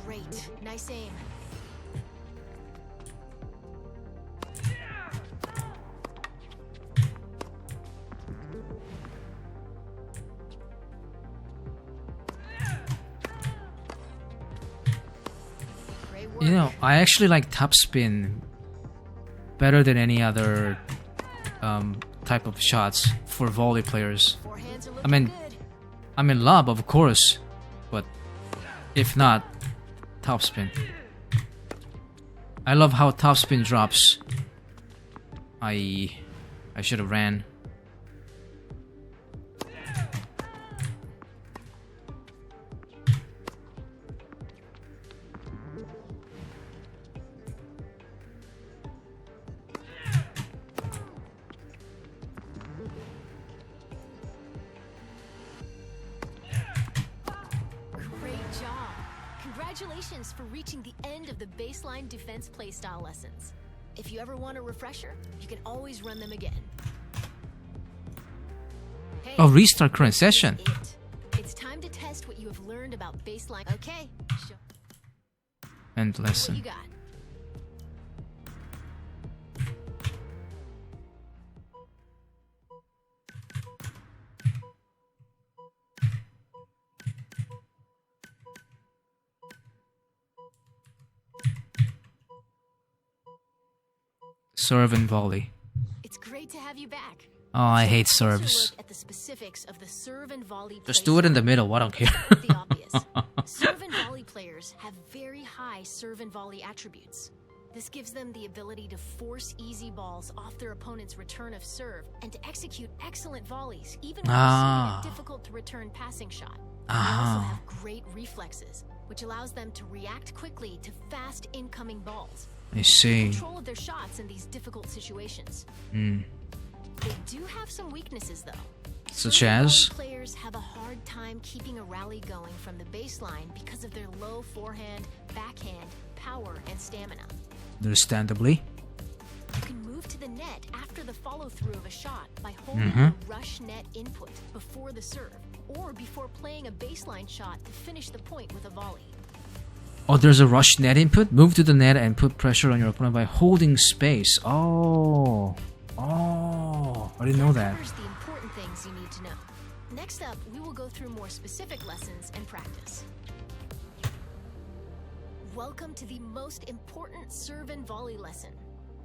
Great, nice aim. Great work. You know, I actually like TopSpin better than any other type of shots for volley players. Forehands are I mean, looking good. I mean lob, of course, but if not, TopSpin. I love how TopSpin drops. I should have ran. Great job. Congratulations for reaching the end of the baseline defense playstyle lessons. If you ever want a refresher, you can always run them again. Hey, Oh, restart current session. It's time to test what you have learned about baseline. Okay, show End me what you lesson. got. Serve and volley. It's great to have you back. Oh, I hate Let's take a serves. look at the specifics of the serve and volley Just play do it in the style. middle. I don't care. The obvious. Serve and volley players have very high serve and volley attributes. This gives them the ability to force easy balls off their opponent's return of serve and to execute excellent volleys, even when receiving a difficult to return passing shot. They also have great reflexes, which allows them to react quickly to fast incoming balls. I see. Control of their shots in these difficult situations. They do have some weaknesses, though. Such Serve and as? volley players have a hard time keeping a rally going from the baseline because of their low forehand, backhand, power, and stamina. Understandably. You can move to the net after the follow-through of a shot by holding the rush net input before the serve, or before playing a baseline shot to finish the point with a volley. Oh, there's a rush net input? Move to the net and put pressure on your opponent by holding space. Oh. Oh. I didn't know that. Covers the important things you need to know. Next up, we will go through more specific lessons and practice. Welcome to the most important serve and volley lesson.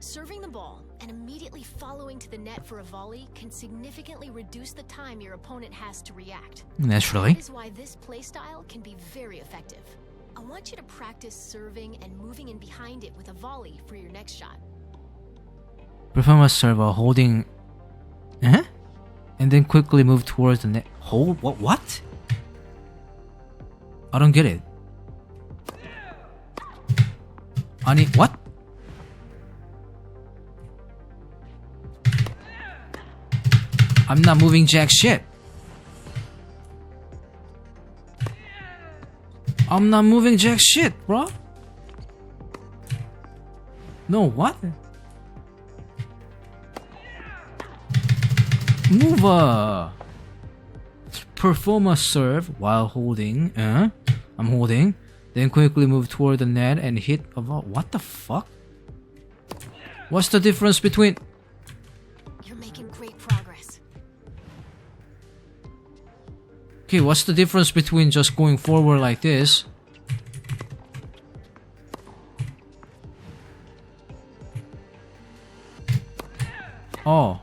Serving the ball and immediately following to the net for a volley can significantly reduce the time your opponent has to react. Naturally. That is why this playstyle can be very effective. I want you to practice serving and moving in behind it with a volley for your next shot. Perform a serve while holding... Eh? And then quickly move towards the net. Hold? What? I don't get it. I need... What? I'm not moving jack shit. I'm not moving jack shit, bro. No, what? Move perform a serve while holding. I'm holding. Then quickly move toward the net and hit a ball. What the fuck? What's the difference between... You're making great progress. Okay, what's the difference between just going forward like this? Oh.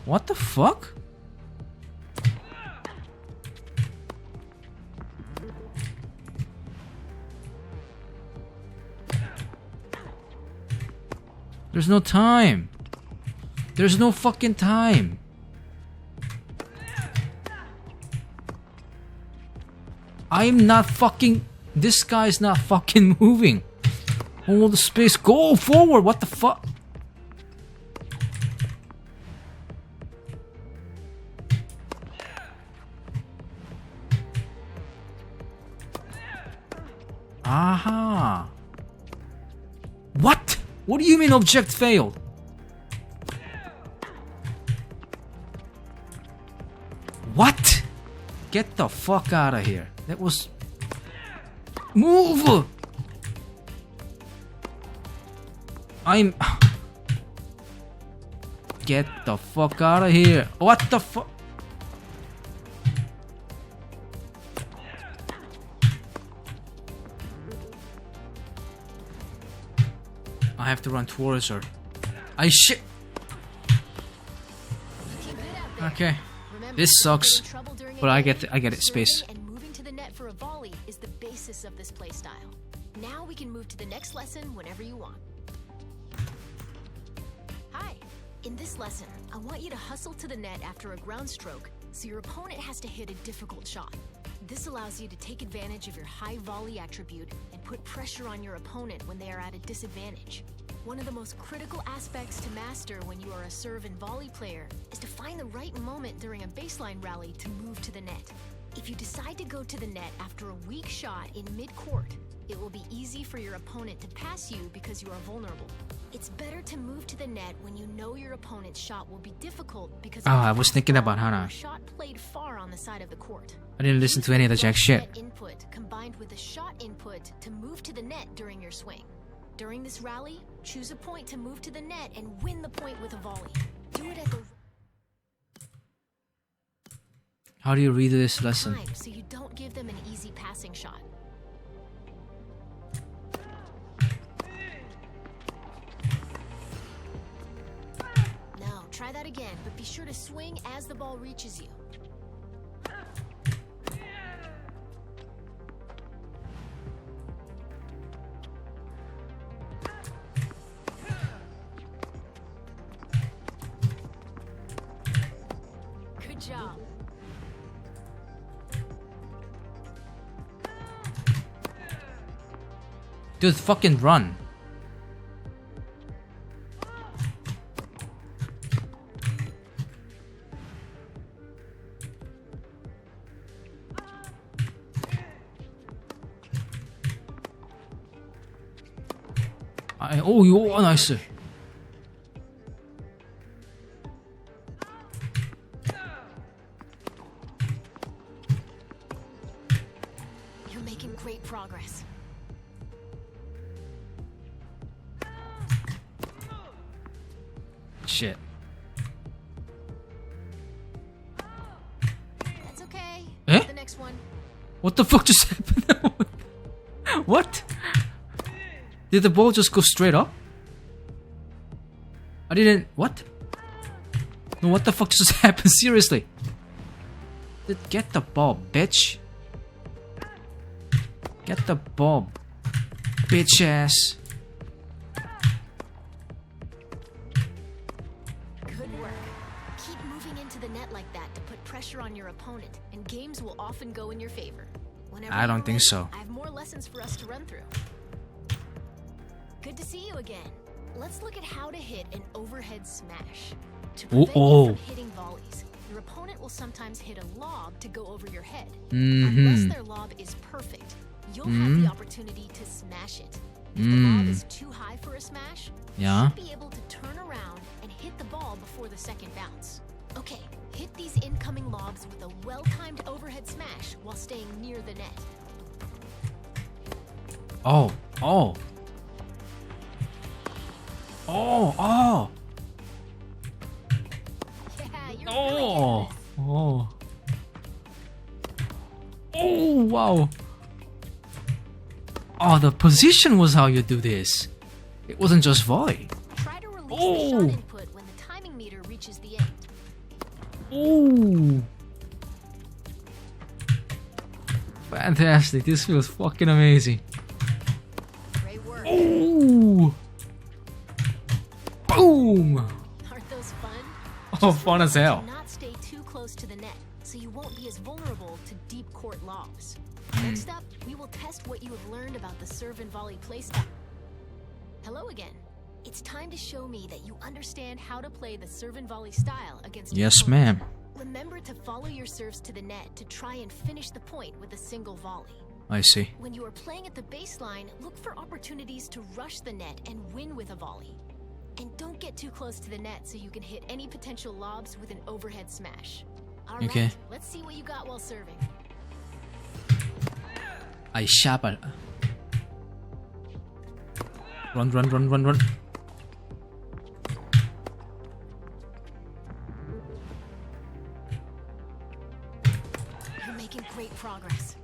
What the fuck? There's no time. There's no fucking time. I'm not fucking... This guy's not fucking moving. Hold the space. Go forward. What the fuck? Aha. What? What do you mean object failed? What? Get the fuck out of here. That was... Move! I'm... Get the fuck out of here. What the fuck? I have to run towards her. I shit. Okay. This sucks, but I get it. Space. And moving to the net for a volley is the basis of this playstyle. Now we can move to the next lesson whenever you want. Hi. In this lesson, I want you to hustle to the net after a ground stroke, so your opponent has to hit a difficult shot. This allows you to take advantage of your high volley attribute and put pressure on your opponent when they are at a disadvantage. One of the most critical aspects to master when you are a serve and volley player is to find the right moment during a baseline rally to move to the net. If you decide to go to the net after a weak shot in mid-court, it will be easy for your opponent to pass you because you are vulnerable. It's better to move to the net when you know your opponent's shot will be difficult because I was thinking about Hana. Shot played far on the side of the court. I didn't listen to any of the jack shit. Input combined with a shot input to move to the net during your swing. During this rally, choose a point to move to the net and win the point with a volley. Do it at the How do you read this lesson? time so you don't give them an easy passing shot. can, but be sure to swing as the ball reaches you. Good job. Dude, fucking run. Oh, you nice. You're making great progress. Shit. That's okay. Eh? The next one. What the fuck just happened? What? Did the ball just go straight up? I didn't... What? No, what the fuck just happened? Seriously. Get the ball, bitch. Get the ball, bitch ass. Good work. Keep moving into the net like that to put pressure on your opponent, and games will often go in your favor. Whenever I don't you're think ready, so. I have more lessons for us to run through. Good to see you again. Let's look at how to hit an overhead smash. To prevent you from hitting volleys, your opponent will sometimes hit a lob to go over your head. Unless their lob is perfect, you'll have the opportunity to smash it. If the lob is too high for a smash, Yeah. you should be able to turn around and hit the ball before the second bounce. Okay, hit these incoming lobs with a well-timed overhead smash while staying near the net. Oh. Oh. Oh. Oh. Yeah, you're Oh. really good at this. Oh. Oh, wow. Oh, the position was how you do this. It wasn't just volley. Try to release the Oh. shot input when the timing meter reaches the end. Oh. Fantastic. This feels fucking amazing. Great work. Oh. Boom. Aren't those fun? Oh, Just fun as remember hell. to not stay too close to the net, so you won't be as vulnerable to deep court lobs. Next up, we will test what you have learned about the serve and volley playstyle. Hello again. It's time to show me that you understand how to play the serve and volley style against your Yes, opponent. ma'am. Remember to follow your serves to the net to try and finish the point with a single volley. I see. When you are playing at the baseline, look for opportunities to rush the net and win with a volley. And don't get too close to the net so you can hit any potential lobs with an overhead smash. All right, Okay. let's see what you got while serving. I shabba. Run, run, run, run, run. You're making great progress.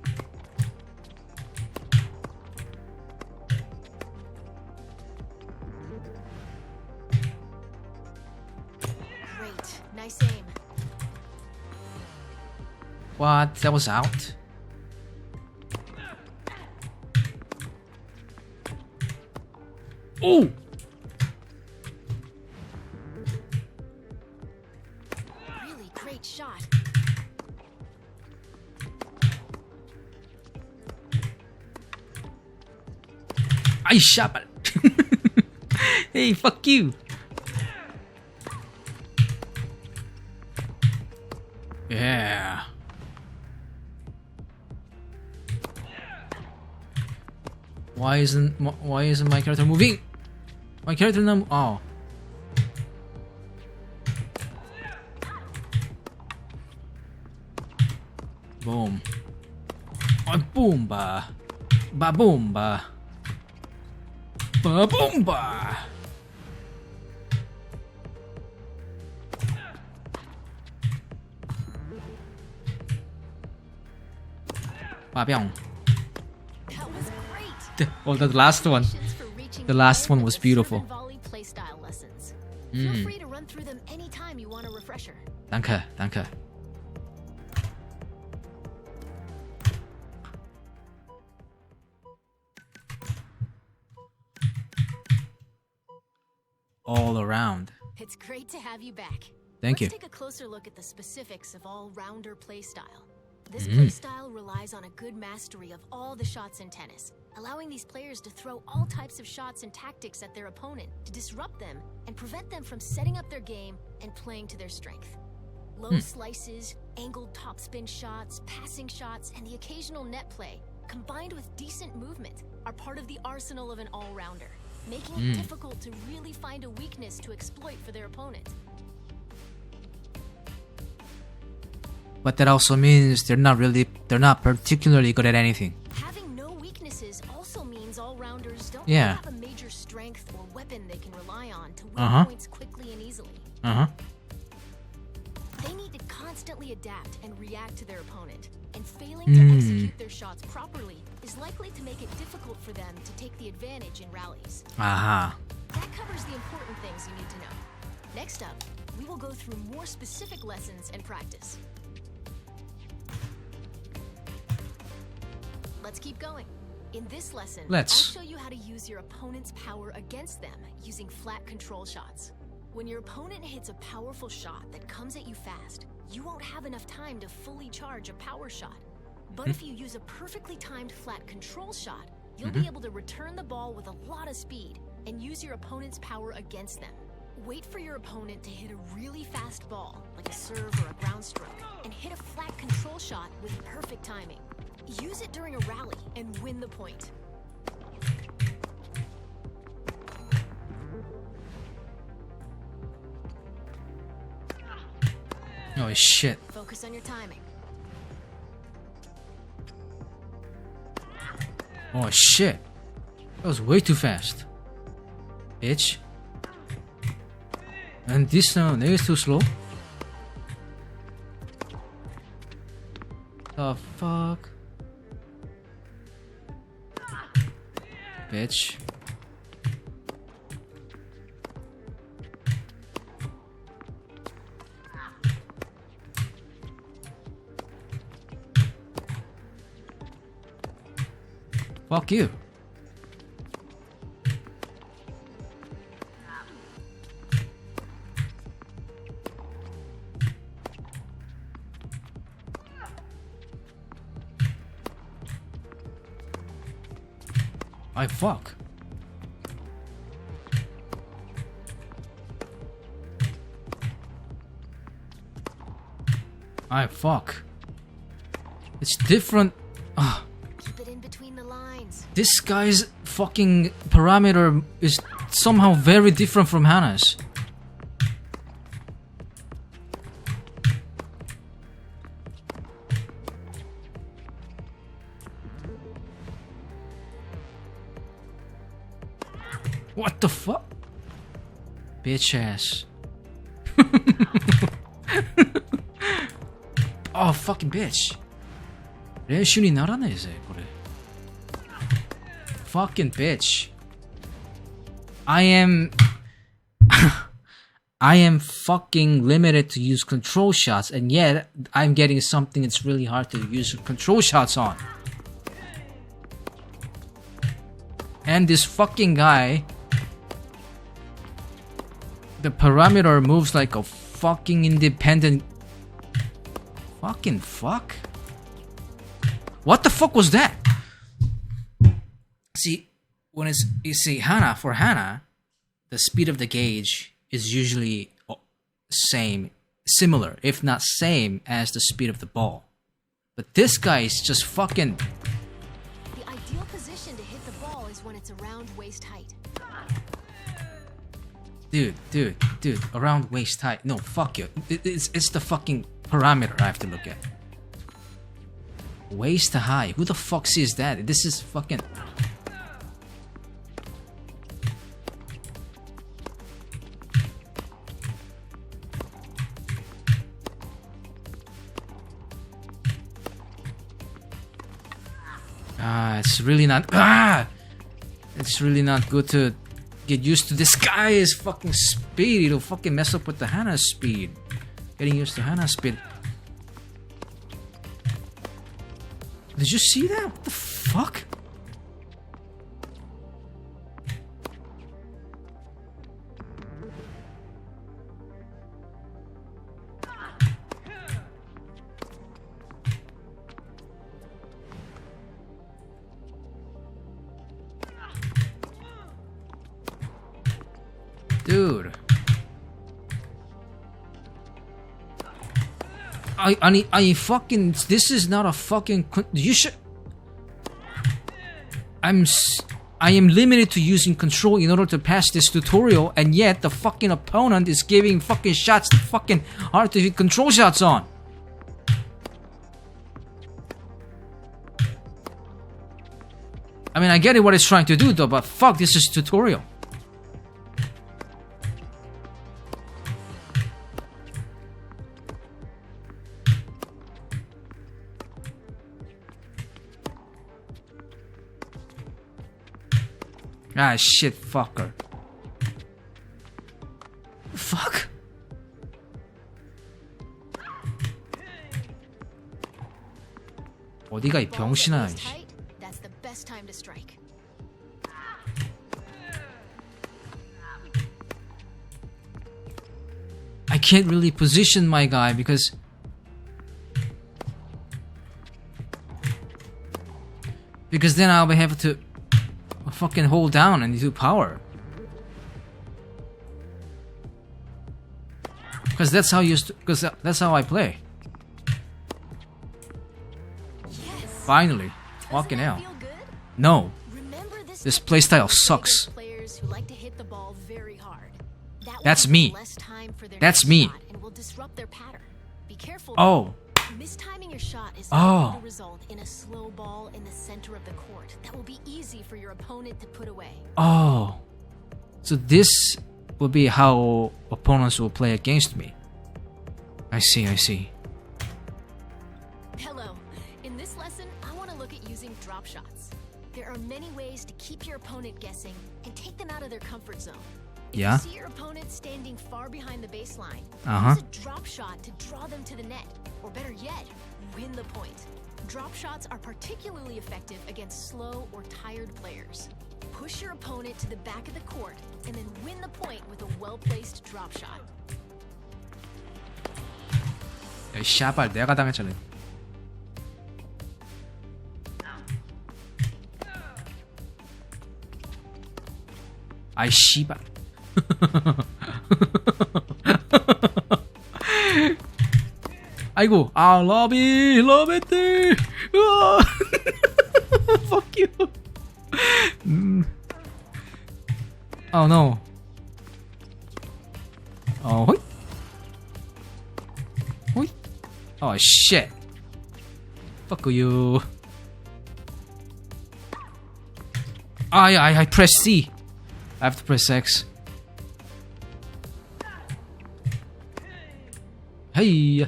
Great. Nice aim. What? That was out? Oh! Really great shot. I shabba. Hey, fuck you. Yeah. Why isn't my character moving? My character now. Oh. Boom. Oh, boomba. Ba boomba. Ba boomba. Ba byong. That was great. Oh, the last one. The last one was beautiful. Volley playstyle lessons. Feel free to run through them anytime you want to refresh Danke, danke. All around. It's great to have you back. Thank you. Let's take a closer look at the specifics of all-rounder playstyle. This playstyle relies on a good mastery of all the shots in tennis, allowing these players to throw all types of shots and tactics at their opponent to disrupt them and prevent them from setting up their game and playing to their strength. Low slices, angled topspin shots, passing shots, and the occasional net play, combined with decent movement, are part of the arsenal of an all-rounder, making it difficult to really find a weakness to exploit for their opponent. But that also means they're not particularly good at anything. Having no weaknesses also means all-rounders don't have a major strength or weapon they can rely on to win points quickly and easily. They need to constantly adapt and react to their opponent, and failing to execute their shots properly is likely to make it difficult for them to take the advantage in rallies. That covers the important things you need to know. Next up, we will go through more specific lessons and practice. Let's keep going. In this lesson, I'll show you how to use your opponent's power against them using flat control shots. When your opponent hits a powerful shot that comes at you fast, you won't have enough time to fully charge a power shot. But if you use a perfectly timed flat control shot, you'll be able to return the ball with a lot of speed and use your opponent's power against them. Wait for your opponent to hit a really fast ball, like a serve or a ground stroke, and hit a flat control shot with perfect timing. Use it during a rally and win the point. Oh shit. Focus on your timing. Oh shit. That was way too fast. Bitch. And this is too slow. The fuck? Bitch. Fuck you. I fuck. I fuck. It's different. Keep it in between the lines. This guy's fucking parameter is somehow very different from Hannah's. What the fuck? Bitch ass. Oh, fucking bitch. 練習にならねえぜ、これ。Fucking bitch. I am fucking limited to use control shots, and yet I'm getting something it's really hard to use control shots on. And this fucking guy, the parameter moves like a fucking independent. Fucking fuck. What the fuck was that? See, when Hannah, for Hannah, the speed of the gauge is usually similar, if not same, as the speed of the ball. But this guy is just fucking. The ideal position to hit the ball is when it's around waist height. Dude, around waist height. No, fuck you. It's the fucking parameter I have to look at. Waist high. Who the fuck sees that? This is fucking. It's really not. It's really not good to get used to this guy's fucking speed. It'll fucking mess up with the Hannah's speed. Getting used to Hana speed. Did you see that? What the fuck? Dude. I fucking, this is not a fucking, you should, I am limited to using control in order to pass this tutorial, and yet the fucking opponent is giving fucking shots that fucking hard to hit control shots on. I mean, I get it what it's trying to do though, but fuck, this is tutorial. Ah, shit, fucker. Fuck. 어디가 이 병신아. That's the best time to strike. I can't really position my guy because then I'll have to fucking hold down and do power. Because that's how that's how I play. Yes. Finally. Fucking hell. Feel good? No. Remember This type of playstyle game sucks. Players who like to hit the ball very hard. That will That's give me. less time for their That's next me. shot and will disrupt their pattern. Be careful. Oh. Mistiming your shot is Oh. likely to result in a slow ball in the center of the court that will be easy for your opponent to put away. Oh. So this will be how opponents will play against me. I see, I see. Hello. In this lesson, I want to look at using drop shots. There are many ways to keep your opponent guessing and take them out of their comfort zone. If Yeah. you see your opponent standing far behind the baseline, Uh-huh. use a drop shot to draw them to the net. Or better yet, win the point. Drop shots are particularly effective against slow or tired players. Push your opponent to the back of the court and then win the point with a well-placed drop shot. 야, 씨발 내가 당했잖아. 아이 씨발. 아이고, 아 러비, 러베트. Fuck you. Oh no. Oh, 호잇. 호잇. Oh shit. Fuck you. I press C. I have to press X. Hey.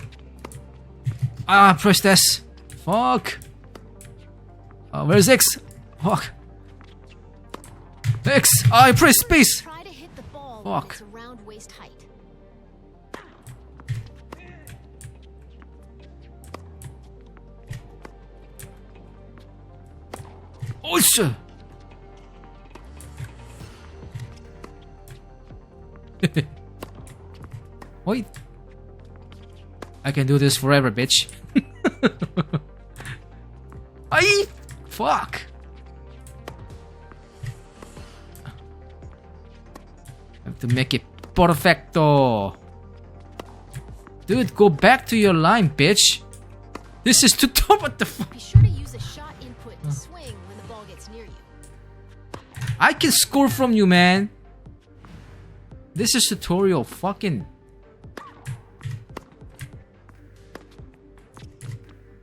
Ah, pressed S. Fuck. Where's X? Fuck. X. I press space. Try to hit the ball Fuck. when it's around waist height. Oh shit. Wait. I can do this forever, bitch. Ay! Fuck! I have to make it perfecto. Dude, go back to your line, bitch. This is too tough. What the fuck? Be sure to use a shot input to swing when the ball gets near you. I can score from you, man. This is tutorial. Fucking.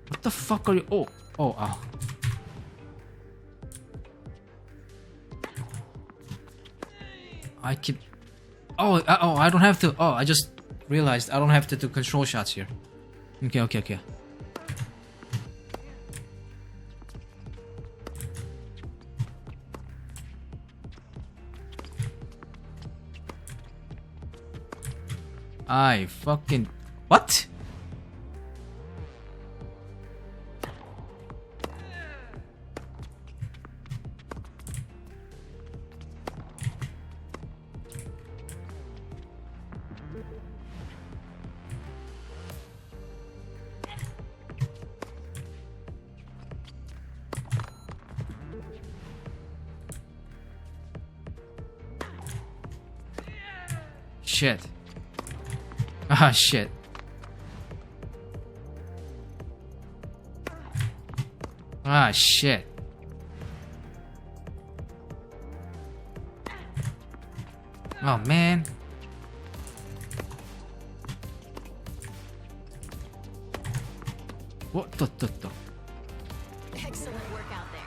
What the fuck are you? Oh. I can. Oh, I don't have to. Oh, I just realized I don't have to do control shots here. Okay. I fucking. What? Shit. Ah, shit. Ah, shit. Oh, man. What the? Excellent work out there.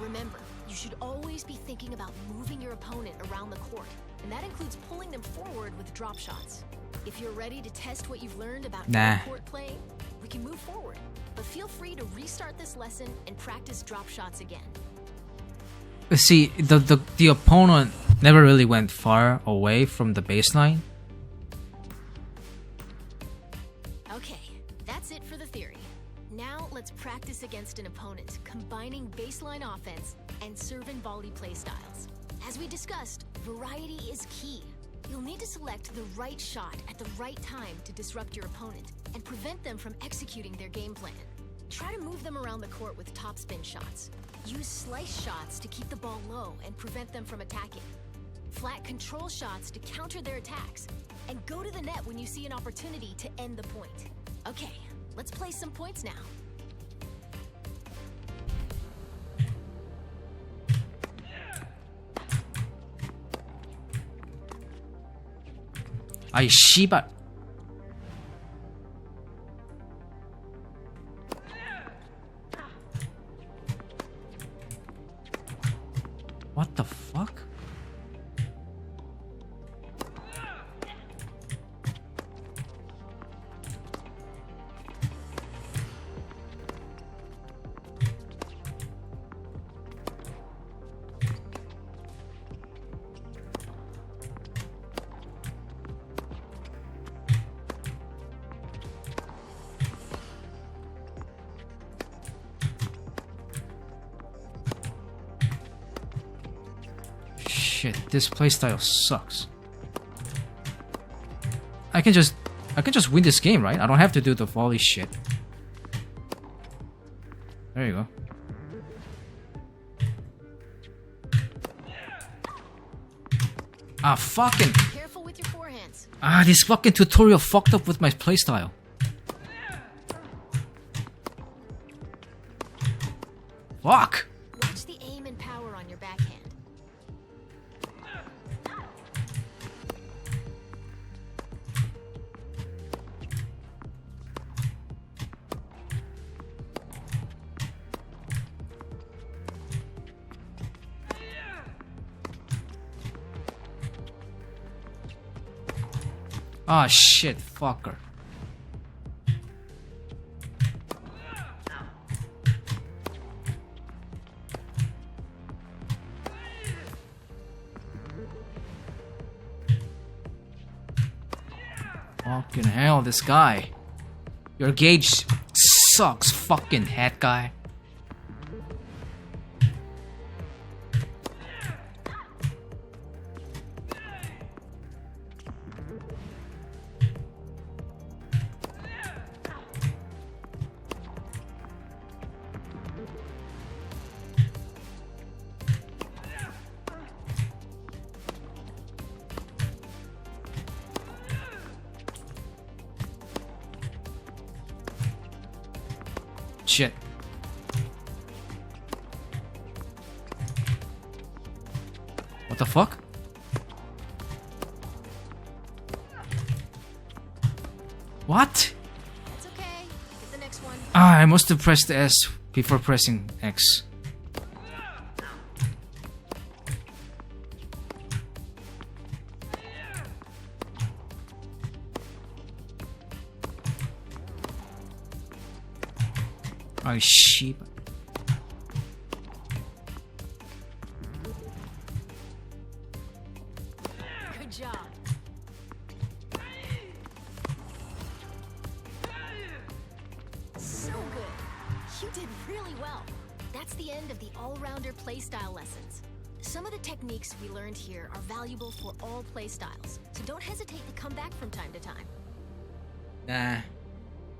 Remember, you should always be thinking about moving your opponent around the court, and that includes pulling them forward with drop shots. If you're ready to test what you've learned about court play, we can move forward. But feel free to restart this lesson and practice drop shots again. See, the opponent never really went far away from the baseline. Okay, that's it for the theory. Now let's practice against an opponent, combining baseline offense and serve and volley play styles. As we discussed, variety is key. You'll need to select the right shot at the right time to disrupt your opponent and prevent them from executing their game plan. Try to move them around the court with topspin shots. Use slice shots to keep the ball low and prevent them from attacking. Flat control shots to counter their attacks. And go to the net when you see an opportunity to end the point. Okay, let's play some points now. 아이 씨발. What the fuck? Shit, this playstyle sucks. I can just win this game, right? I don't have to do the volley shit. There you go. Ah, fucking. Careful with your forehands. Ah, this fucking tutorial fucked up with my playstyle. Fuck. Watch the aim and power on your backhand. Ah, shit, fucker. Fucking hell, this guy. Your gauge sucks, fucking head guy. Shit. What the fuck? What? That's okay. Get the next one. Ah, I must have pressed S before pressing X. Oh, sheep. Good job. did really well. That's the end of the all-rounder playstyle lessons. Some of the techniques we learned here are valuable for all playstyles, so don't hesitate to come back from time to time. Nah,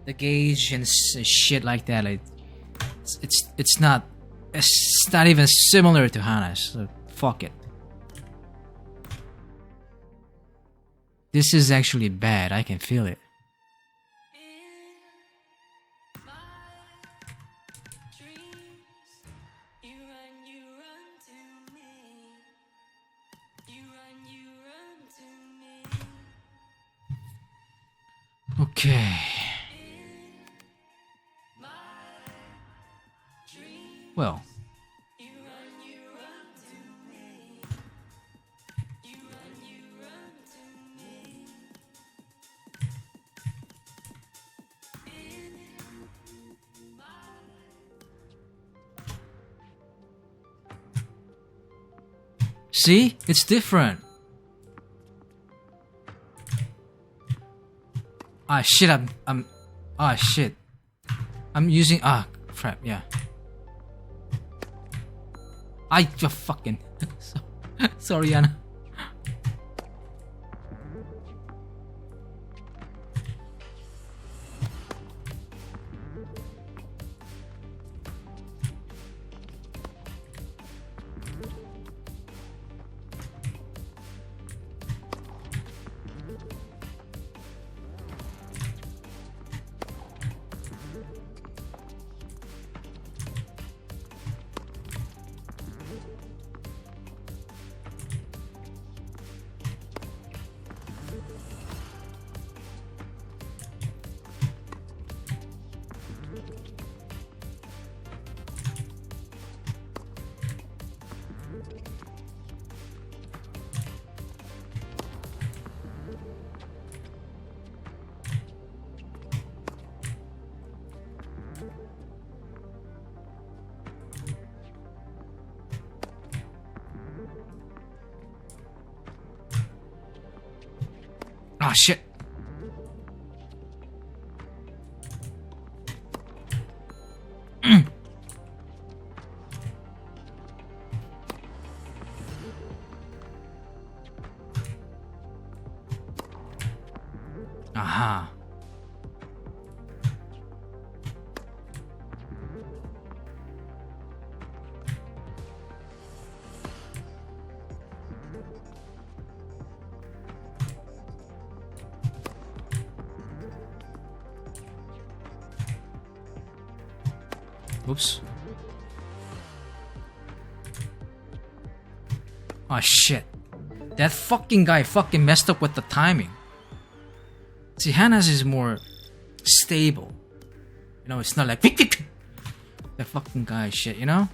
the gauge and shit like that, it's not even similar to Hana's. So fuck it. This is actually bad. I can feel it. Okay. Well. See? It's different. Ah shit, ah shit. I'm using crap, yeah. I just fucking sorry, Anna. Ah shit. Aha. Oops. Oh shit. That fucking guy fucking messed up with the timing. See, Hana's is more stable. You know, it's not like that fucking guy shit, you know?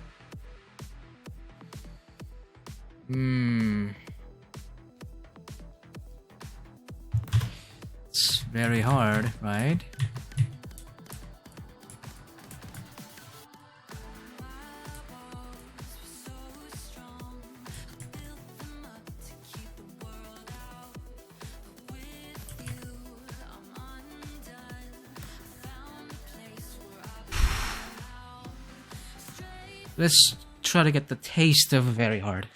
It's very hard, right? Let's try to get the taste of very hard.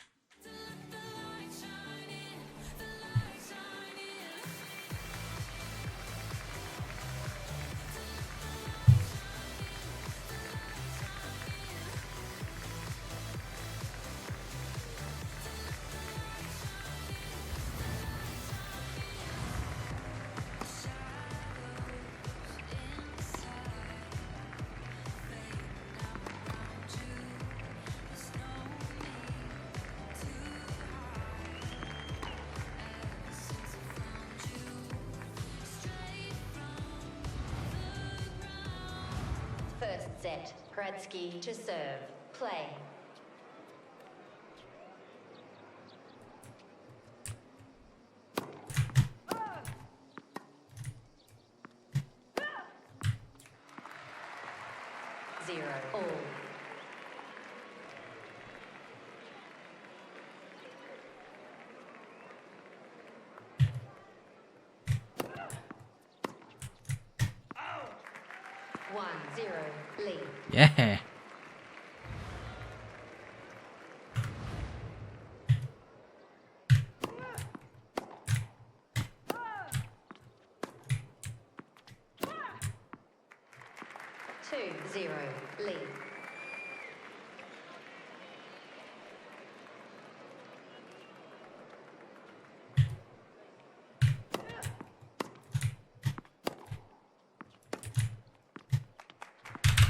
First set, Gretzky to serve. Play. Zero all. 1-0 lead. Yeah. Two zero lead.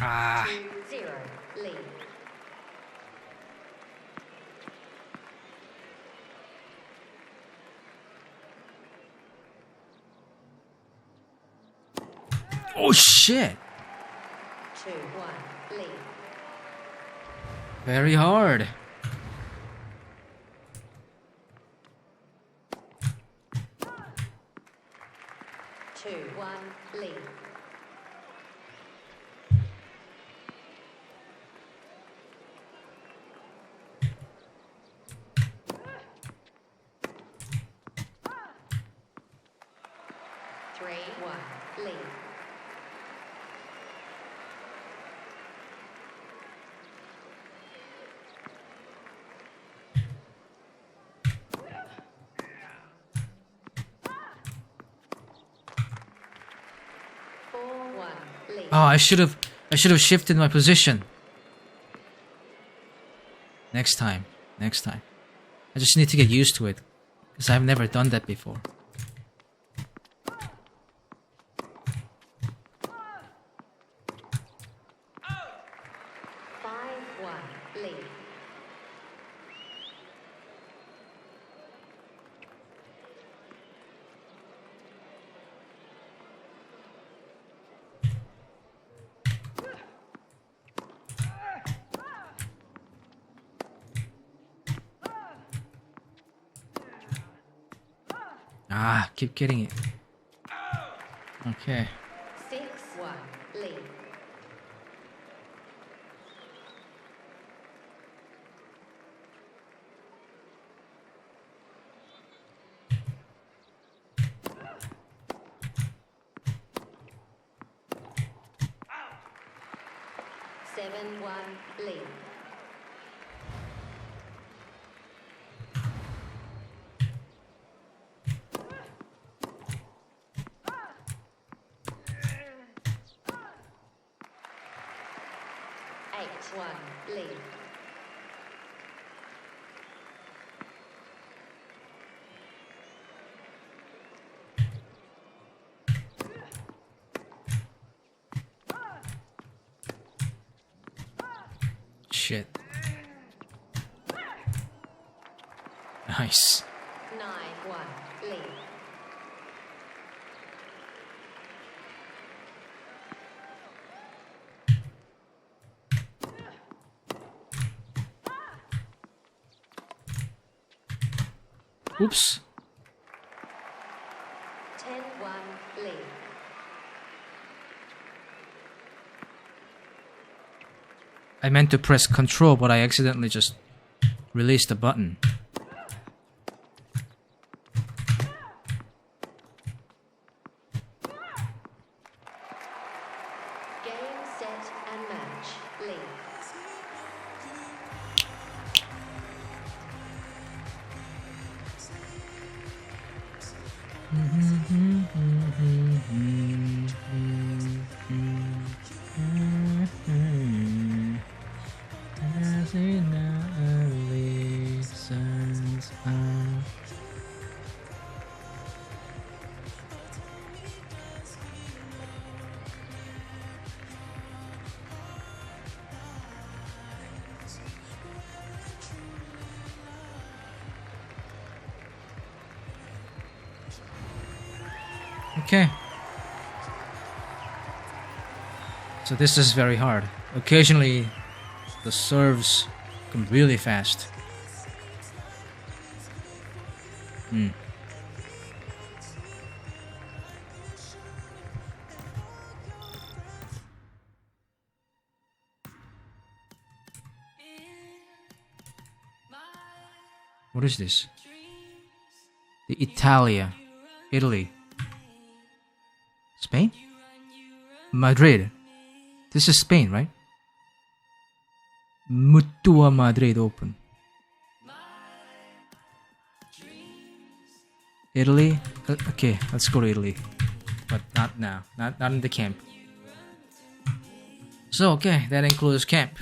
Ah. 2-0 lead. Oh shit. 2-1 lead. Very hard. Two one lead. Three one lead. Lead. Oh, I should have shifted my position. Next time. I just need to get used to it because I've never done that before. 5-1 lead. Ah, keep getting it. Okay. 6-1 lead. Seven one lead. Eight one lead. Shit. Nice. 9-1 lead. Oops. 10-1 lead. I meant to press control, but I accidentally just released the button. Game, set, and match. Lead. Okay. So this is very hard. Occasionally, the serves come really fast. What is this? The Italy. Spain? Madrid. This is Spain, right? Mutua Madrid Open. Italy? Okay, let's go to Italy. But not now. Not in the camp. So, okay, that includes camp.